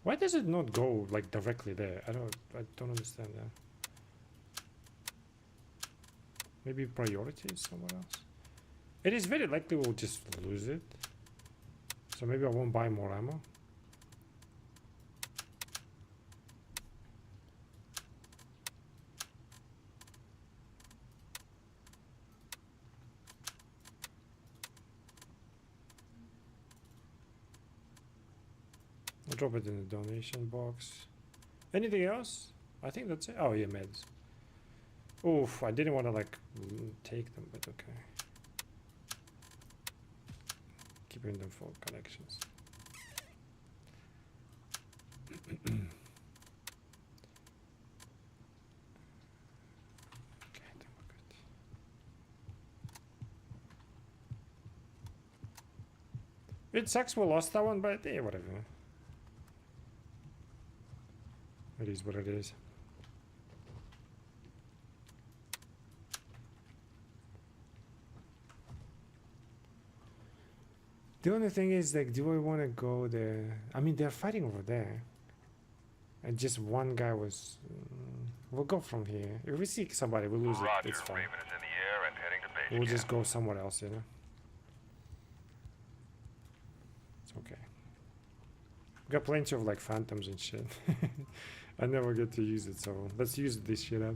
Why does it not go like directly there? I don't understand that. Maybe priority is somewhere else. It is very likely we'll just lose it. So maybe I won't buy more ammo. I'll drop it in the donation box. Anything else? I think that's it. Oh yeah, meds. Oof, I didn't want to like take them, but okay. Keeping them for collections. It sucks we lost that one, but yeah, whatever. It is what it is. The only thing is, like, do I want to go there? I mean, they're fighting over there. And just one guy was... we'll go from here. If we see somebody, we'll lose it. It's fine. Raven is in the air and heading to base We'll just go somewhere else, you know? It's okay. We got plenty of, like, phantoms and shit. I never get to use it, so let's use this shit up.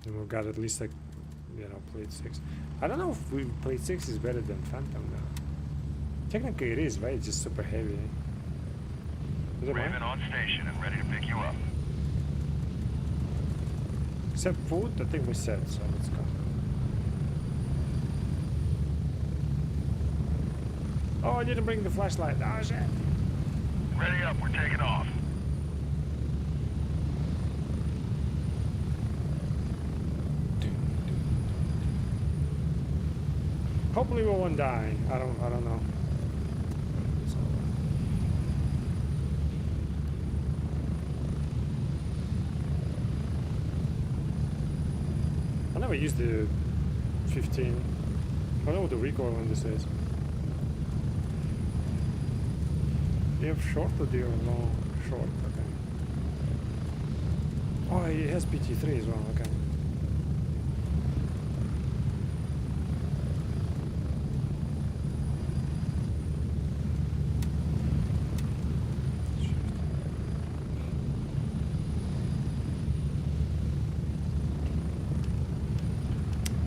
And we've got at least like, you know, plate 6. I don't know if plate 6 is better than Phantom though. Technically it is, right? It's just super heavy. Is it Raven on station and ready to pick you up. Except food, I think we said, so let's go. Oh, I didn't bring the flashlight. Oh shit. Ready up, we're taking off. Hopefully we won't die. I don't know. I never used the 15. I don't know what the recoil on this is. Do you have short or do you have long? Short, okay. Oh, it has PT3 as well, okay.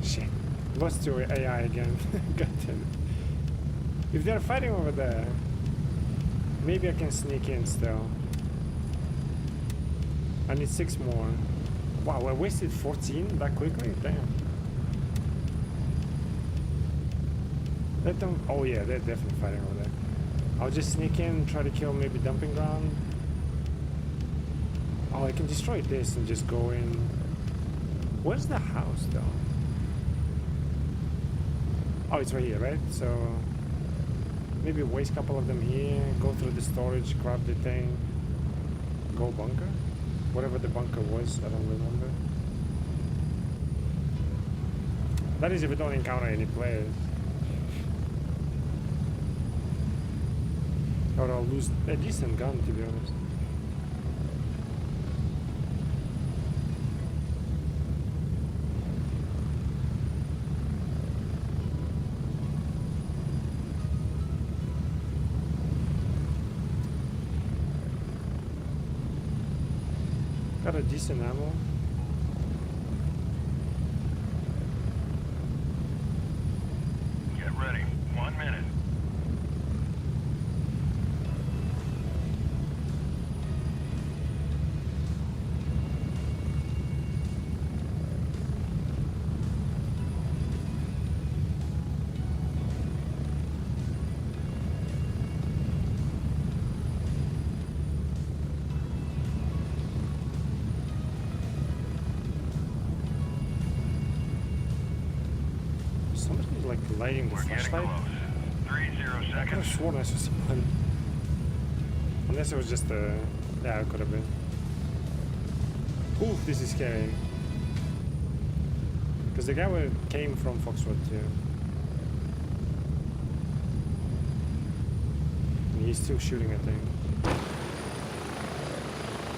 Shit. Lost your AI again. God damn it. If they're fighting over there, maybe I can sneak in still. I need 6 more. Wow, I wasted 14 that quickly? Damn. Let them. Oh yeah, they're definitely fighting over there. I'll just sneak in, try to kill maybe dumping ground. Oh, I can destroy this and just go in. Where's the house though? Oh, it's right here, right? So maybe waste a couple of them here, go through the storage, grab the thing, go bunker? Whatever the bunker was, I don't remember. That is if we don't encounter any players. Or I'll lose a decent gun, to be honest. Got a decent ammo. Get ready. 1 minute. Somebody's like lighting the flashlight. 30 I could have sworn I saw someone. Unless it was just a... Yeah, it could have been. Ooh, this is scary. Because the guy came from Foxwood too. And he's still shooting, I think.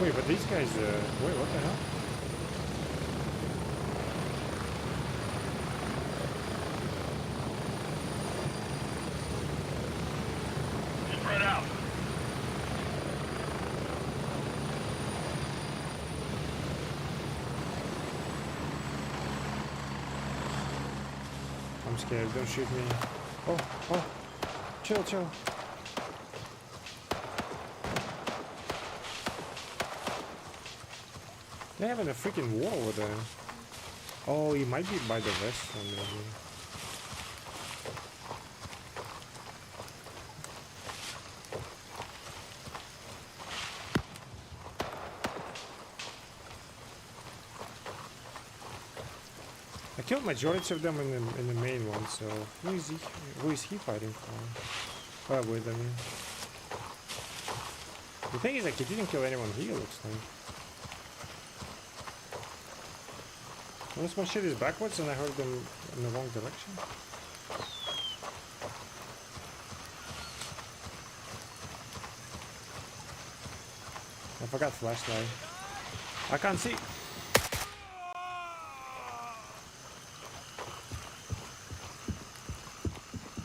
Wait, but these guys... wait, what the hell? Spread out. I'm scared, don't shoot me. Oh, oh. Chill, chill. They're having a freaking war over there. Oh, he might be by the restaurant maybe. I killed majority of them in the main one, so who is he fighting for? With, I mean. The thing is, like, he didn't kill anyone here, looks like. Unless my shit is backwards and I heard them in the wrong direction. I forgot flashlight. I can't see.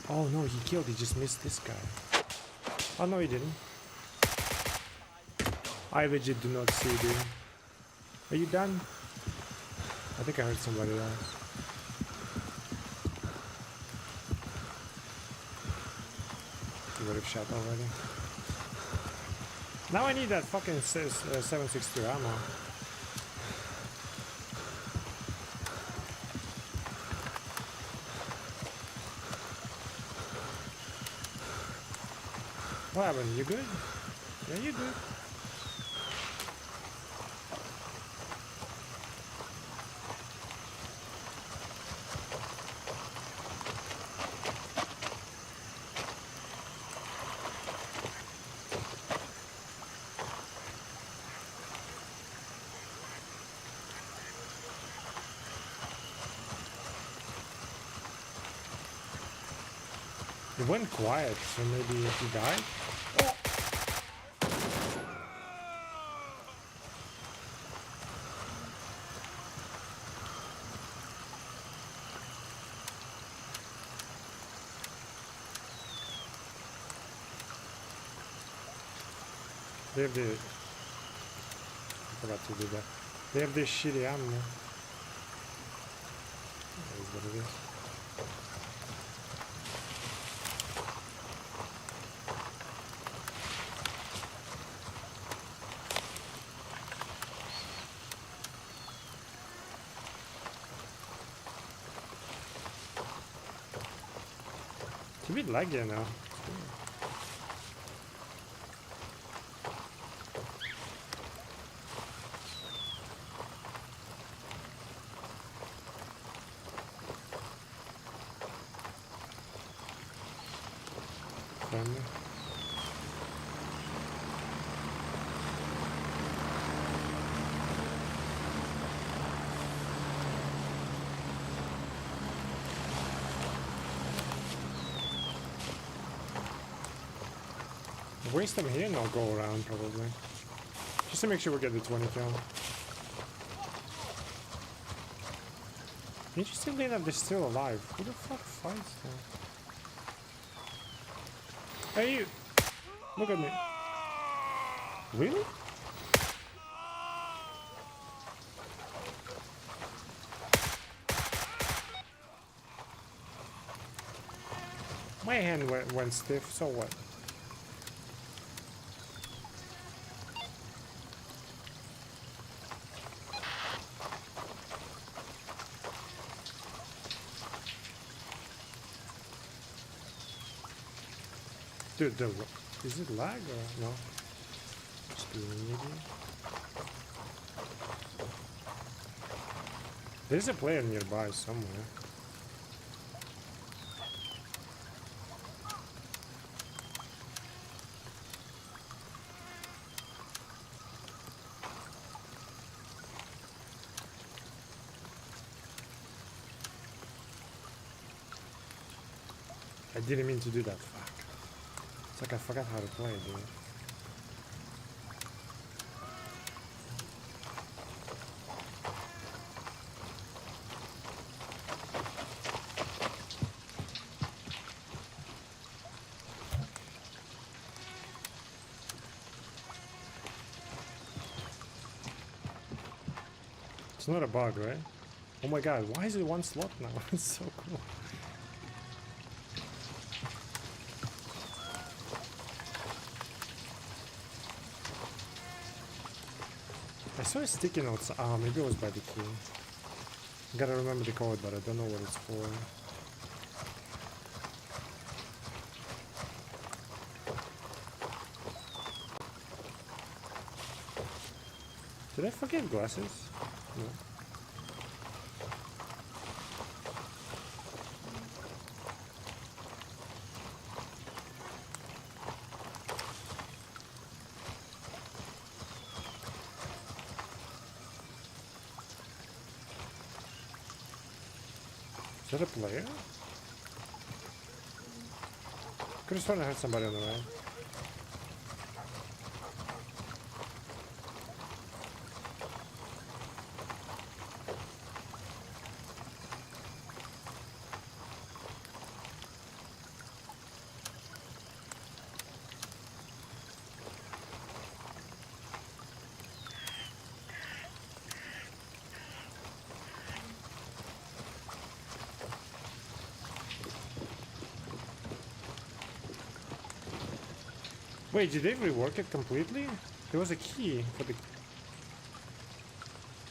Oh no, he killed, he just missed this guy. Oh no, he didn't. I legit do not see, dude. Are you done? I think I heard somebody else. He would have shot already. Now I need that fucking 7.62 ammo. What happened? You good? Yeah, you good. It went quiet, so maybe if he died. They have the... I forgot to do that. They have this shitty ammo. That is what it is. It's a bit laggy now. Friendly. Waste them here and I'll go around probably. Just to make sure we get the 20 kill. Interestingly enough, they're still alive. Who the fuck fights them? Hey you! Look at me. Really? My hand went stiff, so what? Dude, is it lag or no? Just being an idiot. There's a player nearby somewhere. I didn't mean to do that. Fuck. It's like I forgot how to play, dude. It's not a bug, right? Oh my god, why is it one slot now? It's so cool. I saw a sticky note. Ah, maybe it was by the key. Gotta remember the code, but I don't know what it's for. Did I forget glasses? No. Is that a player? Could have sworn I had somebody on the way. Wait, did they rework it completely? There was a key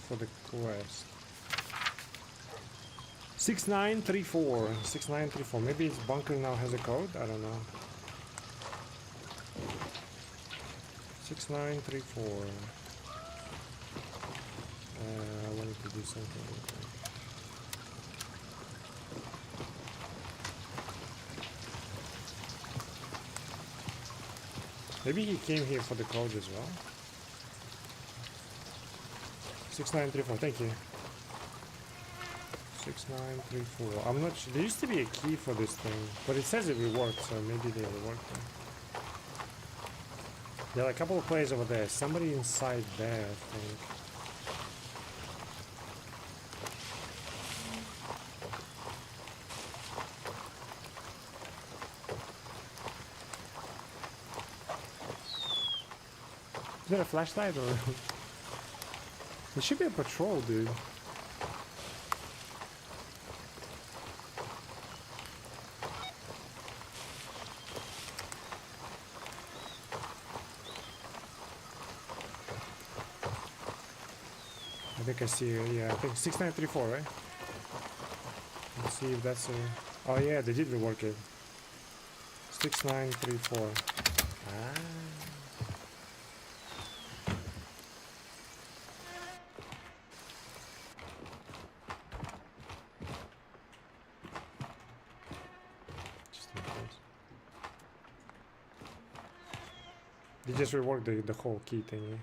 for the quest. 6934. 6934. Maybe its bunker now has a code? I don't know. 6934. I wanted to do something with that. Maybe he came here for the code as well. 6934, thank you. 6934. I'm not sure. There used to be a key for this thing, but it says it reworked, so maybe they reworked it. There are a couple of players over there. Somebody inside there, I think. Is there a flashlight or? There should be a patrol, dude. I think I see it, yeah, I think 6934, right? Let's see if that's a... Oh yeah, they did rework it. 6934. Ah. They just reworked the whole key thingy.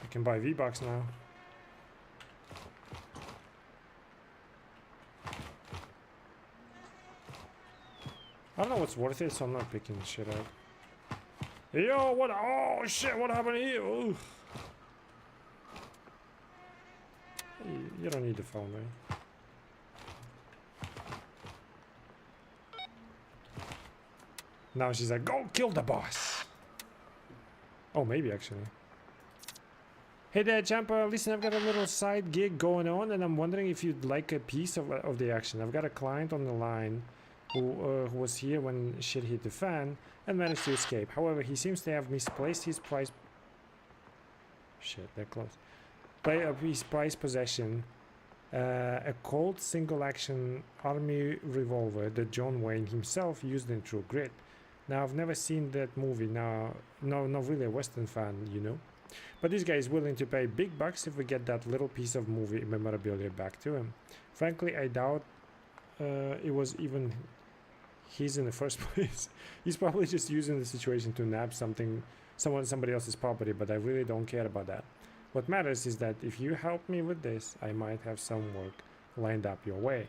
I can buy V-Bucks now. I don't know what's worth it, so I'm not picking shit up. Yo, what? Oh shit, what happened here? Ooh. You don't need the phone, right? Now she's like, go kill the boss. Oh, maybe actually. Hey there, Champa. Listen, I've got a little side gig going on, and I'm wondering if you'd like a piece of the action. I've got a client on the line who was here when shit hit the fan and managed to escape. However, he seems to have misplaced his prize... Shit, they're close. His prized possession, a Colt single-action army revolver that John Wayne himself used in True Grit. Now, I've never seen that movie. No, not really a Western fan, you know. But this guy is willing to pay big bucks if we get that little piece of movie memorabilia back to him. Frankly, I doubt it was even his in the first place. He's probably just using the situation to nab somebody else's property, but I really don't care about that. What matters is that if you help me with this, I might have some work lined up your way.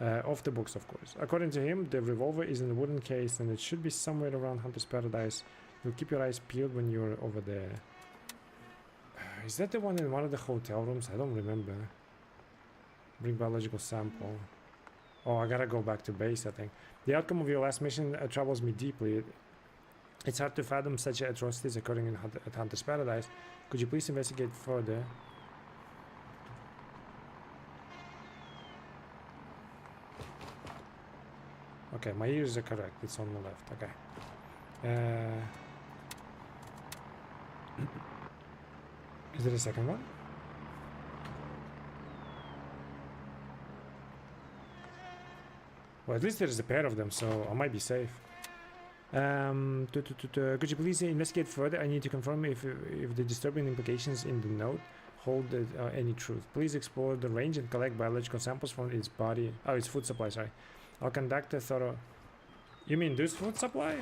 Off the books, of course. According to him, the revolver is in a wooden case and it should be somewhere around Hunter's Paradise. You'll keep your eyes peeled when you're over there. Is that the one in one of the hotel rooms? I don't remember. Bring biological sample. Oh, I gotta go back to base, I think. The outcome of your last mission troubles me deeply. It's hard to fathom such atrocities occurring at Hunter's Paradise. Could you please investigate further? Okay, my ears are correct. It's on the left. Okay. Is there a second one? Well, at least there's a pair of them, so I might be safe. Could you please investigate further? I need to confirm if the disturbing implications in the note hold any truth. Please explore the range and collect biological samples from its body. Oh, its food supply, sorry. I'll conduct a thorough... You mean this food supply?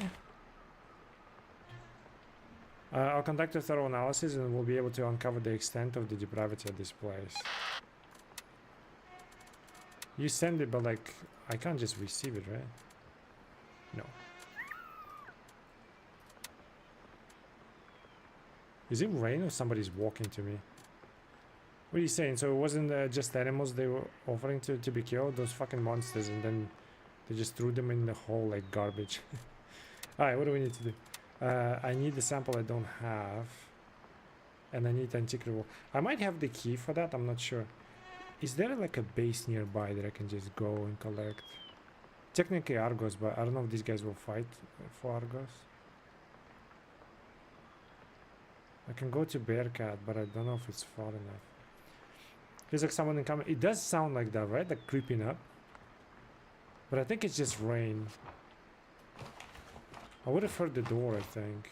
I'll conduct a thorough analysis and we'll be able to uncover the extent of the depravity of this place. You send it, but like, I can't just receive it, right? No. Is it rain or somebody's walking to me? What are you saying? So it wasn't just animals they were offering to be killed? Those fucking monsters, and then They just threw them in the hole like garbage. Alright, what do we need to do? I need the sample I don't have. And I need antique revolver. I might have the key for that, I'm not sure. Is there like a base nearby that I can just go and collect? Technically Argos, but I don't know if these guys will fight for Argos. I can go to Bearcat, but I don't know if it's far enough. There's like someone incoming. It does sound like that, right? Like creeping up. But I think it's just rain. I would have heard the door, I think.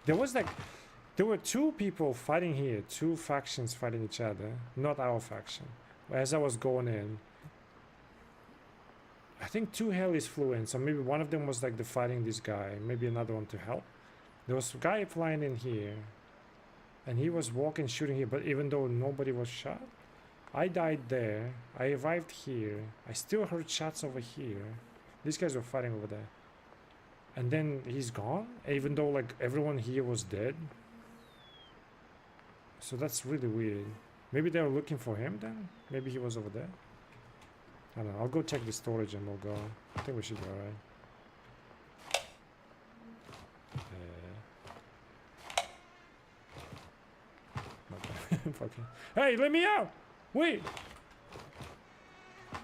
There was like... There were two people fighting here. Two factions fighting each other. Not our faction. As I was going in... I think two helis flew in. So maybe one of them was like the fighting this guy. Maybe another one to help. There was a guy flying in here. And he was walking, shooting here. But even though nobody was shot... I died there. I arrived here. I still heard shots over here. These guys were fighting over there. And then he's gone? Even though like everyone here was dead? So that's really weird. Maybe they were looking for him then? Maybe he was over there? I don't know. I'll go check the storage and we'll go. I think we should be alright. Fucking. Hey, let me out! Wait! Oh.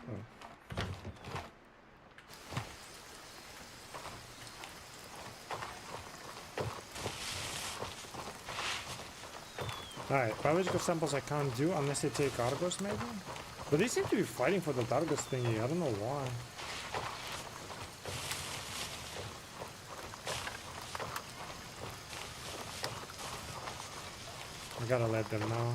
Alright, biological samples I can't do unless they take Argos maybe? But they seem to be fighting for the Argos thingy, I don't know why. I gotta let them know.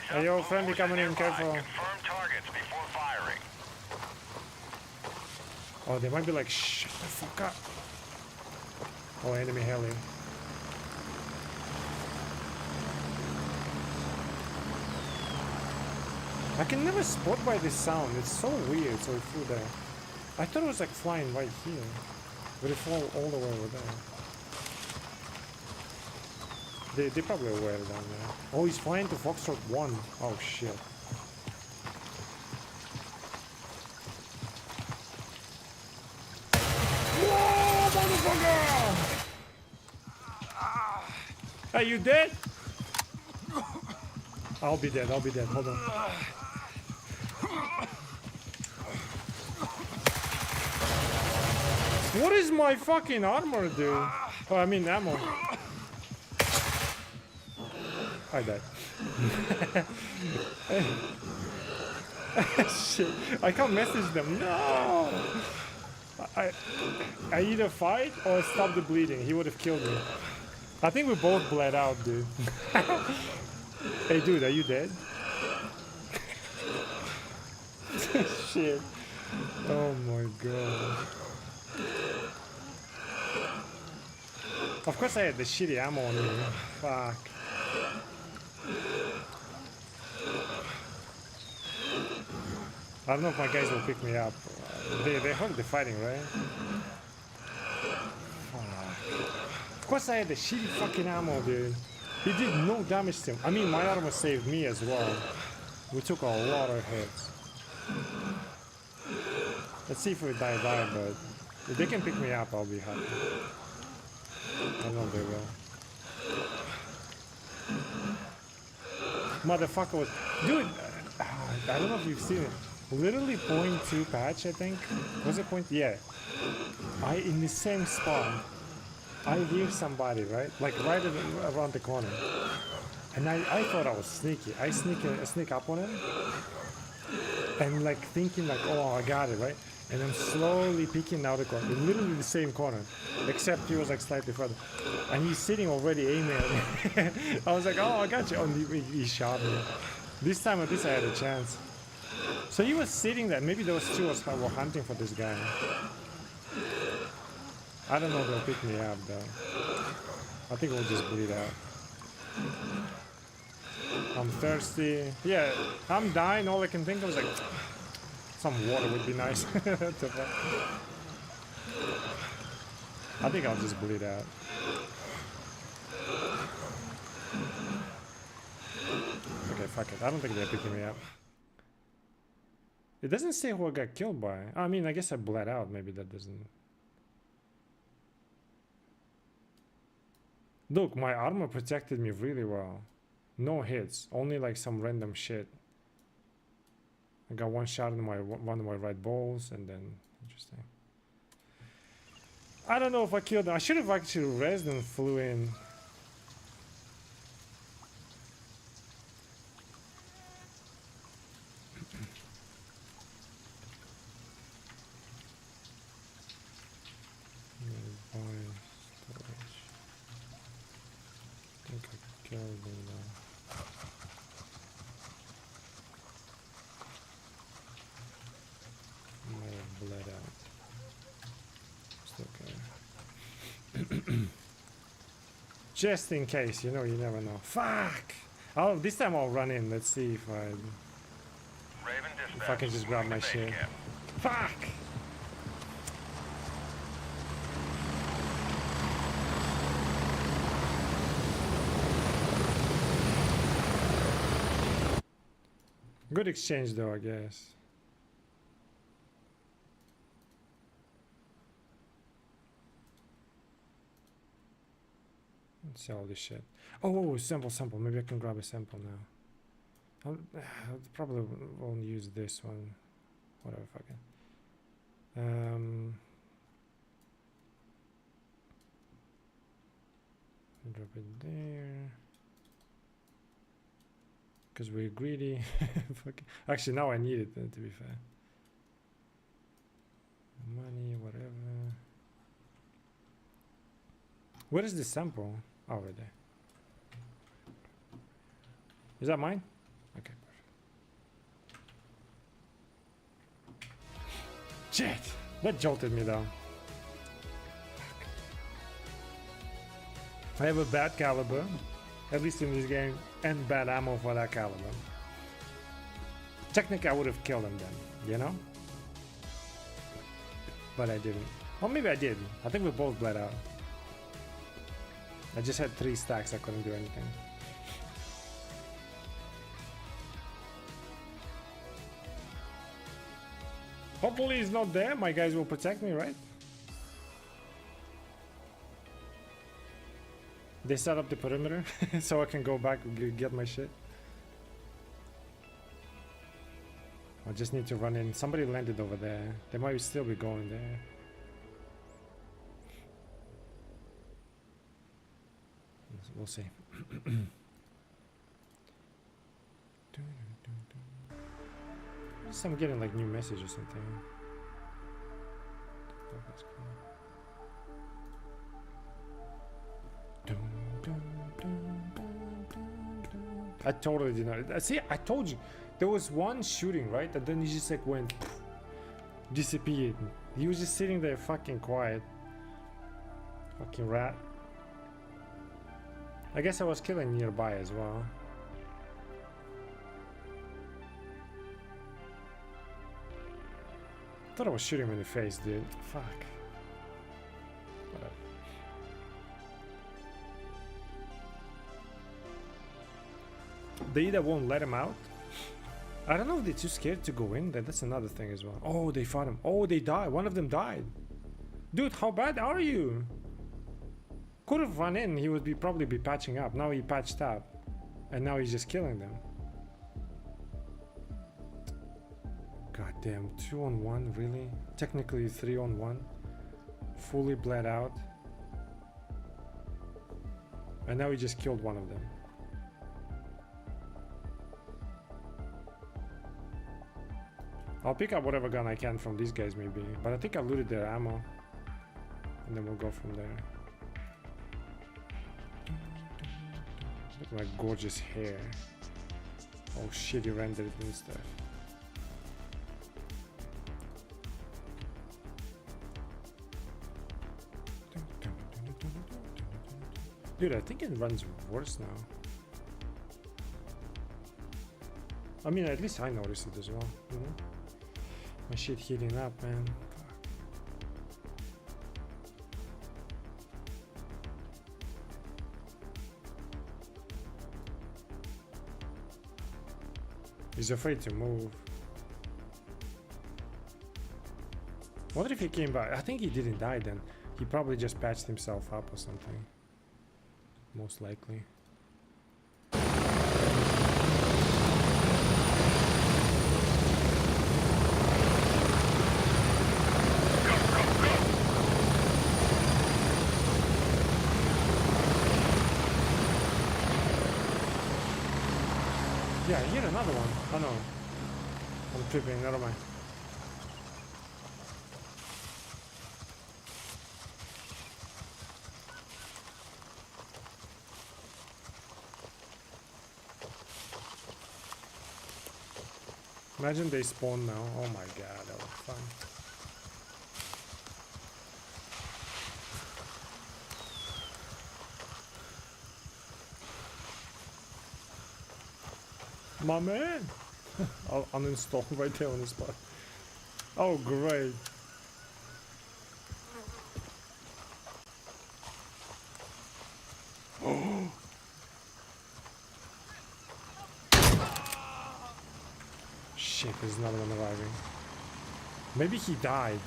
Hey yo, friendly coming in, careful. Confirm targets before firing. Oh, they might be like, shut the fuck up. Oh, enemy heli. I can never spot by this sound. It's so weird. So it flew there. I thought it was like flying right here, but it flew all the way over there. They probably aware down there. Oh, he's flying to Foxtrot 1. Oh shit. Whoa, motherfucker! Are you dead? I'll be dead. Hold on. What is my fucking armor do? Oh, I mean ammo. I died. Shit. I can't message them. No! I either fight or stop the bleeding. He would have killed me. I think we both bled out, dude. Hey, dude, are you dead? Shit. Oh my god. Of course I had the shitty ammo on me. Fuck. I don't know if my guys will pick me up. They heard the fighting, right? Of course I had the shitty fucking ammo, dude. He did no damage to him. I mean, my armor saved me as well. We took a lot of hits. Let's see if we die, but if they can pick me up, I'll be happy. I know they will. Motherfucker was... Dude, I don't know if you've seen it. Literally 0.2 patch, I think. Was it point? Yeah. In the same spot, I hear somebody, right? Like right around the corner. And I thought I was sneaky. I sneak up on him. And like thinking like, oh, I got it, right? And I'm slowly peeking out the corner. Literally the same corner. Except he was like slightly further. And he's sitting already aiming at me. I was like, oh, I got you. Oh, he shot me. This time at least I had a chance. So he was sitting there. Maybe those two were hunting for this guy. I don't know if they'll pick me up though. I think we'll just bleed out. I'm thirsty. Yeah, I'm dying. All I can think of is like some water would be nice. I think I'll just bleed out. fuck it. I don't think they're picking me up. It doesn't say who I got killed by. I mean, I guess I bled out. Maybe that doesn't... Look, my armor protected me really well. No hits. Only like some random shit. I got one shot in one of my right balls and then... Interesting. I don't know if I killed them. I should have actually rezzed and flew in. Just in case, you know, you never know. Fuck! Oh, this time I'll run in. Let's see if I can just grab my shit. Fuck! Good exchange though, I guess. Let's see all this shit. Oh, sample. Maybe I can grab a sample now. I'll probably won't use this one. Whatever, fucking. Drop it there. Because we're greedy. Actually, now I need it, to be fair. Money, whatever. Where is the sample? Oh, right there. Is that mine? Okay, perfect. Shit! That jolted me down. I have a bad caliber, at least in this game, and bad ammo for that caliber. Technically, I would have killed him then, you know? But I didn't. Or maybe I did. I think we both bled out. I just had 3 stacks, I couldn't do anything. Hopefully he's not there, my guys will protect me, right? They set up the perimeter so I can go back and get my shit. I just need to run in. Somebody landed over there. They might still be going there. We'll see. I'm getting like new message or something. I totally did not. See, I told you there was one shooting, right? And then he just like went disappeared. He was just sitting there fucking quiet. Fucking rat. I guess I was killing nearby as well. Thought I was shooting him in the face, dude. Fuck. Whatever. They either won't let him out. I don't know if they're too scared to go in. That's another thing as well. Oh, they fought him. Oh, they died. One of them died. Dude, how bad are you? Could have run in, he would probably be patching up. Now he patched up. And now he's just killing them. God damn, 2 on 1, really? Technically 3 on 1. Fully bled out. And now he just killed one of them. I'll pick up whatever gun I can from these guys maybe. But I think I looted their ammo. And then we'll go from there. Look at my gorgeous hair. Oh shit, he rendered it and stuff. Dude, I think it runs worse now. I mean, at least I noticed it as well, you know? My shit heating up, man. He's afraid to move. What if he came back? I think he didn't die then. He probably just patched himself up or something. Most likely. Yeah, here another one. Oh no. I'm tripping, never mind. Imagine they spawn now. Oh my god, that was fun. My man! I'll uninstall right there on the spot. Oh, great. Oh! Shit, there's another one arriving. Maybe he died.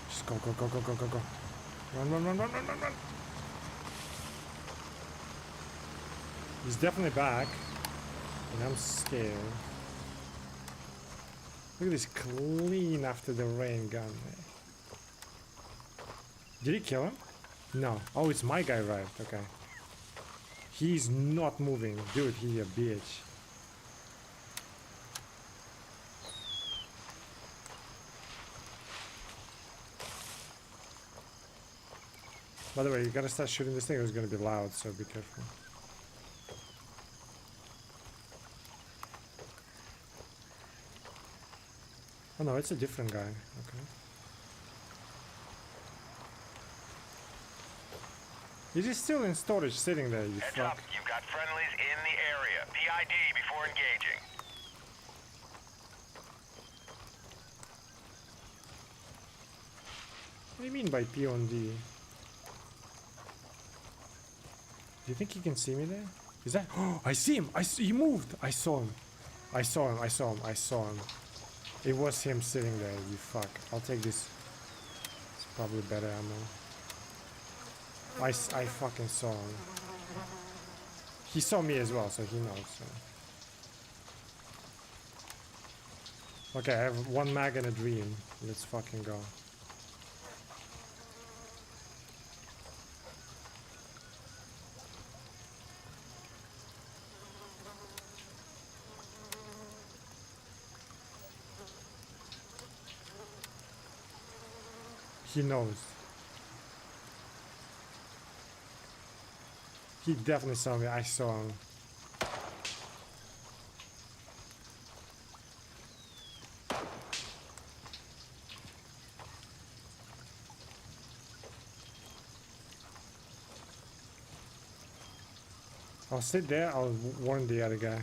Just go, go, go, go, go, go, go. Run, run, run, run, run, run, run. He's definitely back. And I'm scared. Look at this clean after the rain gun. Did he kill him? No. Oh, it's my guy arrived. Okay. He's not moving. Dude, he's a bitch. By the way, you gotta start shooting this thing or it's gonna be loud, so be careful. Oh no, it's a different guy. Okay. He's just still in storage, sitting there, you Heads fuck. up, you've got friendlies in the area. PID before engaging. What do you mean by P-on-D? Do you think he can see me there? Is that? Oh, I see him! He moved! I saw him. I saw him, I saw him, I saw him. It was him sitting there, you fuck. I'll take this. It's probably better ammo. I fucking saw him. He saw me as well, so he knows. So. Okay, I have one mag and a dream. Let's fucking go. He knows. He definitely saw me. I saw him. I'll sit there. I'll warn the other guy.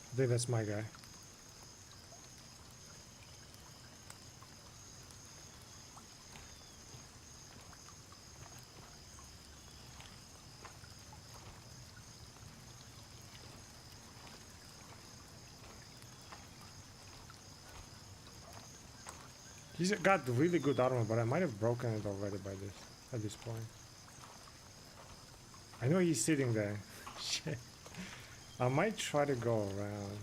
I think that's my guy. He's got really good armor, but I might have broken it already at this point. I know he's sitting there. Shit. I might try to go around.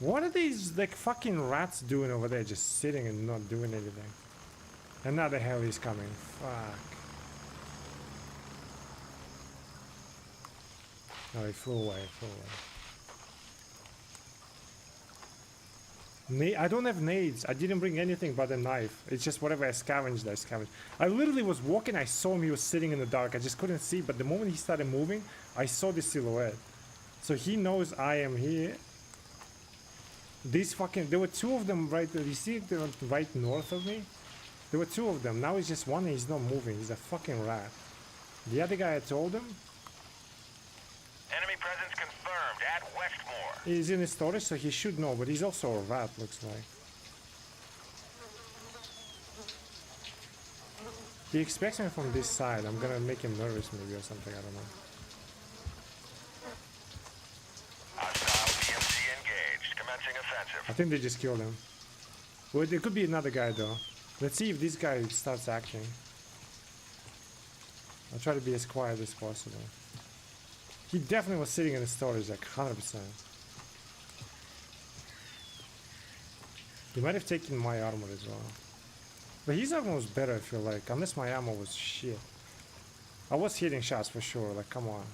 What are these like fucking rats doing over there, just sitting and not doing anything? And now the hell is coming. Fuck. No, he flew away, I don't have nades. I didn't bring anything but a knife. It's just whatever I scavenged, I scavenged. I literally was walking, I saw him, he was sitting in the dark. I just couldn't see, but the moment he started moving, I saw the silhouette. So he knows I am here. These fucking, there were two of them right there. You see it right north of me? There were two of them. Now it's just one and he's not moving. He's a fucking rat. The other guy I told him. Enemy presence confirmed at Westmore. He's in his storage, so he should know, but he's also a rat, looks like. He expects me from this side. I'm gonna make him nervous maybe or something, I don't know. Hostile PMC engaged. Commencing offensive. I think they just killed him. Well, there could be another guy though. Let's see if this guy starts acting. I'll try to be as quiet as possible. He definitely was sitting in the storage, like 100%. He might have taken my armor as well. But his armor was better, I feel like, unless my ammo was shit. I was hitting shots for sure, like, come on.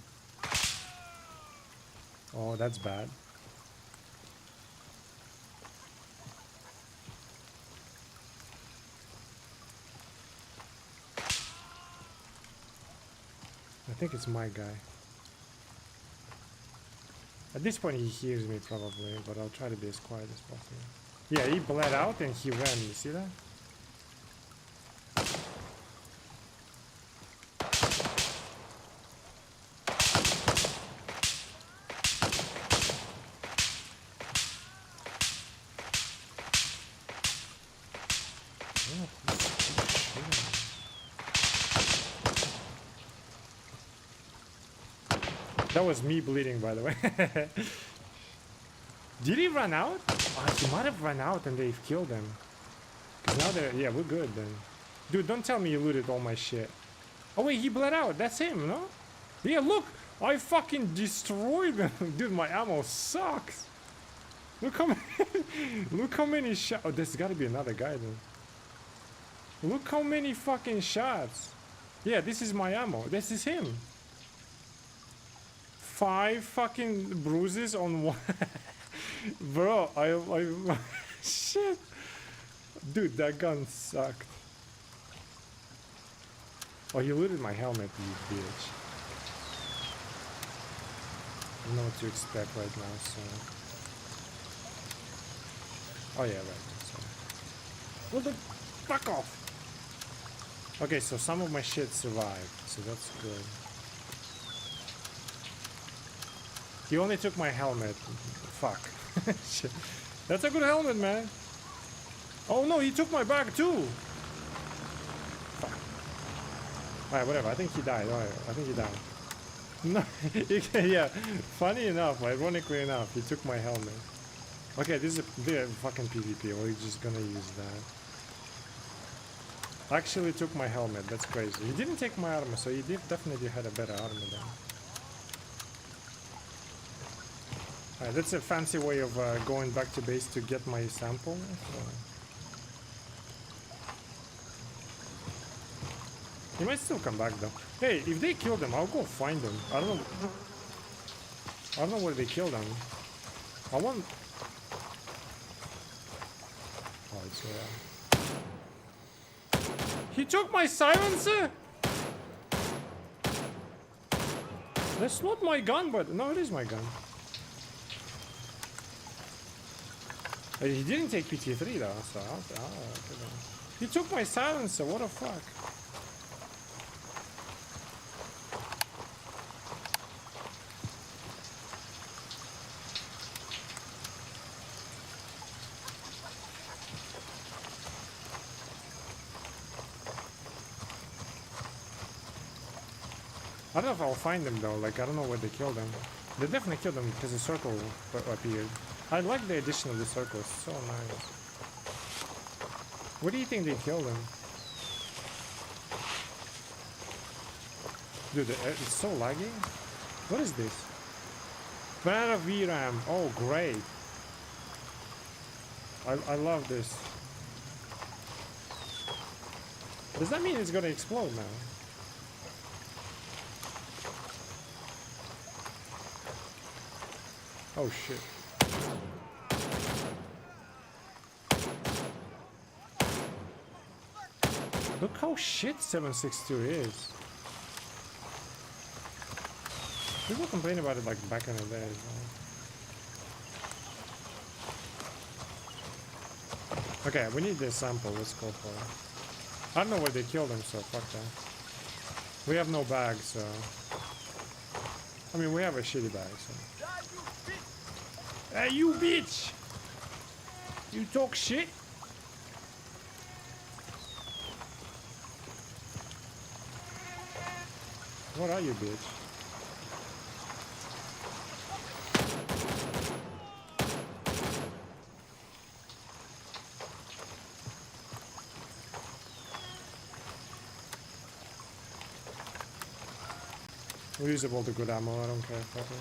Oh, that's bad. I think it's my guy. At this point he hears me probably, but I'll try to be as quiet as possible. Yeah, he bled out and he ran, you see that? That was me bleeding, by the way. Did he run out? Oh, he might have run out and they've killed him. Cause now they're, yeah, we're good then. Dude, don't tell me you looted all my shit. Oh wait, he bled out. That's him, no? Yeah, look, I fucking destroyed him. Dude, my ammo sucks. Look how many, look how many shots. Oh, there's gotta be another guy then. Look how many fucking shots. Yeah, this is my ammo. This is him. 5 fucking bruises on one. Bro, I shit. Dude, that gun sucked. Oh, you looted my helmet, you bitch. I don't know what to expect right now, so. Oh yeah, right. So. What the fuck off? Okay, so some of my shit survived, so that's good. He only took my helmet. Fuck. Shit. That's a good helmet, man. Oh no, he took my bag too. Fuck. Alright, whatever. I think he died. Alright, I think he died. No, yeah. Funny enough, ironically enough, he took my helmet. Okay, this is a fucking PvP. We're just gonna use that. Actually took my helmet. That's crazy. He didn't take my armor, so he definitely had a better armor than. Alright, that's a fancy way of going back to base to get my sample. So. He might still come back though. Hey, if they kill them, I'll go find them. I don't know where they killed them. I want. Oh, it's He took my silencer. That's not my gun, but no, it is my gun. He didn't take PT3 though, so he took my silencer, what the fuck? I don't know if I'll find them though, like I don't know where they killed them. They definitely killed them because the circle appeared. I like the addition of the circle, it's so nice. Where do you think they killed him? Dude, it's so laggy. What is this? Banana VRAM. Oh, great. I love this. Does that mean it's gonna explode now? Oh shit. Look how shit 762 is. People complain about it like back in the day. Okay, we need this sample. Let's go for it. I don't know where they killed him, so fuck that. We have no bag, so... I mean, we have a shitty bag, so... Hey, you bitch! You talk shit? What are you, bitch? Reusable to good ammo, I don't care. Fuck it.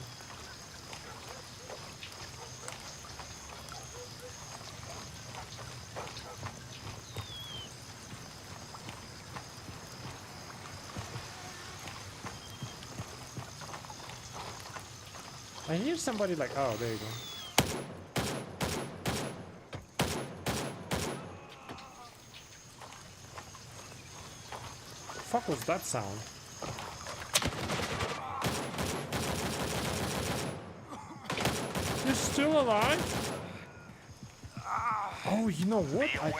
I hear somebody like, oh, there you go. Fuck was that sound? You're still alive? Oh, you know what? I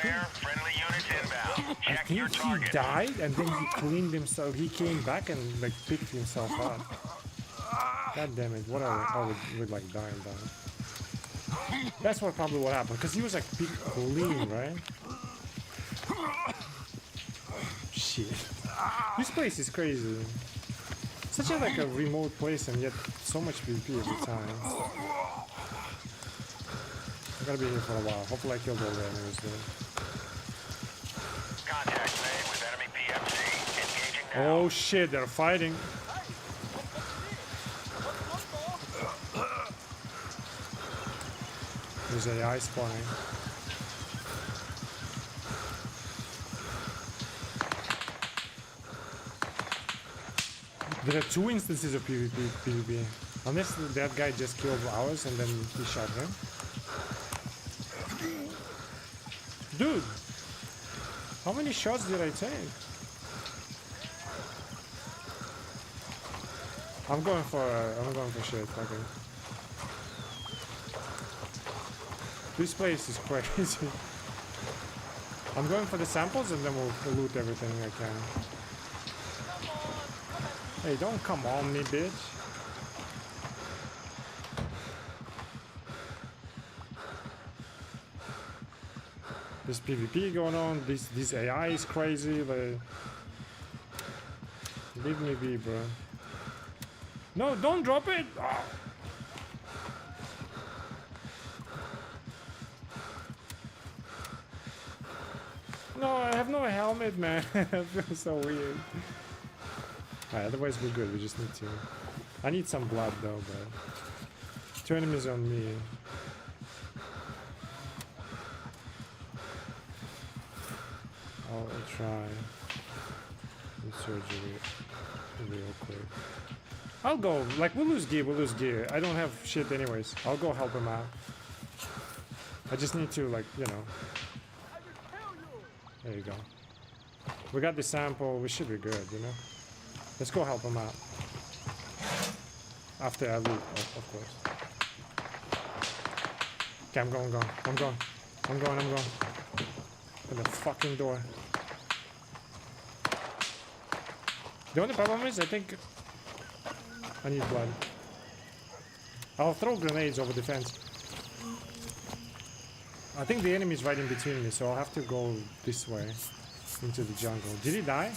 think he died and then he cleaned himself. He came back and like picked himself up. God damn it! What I would like die and die. That's what probably what happened because he was like picked clean, right? Shit. This place is crazy. Such a like a remote place and yet so much PvP every time. I gotta be here for a while. Hopefully I killed all the enemies there. Contact made with enemy PMC. Engaging now. Oh shit, they're fighting. There's AI spawning. There are two instances of PvP. Unless that guy just killed ours and then he shot him. Dude! How many shots did I take? I'm going for shit, fucking. This place is crazy. I'm going for the samples and then we'll loot everything I can. Hey, don't come on me, bitch. There's PvP going on. This AI is crazy. Like, leave me be, bro. No, don't drop it. Oh. No, I have no helmet, man. I feel so weird. Alright, otherwise we're good. We just need to... I need some blood though, but... 2 enemies on me. I'll try... surgery real quick. I'll go. Like, we'll lose gear. I don't have shit anyways. I'll go help him out. I just need to, like, you know... There you go. We got the sample. We should be good, you know? Let's go help him out. After I loot, of course. Okay, I'm going. Open the fucking door. The only problem is, I think... I need blood. I'll throw grenades over the fence. I think the enemy's right in between me, so I'll have to go this way. Into the jungle. Did he die?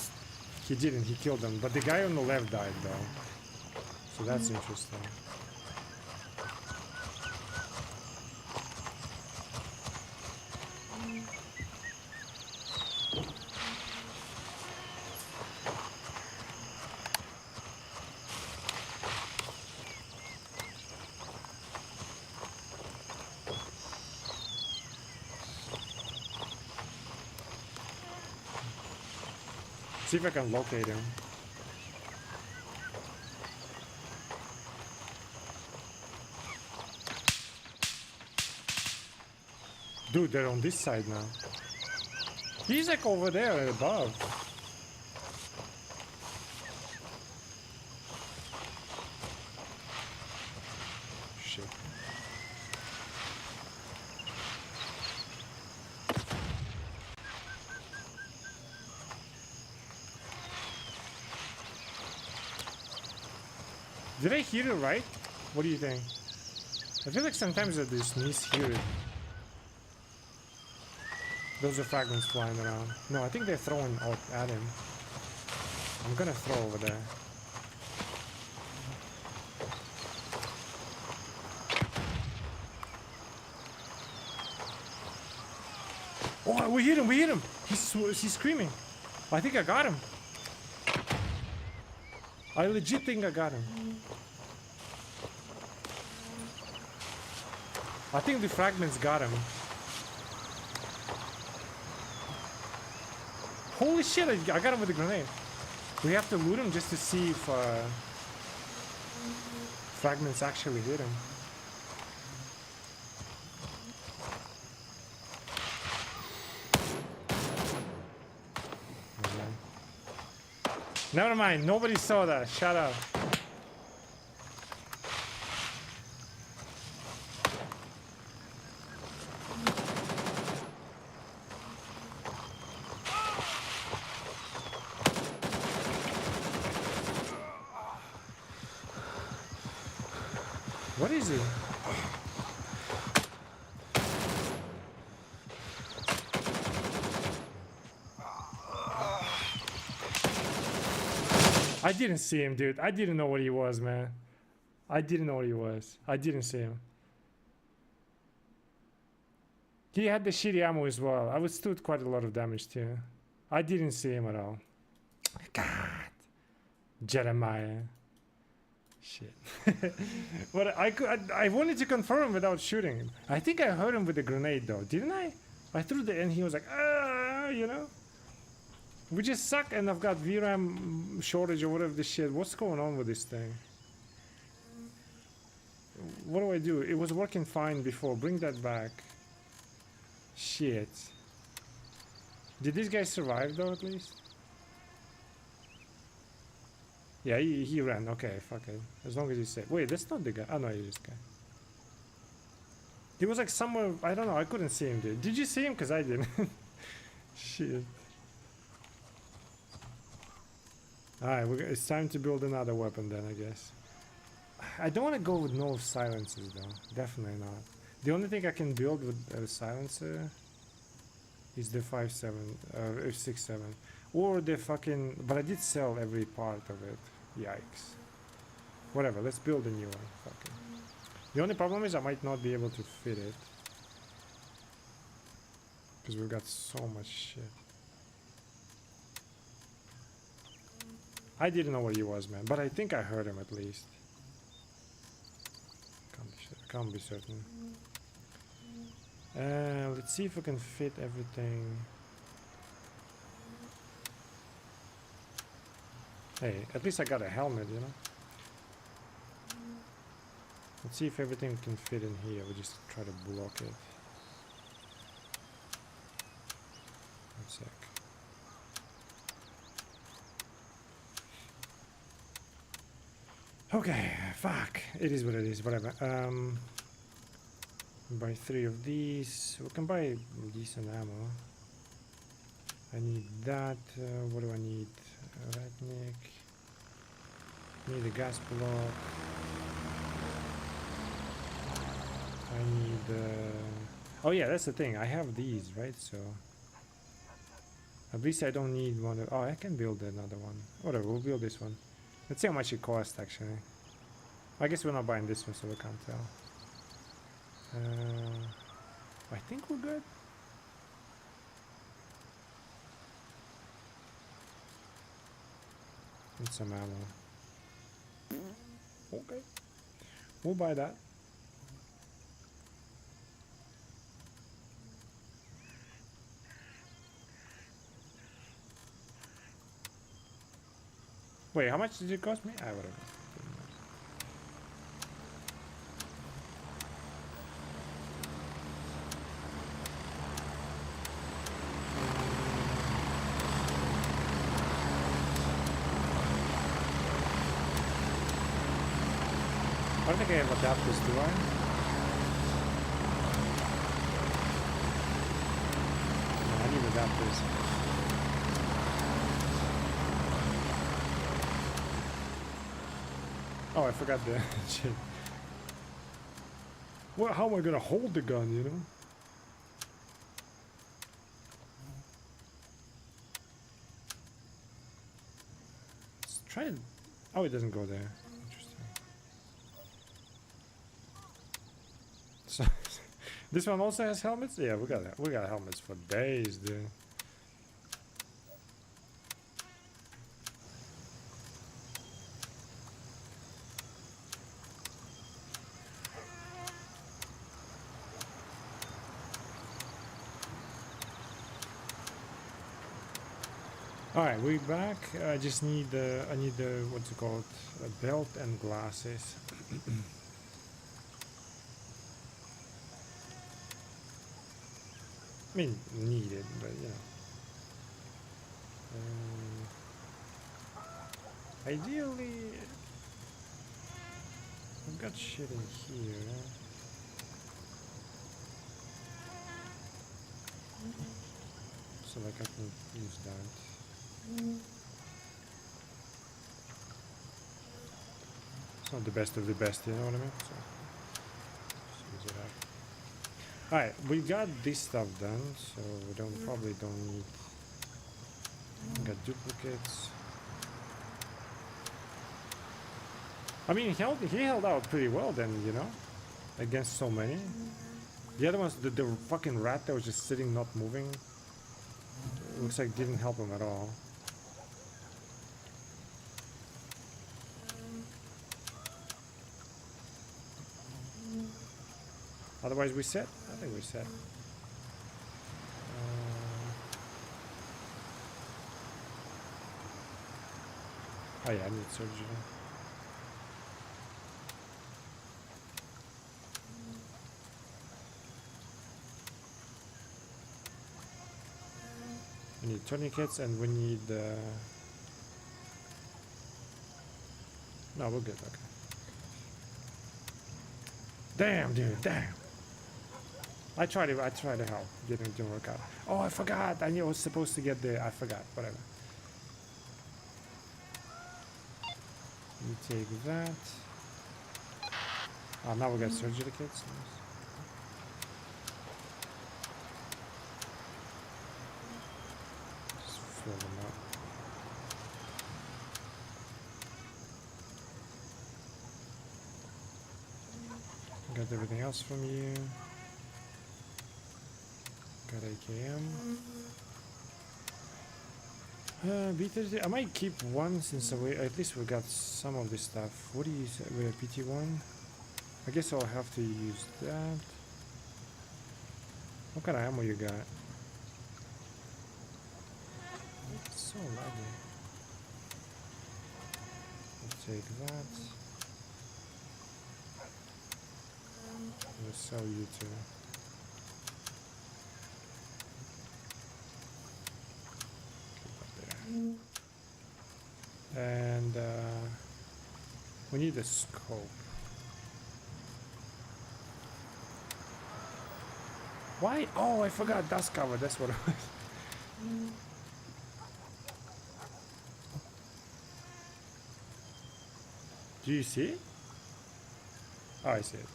He didn't, he killed them. But the guy on the left died, though. So that's interesting. See if I can locate him. Dude, they're on this side now. He's like over there above. Shit. Did I hear it right? What do you think? I feel like sometimes I just mishear it. Those are fragments flying around. No, I think they're throwing out at him. I'm gonna throw over there. Oh, we hit him, we hit him! He's screaming. I think I got him. I legit think I got him. I think the fragments got him. Holy shit, I got him with a grenade. We have to loot him just to see if fragments actually hit him. Never mind, nobody saw that. Shut up. What is it? I didn't see him, dude. I didn't know what he was, man. I didn't know what he was. I didn't see him. He had the shitty ammo as well. I withstood quite a lot of damage too. I didn't see him at all. God. Jeremiah. Shit. But I wanted to confirm without shooting him. I think I heard him with the grenade though, didn't I? I threw the and he was like, you know? We just suck and I've got VRAM shortage or whatever this shit. What's going on with this thing? What do I do? It was working fine before. Bring that back. Shit. Did this guy survive though at least? Yeah, he ran. Okay, fuck it. As long as he's safe. Wait, that's not the guy. Oh no, he's this guy. He was like somewhere. I don't know. I couldn't see him, dude. Did you see him? Because I didn't. Shit. Alright, it's time to build another weapon then, I guess. I don't want to go with no silencers though. Definitely not. The only thing I can build with a silencer is the 6.7 or the fucking. But I did sell every part of it. Yikes. Whatever. Let's build a new one. Fuck it. The only problem is I might not be able to fit it because we've got so much shit. I didn't know where he was, man, but I think I heard him at least. Can't be certain. Let's see if we can fit everything. Hey, at least I got a helmet, you know? Let's see if everything can fit in here. We'll just try to block it. One sec. Okay, fuck. It is what it is, whatever. Buy 3 of these. We can buy decent ammo. I need that. What do I need? Ratnik. Need a gas block. I need. Oh yeah, that's the thing. I have these, right? So at least I don't need one. Oh, I can build another one. Whatever. We'll build this one. Let's see how much it costs actually. I guess we're not buying this one, so we can't tell. I think we're good. And some ammo. Okay. We'll buy that. Wait, how much did it cost me? Whatever. don't think I have adapters, do I? No, I need adapters. Oh, I forgot the shit. Well, how am I gonna hold the gun, you know? Let's try it. Oh, it doesn't go there. Interesting. So, this one also has helmets? Yeah, we got helmets for days, dude. All right, we're back. I just need I need what's it called, a belt and glasses. I mean, needed, but you know. Ideally, I've got shit in here. So like I can use that. It's not the best of the best, you know what I mean? So, just use it up. Alright, we got this stuff done, so we probably don't need. We got duplicates. I mean, he held out pretty well then, you know, against so many. The other ones, the fucking rat that was just sitting, not moving, looks like didn't help him at all. Otherwise, we set. I think we set. Oh yeah, I need surgery. We need tourniquets and we need. No, we're good. Okay. Damn, dude. Damn. I tried to help. Didn't work out. Oh, I forgot. I knew I was supposed to get the. I forgot. Whatever. You take that. Oh, now we got surgery kits. Nice. Just fill them up. Got everything else from you. Got AKM. B30. I might keep one since at least we got some of this stuff. What do you say? We have PT1. I guess I'll have to use that. What kind of ammo you got? It's so lovely. I'll take that. We'll sell you too. And we need a scope. Why? Oh, I forgot dust cover. That's what it was. Do you see it? Oh, I see it.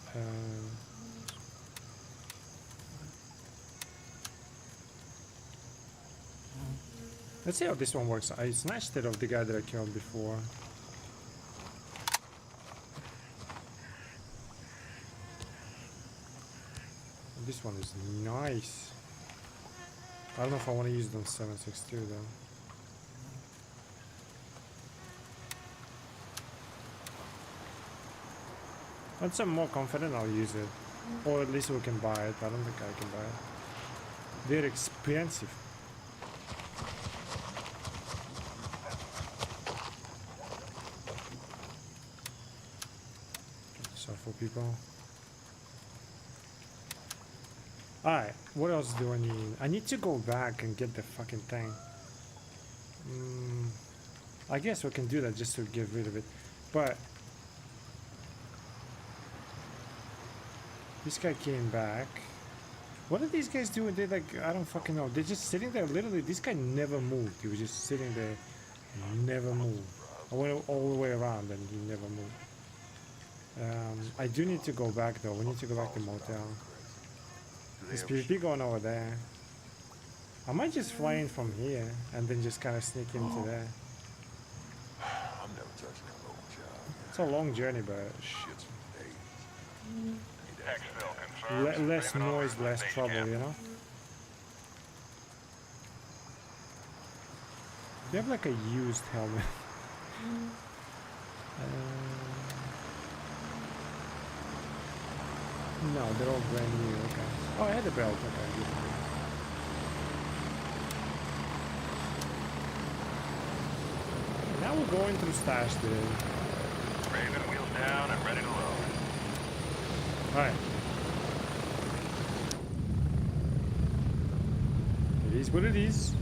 Let's see how this one works. I snatched it off the guy that I killed before. This one is nice. I don't know if I want to use it on 7.62 though. Once I'm more confident, I'll use it. Or at least we can buy it. I don't think I can buy it. They're expensive. For people. Alright, what else do I need? I need to go back and get the fucking thing. I guess we can do that just to get rid of it. But This guy came back. What are these guys doing? They like, I don't fucking know. They're just sitting there literally. This guy never moved. He was just sitting there, never moved. I went all the way around and he never moved. I do need to go back though. We need to go back to motel. There's PvP going over there. I might just fly in from here and then just kind of sneak into there. I'm never touching that local job. It's a long journey, but Shit's for days. Exfil confirmed. less noise, less trouble, you know? Do you have like a used helmet? No, they're all brand new, okay. Oh, I had a belt, okay. Good. Now we're going through stash day. Raven, wheels down and ready to load. Alright. It is what it is.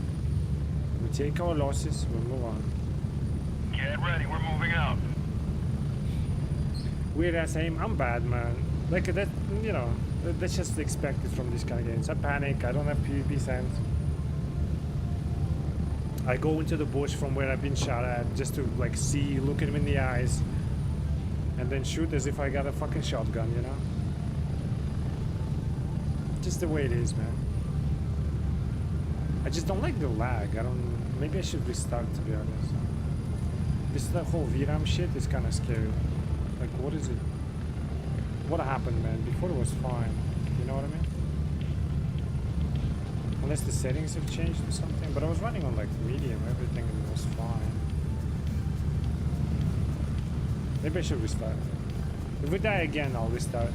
We take our losses, we'll move on. Get ready, we're moving out. Weird ass aim, I'm bad, man. Like that, you know, that's just expected from these kind of games. I panic, I don't have PvP sense. I go into the bush from where I've been shot at just to like see, look at him in the eyes, and then shoot as if I got a fucking shotgun, you know? Just the way it is, man. I just don't like the lag. Maybe I should restart, to be honest. This whole VRAM shit is kind of scary. Like, what is it? What happened, man? Before it was fine. You know what I mean? Unless the settings have changed or something. But I was running on like medium. Everything was fine. Maybe I should restart. If we die again, I'll restart.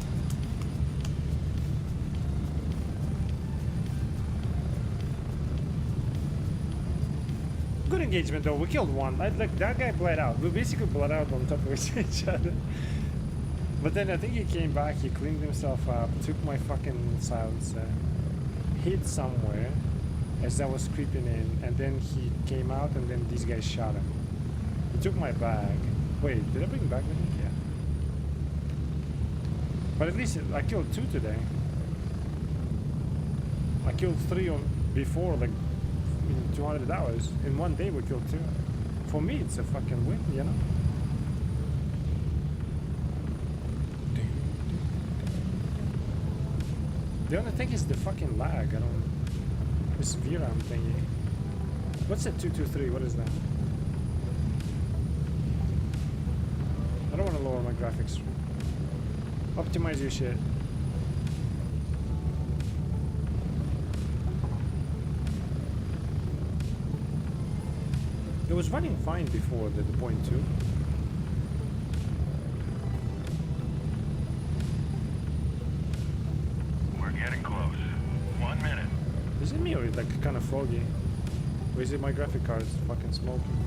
Good engagement though. We killed one. Like that guy bled out. We basically bled out on top of each other. But then I think he came back. He cleaned himself up. Took my fucking silencer. Hid somewhere as I was creeping in, and then he came out, and then these guys shot him. He took my bag. Wait, did I bring back with me? Yeah. But at least I killed 2 today. I killed 3 before, like in 200 hours. In one day we killed 2. For me, it's a fucking win, you know? The only thing is the fucking lag. I don't... This VRAM thingy. What's that 223? What is that? I don't want to lower my graphics. Optimize your shit. It was running fine before the point 2. We're getting close. 1 minute. Is it me or is it like kind of foggy? Or is it my graphic card is fucking smoking?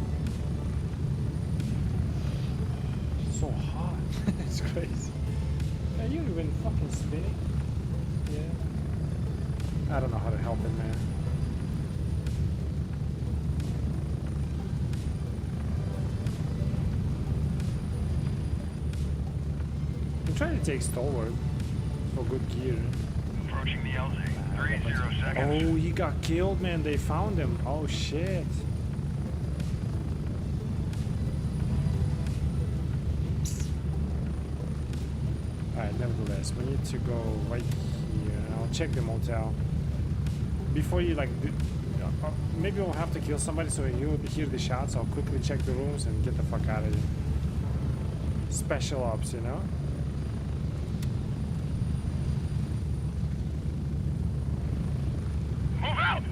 So hot. It's crazy. Are you even fucking spinning? Yeah. I don't know how to help it, man. I'm trying to take Stalwart for good gear. Approaching the LZ. 30 seconds. Oh, he got killed, man. They found him. Oh, shit. Alright, nevertheless, we need to go right here. I'll check the motel. Before you, like, maybe we'll have to kill somebody so you'll hear the shots. I'll quickly check the rooms and get the fuck out of here. Special ops, you know? Move out!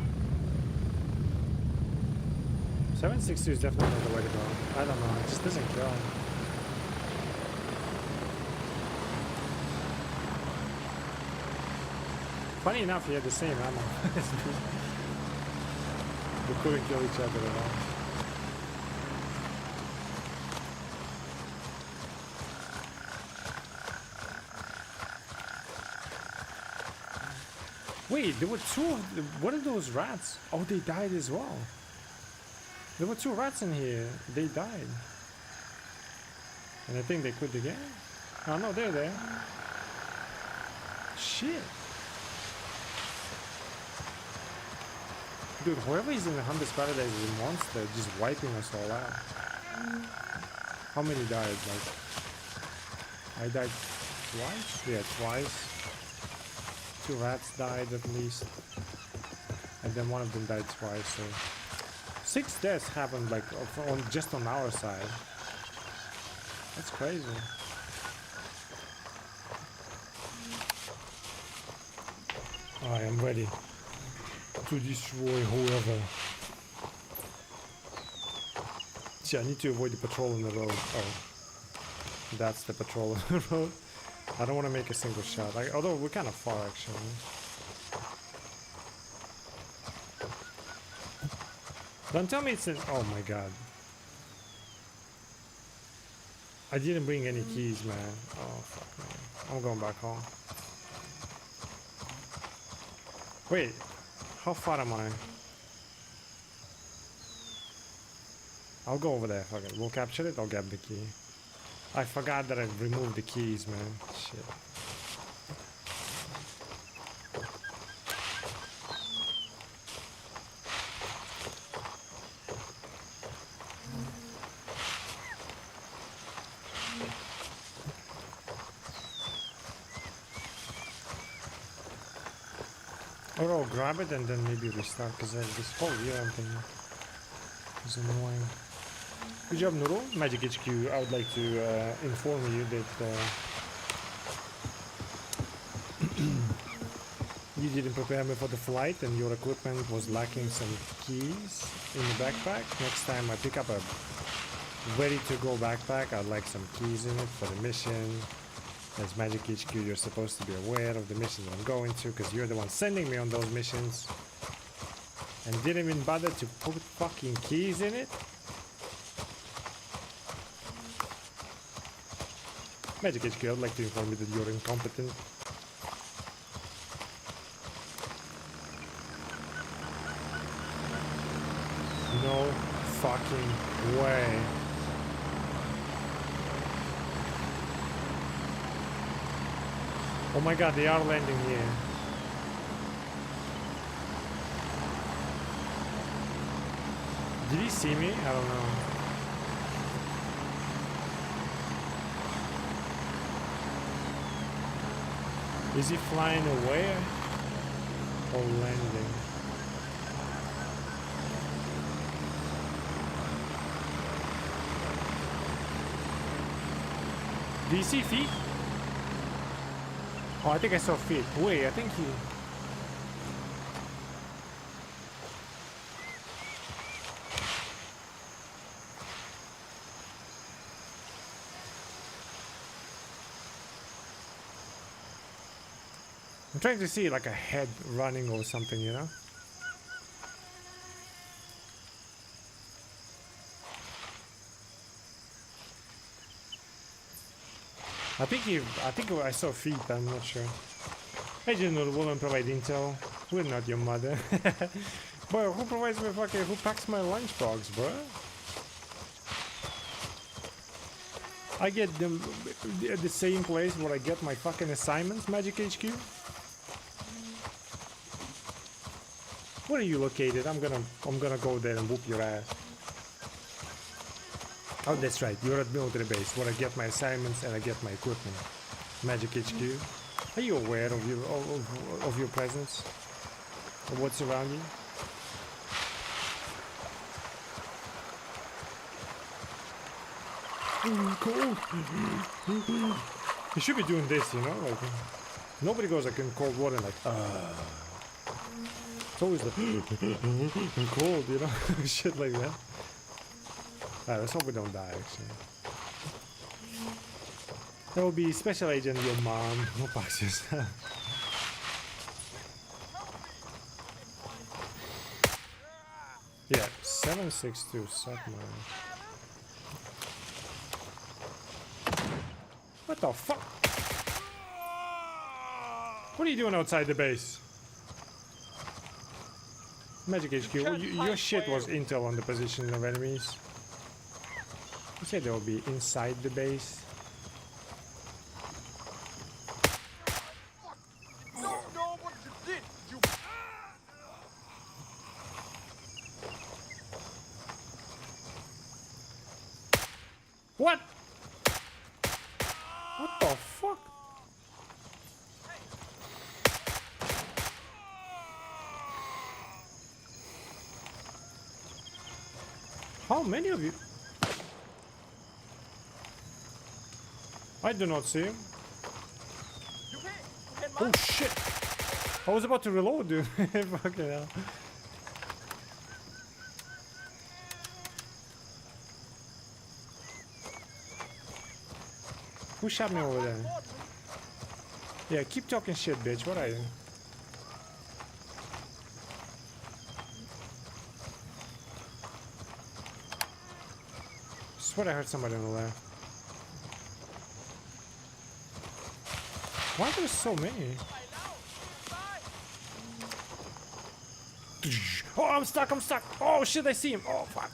762 is definitely not the way to go. I don't know, it just doesn't kill. Funny enough, he had the same ammo. We couldn't kill each other at all. Wait, there were 2 of the, what are those rats? Oh, they died as well. There were 2 rats in here. They died. And I think they quit the game. Oh no, they're there. shit. Dude, whoever is in the Hunter's Paradise is a monster, just wiping us all out. How many died? Like, I died twice? Yeah, twice. 2 rats died at least. And then one of them died twice, so 6 deaths happened like just on our side. That's crazy. I am ready to destroy whoever. See, I need to avoid the patrol on the road. Oh, that's the patrol on the road. I don't want to make a single shot. Although we're kind of far actually. Don't tell me it's an... Oh my god. I didn't bring any keys, man. Oh, fuck, man. I'm going back home. Wait. How far am I? I'll go over there. Fuck it. We'll capture it. I'll grab the key. I forgot that I removed the keys, man. Shit. Or I'll grab it and then maybe restart, because this whole VM thing is annoying. Good job, Noodle. Magic HQ, I would like to inform you that you didn't prepare me for the flight and your equipment was lacking some keys in the backpack. Next time I pick up a ready-to-go backpack, I'd like some keys in it for the mission. As Magic HQ, you're supposed to be aware of the missions I'm going to, because you're the one sending me on those missions. And didn't even bother to put fucking keys in it? Magic HQ, I'd like to inform you that you're incompetent. No fucking way. Oh my god, they are landing here. Did he see me? I don't know. Is he flying away or landing? Do you see feet? Oh, I think I saw feet. Wait, I think he... I'm trying to see like a head running or something, you know? I think I saw feet, I'm not sure. Agent of the woman provide intel. We're not your mother. Bro, who provides me fucking, who packs my lunchbox, bro? I get them at the same place where I get my fucking assignments, Magic HQ? Where are you located? I'm gonna go there and whoop your ass. Oh, that's right. You're at military base where I get my assignments and I get my equipment. Magic HQ. Are you aware of your presence? Of what's around you? Cold. You should be doing this, you know? Like, nobody goes like in cold water like, It's always like, cold, you know? Shit like that. Alright, let's hope we don't die, actually. That will be Special Agent, your mom. No boxes. Yeah, 762, suck my... What the fuck? What are you doing outside the base? Magic HQ, your shit was intel on the position of enemies. You said they will be inside the base. What? What the fuck? How many of you? I do not see him. Oh shit! I was about to reload, dude. Fucking hell. Who shot me over there? Yeah, keep talking shit, bitch. What are you? I swear I heard somebody on the left. Why are there so many? Oh, I'm stuck, I'm stuck. Oh shit, I see him. Oh fuck.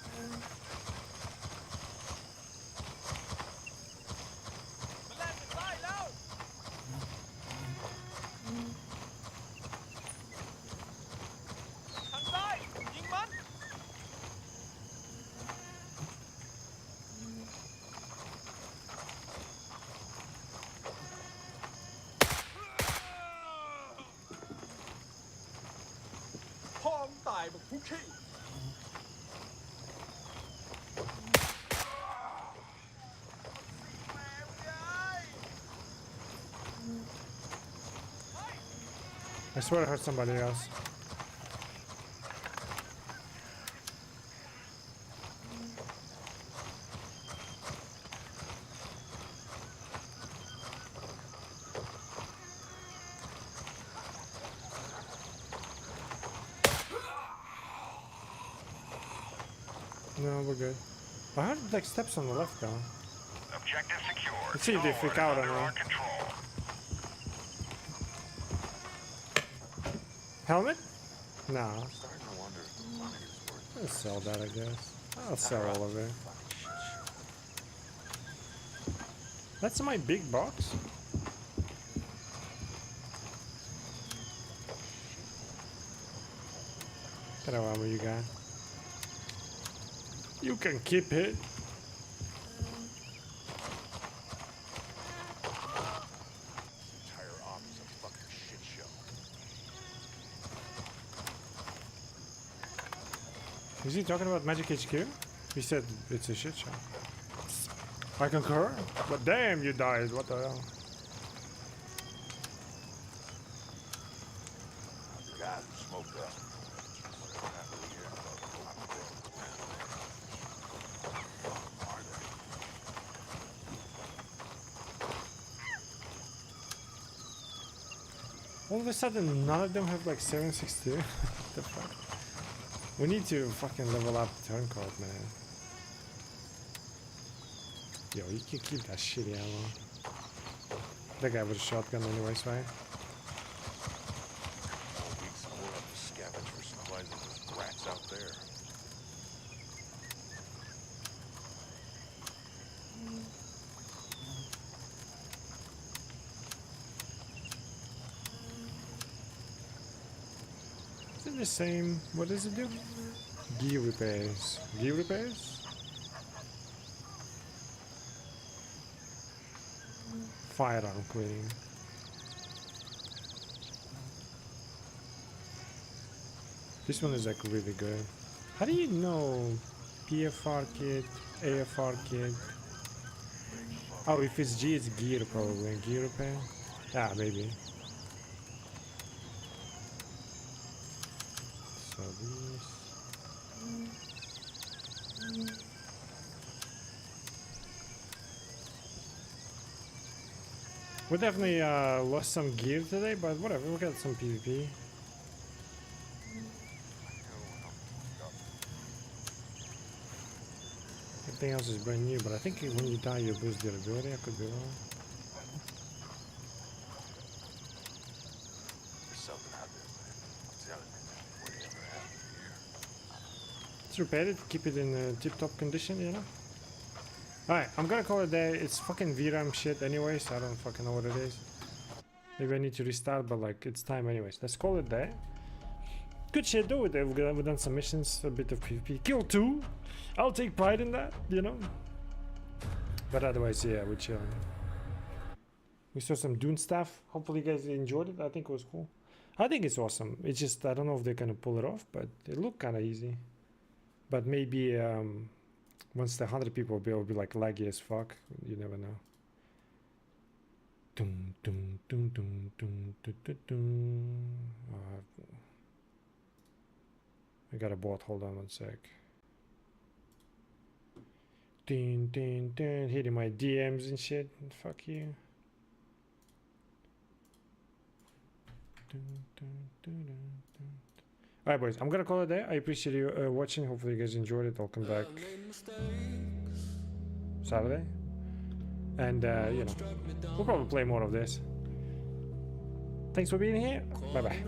I swear I heard somebody else. No, we're good. I heard like steps on the left though. Objective secure. Let's see if they freak out or not. Helmet? No. I'll sell that, I guess. I'll sell all of it. That's my big box. What kind of ammo you got? You can keep it. Is he talking about Magic HQ? He said it's a shit show. I concur, but damn, you died. What the hell? God, smoked up. All of a sudden, none of them have like 762. What the fuck? We need to fucking level up Turncoat, man. Yo, you can keep that shitty ammo. That guy with a shotgun anyways, right? Scavenge for supplies of those rats out there. Is it the same? What does it do? Gear repairs. Gear repairs? Firearm cleaning. This one is like really good. How do you know PFR kit, AFR kit? Oh, if it's G, it's gear probably. Gear repair? Yeah, maybe. So these. We definitely lost some gear today, but whatever, we got some PvP. Everything else is brand new, but I think when you die you lose durability. I could be wrong. Let's repair it, keep it in tip-top condition, you know? Alright, I'm gonna call it a day. It's fucking VRAM shit anyways, I don't fucking know what it is. Maybe I need to restart, but like, it's time anyways. Let's call it a day. Good shit though, we've done some missions, a bit of PvP. Kill 2! I'll take pride in that, you know? But otherwise, yeah, we're chilling. We saw some Dune stuff. Hopefully you guys enjoyed it. I think it was cool. I think it's awesome. It's just, I don't know if they're gonna pull it off, but it looked kind of easy. But maybe once the 100 people will be like laggy as fuck. You never know. Dum, dum, dum, dum, dum, dum, dum, dum. I got a bot. Hold on one sec. Ding, ding, ding. Hitting my DMs and shit. Fuck you. Alright, boys. I'm gonna call it there. I appreciate you watching. Hopefully you guys enjoyed it. I'll come back Saturday. And, you know, we'll probably play more of this. Thanks for being here. Bye-bye.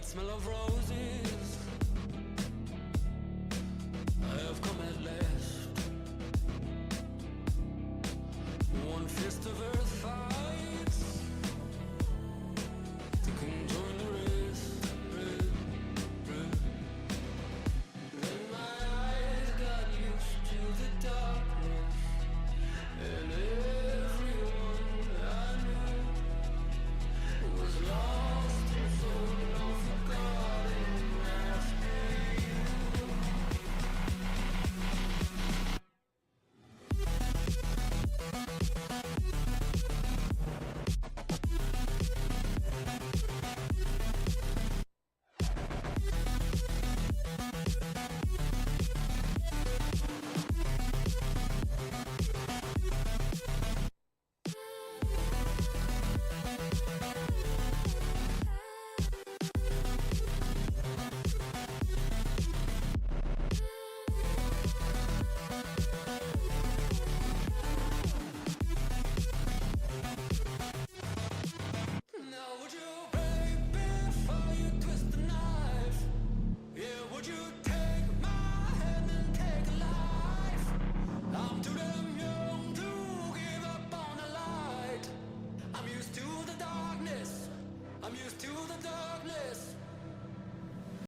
Smell of rose.